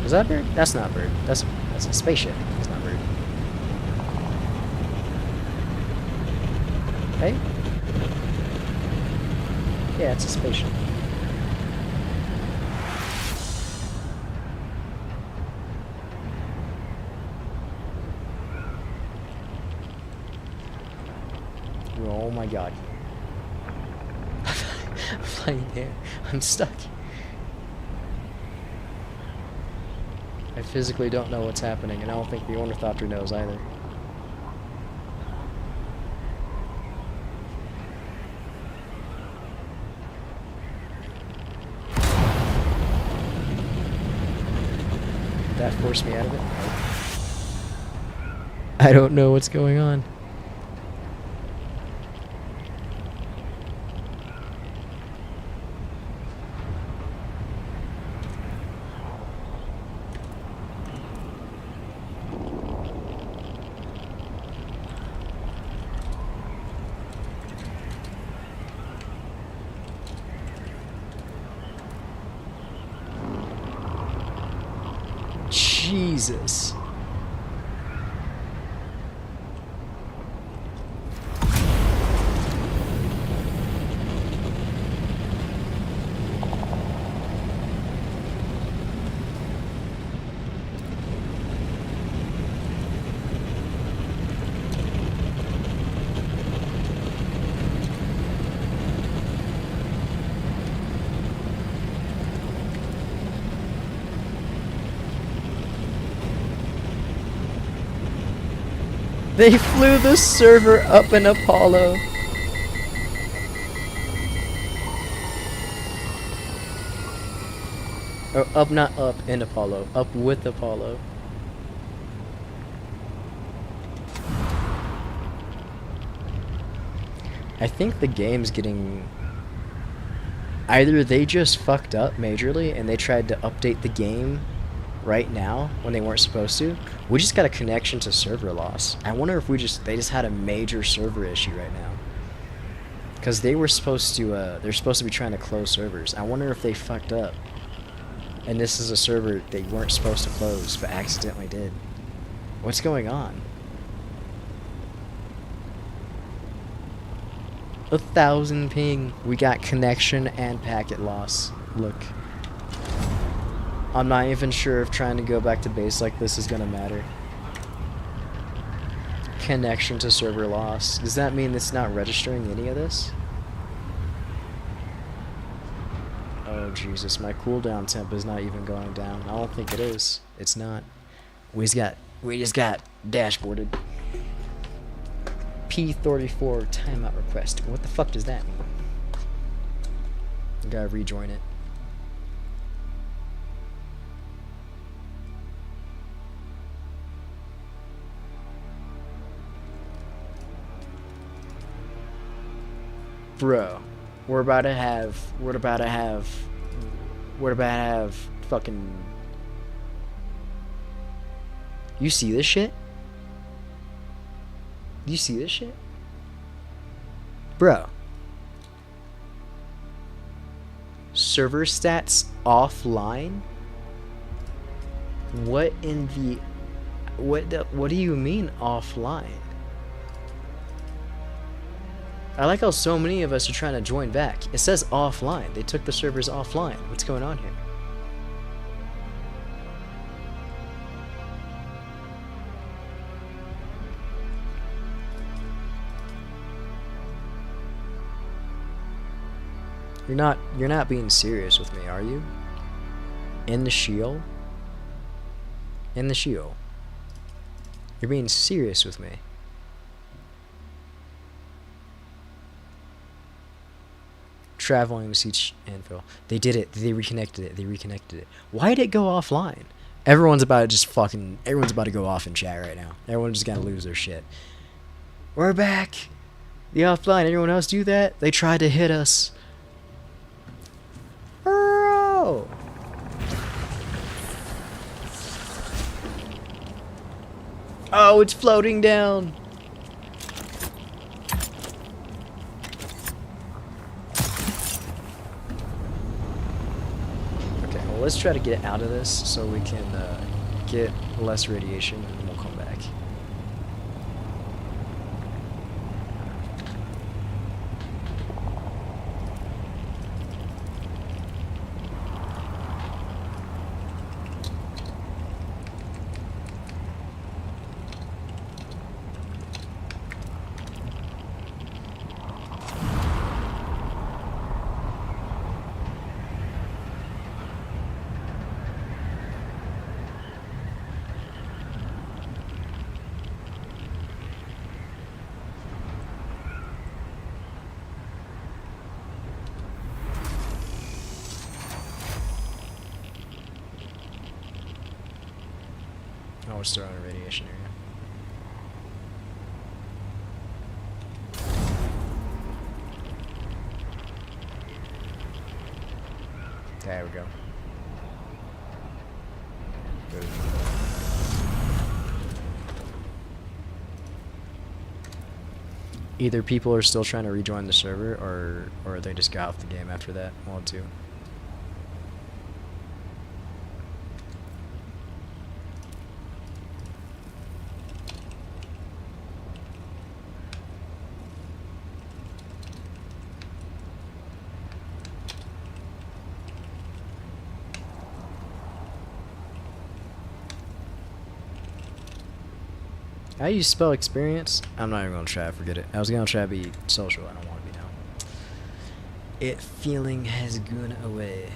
Was that a bird? That's not a bird. That's a spaceship. That's not a bird. Hey? Yeah, it's a spaceship. Oh my god. I'm flying there. I'm stuck. I physically don't know what's happening, and I don't think the ornithopter knows either. Did that force me out of it? I don't know what's going on. Jesus. They flew the server up in Apollo. Or up, not up in Apollo. Up with Apollo. I think the game's getting... Either they just fucked up majorly and they tried to update the game right now when they weren't supposed to. We just got a connection to server loss. I wonder if they just had a major server issue right now. Because they were supposed to, they're supposed to be trying to close servers. I wonder if they fucked up. And this is a server they weren't supposed to close, but accidentally did. What's going on? 1,000 ping. We got connection and packet loss. Look. I'm not even sure if trying to go back to base like this is gonna matter. Connection to server loss. Does that mean it's not registering any of this? Oh Jesus, my cooldown temp is not even going down. I don't think it is. It's not. We just got dashboarded. P34 timeout request. What the fuck does that mean? I gotta rejoin it. Bro, we're about to have fucking. You see this shit? You see this shit? Bro. Server stats offline? What in the what do you mean offline? I like how so many of us are trying to join back. It says offline. They took the servers offline. What's going on here? You're not being serious with me, are you? In the Sheol? In the Sheol. You're being serious with me. Traveling to see Anvil. They did it. They reconnected it. They reconnected it. Why did it go offline? Everyone's about to go off in chat right now. Everyone's just gonna lose their shit. We're back. The offline. Anyone else do that? They tried to hit us. Bro. Oh, it's floating down. Okay, well, let's try to get out of this so we can get less radiation, and then we'll come back. Oh, we're still on a radiation area. There we go. Good. Either people are still trying to rejoin the server, or they just got off the game after that. One, two. How do you spell experience? I'm not even gonna try. Forget it. I was gonna try to be social. I don't want to be now. It feeling has gone away.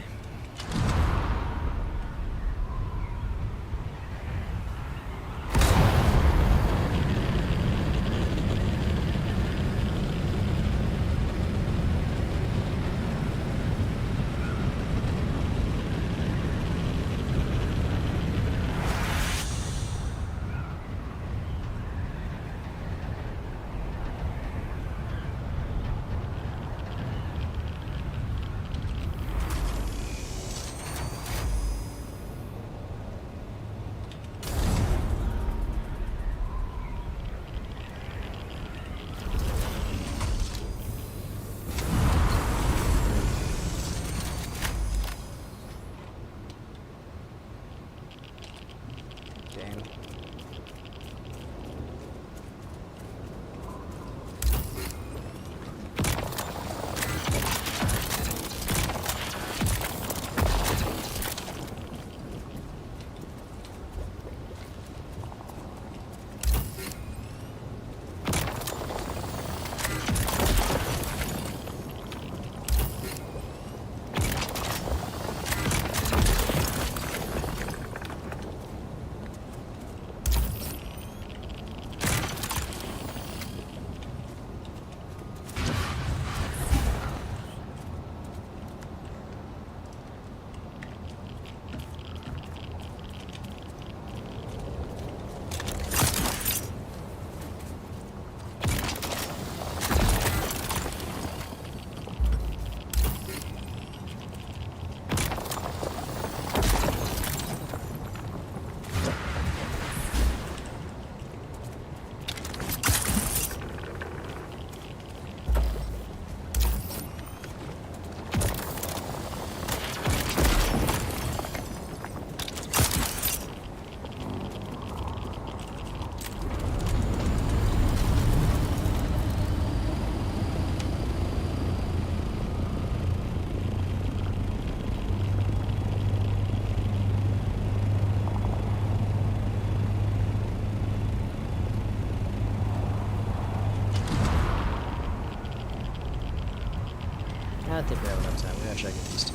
I think we have enough time. We gotta check these two.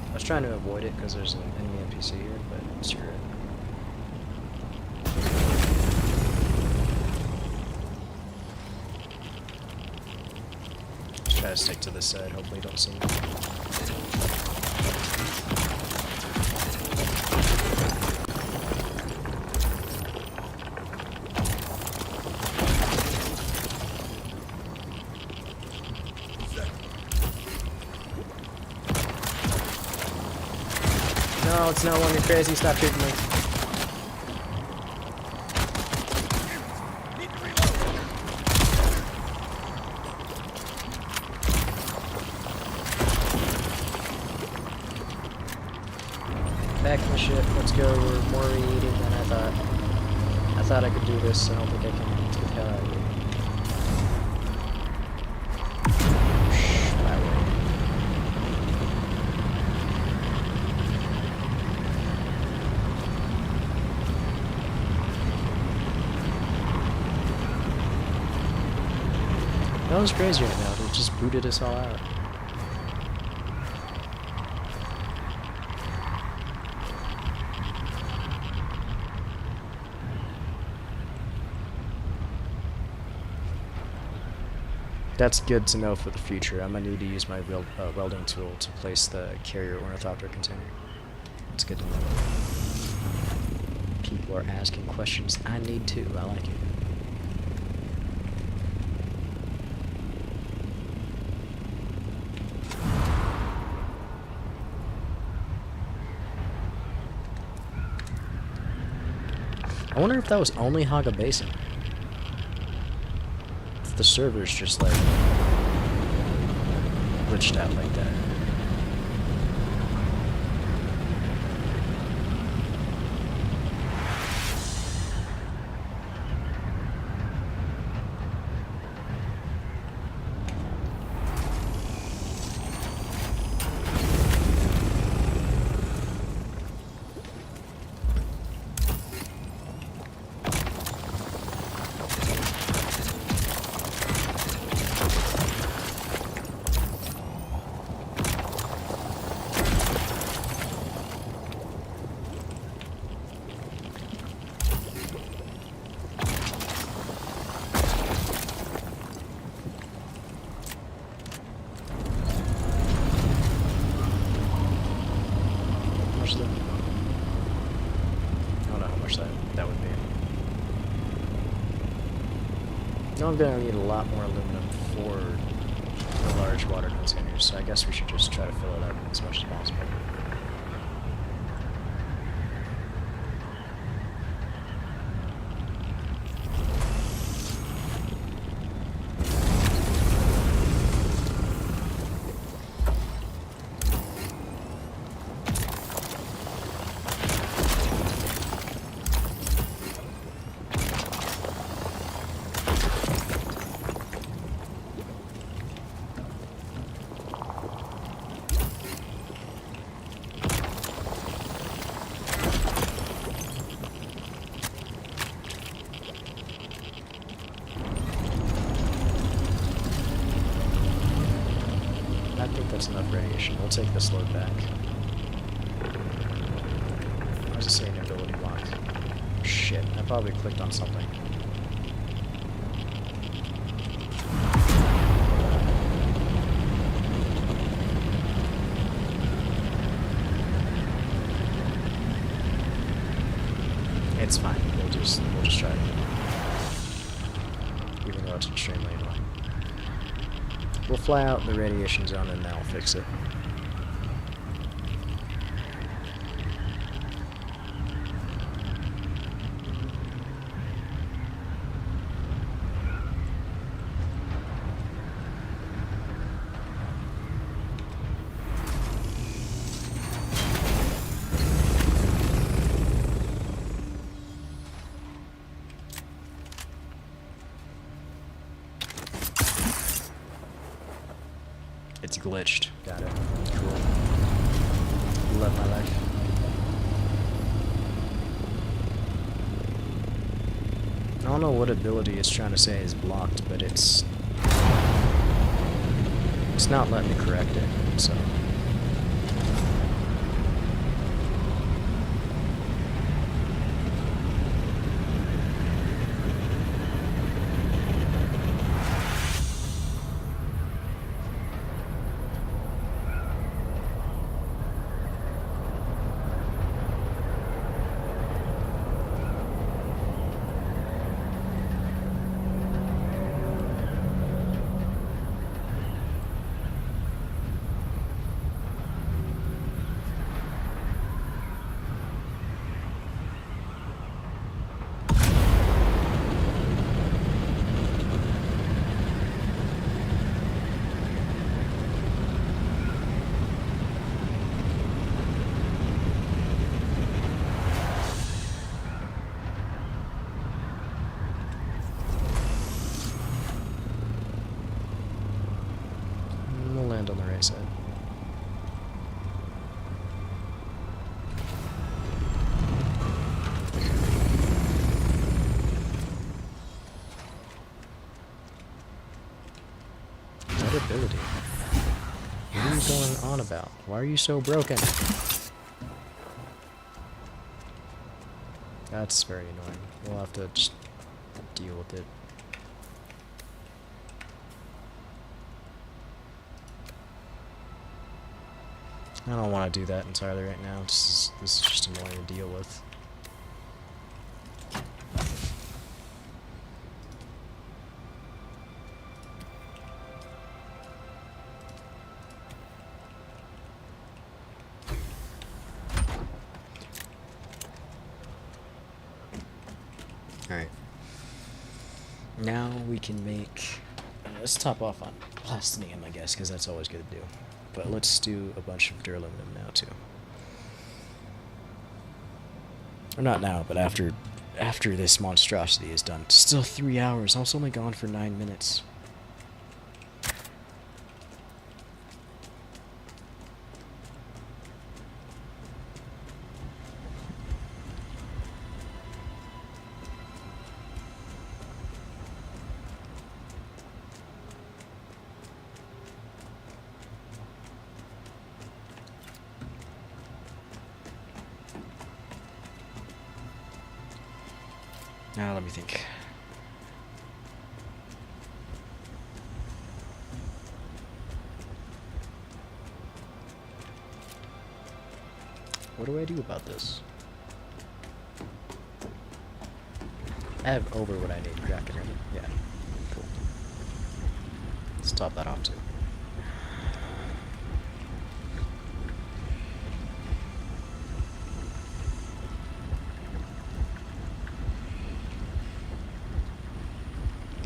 I was trying to avoid it because there's an enemy NPC here, but screw it. Just try to stick to this side. Hopefully, don't see me. No, it's not one. You're crazy. Stop shooting me. Back in the ship. Let's go. We're more reading than I thought. I thought I could do this. I don't think I can. Let's get the hell out of here. Fly away. That was crazy right now. It just booted us all out. That's good to know for the future. I'm gonna need to use my welding tool to place the carrier ornithopter container. It's good to know. People are asking questions. I need to. I like it. I wonder if that was only Haga Basin. If the server's just like glitched out like that. I don't know how much that would be. Now I'm gonna need a lot more aluminum for the large water containers, so I guess we should just try to fill it up as much as possible. I think that's enough radiation. We'll take this load back. Why does it say an ability locked? Shit, I probably clicked on something. It's fine. We'll just try it. Even though it's extremely annoying. We'll fly out the radiation zone and that'll fix it. It's glitched. Got it. Cool. Love my life. I don't know what ability it's trying to say is blocked, but it's It's not letting me correct it, so. We'll land on the right side. That ability. What are you going on about? Why are you so broken? That's very annoying. We'll have to just deal with it. I don't want to do that entirely right now. This is just annoying to deal with. Alright. Now we can make... let's top off on plastinium, I guess, because that's always good to do. But let's do a bunch of duraluminum now, too. Or not now, but after this monstrosity is done. Still 3 hours. I was only gone for 9 minutes. Now let me think. What do I do about this? I have over what I need. Kraken, right? Yeah. Cool. Let's top that off too.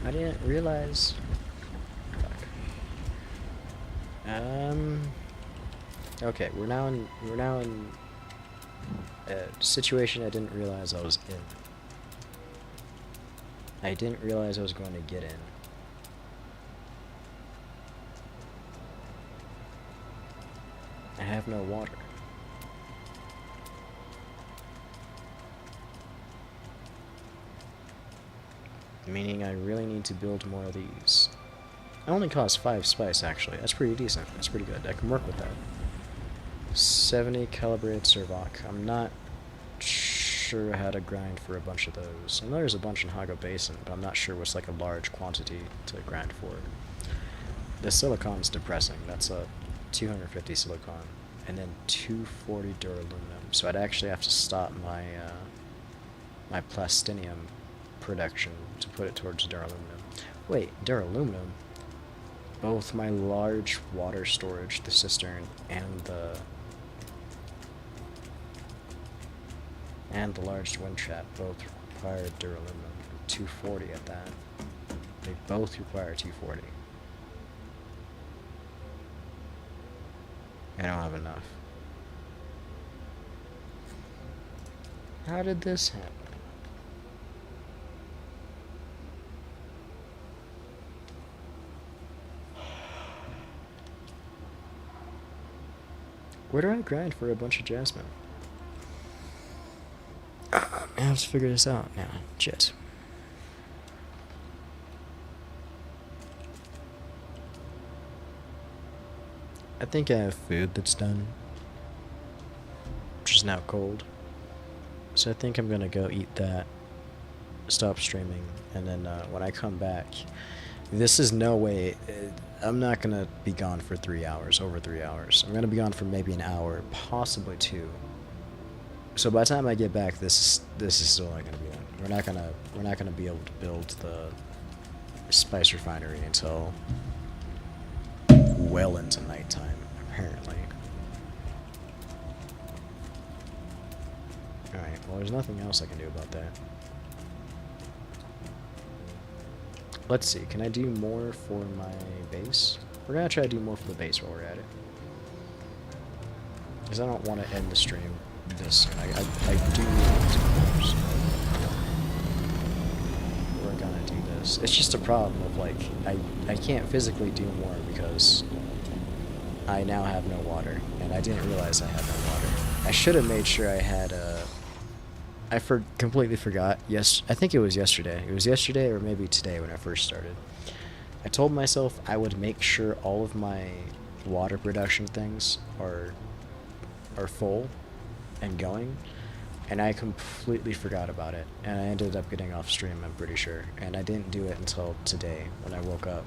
I didn't realize. Fuck. Okay, we're now in a situation I didn't realize I was in. I didn't realize I was going to get in. I have no water. Meaning I really need to build more of these. It only costs 5 spice, actually. That's pretty decent. That's pretty good. I can work with that. 70 calibrated servoc. I'm not sure how to grind for a bunch of those. I know there's a bunch in Hago Basin, but I'm not sure what's like a large quantity to grind for. The silicon's depressing. That's a 250 silicon. And then 240 duraluminum. So I'd actually have to stop my my plastinium production to put it towards duraluminum. Wait, duraluminum? Both my large water storage, the cistern, and the large wind trap both require duraluminum. 240 at that. They both require 240. I don't have enough. How did this happen? Where do I grind for a bunch of jasmine? I have to figure this out now. Shit. I think I have food that's done, which is now cold. So I think I'm gonna go eat that, stop streaming, and then when I come back, this is no way. I'm not gonna be gone for 3 hours, over 3 hours. I'm gonna be gone for maybe an hour, possibly 2. So by the time I get back, this is still not gonna be done. We're not gonna be able to build the spice refinery until well into nighttime, apparently. Alright, well there's nothing else I can do about that. Let's see, can I do more for my base? We're gonna try to do more for the base while we're at it. Because I don't want to end the stream this soon. I do want to, so we're gonna do this. It's just a problem of like, I can't physically do more because I now have no water, and I didn't realize I had no water. I should have made sure I had completely forgot. Yes, I think it was yesterday. It was yesterday or maybe today when I first started. I told myself I would make sure all of my water production things are full and going, and I completely forgot about it. And I ended up getting off stream, I'm pretty sure. And I didn't do it until today when I woke up.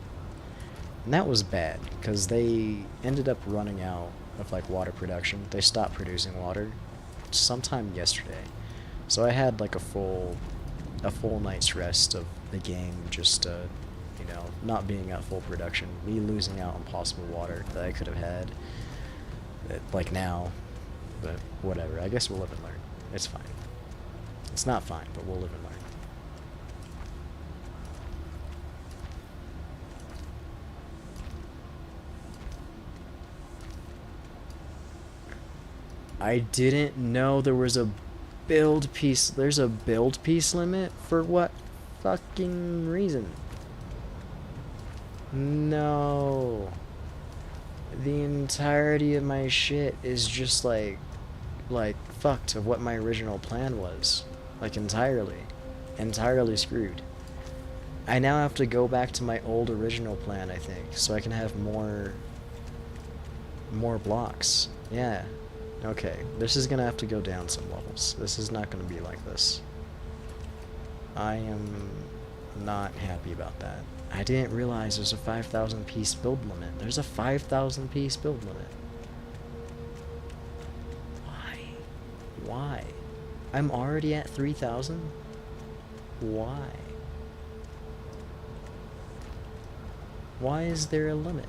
And that was bad, because they ended up running out of like water production. They stopped producing water sometime yesterday. So I had like a full night's rest of the game, just you know, not being at full production, me losing out on possible water that I could have had, like now, but whatever. I guess we'll live and learn. It's fine. It's not fine, but we'll live and learn. I didn't know there was a build piece. There's a build piece limit for what fucking reason? No. The entirety of my shit is just like fucked of what my original plan was. Like entirely screwed. I now have to go back to my old original plan, I think, so I can have more blocks. Yeah. Okay, this is gonna have to go down some levels. This is not gonna be like this. I am not happy about that. I didn't realize there's a 5,000 piece build limit. There's a 5,000 piece build limit. Why? Why? I'm already at 3,000? Why? Why is there a limit?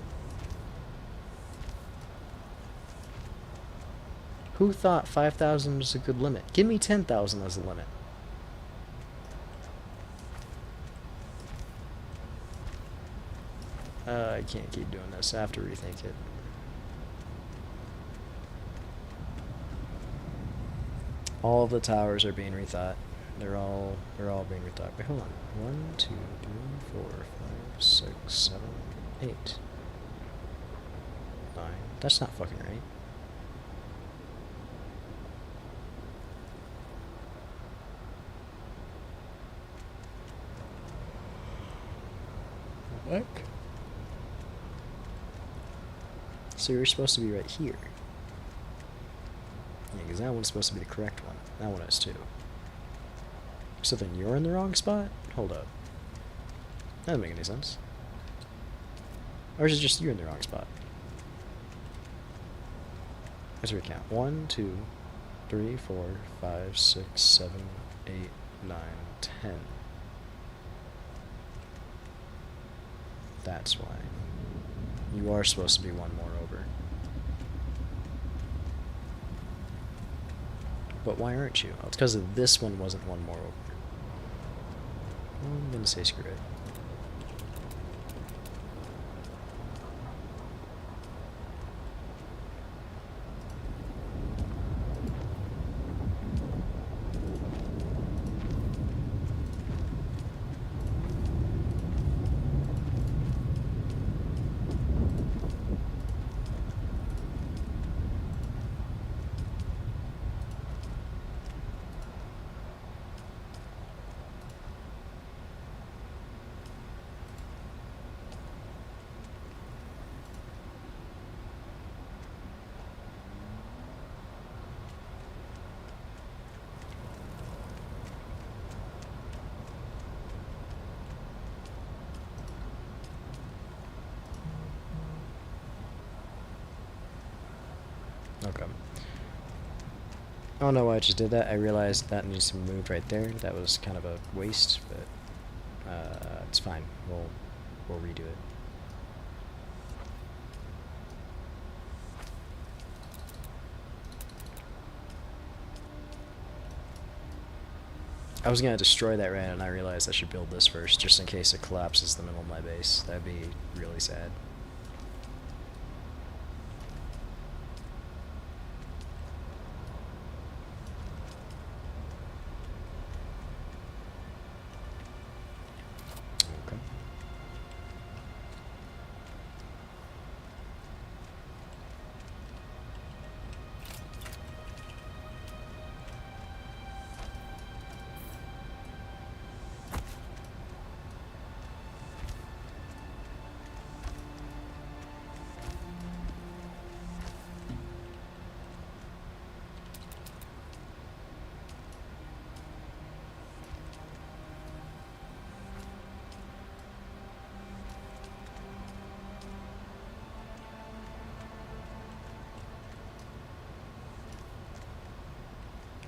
Who thought 5,000 was a good limit? Give me 10,000 as a limit. I can't keep doing this. I have to rethink it. All of the towers are being rethought. They're all being rethought. Wait, hold on. 1, 2, 3, 4, 5, 6, 7, 8, 9. That's not fucking right. What? So you're supposed to be right here. Yeah, because that one's supposed to be the correct one. That one is too. So then you're in the wrong spot? Hold up. That doesn't make any sense. Or is it just you in the wrong spot? Let's recount. 1, 2, 3, 4, 5, 6, 7, 8, 9, 10. That's why. You are supposed to be one more over. But why aren't you? Oh, it's because this one wasn't one more over. I'm gonna say screw it. Okay. I don't know why I just did that. I realized that needs to be moved right there. That was kind of a waste, but it's fine. We'll redo it. I was gonna destroy that ran, and I realized I should build this first, just in case it collapses the middle of my base. That'd be really sad. Okay.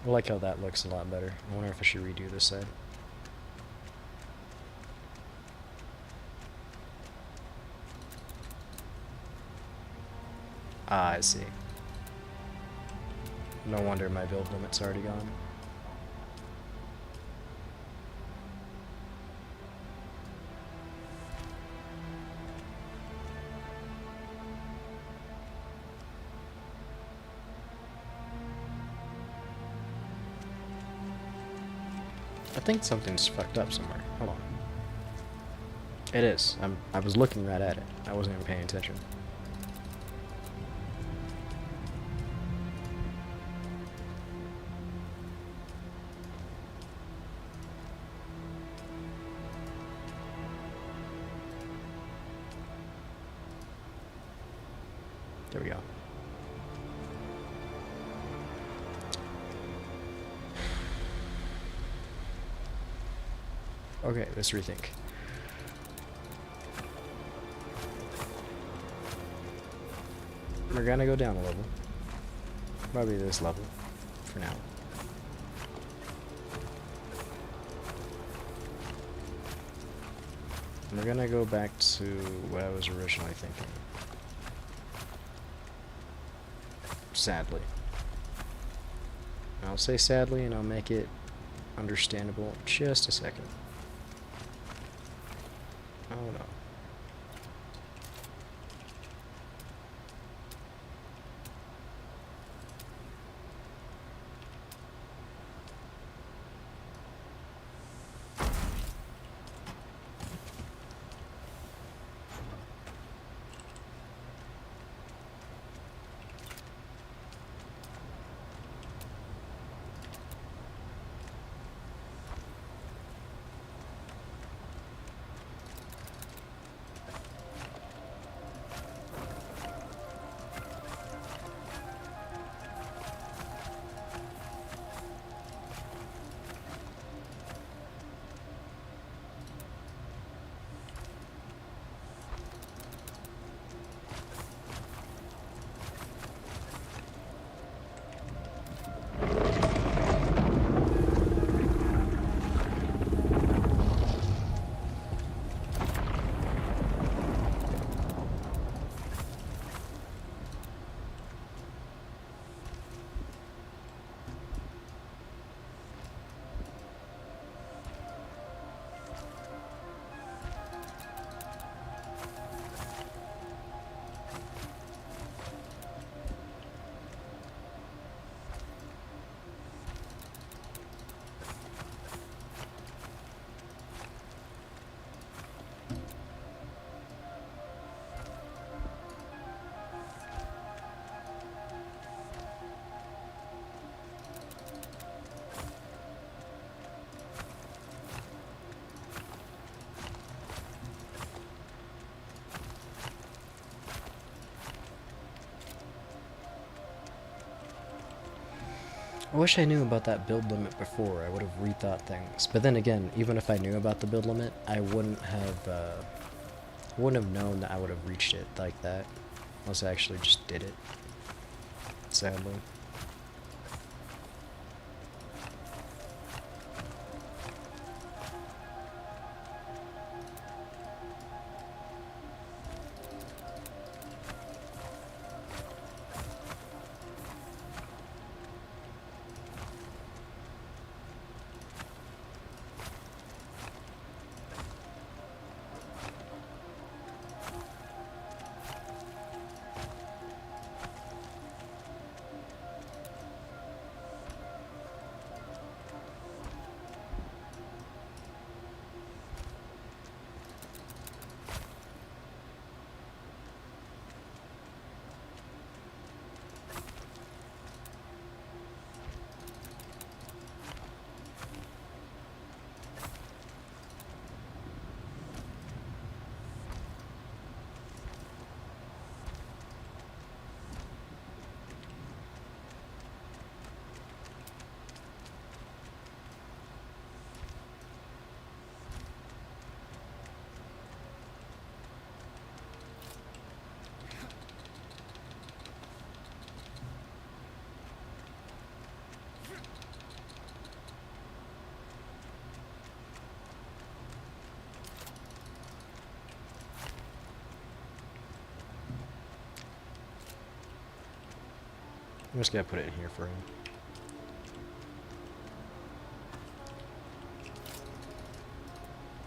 I like how that looks a lot better. I wonder if I should redo this side. Ah, I see. No wonder my build limit's already gone. I think something's fucked up somewhere. Hold on. It is. I was looking right at it. I wasn't even paying attention. There we go. Okay, let's rethink. We're gonna go down a level. Probably this level, for now. We're gonna go back to what I was originally thinking. Sadly. I'll say sadly, and I'll make it understandable in just a second. Oh no. I wish I knew about that build limit before. I would have rethought things. But then again, even if I knew about the build limit, I wouldn't have known that I would have reached it like that, unless I actually just did it. sadly. I'm just gonna put it in here for him.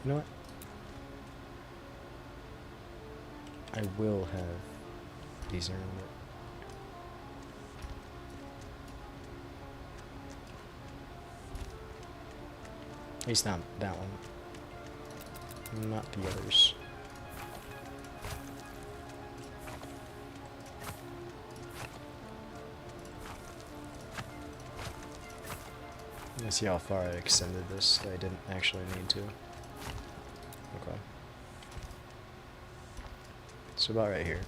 You know what? I will have these around it. At least not that one. Not the others. Let's see how far I extended this that I didn't actually need to. Okay. So about right here.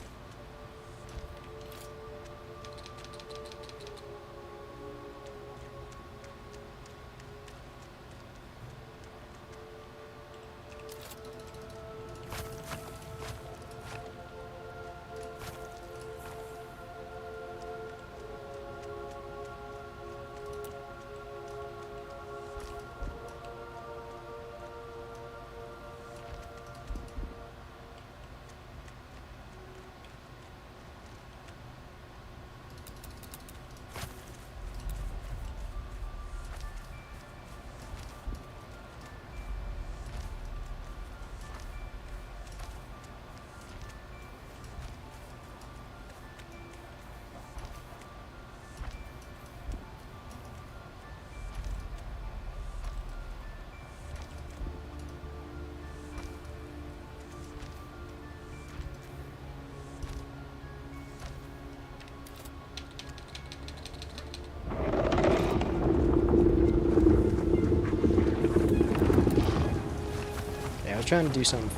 Yeah, I was trying to do something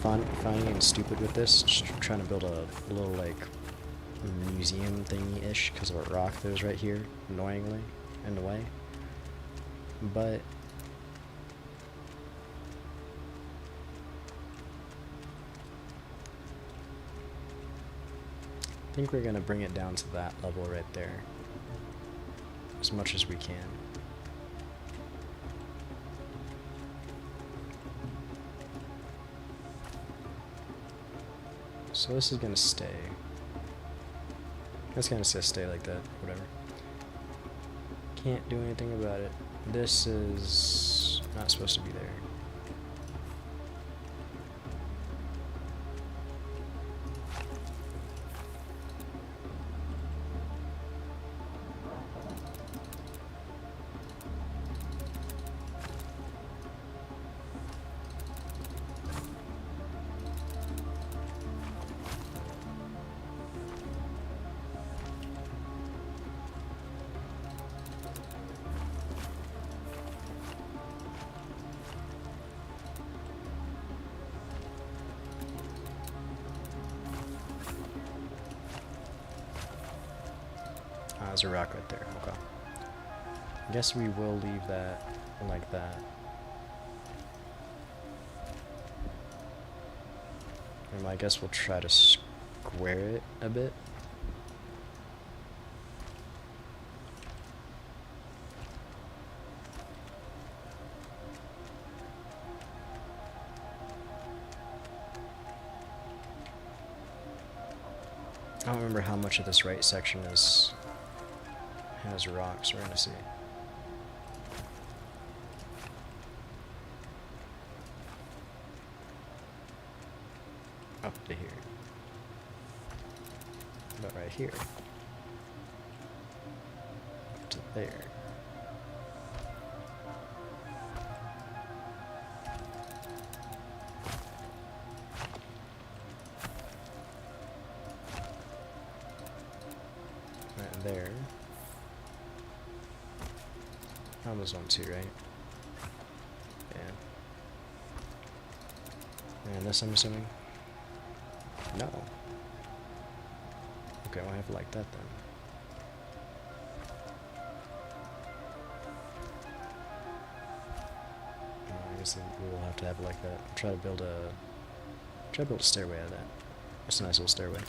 funny and stupid with this. Just trying to build a little, like, museum thingy-ish because of a rock that was right here, annoyingly, in the way. But I think we're gonna bring it down to that level right there as much as we can. So this is gonna stay. It's gonna stay like that, whatever. Can't do anything about it. This is not supposed to be there. There's a rock right there. Okay. I guess we will leave that like that. And I guess we'll try to square it a bit. I don't remember how much of this right section has rocks. We're gonna see. Up to here. But right here. Up to there. Right there. That was on 2, right? Yeah. And this, I'm assuming? No. Okay, well, I have it like that then. I guess then we will have to have it like that. I'll try to build a stairway out of that. That's a nice little stairway.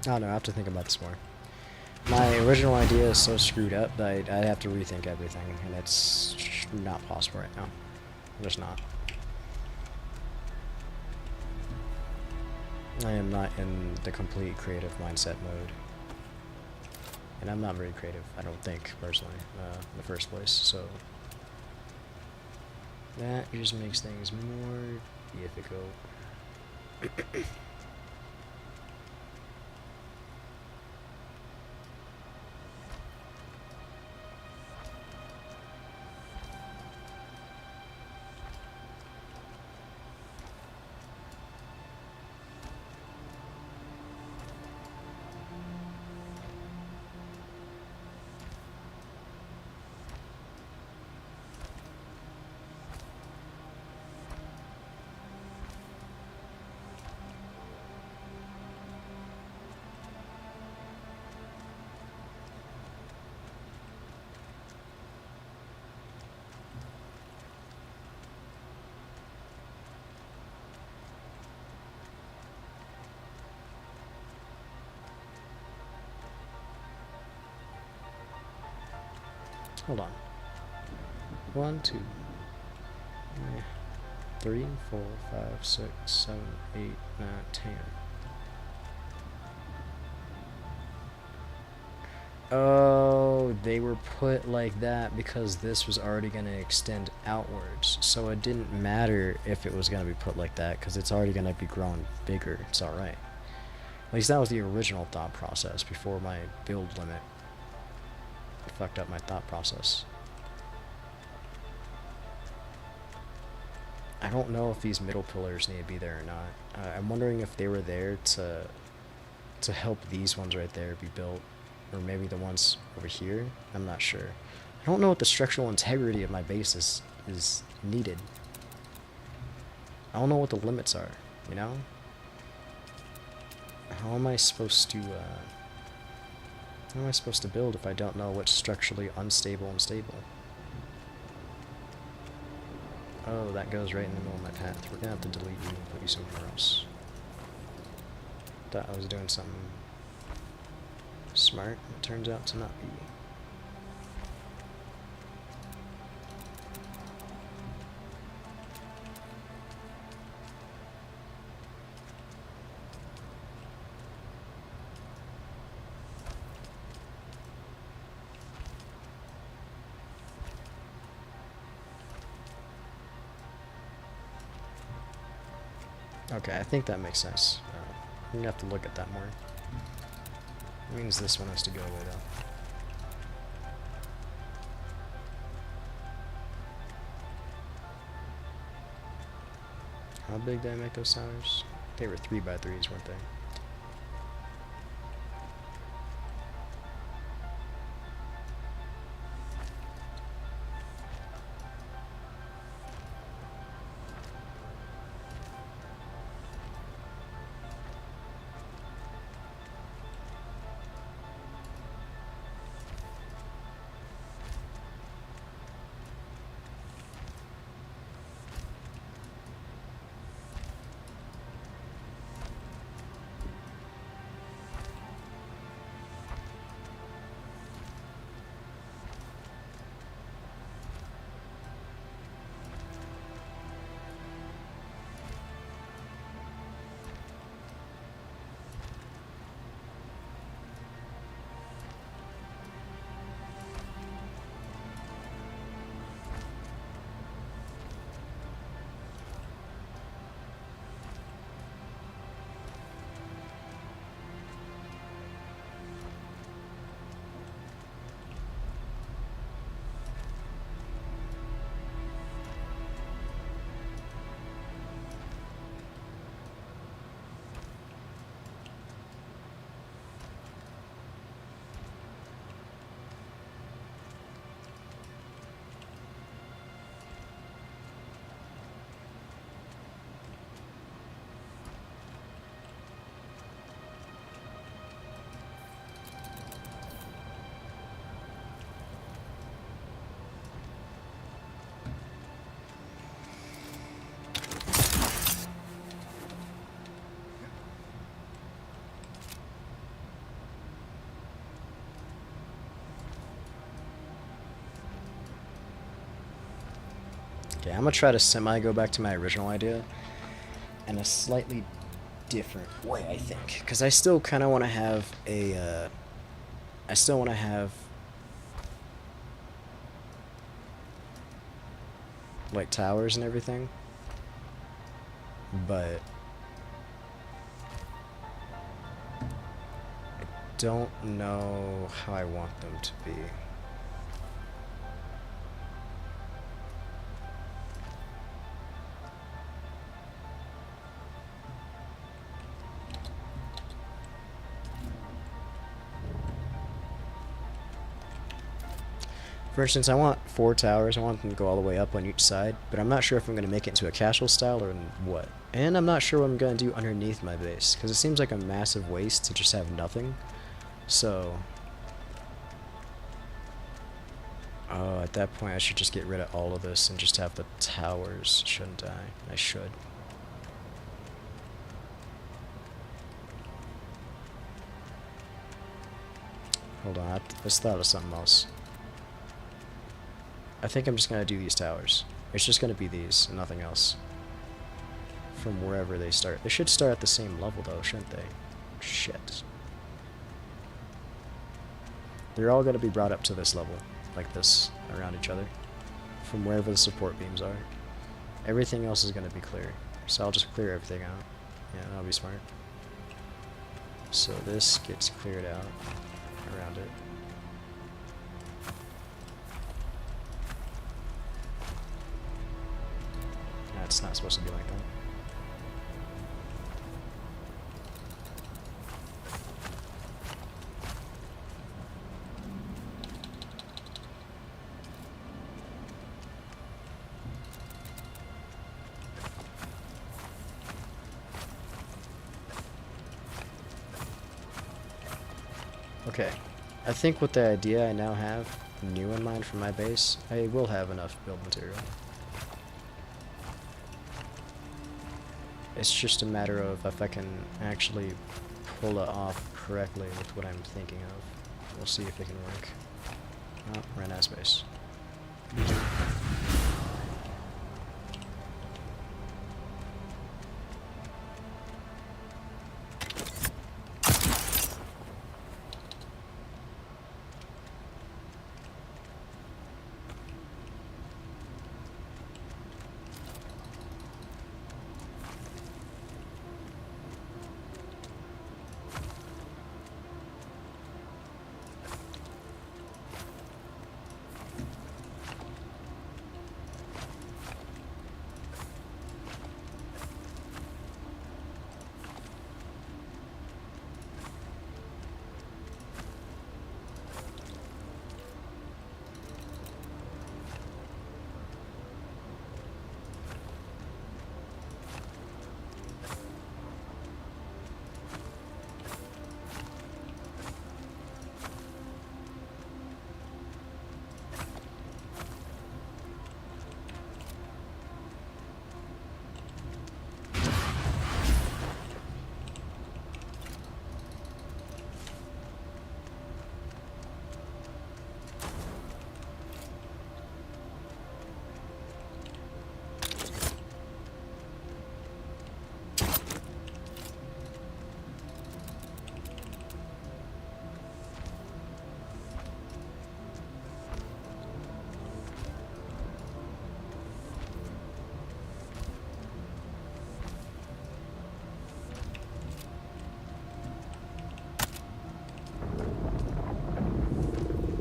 I don't know, I have to think about this more. My original idea is so screwed up that I'd have to rethink everything, and it's not possible right now. Just not. I am not in the complete creative mindset mode. And I'm not very creative, I don't think, personally, in the first place, so... that just makes things more difficult. Hold on. 1, 2, 3, 4, 5, 6, 7, 8, 9, 10. Oh, they were put like that because this was already going to extend outwards. So it didn't matter if it was going to be put like that because it's already going to be grown bigger. It's alright. At least that was the original thought process before my build limit fucked up my thought process. I don't know if these middle pillars need to be there or not. I'm wondering if they were there to help these ones right there be built, or maybe the ones over here. I'm not sure. I don't know what the structural integrity of my base is needed. I don't know what the limits are, you know? How am I supposed to build if I don't know what's structurally unstable and stable? Oh, that goes right in the middle of my path. We're gonna have to delete you and put you somewhere else. Thought I was doing something smart. It turns out to not be. Okay, I think that makes sense. I'm gonna have to look at that more. It means this one has to go away though. How big did I make those towers? They were 3x3s, weren't they? Okay, I'm gonna try to go back to my original idea in a slightly different way, I think, because I still kind of want to have a, I still want to have like towers and everything, but I don't know how I want them to be. For instance, I want 4 towers. I want them to go all the way up on each side, but I'm not sure if I'm going to make it into a castle style or what. And I'm not sure what I'm going to do underneath my base, because it seems like a massive waste to just have nothing. So, oh, at that point I should just get rid of all of this and just have the towers, shouldn't I? I should. Hold on, I just thought of something else. I think I'm just going to do these towers. It's just going to be these and nothing else. From wherever they start. They should start at the same level though, shouldn't they? Shit. They're all going to be brought up to this level. Like this, around each other. From wherever the support beams are. Everything else is going to be clear. So I'll just clear everything out. Yeah, that'll be smart. So this gets cleared out around it. It's not supposed to be like that. Okay, I think with the idea I now have new in mind for my base, I will have enough build material. It's just a matter of if I can actually pull it off correctly with what I'm thinking of. We'll see if it can work. Oh, ran out of space.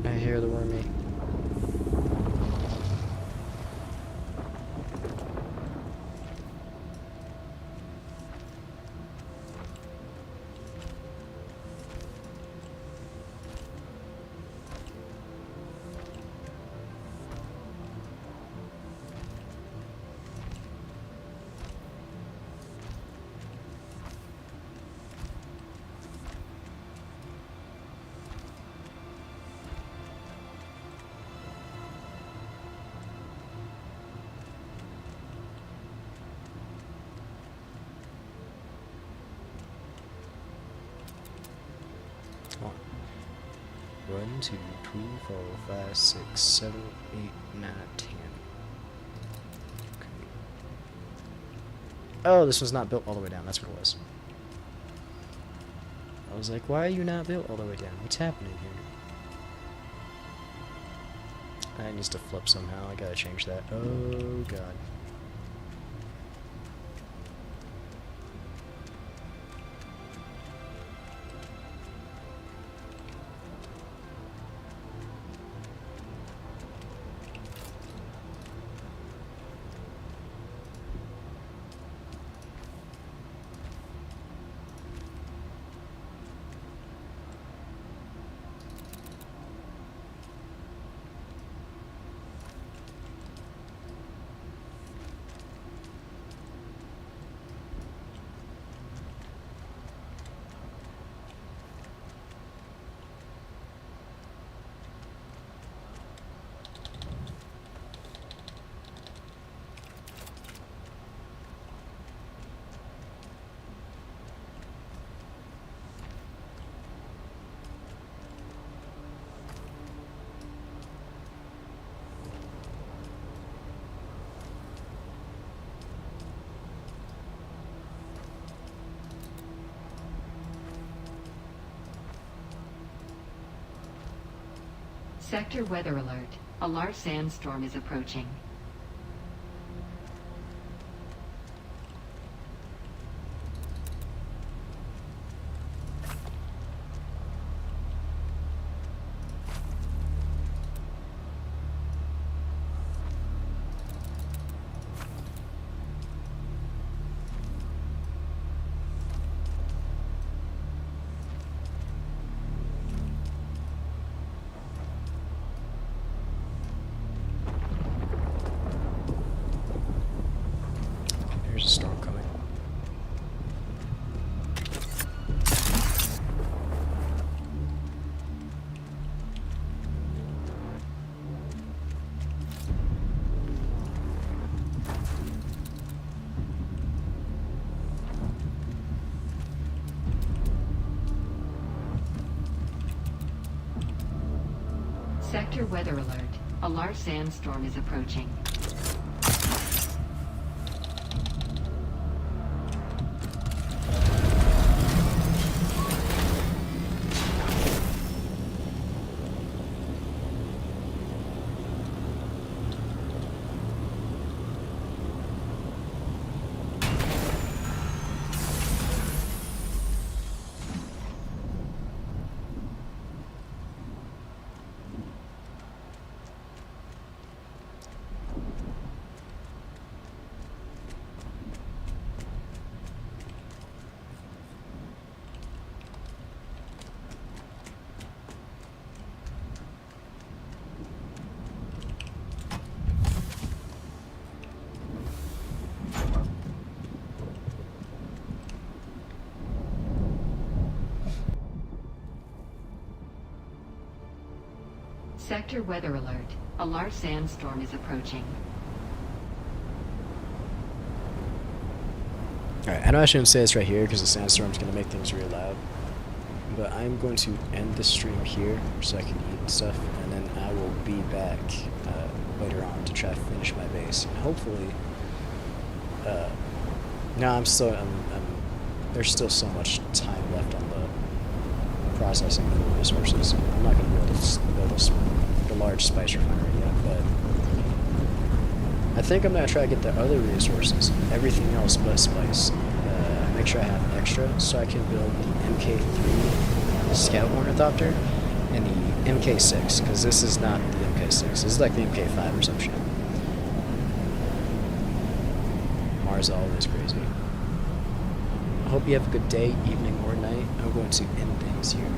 I hear the wormy. Come on. 1, 2, 3, 4, 5, 6, 7, 8, 9, 10. Okay. Oh, this was not built all the way down. That's what it was. I was like, why are you not built all the way down? What's happening here? That needs to flip somehow. I gotta change that. Oh, God. Sector weather alert. A large sandstorm is approaching. Sector weather alert. A large sandstorm is approaching. Sector weather alert. A large sandstorm is approaching. Alright, I know I shouldn't say this right here because the sandstorm's going to make things really loud. But I'm going to end the stream here so I can eat and stuff, and then I will be back later on to try to finish my base. And hopefully, no, there's still so much time left on the processing for resources. I'm not going to be able to build the large spice refinery yet, but I think I'm going to try to get the other resources, everything else but spice. Make sure I have extra so I can build the MK3 Scout Ornithopter and the MK6, because this is not the MK6. This is like the MK5 or some shit. Mars is always crazy. I hope you have a good day, evening, or night. I'm going to end things here.